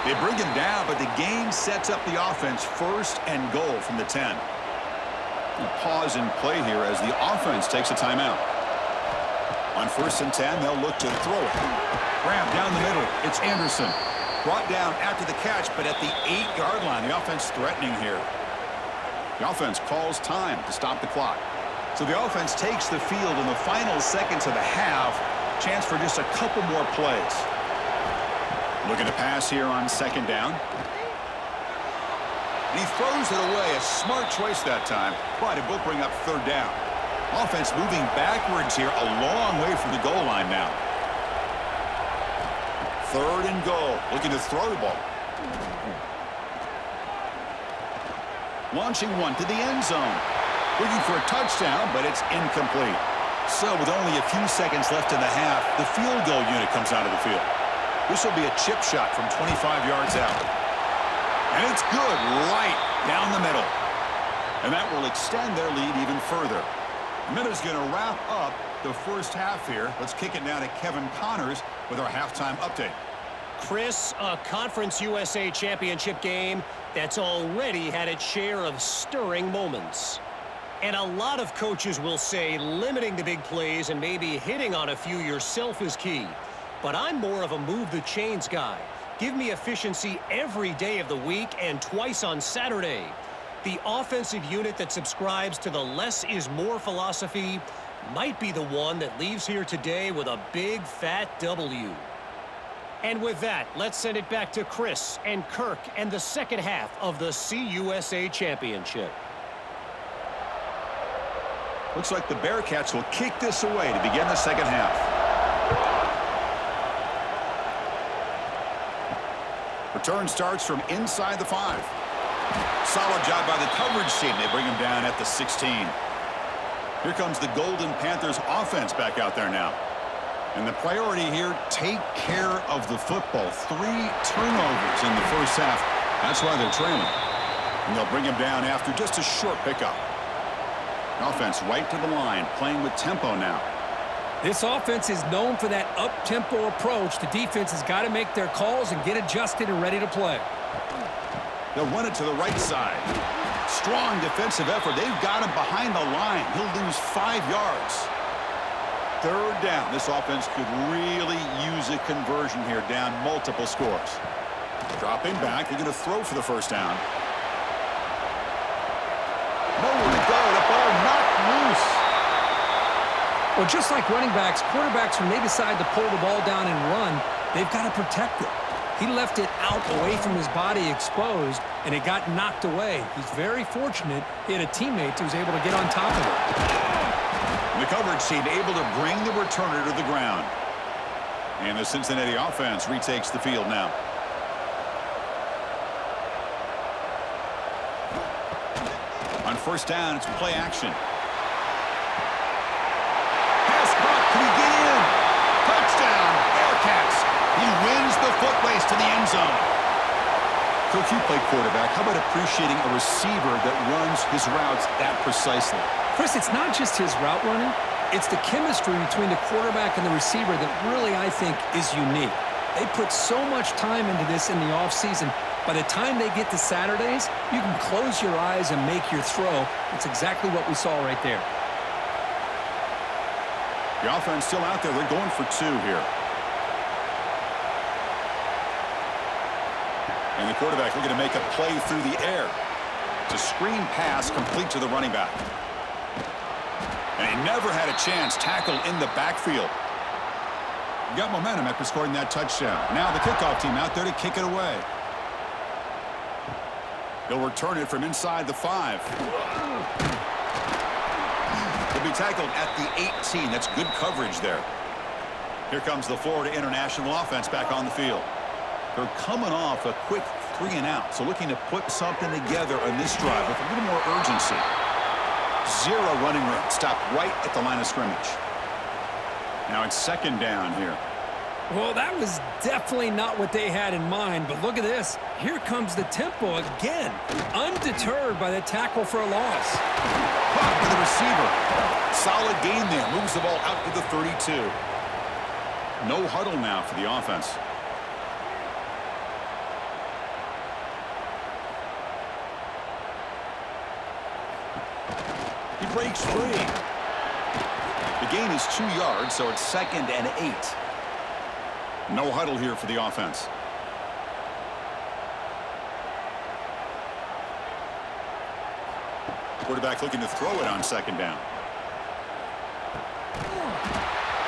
They bring him down, but the game sets up the offense first and goal from the 10. A pause in play here as the offense takes a timeout. On 1st and 10, they'll look to throw it. Grab down the middle. It's Anderson. Brought down after the catch, but at the 8-yard line, the offense threatening here. The offense calls time to stop the clock. So the offense takes the field in the final seconds of the half. Chance for just a couple more plays. Looking to pass here on 2nd down. And he throws it away. A smart choice that time, but it will bring up 3rd down. Offense moving backwards here, a long way from the goal line now. 3rd and goal, looking to throw the ball. Launching one to the end zone. Looking for a touchdown, but it's incomplete. So with only a few seconds left in the half, the field goal unit comes out of the field. This will be a chip shot from 25 yards out. And it's good right down the middle. And that will extend their lead even further. Miller's going to wrap up the first half here. Let's kick it now to Kevin Connors with our halftime update. Chris, a Conference USA championship game that's already had its share of stirring moments. And a lot of coaches will say limiting the big plays and maybe hitting on a few yourself is key. But I'm more of a move the chains guy. Give me efficiency every day of the week and twice on Saturday. The offensive unit that subscribes to the less is more philosophy might be the one that leaves here today with a big fat W. And with that, let's send it back to Chris and Kirk and the second half of the CUSA Championship. Looks like the Bearcats will kick this away to begin the second half. Return starts from inside the 5. Solid job by the coverage team. They bring him down at the 16. Here comes the Golden Panthers offense back out there now. And the priority here, take care of the football. 3 turnovers in the first half. That's why they're trailing. And they'll bring him down after just a short pickup. Offense right to the line, playing with tempo now. This offense is known for that up-tempo approach. The defense has got to make their calls and get adjusted and ready to play. They'll run it to the right side. Strong defensive effort. They've got him behind the line. He'll lose 5 yards. 3rd down. This offense could really use a conversion here, down multiple scores. Dropping back. They're going to throw for the first down. Nowhere to go. The ball knocked loose. Well, just like running backs, quarterbacks, when they decide to pull the ball down and run, they've got to protect it. He left it out away from his body exposed, and it got knocked away. He's very fortunate he had a teammate who was able to get on top of it. The coverage team able to bring the returner to the ground. And the Cincinnati offense retakes the field now. On 1st down, it's play action. Pass caught. Can he get in? Touchdown, Bearcats. He wins the foot race to the end zone. Coach, you played quarterback. How about appreciating a receiver that runs his routes that precisely? Chris, it's not just his route running. It's the chemistry between the quarterback and the receiver that really, I think, is unique. They put so much time into this in the offseason. By the time they get to Saturdays, you can close your eyes and make your throw. That's exactly what we saw right there. The offense still out there. They're going for 2 here. And the quarterback looking to make a play through the air. It's a screen pass complete to the running back. And he never had a chance tackled in the backfield. Got momentum after scoring that touchdown. Now the kickoff team out there to kick it away. He'll return it from inside the 5. He'll be tackled at the 18. That's good coverage there. Here comes the Florida International offense back on the field. They're coming off a quick 3 and out, so looking to put something together on this drive with a little more urgency. 0 running room. Stopped right at the line of scrimmage. Now it's second down here. Well, that was definitely not what they had in mind, but look at this. Here comes the tempo again, undeterred by the tackle for a loss. Caught by the receiver. Solid gain there. Moves the ball out to the 32. No huddle now for the offense. He breaks free. The gain is 2 yards, so it's 2nd and 8. No huddle here for the offense. Quarterback looking to throw it on 2nd down.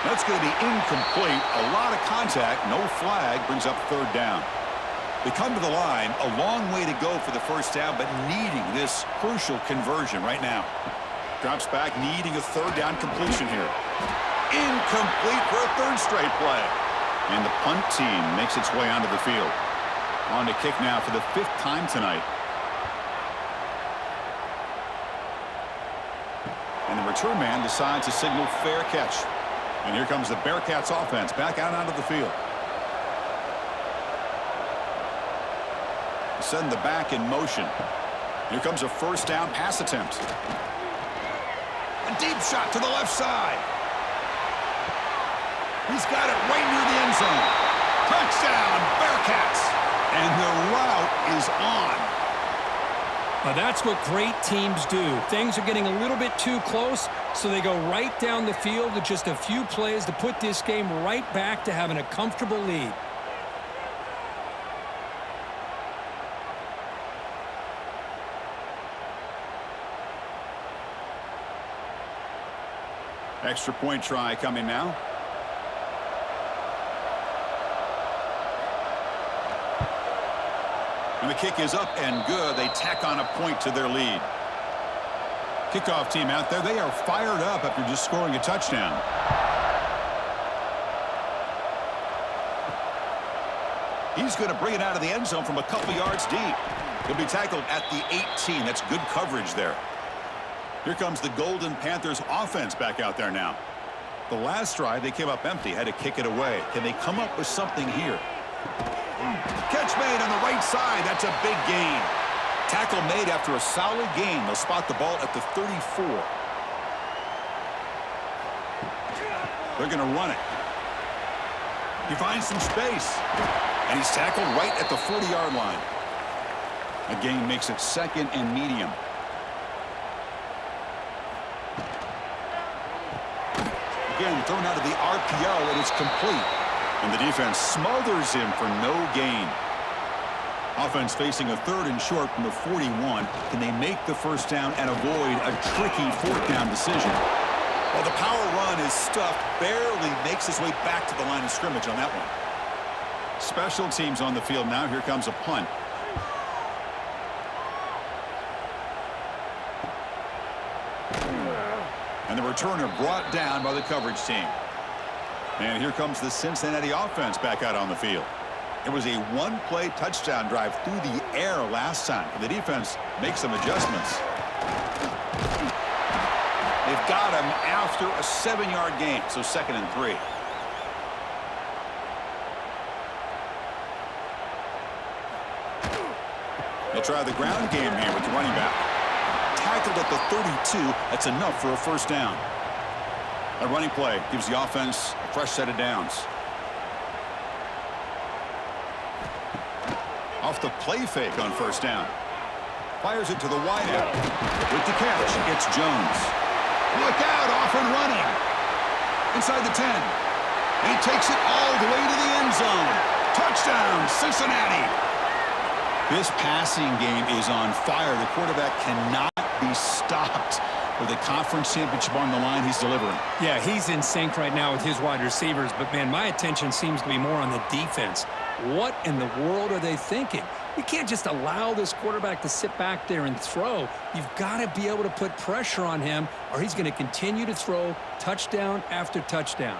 That's going to be incomplete. A lot of contact. No flag. Brings up 3rd down. They come to the line. A long way to go for the 1st down, but needing this crucial conversion right now. Drops back, needing a 3rd down completion here. Incomplete for a 3rd straight play. And the punt team makes its way onto the field. On to kick now for the 5th time tonight. And the return man decides to signal fair catch. And here comes the Bearcats offense back out onto the field. Send the back in motion. Here comes a 1st down pass attempt. A deep shot to the left side. He's got it right near the end zone. Touchdown, Bearcats. And the route is on. Now that's what great teams do. Things are getting a little bit too close, so they go right down the field with just a few plays to put this game right back to having a comfortable lead. Extra point try coming now. And the kick is up and good. They tack on a point to their lead. Kickoff team out there, they are fired up after just scoring a touchdown. He's going to bring it out of the end zone from a couple yards deep. He'll be tackled at the 18. That's good coverage there. Here comes the Golden Panthers offense back out there now. The last drive, they came up empty, had to kick it away. Can they come up with something here? Catch made on the right side. That's a big gain. Tackle made after a solid gain. They'll spot the ball at the 34. They're going to run it. He finds some space. And he's tackled right at the 40-yard line. A gain makes it 2nd and medium. Again, thrown out of the RPO, and it's complete. And the defense smothers him for no gain. Offense facing a 3rd and short from the 41. Can they make the 1st down and avoid a tricky 4th down decision? Well, the power run is stuffed. Barely makes his way back to the line of scrimmage on that one. Special teams on the field now. Here comes a punt. And the returner brought down by the coverage team. And here comes the Cincinnati offense back out on the field. It was a 1-play touchdown drive through the air last time. The defense makes some adjustments. They've got him after a 7-yard gain, so 2nd and 3. They'll try the ground game here with the running back. Tackled at the 32. That's enough for a 1st down. A running play gives the offense a fresh set of downs. Off the play fake on 1st down. Fires it to the wideout. With the catch, it's Jones. Look out, off and running. Inside the 10. And he takes it all the way to the end zone. Touchdown, Cincinnati. This passing game is on fire. The quarterback cannot be stopped. With a conference championship on the line, he's delivering. Yeah, he's in sync right now with his wide receivers, but man, my attention seems to be more on the defense. What in the world are they thinking? You can't just allow this quarterback to sit back there and throw. You've got to be able to put pressure on him, or he's going to continue to throw touchdown after touchdown.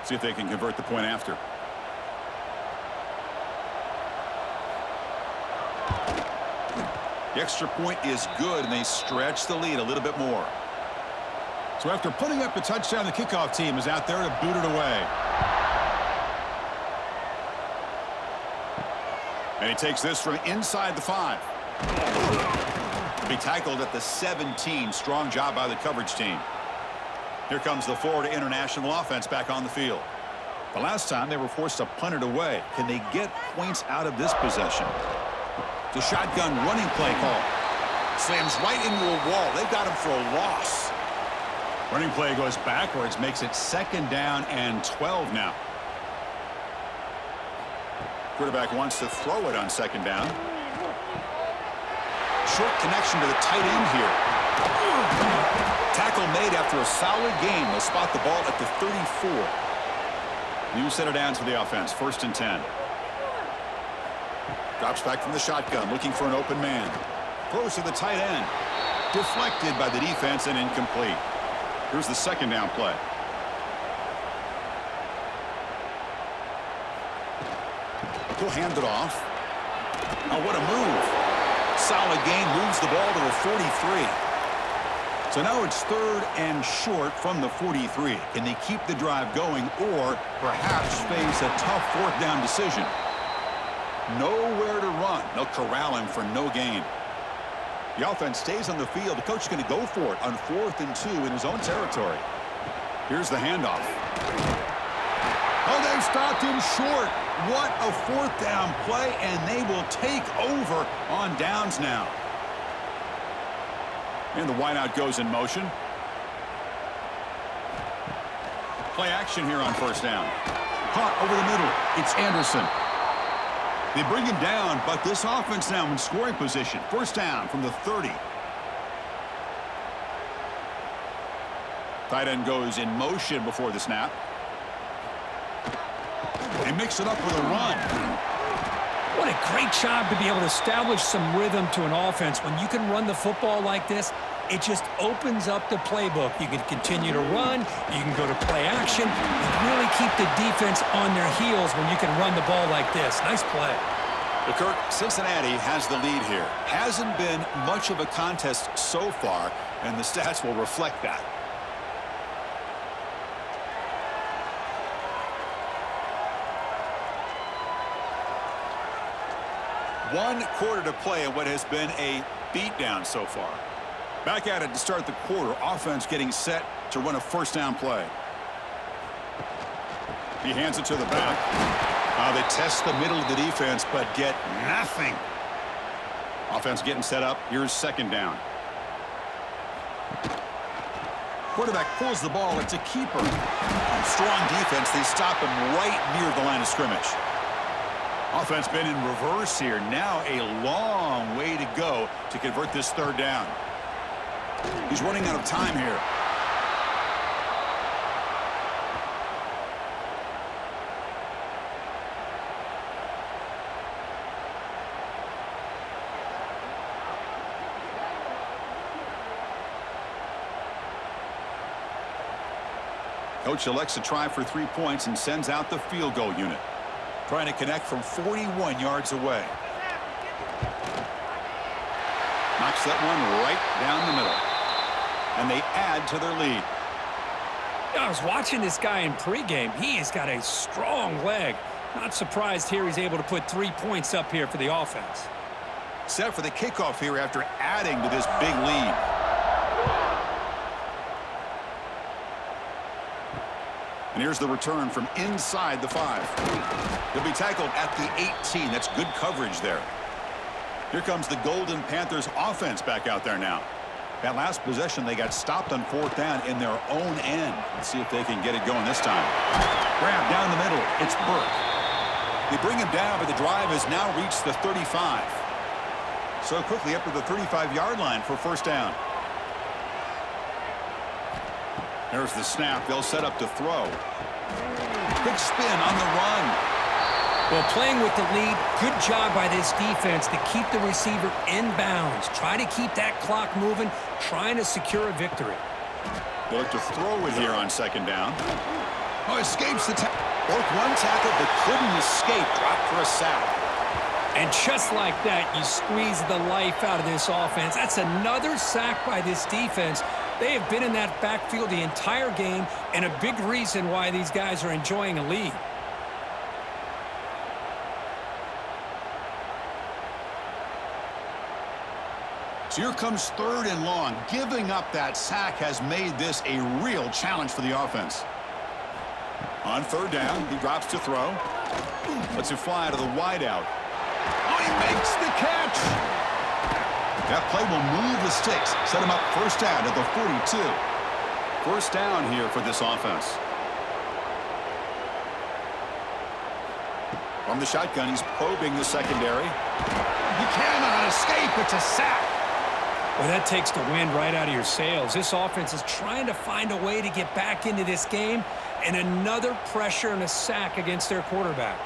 See if they can convert the point after. The extra point is good, and they stretch the lead a little bit more. So after putting up the touchdown, the kickoff team is out there to boot it away. And he takes this from inside the 5. Be tackled at the 17. Strong job by the coverage team. Here comes the Florida International offense back on the field. The last time they were forced to punt it away. Can they get points out of this possession? The shotgun running play call. Slams right into a wall. They've got him for a loss. Running play goes backwards, makes it 2nd down and 12 now. Quarterback wants to throw it on 2nd down. Short connection to the tight end here. Tackle made after a solid game. They'll spot the ball at the 34. New set of downs for the offense. 1st and 10. Drops back from the shotgun, looking for an open man. Throws to the tight end. Deflected by the defense and incomplete. Here's the 2nd down play. He'll hand it off. Oh, what a move. Solid gain, moves the ball to the 43. So now it's 3rd and short from the 43. Can they keep the drive going or perhaps face a tough 4th down decision? Nowhere to run. They'll corral him for no gain. The offense stays on the field. The coach is going to go for it on 4th and 2 in his own territory. Here's the handoff. Oh, they've stopped him short. What a 4th down play, and they will take over on downs now. And the wideout goes in motion. Play action here on 1st down. Caught over the middle. It's Anderson. They bring him down, but this offense now in scoring position. 1st down from the 30. Tight end goes in motion before the snap. They mix it up with a run. What a great job to be able to establish some rhythm to an offense. When you can run the football like this, it just opens up the playbook. You can continue to run. You can go to play action. You really keep the defense on their heels when you can run the ball like this. Nice play. Well, Kirk, Cincinnati has the lead here. Hasn't been much of a contest so far, and the stats will reflect that. One quarter to play in what has been a beatdown so far. Back at it to start the quarter. Offense getting set to run a 1st down play. He hands it to the back. They test the middle of the defense, but get nothing. Offense getting set up. Here's 2nd down. Quarterback pulls the ball. It's a keeper. Strong defense. They stop him right near the line of scrimmage. Offense been in reverse here. Now a long way to go to convert this 3rd down. He's running out of time here. Coach elects to try for 3 points and sends out the field goal unit. Trying to connect from 41 yards away. Knocks that one right down the middle. And they add to their lead. I was watching this guy in pregame. He has got a strong leg. Not surprised here he's able to put 3 points up here for the offense. Set for the kickoff here after adding to this big lead. And here's the return from inside the 5. He'll be tackled at the 18. That's good coverage there. Here comes the Golden Panthers offense back out there now. That last possession, they got stopped on 4th down in their own end. Let's see if they can get it going this time. Grab down the middle. It's Burke. They bring him down, but the drive has now reached the 35. So quickly up to the 35-yard line for 1st down. There's the snap. They'll set up to throw. Big spin on the run. Well, playing with the lead, good job by this defense to keep the receiver in bounds. Try to keep that clock moving, trying to secure a victory. They look to throw it here on 2nd down. Oh, escapes the tackle. Broke one tackle, but couldn't escape. Dropped for a sack. And just like that, you squeeze the life out of this offense. That's another sack by this defense. They have been in that backfield the entire game, and a big reason why these guys are enjoying a lead. So here comes 3rd and long. Giving up that sack has made this a real challenge for the offense. On 3rd down, he drops to throw. Lets it fly to the wideout. Oh, he makes the catch! That play will move the sticks, set him up 1st down at the 42. 1st down here for this offense. From the shotgun, he's probing the secondary. He cannot escape. It's a sack. Well, that takes the wind right out of your sails. This offense is trying to find a way to get back into this game, and another pressure and a sack against their quarterback.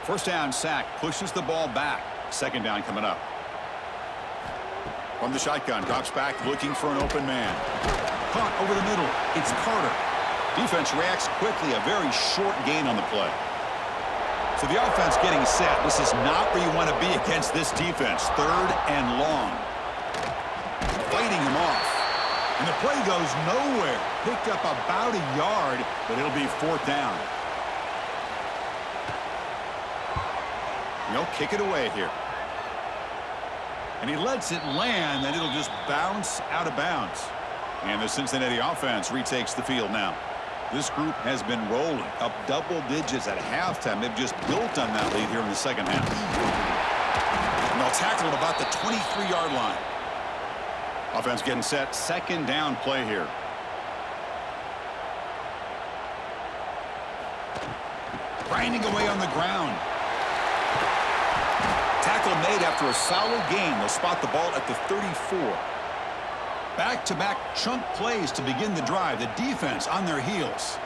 First down sack pushes the ball back. 2nd down coming up. From the shotgun, drops back looking for an open man. Caught over the middle. It's Carter. Defense reacts quickly. A very short gain on the play. So the offense getting set. This is not where you want to be against this defense. 3rd and long. Fighting him off. And the play goes nowhere. Picked up about a yard, but it'll be 4th down. He'll kick it away here. And he lets it land, and it'll just bounce out of bounds. And the Cincinnati offense retakes the field now. This group has been rolling up double digits at halftime. They've just built on that lead here in the 2nd half. And they'll tackle at about the 23-yard line. Offense getting set. 2nd down play here. Grinding away on the ground. Tackle made after a solid gain. They'll spot the ball at the 34. Back-to-back chunk plays to begin the drive. The defense on their heels.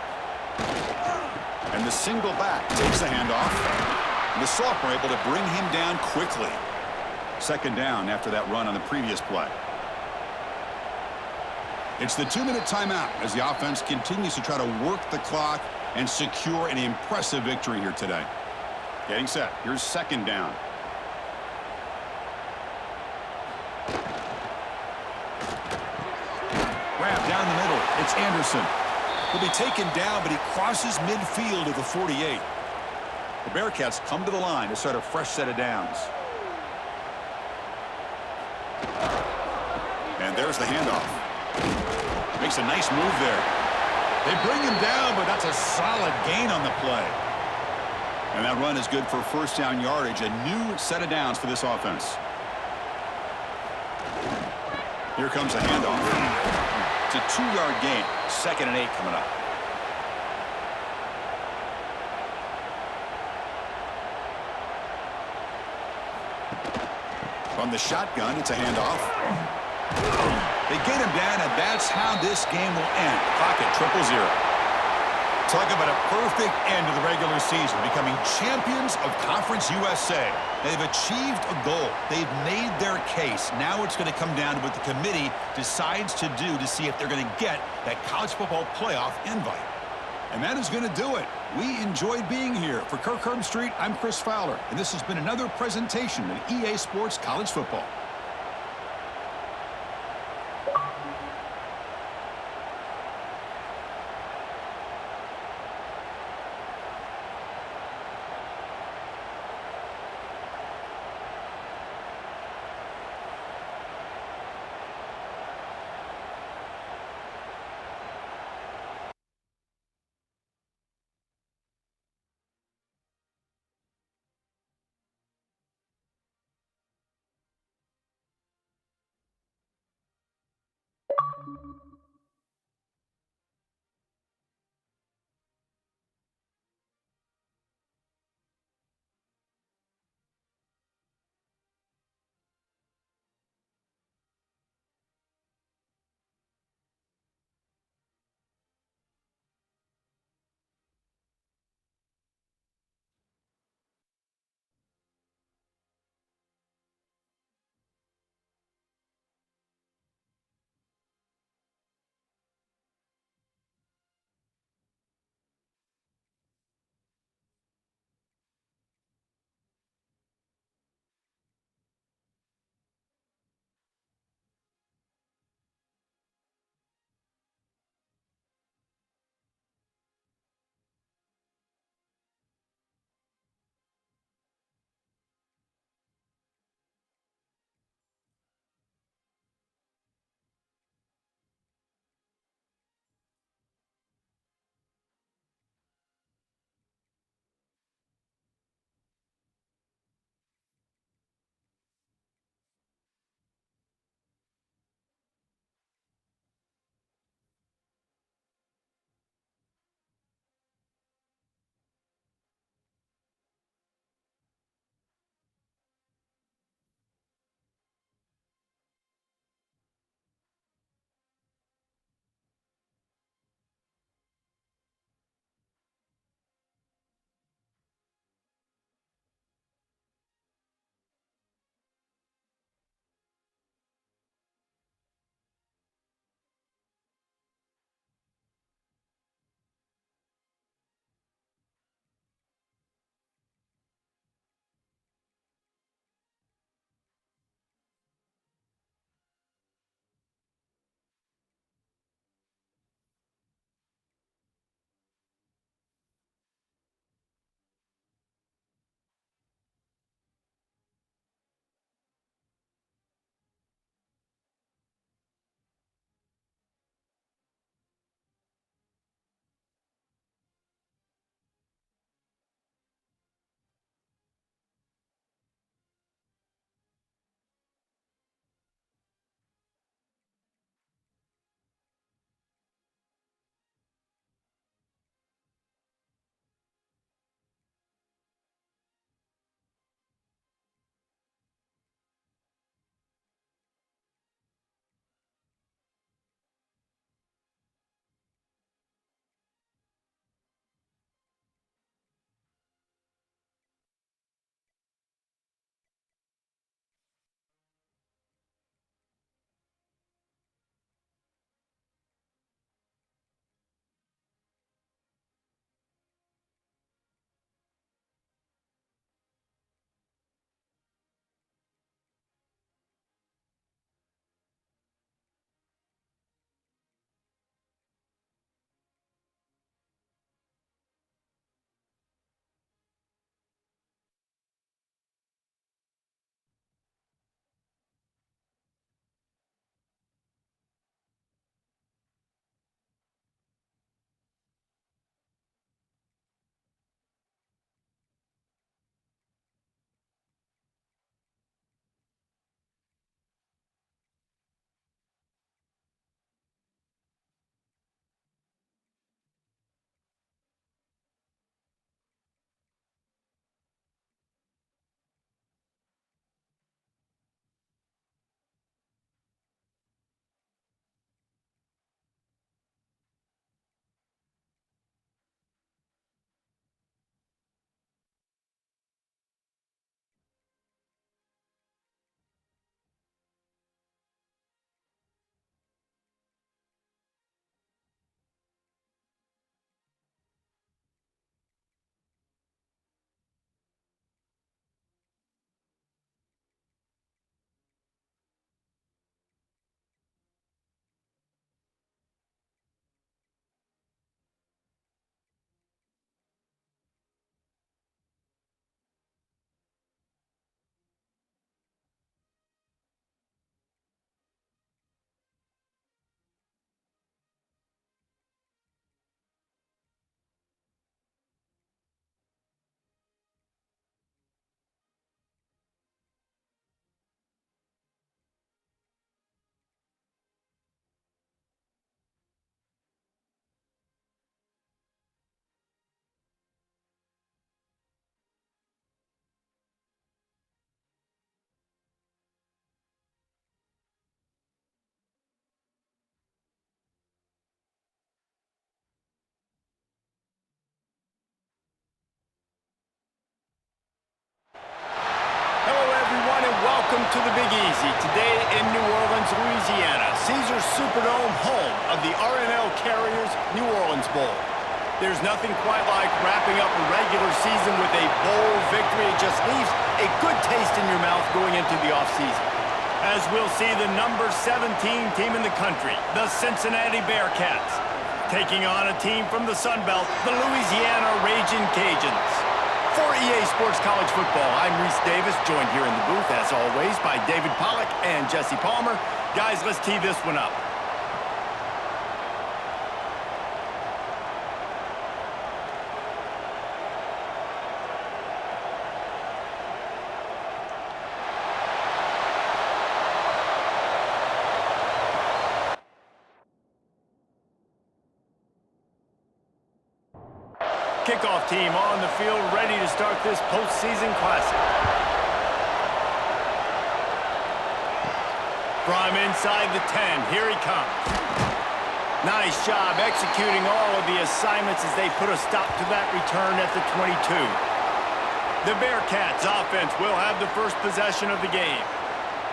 And the single back takes the handoff. And the sophomore able to bring him down quickly. 2nd down after that run on the previous play. It's the 2-minute timeout as the offense continues to try to work the clock and secure an impressive victory here today. Getting set. Here's 2nd down. Grab down the middle. It's Anderson. He'll be taken down, but he crosses midfield at the 48. The Bearcats come to the line to start a fresh set of downs. And there's the handoff. Makes a nice move there. They bring him down, but that's a solid gain on the play. And that run is good for 1st down yardage. A new set of downs for this offense. Here comes a handoff. It's a 2-yard gain. 2nd and 8 coming up. From the shotgun, it's a handoff. They get him down, and that's how this game will end. Clock at 0-0. Talk about a perfect end to the regular season, becoming champions of Conference USA. They've achieved a goal. They've made their case. Now it's going to come down to what the committee decides to do to see if they're going to get that college football playoff invite. And that is going to do it. We enjoyed being here. For Kirk Herbstreit, I'm Chris Fowler, and this has been another presentation of EA Sports College Football. welcome to the Big Easy. Today in New Orleans, Louisiana, Caesars Superdome, home of the R+L Carriers New Orleans Bowl. There's nothing quite like wrapping up a regular season with a bowl victory. It just leaves a good taste in your mouth going into the offseason. As we'll see the number 17 team in the country, the Cincinnati Bearcats, taking on a team from the Sun Belt, the Louisiana Ragin' Cajuns. For EA Sports College Football, I'm Reese Davis, joined here in the booth, as always, by David Pollack and Jesse Palmer. Guys, let's tee this one up. Kickoff team on the field, ready to start this postseason classic. From inside the 10, here he comes. Nice job executing all of the assignments as they put a stop to that return at the 22. The Bearcats offense will have the first possession of the game.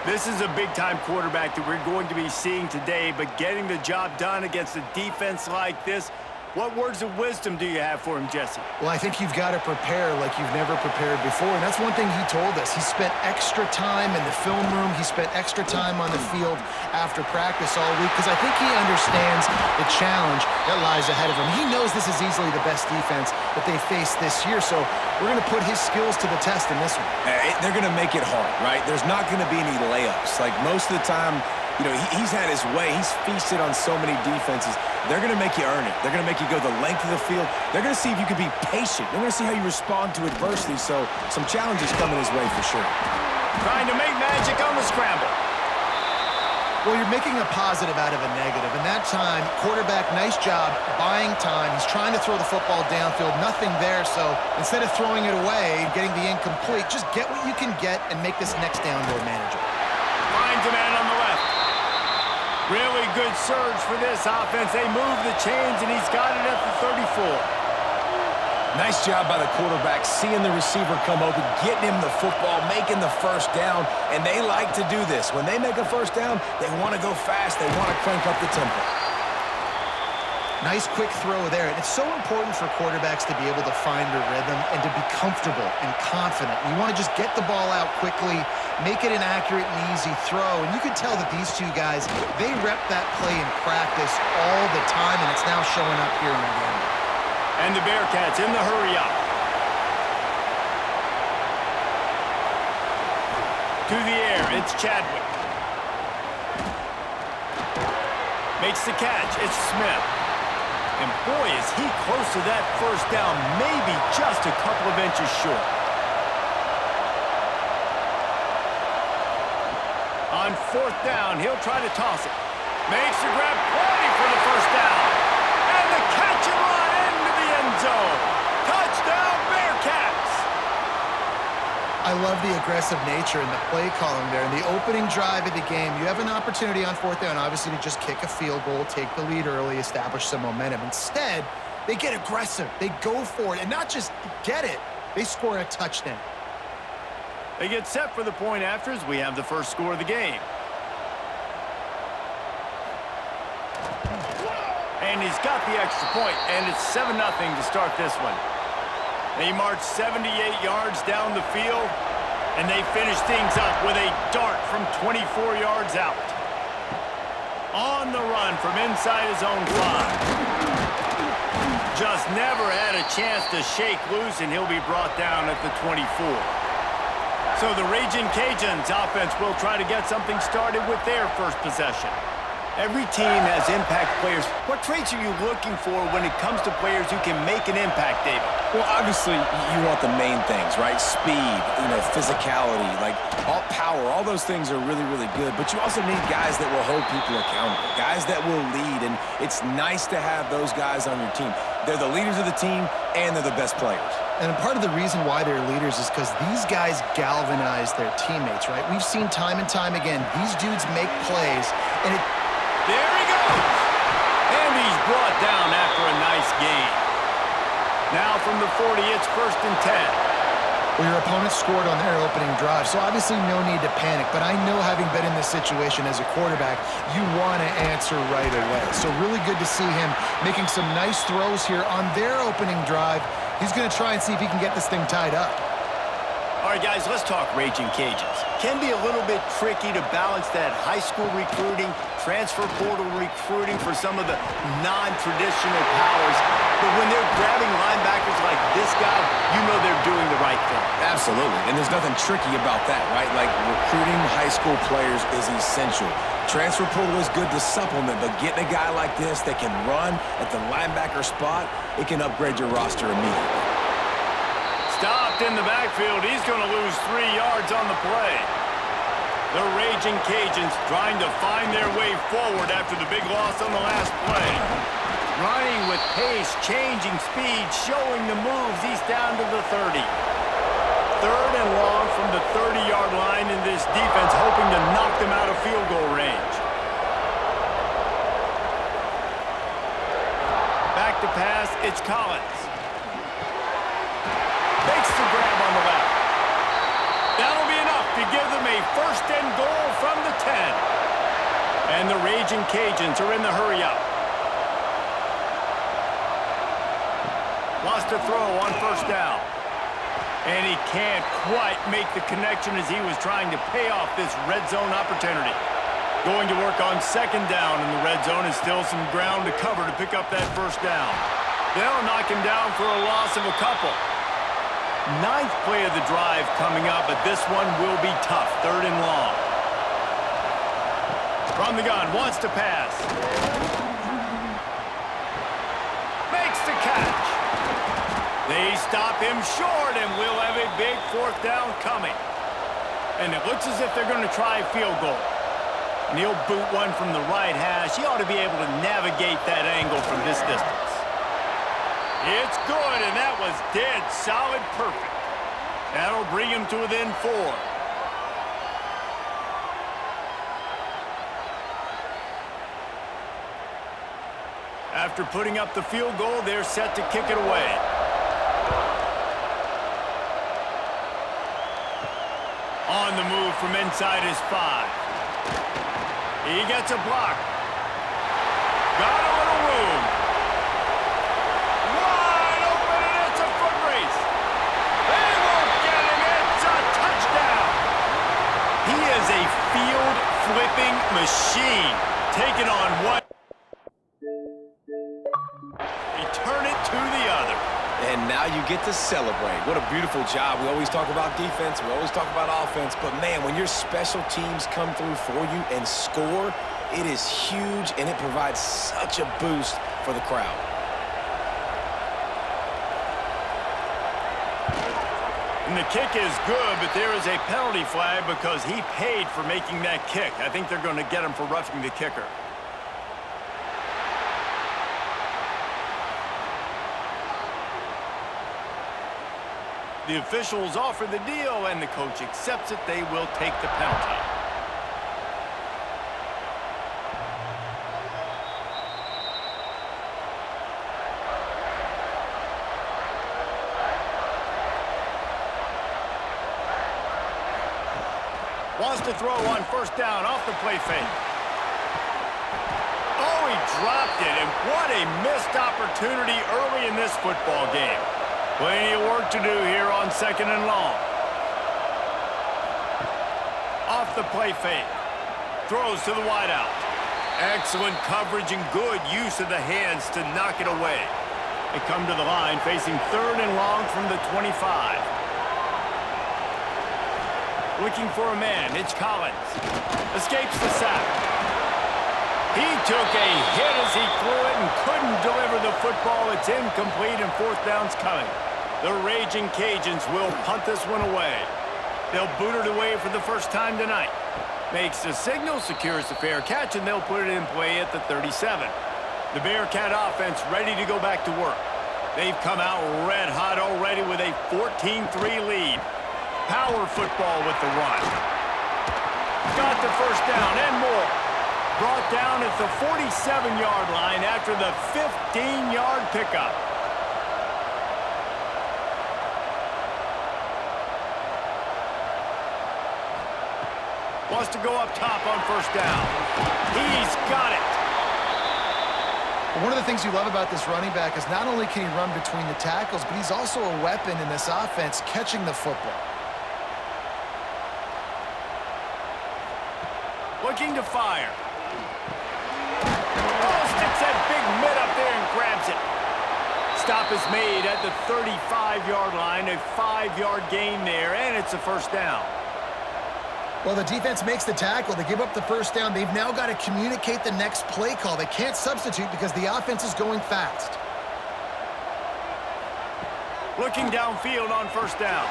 This is a big-time quarterback that we're going to be seeing today, but getting the job done against a defense like this, what words of wisdom do you have for him, Jesse? Well, I think you've got to prepare like you've never prepared before, and that's one thing he told us. He spent extra time in the film room. He spent extra time on the field after practice all week because I think he understands the challenge that lies ahead of him. He knows this is easily the best defense that they face this year, so we're going to put his skills to the test in this one. They're going to make it hard, right? There's not going to be any layups. Like most of the time, you know, he's had his way. He's feasted on so many defenses. They're going to make you earn it. They're going to make you go the length of the field. They're going to see if you can be patient. They're going to see how you respond to adversity. So some challenges coming his way for sure. Trying to make magic on the scramble. Well, you're making a positive out of a negative. And that time, quarterback, nice job buying time. He's trying to throw the football downfield. Nothing there. So instead of throwing it away and getting the incomplete, just get what you can get and make this next down more manageable. Finds a man on the left. Really good surge for this offense. They move the chains, and he's got it at the 34. Nice job by the quarterback, seeing the receiver come open, getting him the football, making the first down, and they like to do this. When they make a first down, they want to go fast. They want to crank up the tempo. Nice quick throw there. And it's so important for quarterbacks to be able to find their rhythm and to be comfortable and confident. You want to just get the ball out quickly, make it an accurate and easy throw. And you can tell that these two guys, they rep that play in practice all the time, and it's now showing up here in the game. And the Bearcats in the hurry up. To the air, it's Chadwick. Makes the catch, it's Smith. And boy, is he close to that first down, maybe just a couple of inches short. On fourth down, he'll try to toss it. Makes the grab, plenty for the first down. And the catch and run into the end zone. Touchdown, Bearcats! I love the aggressive nature in the play calling there. In the opening drive of the game, you have an opportunity on fourth down, obviously, to just kick a field goal, take the lead early, establish some momentum. Instead, they get aggressive. They go for it, and not just get it, they score a touchdown. They get set for the point after as we have the first score of the game. And he's got the extra point, and it's 7-0 to start this one. They march 78 yards down the field, and they finish things up with a dart from 24 yards out. On the run from inside his own 5. Just never had a chance to shake loose, and he'll be brought down at the 24. So the Ragin' Cajuns offense will try to get something started with their first possession. Every team has impact players. What traits are you looking for when it comes to players who can make an impact, David? Well, obviously, you want the main things, right? Speed, physicality, like all power, all those things are really, really good. But you also need guys that will hold people accountable, guys that will lead, and it's nice to have those guys on your team. They're the leaders of the team, and they're the best players. And part of the reason why they're leaders is because these guys galvanize their teammates, right? We've seen time and time again, these dudes make plays, and there he goes! And he's brought down after a nice gain. Now from the 40, it's 1st and 10. Well, your opponent scored on their opening drive, so obviously no need to panic. But I know, having been in this situation as a quarterback, you want to answer right away. So really good to see him making some nice throws here on their opening drive. He's going to try and see if he can get this thing tied up. All right, guys, let's talk Raging Cajuns. Can be a little bit tricky to balance that high school recruiting, transfer portal recruiting for some of the non-traditional powers. But when they're grabbing linebackers like this guy, you know they're doing the right thing. Absolutely, and there's nothing tricky about that, right? Like, recruiting high school players is essential. Transfer portal is good to supplement, but getting a guy like this that can run at the linebacker spot, it can upgrade your roster immediately. Stopped in the backfield. He's going to lose 3 yards on the play. The Raging Cajuns trying to find their way forward after the big loss on the last play. Running with pace, changing speed, showing the moves. He's down to the 30. 3rd and long from the 30-yard line, in this defense hoping to knock them out of field goal range. Back to pass, it's Collins. Makes the grab on the left. That'll be enough to give them a 1st and goal from the 10. And the Raging Cajuns are in the hurry-up. Lost a throw on 1st down. And he can't quite make the connection as he was trying to pay off this red zone opportunity. Going to work on 2nd down in the red zone, and still some ground to cover to pick up that 1st down. They'll knock him down for a loss of a couple. 9th play of the drive coming up, but this one will be tough. 3rd and long. From the gun, wants to pass. Makes the catch. They stop him short, and we'll have a big 4th down coming. And it looks as if they're going to try a field goal. And he'll boot one from the right hash. He ought to be able to navigate that angle from this distance. It's good, and that was dead solid perfect. That'll bring him to within 4. After putting up the field goal, they're set to kick it away. On the move from inside his 5. He gets a block. Got a little room. Wide open, and it's a foot race. They won't get him. It's a touchdown. He is a field-flipping machine. Taking on one. Return it to the other. And now you get to celebrate. What a beautiful job. We always talk about defense. We always talk about offense. But, man, when your special teams come through for you and score, it is huge, and it provides such a boost for the crowd. And the kick is good, but there is a penalty flag because he paid for making that kick. I think they're going to get him for roughing the kicker. The officials offer the deal, and the coach accepts it. They will take the penalty. Wants to throw on 1st down off the play fake. Oh, he dropped it, and what a missed opportunity early in this football game. Plenty of work to do here on 2nd and long. Off the play fake. Throws to the wideout. Excellent coverage and good use of the hands to knock it away. They come to the line facing 3rd and long from the 25. Looking for a man. It's Collins. Escapes the sack. He took a hit as he threw it and couldn't deliver the football. It's incomplete, and 4th down's coming. The Raging Cajuns will punt this one away. They'll boot it away for the first time tonight. Makes the signal, secures the fair catch, and they'll put it in play at the 37. The Bearcat offense ready to go back to work. They've come out red hot already with a 14-3 lead. Power football with the run. Got the 1st down and more. Brought down at the 47-yard line after the 15-yard pickup. Wants to go up top on first down. He's got it. One of the things you love about this running back is not only can he run between the tackles, but he's also a weapon in this offense catching the football. Looking to fire. Oh, sticks that big mid up there and grabs it. Stop is made at the 35-yard line, a 5-yard gain there, and it's a first down. Well, the defense makes the tackle. They give up the first down. They've now got to communicate the next play call. They can't substitute because the offense is going fast. Looking downfield on first down.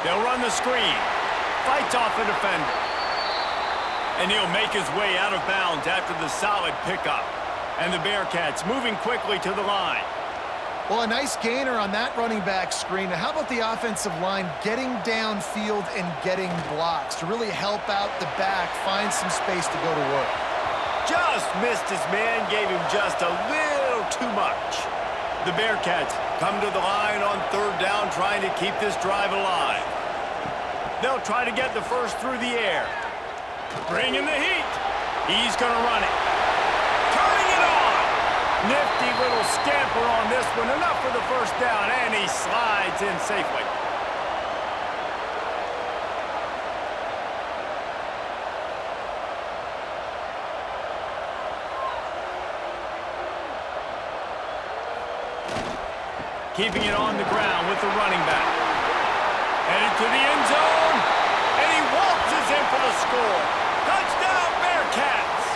They'll run the screen. Fights off the defender. And he'll make his way out of bounds after the solid pickup. And the Bearcats moving quickly to the line. Well, a nice gainer on that running back screen. Now, how about the offensive line getting downfield and getting blocks to really help out the back, find some space to go to work? Just missed his man, gave him just a little too much. The Bearcats come to the line on third down, trying to keep this drive alive. They'll try to get the first through the air. Bringing the heat. He's going to run it. Turning it on. Nifty little scamper on this one. Enough for the first down, and he slides in safely. Keeping it on the ground with the running back. Headed to the end zone, and he waltzes in for the score. Touchdown, Bearcats!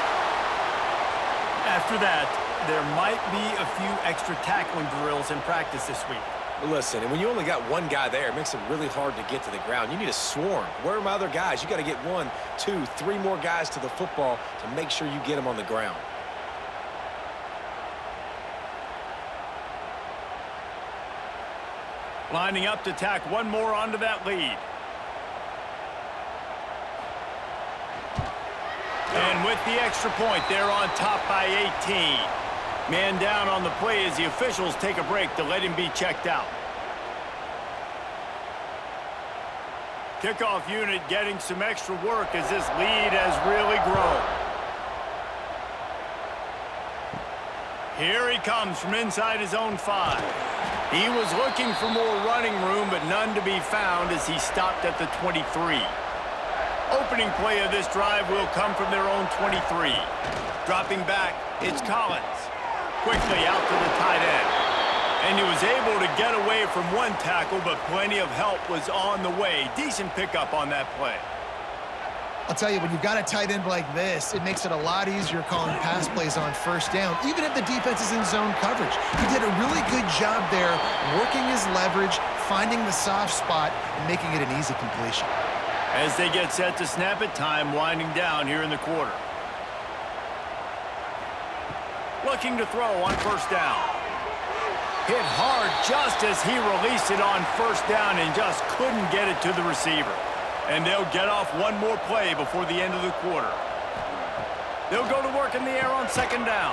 After that, there might be a few extra tackling drills in practice this week. Listen, and when you only got one guy there, it makes it really hard to get to the ground. You need a swarm. Where are my other guys? You got to get 1, 2, 3 more guys to the football to make sure you get them on the ground. Lining up to tack one more onto that lead. And with the extra point, they're on top by 18. Man down on the play as the officials take a break to let him be checked out. Kickoff unit getting some extra work as this lead has really grown. Here he comes from inside his own 5. He was looking for more running room, but none to be found as he stopped at the 23. Opening play of this drive will come from their own 23. Dropping back, it's Collins. Quickly out to the tight end. And he was able to get away from one tackle, but plenty of help was on the way. Decent pickup on that play. I'll tell you, when you've got a tight end like this, it makes it a lot easier calling pass plays on first down, even if the defense is in zone coverage. He did a really good job there, working his leverage, finding the soft spot, and making it an easy completion. As they get set to snap it, time winding down here in the quarter. Looking to throw on first down. Hit hard just as he released it on first down and just couldn't get it to the receiver. And they'll get off one more play before the end of the quarter. They'll go to work in the air on second down.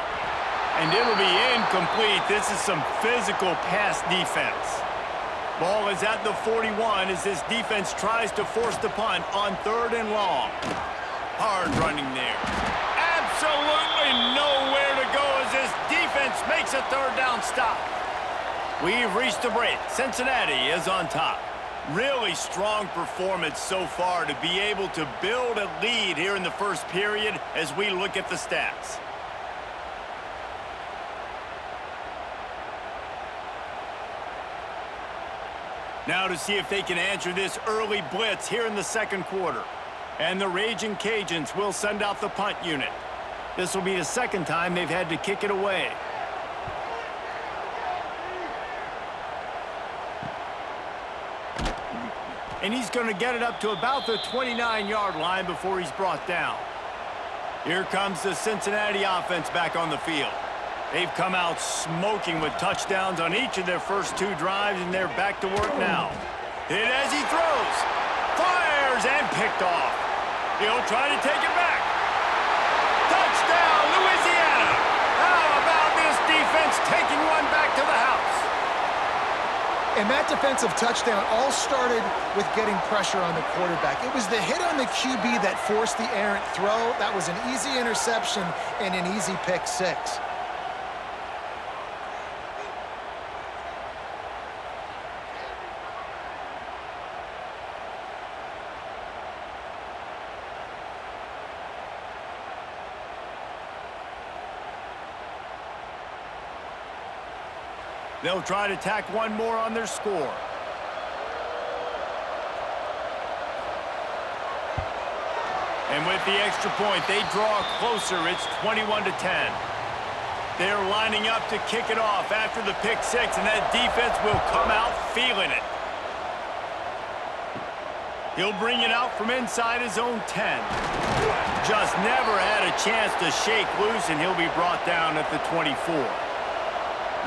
And it'll be incomplete. This is some physical pass defense. Ball is at the 41 as this defense tries to force the punt on third and long. Hard running there. Absolutely nowhere to go as this defense makes a third down stop. We've reached a break. Cincinnati is on top. Really strong performance so far to be able to build a lead here in the first period as we look at the stats. Now to see if they can answer this early blitz here in the second quarter. And the Raging Cajuns will send out the punt unit. This will be the second time they've had to kick it away. And he's going to get it up to about the 29-yard line before he's brought down. Here comes the Cincinnati offense back on the field. They've come out smoking with touchdowns on each of their first 2 drives, and they're back to work now. Hit as he throws. Fires and picked off. He'll try to take it back. Touchdown, Louisiana! How about this defense taking one back to the house? And that defensive touchdown all started with getting pressure on the quarterback. It was the hit on the QB that forced the errant throw. That was an easy interception and an easy pick six. They'll try to tack one more on their score. And with the extra point, they draw closer. It's 21-10. They're lining up to kick it off after the pick six, and that defense will come out feeling it. He'll bring it out from inside his own 10. Just never had a chance to shake loose, and he'll be brought down at the 24.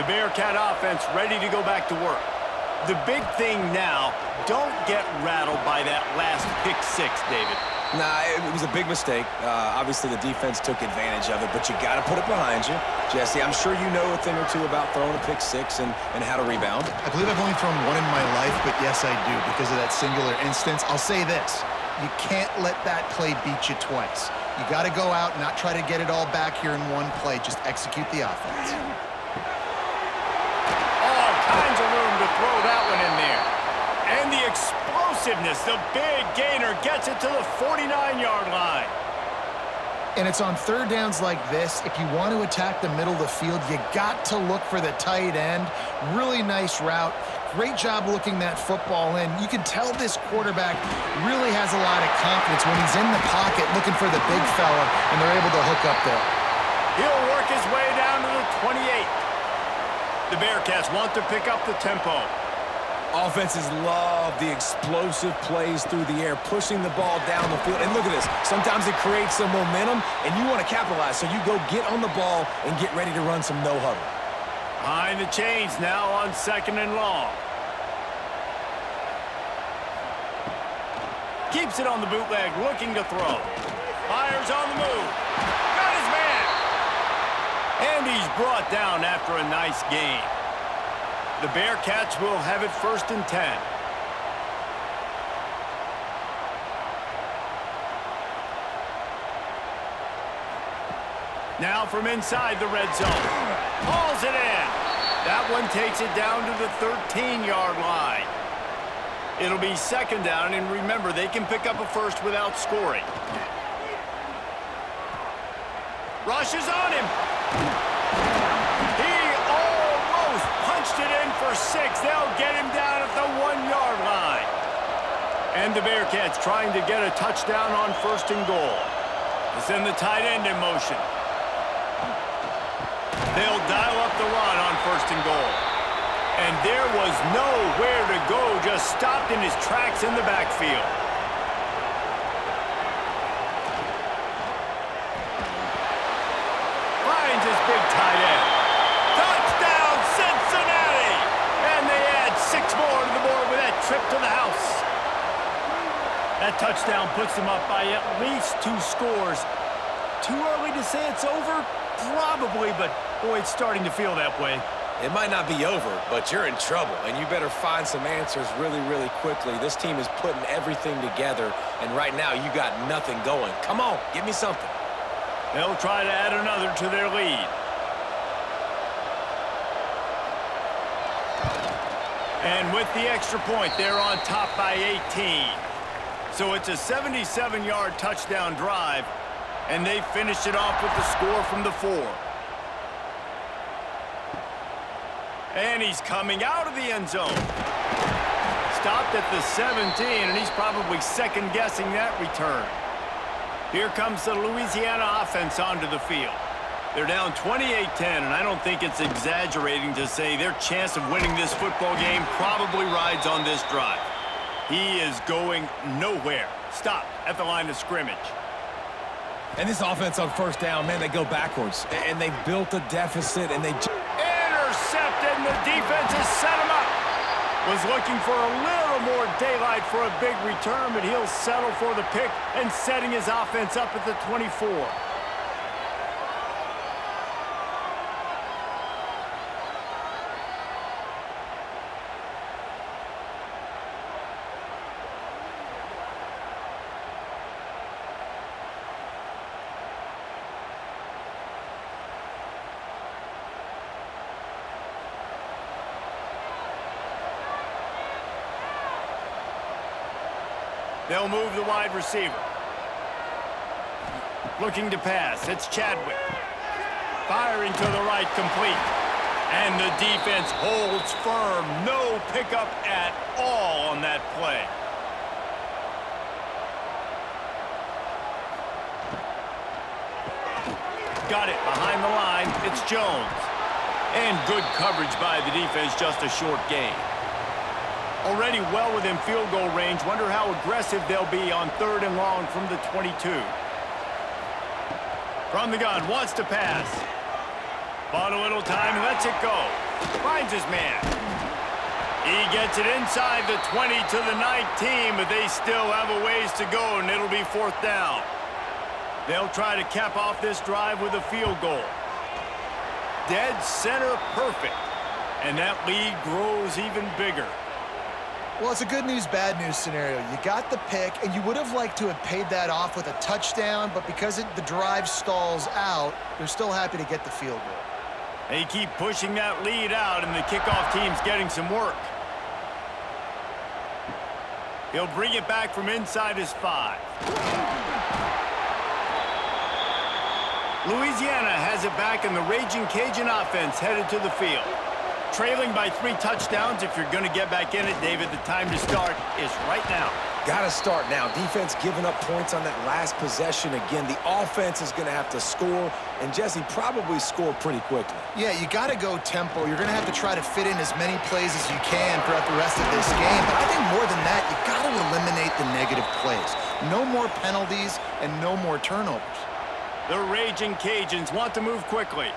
The Bearcat offense ready to go back to work. The big thing now, don't get rattled by that last pick six, David. Nah, it was a big mistake. Obviously, the defense took advantage of it, but you got to put it behind you. Jesse, I'm sure you know a thing or two about throwing a pick six and how to rebound. I believe I've only thrown one in my life, but yes, I do, because of that singular instance. I'll say this. You can't let that play beat you twice. You got to go out and not try to get it all back here in one play. Just execute the offense. All kinds of room to throw that one in there. And the explosiveness, the big gainer gets it to the 49-yard line. And it's on third downs like this. If you want to attack the middle of the field, you got to look for the tight end. Really nice route. Great job looking that football in. You can tell this quarterback really has a lot of confidence when he's in the pocket looking for the big fella, and they're able to hook up there. He'll work his way down to the 28. The Bearcats want to pick up the tempo. Offenses love the explosive plays through the air, pushing the ball down the field. And look at this. Sometimes it creates some momentum, and you want to capitalize. So you go get on the ball and get ready to run some no-huddle. Behind the chains now on second and long. Keeps it on the bootleg, looking to throw. Fires on the move. Got his man. And he's brought down after a nice gain. The Bearcats will have it 1st and 10. Now from inside the red zone. Hauls it in. That one takes it down to the 13-yard line. It'll be 2nd down, and remember, they can pick up a first without scoring. Rushes on him. He almost punched it in for 6. They'll get him down at the 1-yard line. And the Bearcats trying to get a touchdown on 1st and goal. They send the tight end in motion. They'll dial up the run on 1st and goal. And there was nowhere to go, just stopped in his tracks in the backfield. Finds his big tight end. Touchdown, Cincinnati! And they add 6 more to the board with that trip to the house. That touchdown puts them up by at least 2 scores. Too early to say it's over? Probably, but boy, it's starting to feel that way. It might not be over, but you're in trouble, and you better find some answers really, really quickly. This team is putting everything together, and right now you got nothing going. Come on, give me something. They'll try to add another to their lead. And with the extra point, they're on top by 18. So it's a 77-yard touchdown drive, and they finished it off with the score from the 4. And he's coming out of the end zone. Stopped at the 17, and he's probably second-guessing that return. Here comes the Louisiana offense onto the field. They're down 28-10, and I don't think it's exaggerating to say their chance of winning this football game probably rides on this drive. He is going nowhere. Stopped at the line of scrimmage. And this offense on 1st down, man, they go backwards. And they built a deficit, and they... Intercepted, and the defense has set him up. Was looking for a little more daylight for a big return, but he'll settle for the pick and setting his offense up at the 24. They'll move the wide receiver. Looking to pass. It's Chadwick. Firing to the right, complete. And the defense holds firm. No pickup at all on that play. Got it behind the line. It's Jones. And good coverage by the defense, just a short gain. Already well within field goal range. Wonder how aggressive they'll be on 3rd and long from the 22. From the gun, wants to pass. Bought a little time, lets it go. Finds his man. He gets it inside the 20 to the 19, but they still have a ways to go, and it'll be 4th down. They'll try to cap off this drive with a field goal. Dead center perfect. And that lead grows even bigger. Well, it's a good news, bad news scenario. You got the pick, and you would have liked to have paid that off with a touchdown, but because the drive stalls out, they're still happy to get the field goal. They keep pushing that lead out, and the kickoff team's getting some work. He'll bring it back from inside his 5. Louisiana has it back, and the Raging Cajun offense headed to the field. Trailing by 3 touchdowns. If you're going to get back in it, David, the time to start is right now. Got to start now. Defense giving up points on that last possession. Again, the offense is going to have to score, and Jesse probably score pretty quickly. Yeah, you got to go tempo. You're going to have to try to fit in as many plays as you can throughout the rest of this game. But I think more than that, you got to eliminate the negative plays. No more penalties and no more turnovers. The Raging Cajuns want to move quickly.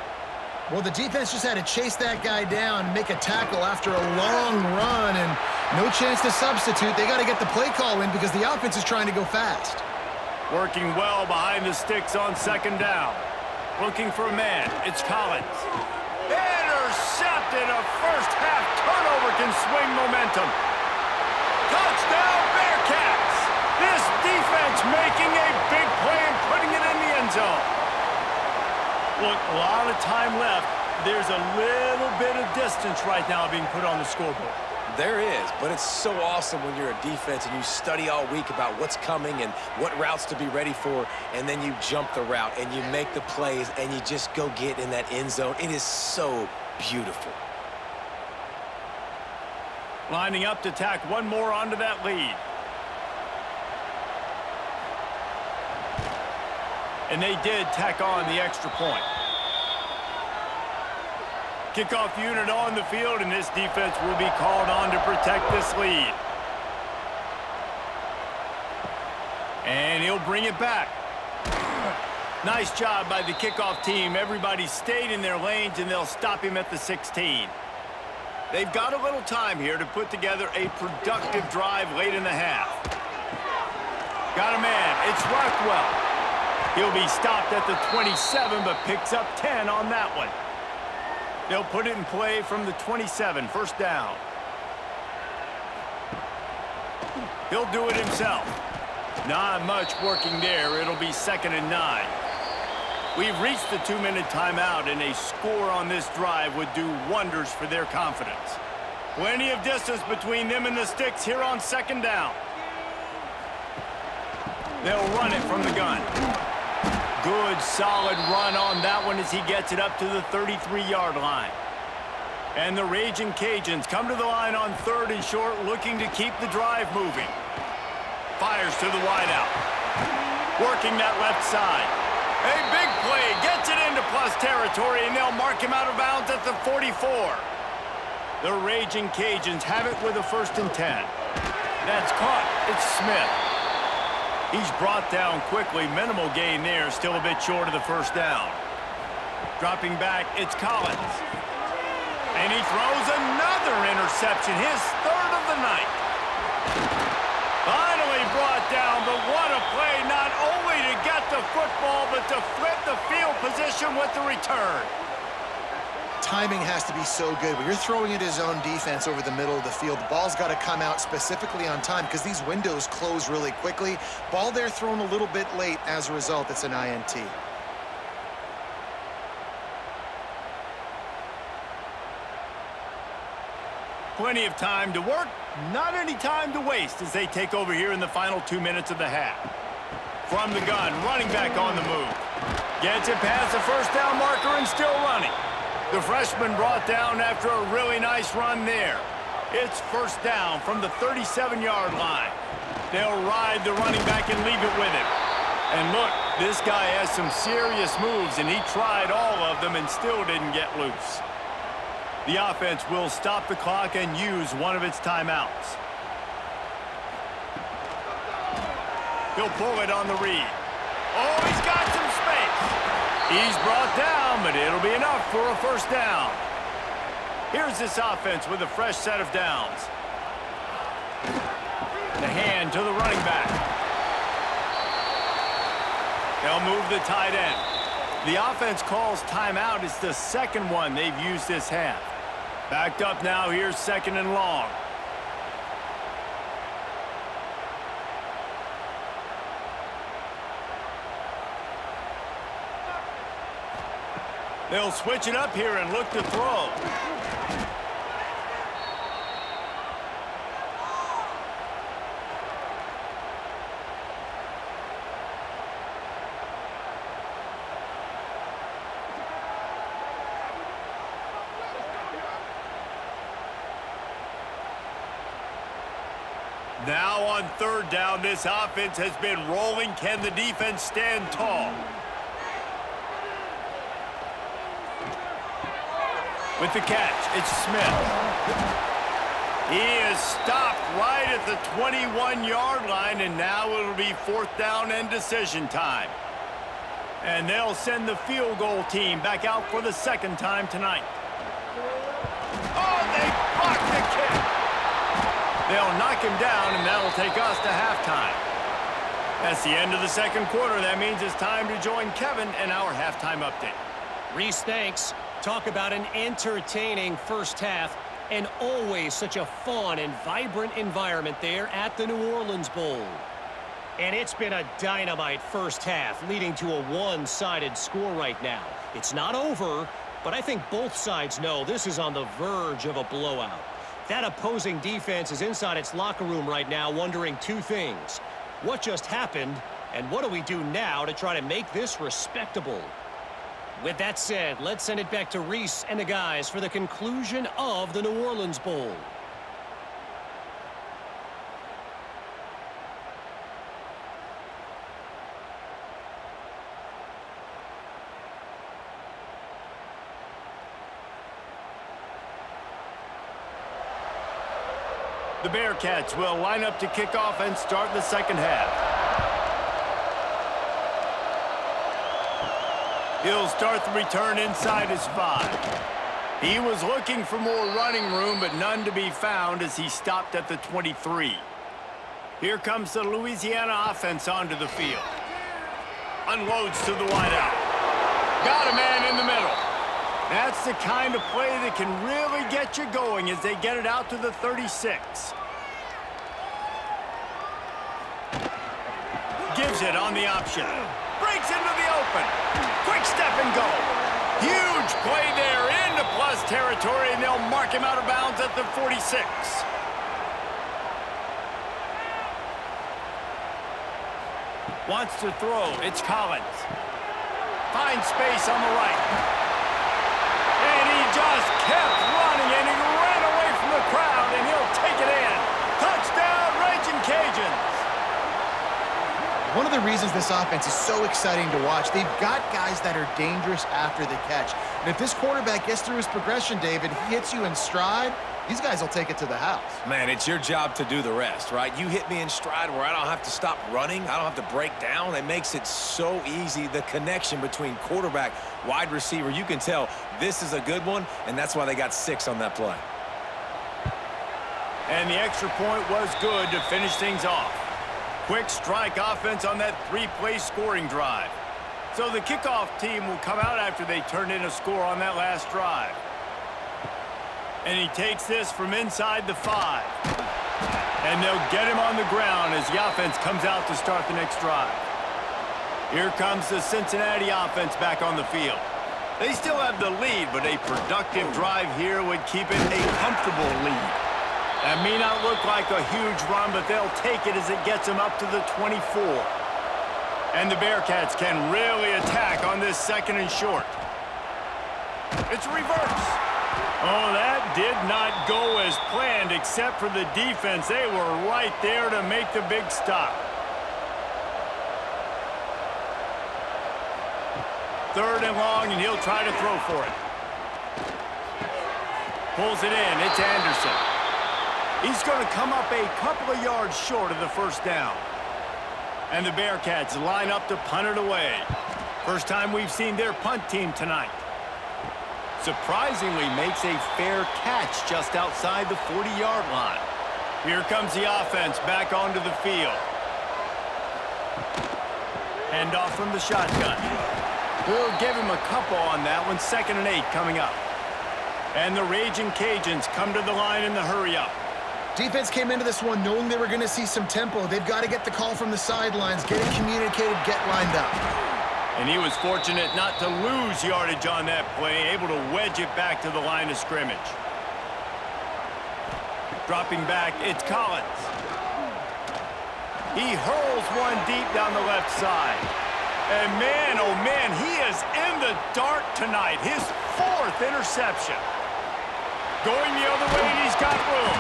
Well, the defense just had to chase that guy down and make a tackle after a long run, and no chance to substitute. They got to get the play call in because the offense is trying to go fast. Working well behind the sticks on 2nd down. Looking for a man. It's Collins. Intercepted. A first-half turnover can swing momentum. Touchdown, Bearcats! This defense making a big play and putting it in the end zone. Look, a lot of time left. There's a little bit of distance right now being put on the scoreboard. There is, but it's so awesome when you're a defense and you study all week about what's coming and what routes to be ready for, and then you jump the route and you make the plays and you just go get in that end zone. It is so beautiful. Lining up to tack one more onto that lead. And they did tack on the extra point. Kickoff unit on the field, and this defense will be called on to protect this lead. And he'll bring it back. Nice job by the kickoff team. Everybody stayed in their lanes, and they'll stop him at the 16. They've got a little time here to put together a productive drive late in the half. Got a man. It's Rockwell. He'll be stopped at the 27, but picks up 10 on that one. They'll put it in play from the 27, 1st down. He'll do it himself. Not much working there. It'll be 2nd and 9. We've reached the 2-minute timeout, and a score on this drive would do wonders for their confidence. Plenty of distance between them and the sticks here on 2nd down. They'll run it from the gun. Good, solid run on that one as he gets it up to the 33-yard line. And the Raging Cajuns come to the line on 3rd and short, looking to keep the drive moving. Fires to the wideout. Working that left side. A big play, gets it into plus territory, and they'll mark him out of bounds at the 44. The Raging Cajuns have it with a 1st and 10. That's caught. It's Smith. He's brought down quickly. Minimal gain there. Still a bit short of the 1st down. Dropping back, it's Collins. And he throws another interception. His 3rd of the night. Finally brought down, but what a play. Not only to get the football, but to flip the field position with the return. Timing has to be so good. When you're throwing it his own defense over the middle of the field, the ball's got to come out specifically on time because these windows close really quickly. Ball there thrown a little bit late. As a result, it's an INT. Plenty of time to work, not any time to waste as they take over here in the final 2 minutes of the half. From the gun, running back on the move. Gets it past the first down marker and still running. The freshman brought down after a really nice run there. It's first down from the 37-yard line. They'll ride the running back and leave it with him. And look, this guy has some serious moves, and he tried all of them and still didn't get loose. The offense will stop the clock and use one of its timeouts. He'll pull it on the read. Oh, he's got some space. He's brought down, but it'll be enough for a first down. Here's this offense with a fresh set of downs. The hand to the running back. They'll move the tight end. The offense calls timeout. It's the second one they've used this half. Backed up now, here's second and long. They'll switch it up here and look to throw. Now on third down, this offense has been rolling. Can the defense stand tall? With the catch, it's Smith. He is stopped right at the 21-yard line, and now it'll be fourth down and decision time. And they'll send the field goal team back out for the second time tonight. Oh, they blocked the kick. They'll knock him down, and that'll take us to halftime. That's the end of the second quarter. That means it's time to join Kevin in our halftime update. Reese, thanks. Talk about an entertaining first half, and always such a fun and vibrant environment there at the New Orleans Bowl. And it's been a dynamite first half, leading to a one-sided score right now. It's not over, but I think both sides know this is on the verge of a blowout. That opposing defense is inside its locker room right now wondering two things. What just happened, and what do we do now to try to make this respectable? With that said, let's send it back to Reese and the guys for the conclusion of the New Orleans Bowl. The Bearcats will line up to kick off and start the second half. He'll start the return inside his 5. He was looking for more running room, but none to be found as he stopped at the 23. Here comes the Louisiana offense onto the field. Unloads to the wideout. Got a man in the middle. That's the kind of play that can really get you going as they get it out to the 36. Gives it on the option. Breaks into the open. Quick step and go. Huge play there into plus territory, and they'll mark him out of bounds at the 46. Wants to throw. It's Collins. Finds space on the right. And he just kept running, and he ran away from the crowd, and he'll take it in. Touchdown, Raging Cajuns. One of the reasons this offense is so exciting to watch, they've got guys that are dangerous after the catch. And if this quarterback gets through his progression, David, hits you in stride, these guys will take it to the house. Man, it's your job to do the rest, right? You hit me in stride where I don't have to stop running. I don't have to break down. It makes it so easy, the connection between quarterback, wide receiver. You can tell this is a good one, and that's why they got 6 on that play. And the extra point was good to finish things off. Quick strike offense on that 3-play scoring drive. So the kickoff team will come out after they turn in a score on that last drive. And he takes this from inside the 5. And they'll get him on the ground as the offense comes out to start the next drive. Here comes the Cincinnati offense back on the field. They still have the lead, but a productive drive here would keep it a comfortable lead. That may not look like a huge run, but they'll take it as it gets them up to the 24. And the Bearcats can really attack on this 2nd and short. It's reverse. Oh, that did not go as planned, except for the defense. They were right there to make the big stop. 3rd and long, and he'll try to throw for it. Pulls it in. It's Anderson. He's going to come up a couple of yards short of the 1st down. And the Bearcats line up to punt it away. First time we've seen their punt team tonight. Surprisingly makes a fair catch just outside the 40-yard line. Here comes the offense back onto the field. Hand off from the shotgun. We'll give him a couple on that one. 2nd and 8 coming up. And the Raging Cajuns come to the line in the hurry-up. Defense came into this one knowing they were going to see some tempo. They've got to get the call from the sidelines, get it communicated, get lined up. And he was fortunate not to lose yardage on that play, able to wedge it back to the line of scrimmage. Dropping back, it's Collins. He hurls one deep down the left side. And man, oh man, he is in the dark tonight. His 4th interception. Going the other way, and he's got room.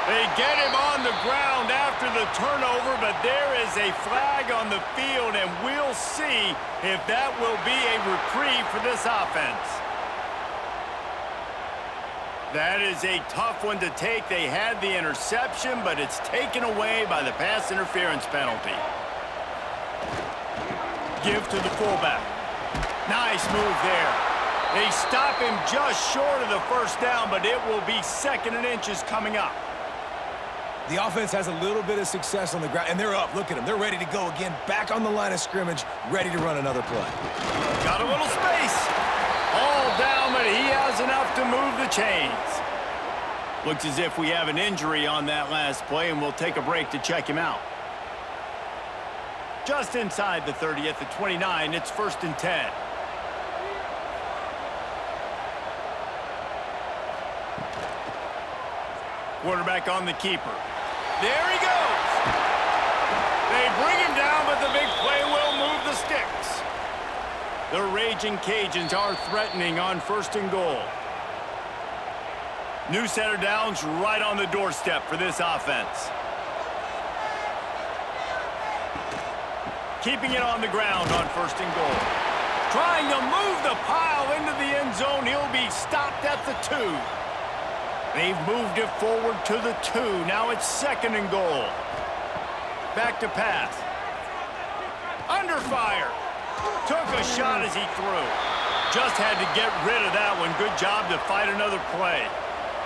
They get him on the ground after the turnover, but there is a flag on the field, and we'll see if that will be a reprieve for this offense. That is a tough one to take. They had the interception, but it's taken away by the pass interference penalty. Give to the fullback. Nice move there. They stop him just short of the 1st down, but it will be 2nd and inches coming up. The offense has a little bit of success on the ground, and they're up. Look at them. They're ready to go again, back on the line of scrimmage, ready to run another play. Got a little space. All down, but he has enough to move the chains. Looks as if we have an injury on that last play, and we'll take a break to check him out. Just inside the 30 at the 29, it's 1st and 10. Quarterback on the keeper. There he goes. They bring him down, but the big play will move the sticks. The Raging Cajuns are threatening on 1st and goal. New set of downs right on the doorstep for this offense. Keeping it on the ground on 1st and goal. Trying to move the pile into the end zone. He'll be stopped at the 2. They've moved it forward to the 2. Now it's 2nd and goal. Back to pass. Under fire. Took a shot as he threw. Just had to get rid of that one. Good job to fight another play.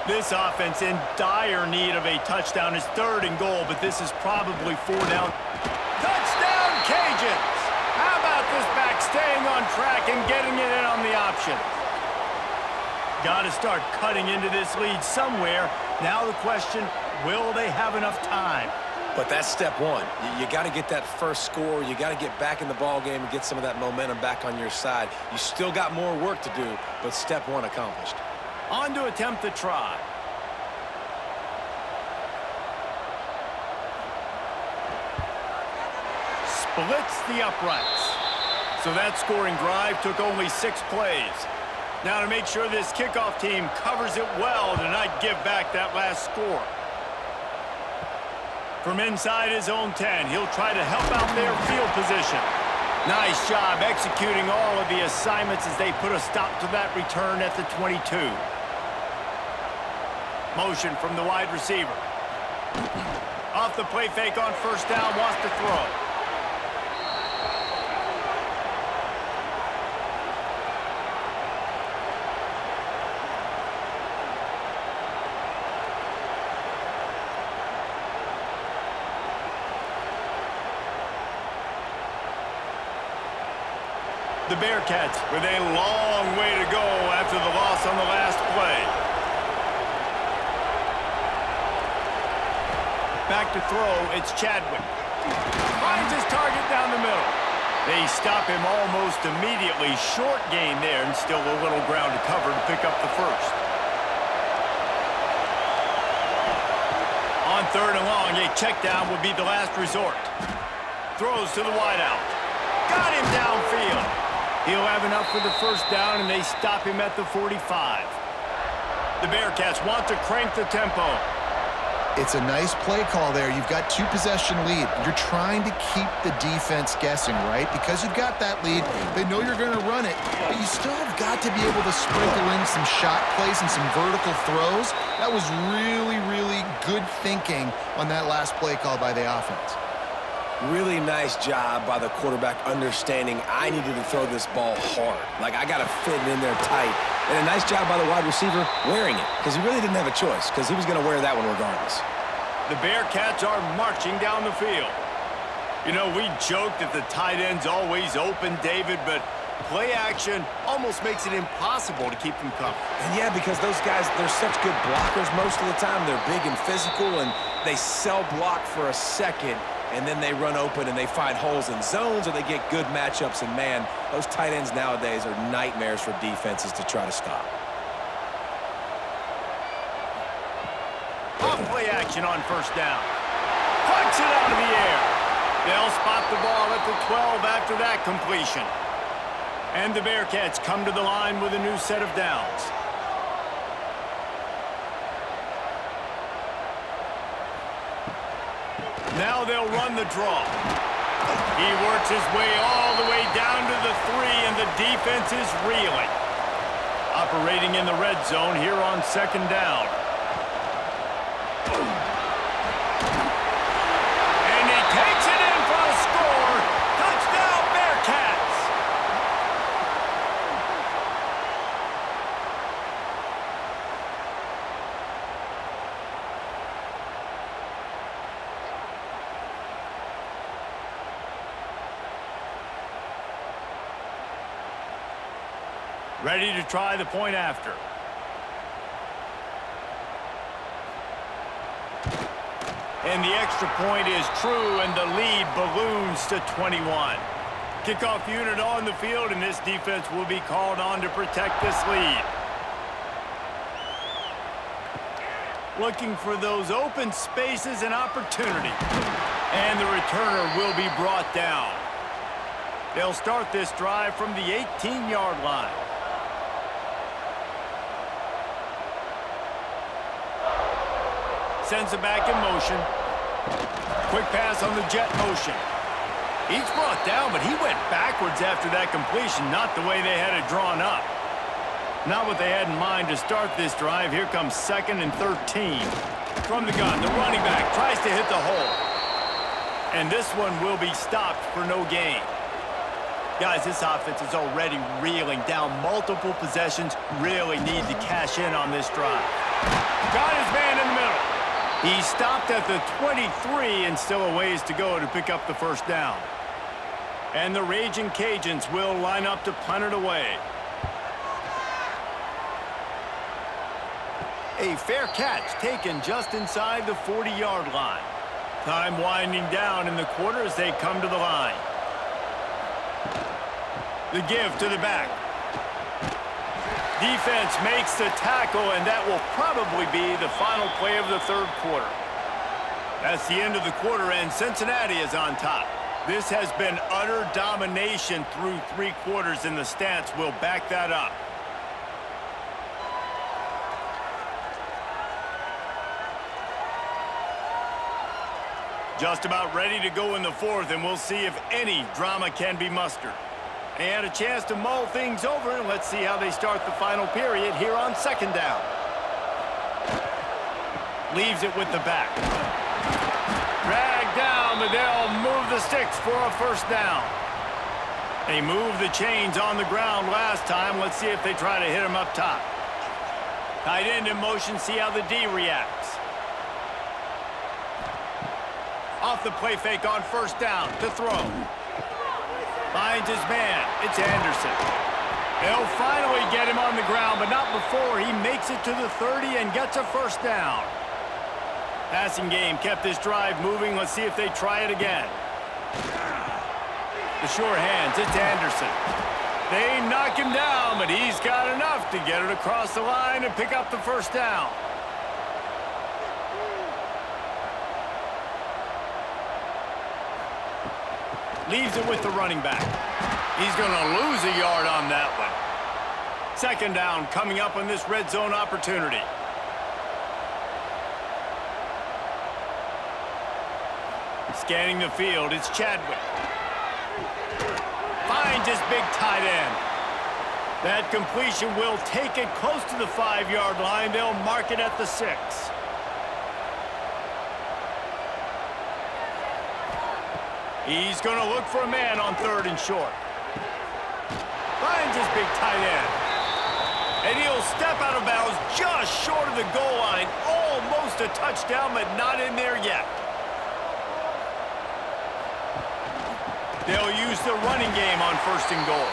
This offense in dire need of a touchdown. Is 3rd and goal, but this is probably 4 down. Touchdown, Cajuns! How about this back staying on track and getting it in on the option? Got to start cutting into this lead somewhere. Now the question, will they have enough time? But that's step one. You got to get that first score. You got to get back in the ball game and get some of that momentum back on your side. You still got more work to do, but step one accomplished. On to attempt the try. Splits the uprights. So that scoring drive took only 6 plays. Now to make sure this kickoff team covers it well to not give back that last score. From inside his own 10, he'll try to help out their field position. Nice job executing all of the assignments as they put a stop to that return at the 22. Motion from the wide receiver. Off the play fake on 1st down, wants to throw. The Bearcats with a long way to go after the loss on the last play. Back to throw, it's Chadwick. Finds his target down the middle. They stop him almost immediately. Short gain there, and still a little ground to cover to pick up the first. On 3rd and long, a check down would be the last resort. Throws to the wideout. Got him downfield. He'll have enough for the first down, and they stop him at the 45. The Bearcats want to crank the tempo. It's a nice play call there. You've got 2-possession lead. You're trying to keep the defense guessing, right? Because you've got that lead, they know you're going to run it, but you still have got to be able to sprinkle in some shot plays and some vertical throws. That was really, really good thinking on that last play call by the offense. Really nice job by the quarterback understanding I needed to throw this ball hard. Like, I got to fit it in there tight. And a nice job by the wide receiver wearing it, because he really didn't have a choice, because he was going to wear that one regardless. The Bearcats are marching down the field. You know, we joke that the tight end's always open, David, but play action almost makes it impossible to keep them covered. And yeah, because those guys, they're such good blockers most of the time. They're big and physical, and they sell block for a second, and then they run open and they find holes in zones, or they get good matchups. And man, those tight ends nowadays are nightmares for defenses to try to stop. Off play action on first down. Puts it out of the air. They'll spot the ball at the 12 after that completion. And the Bearcats come to the line with a new set of downs. Now they'll run the draw. He works his way all the way down to the 3, and the defense is reeling. Operating in the red zone here on 2nd down. And he takes it in for a score. Touchdown, Bearcats! Ready to try the point after. And the extra point is true, and the lead balloons to 21. Kickoff unit on the field, and this defense will be called on to protect this lead. Looking for those open spaces and opportunity. And the returner will be brought down. They'll start this drive from the 18-yard line. Sends it back in motion. Quick pass on the jet motion. He's brought down, but he went backwards after that completion, not the way they had it drawn up. Not what they had in mind to start this drive. Here comes 2nd and 13. From the gun, the running back tries to hit the hole. And this one will be stopped for no gain. Guys, this offense is already reeling down multiple possessions. Really need to cash in on this drive. Got his man in the middle. He stopped at the 23 and still a ways to go to pick up the first down. And the Raging Cajuns will line up to punt it away. A fair catch taken just inside the 40-yard line. Time winding down in the quarter as they come to the line. The give to the back. Defense makes the tackle, and that will probably be the final play of the 3rd quarter. That's the end of the quarter, and Cincinnati is on top. This has been utter domination through 3 quarters, and the stats will back that up. Just about ready to go in the 4th, and we'll see if any drama can be mustered. And a chance to mull things over, and let's see how they start the final period here on 2nd down. Leaves it with the back. Dragged down, but they'll move the sticks for a first down. They moved the chains on the ground last time. Let's see if they try to hit him up top. Tight end in motion, see how the D reacts. Off the play fake on first down to throw. Finds his man. It's Anderson. They'll finally get him on the ground, but not before he makes it to the 30 and gets a first down. Passing game kept this drive moving. Let's see if they try it again. The sure hands, it's Anderson. They knock him down, but he's got enough to get it across the line and pick up the first down. Leaves it with the running back. He's going to lose a yard on that one. Second down coming up on this red zone opportunity. Scanning the field, it's Chadwick. Finds his big tight end. That completion will take it close to the 5-yard line. They'll mark it at the 6. He's going to look for a man on 3rd and short. Finds his big tight end. And he'll step out of bounds just short of the goal line. Almost a touchdown, but not in there yet. They'll use the running game on 1st and goal.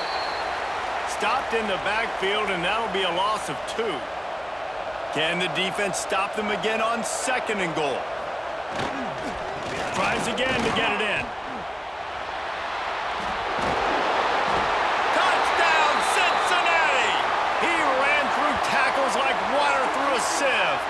Stopped in the backfield, and that'll be a loss of 2. Can the defense stop them again on 2nd and goal? Tries again to get it in. Touchdown, Cincinnati! He ran through tackles like water through a sieve.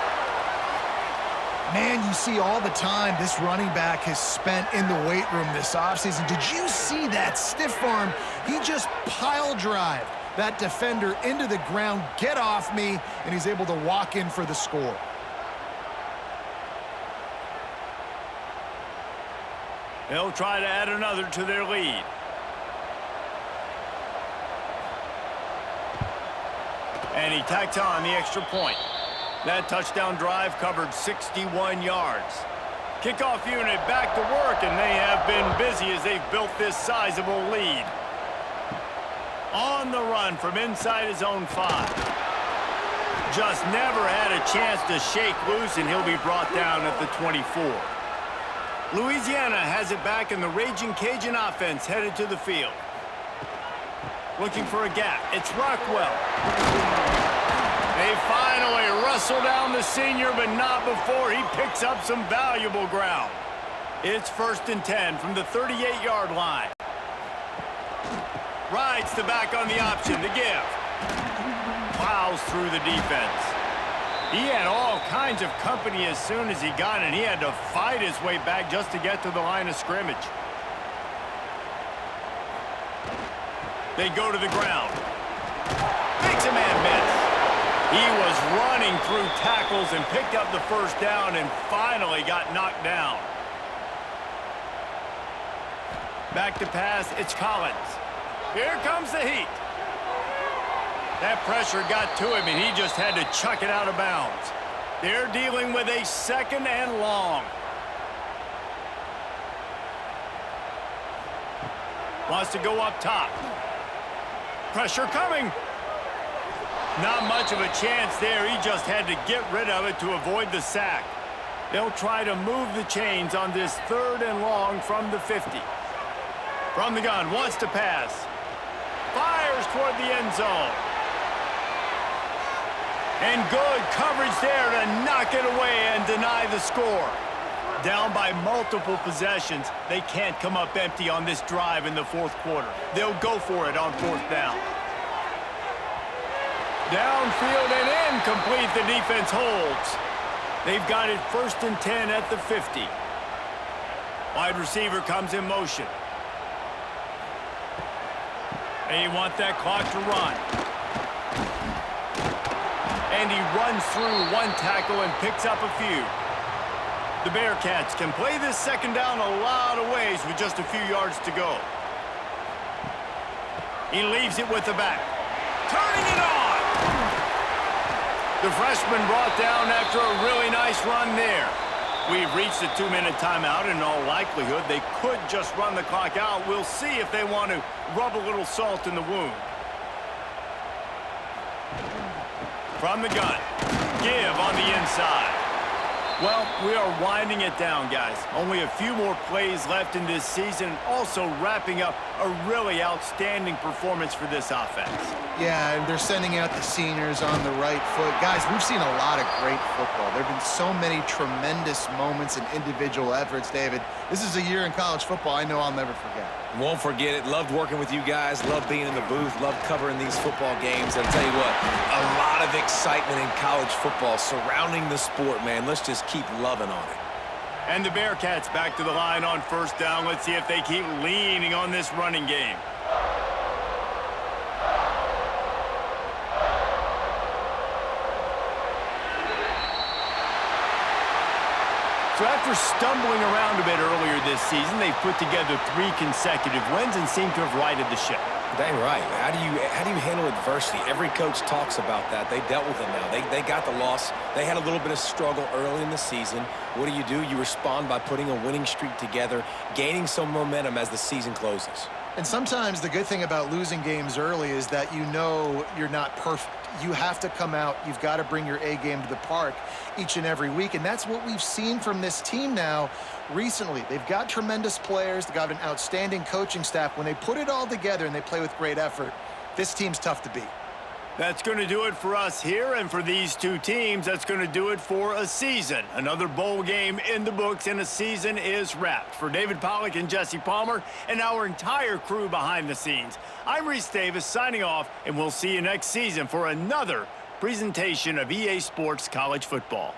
Man, you see all the time this running back has spent in the weight room this offseason. Did you see that stiff arm? He just pile drive that defender into the ground, get off me, and he's able to walk in for the score. They'll try to add another to their lead. And he tacks on the extra point. That touchdown drive covered 61 yards. Kickoff unit back to work, and they have been busy as they've built this sizable lead. On the run from inside his own 5. Just never had a chance to shake loose, and he'll be brought down at the 24. Louisiana has it back, in the Raging Cajun offense headed to the field. Looking for a gap. It's Rockwell. They finally wrestle down the senior, but not before he picks up some valuable ground. It's 1st and 10 from the 38-yard line. Rides the back on the option to give. Plows through the defense. He had all kinds of company as soon as he got it. He had to fight his way back just to get to the line of scrimmage. They go to the ground. Makes a man miss. He was running through tackles and picked up the first down and finally got knocked down. Back to pass, it's Collins. Here comes the heat. That pressure got to him, and he just had to chuck it out of bounds. They're dealing with a 2nd and long. Wants to go up top. Pressure coming. Not much of a chance there. He just had to get rid of it to avoid the sack. They'll try to move the chains on this 3rd and long from the 50. From the gun, wants to pass. Fires toward the end zone. And good coverage there to knock it away and deny the score. Down by multiple possessions, they can't come up empty on this drive in the 4th quarter. They'll go for it on 4th down. Downfield and incomplete, the defense holds. They've got it 1st and 10 at the 50. Wide receiver comes in motion. They want that clock to run. And he runs through one tackle and picks up a few. The Bearcats can play this 2nd down a lot of ways with just a few yards to go. He leaves it with the back. Turning it on! The freshman brought down after a really nice run there. We've reached the 2-minute timeout. In all likelihood, they could just run the clock out. We'll see if they want to rub a little salt in the wound. From the gun. Give on the inside. Well, we are winding it down, guys. Only a few more plays left in this season. Also wrapping up A really outstanding performance for this offense. Yeah, and they're sending out the seniors on the right foot. Guys, we've seen a lot of great football. There have been so many tremendous moments and individual efforts, David. This is a year in college football I know I'll never forget. Won't forget it. Loved working with you guys. Loved being in the booth. Loved covering these football games. I'll tell you what, a lot of excitement in college football surrounding the sport, man. Let's just keep loving on it. And the Bearcats back to the line on first down. Let's see if they keep leaning on this running game. So after stumbling around a bit earlier this season, they've put together 3 consecutive wins and seem to have righted the ship. Dang right. How do you handle adversity? Every coach talks about that. They dealt with it now. They got the loss. They had a little bit of struggle early in the season. What do? You respond by putting a winning streak together, gaining some momentum as the season closes. And sometimes the good thing about losing games early is that you know you're not perfect. You have to come out. You've got to bring your A game to the park each and every week. And that's what we've seen from this team now recently. They've got tremendous players. They've got an outstanding coaching staff. When they put it all together and they play with great effort, this team's tough to beat. That's going to do it for us here, and for these two teams, that's going to do it for a season. Another bowl game in the books, and a season is wrapped. For David Pollack and Jesse Palmer and our entire crew behind the scenes, I'm Reese Davis signing off, and we'll see you next season for another presentation of EA Sports College Football.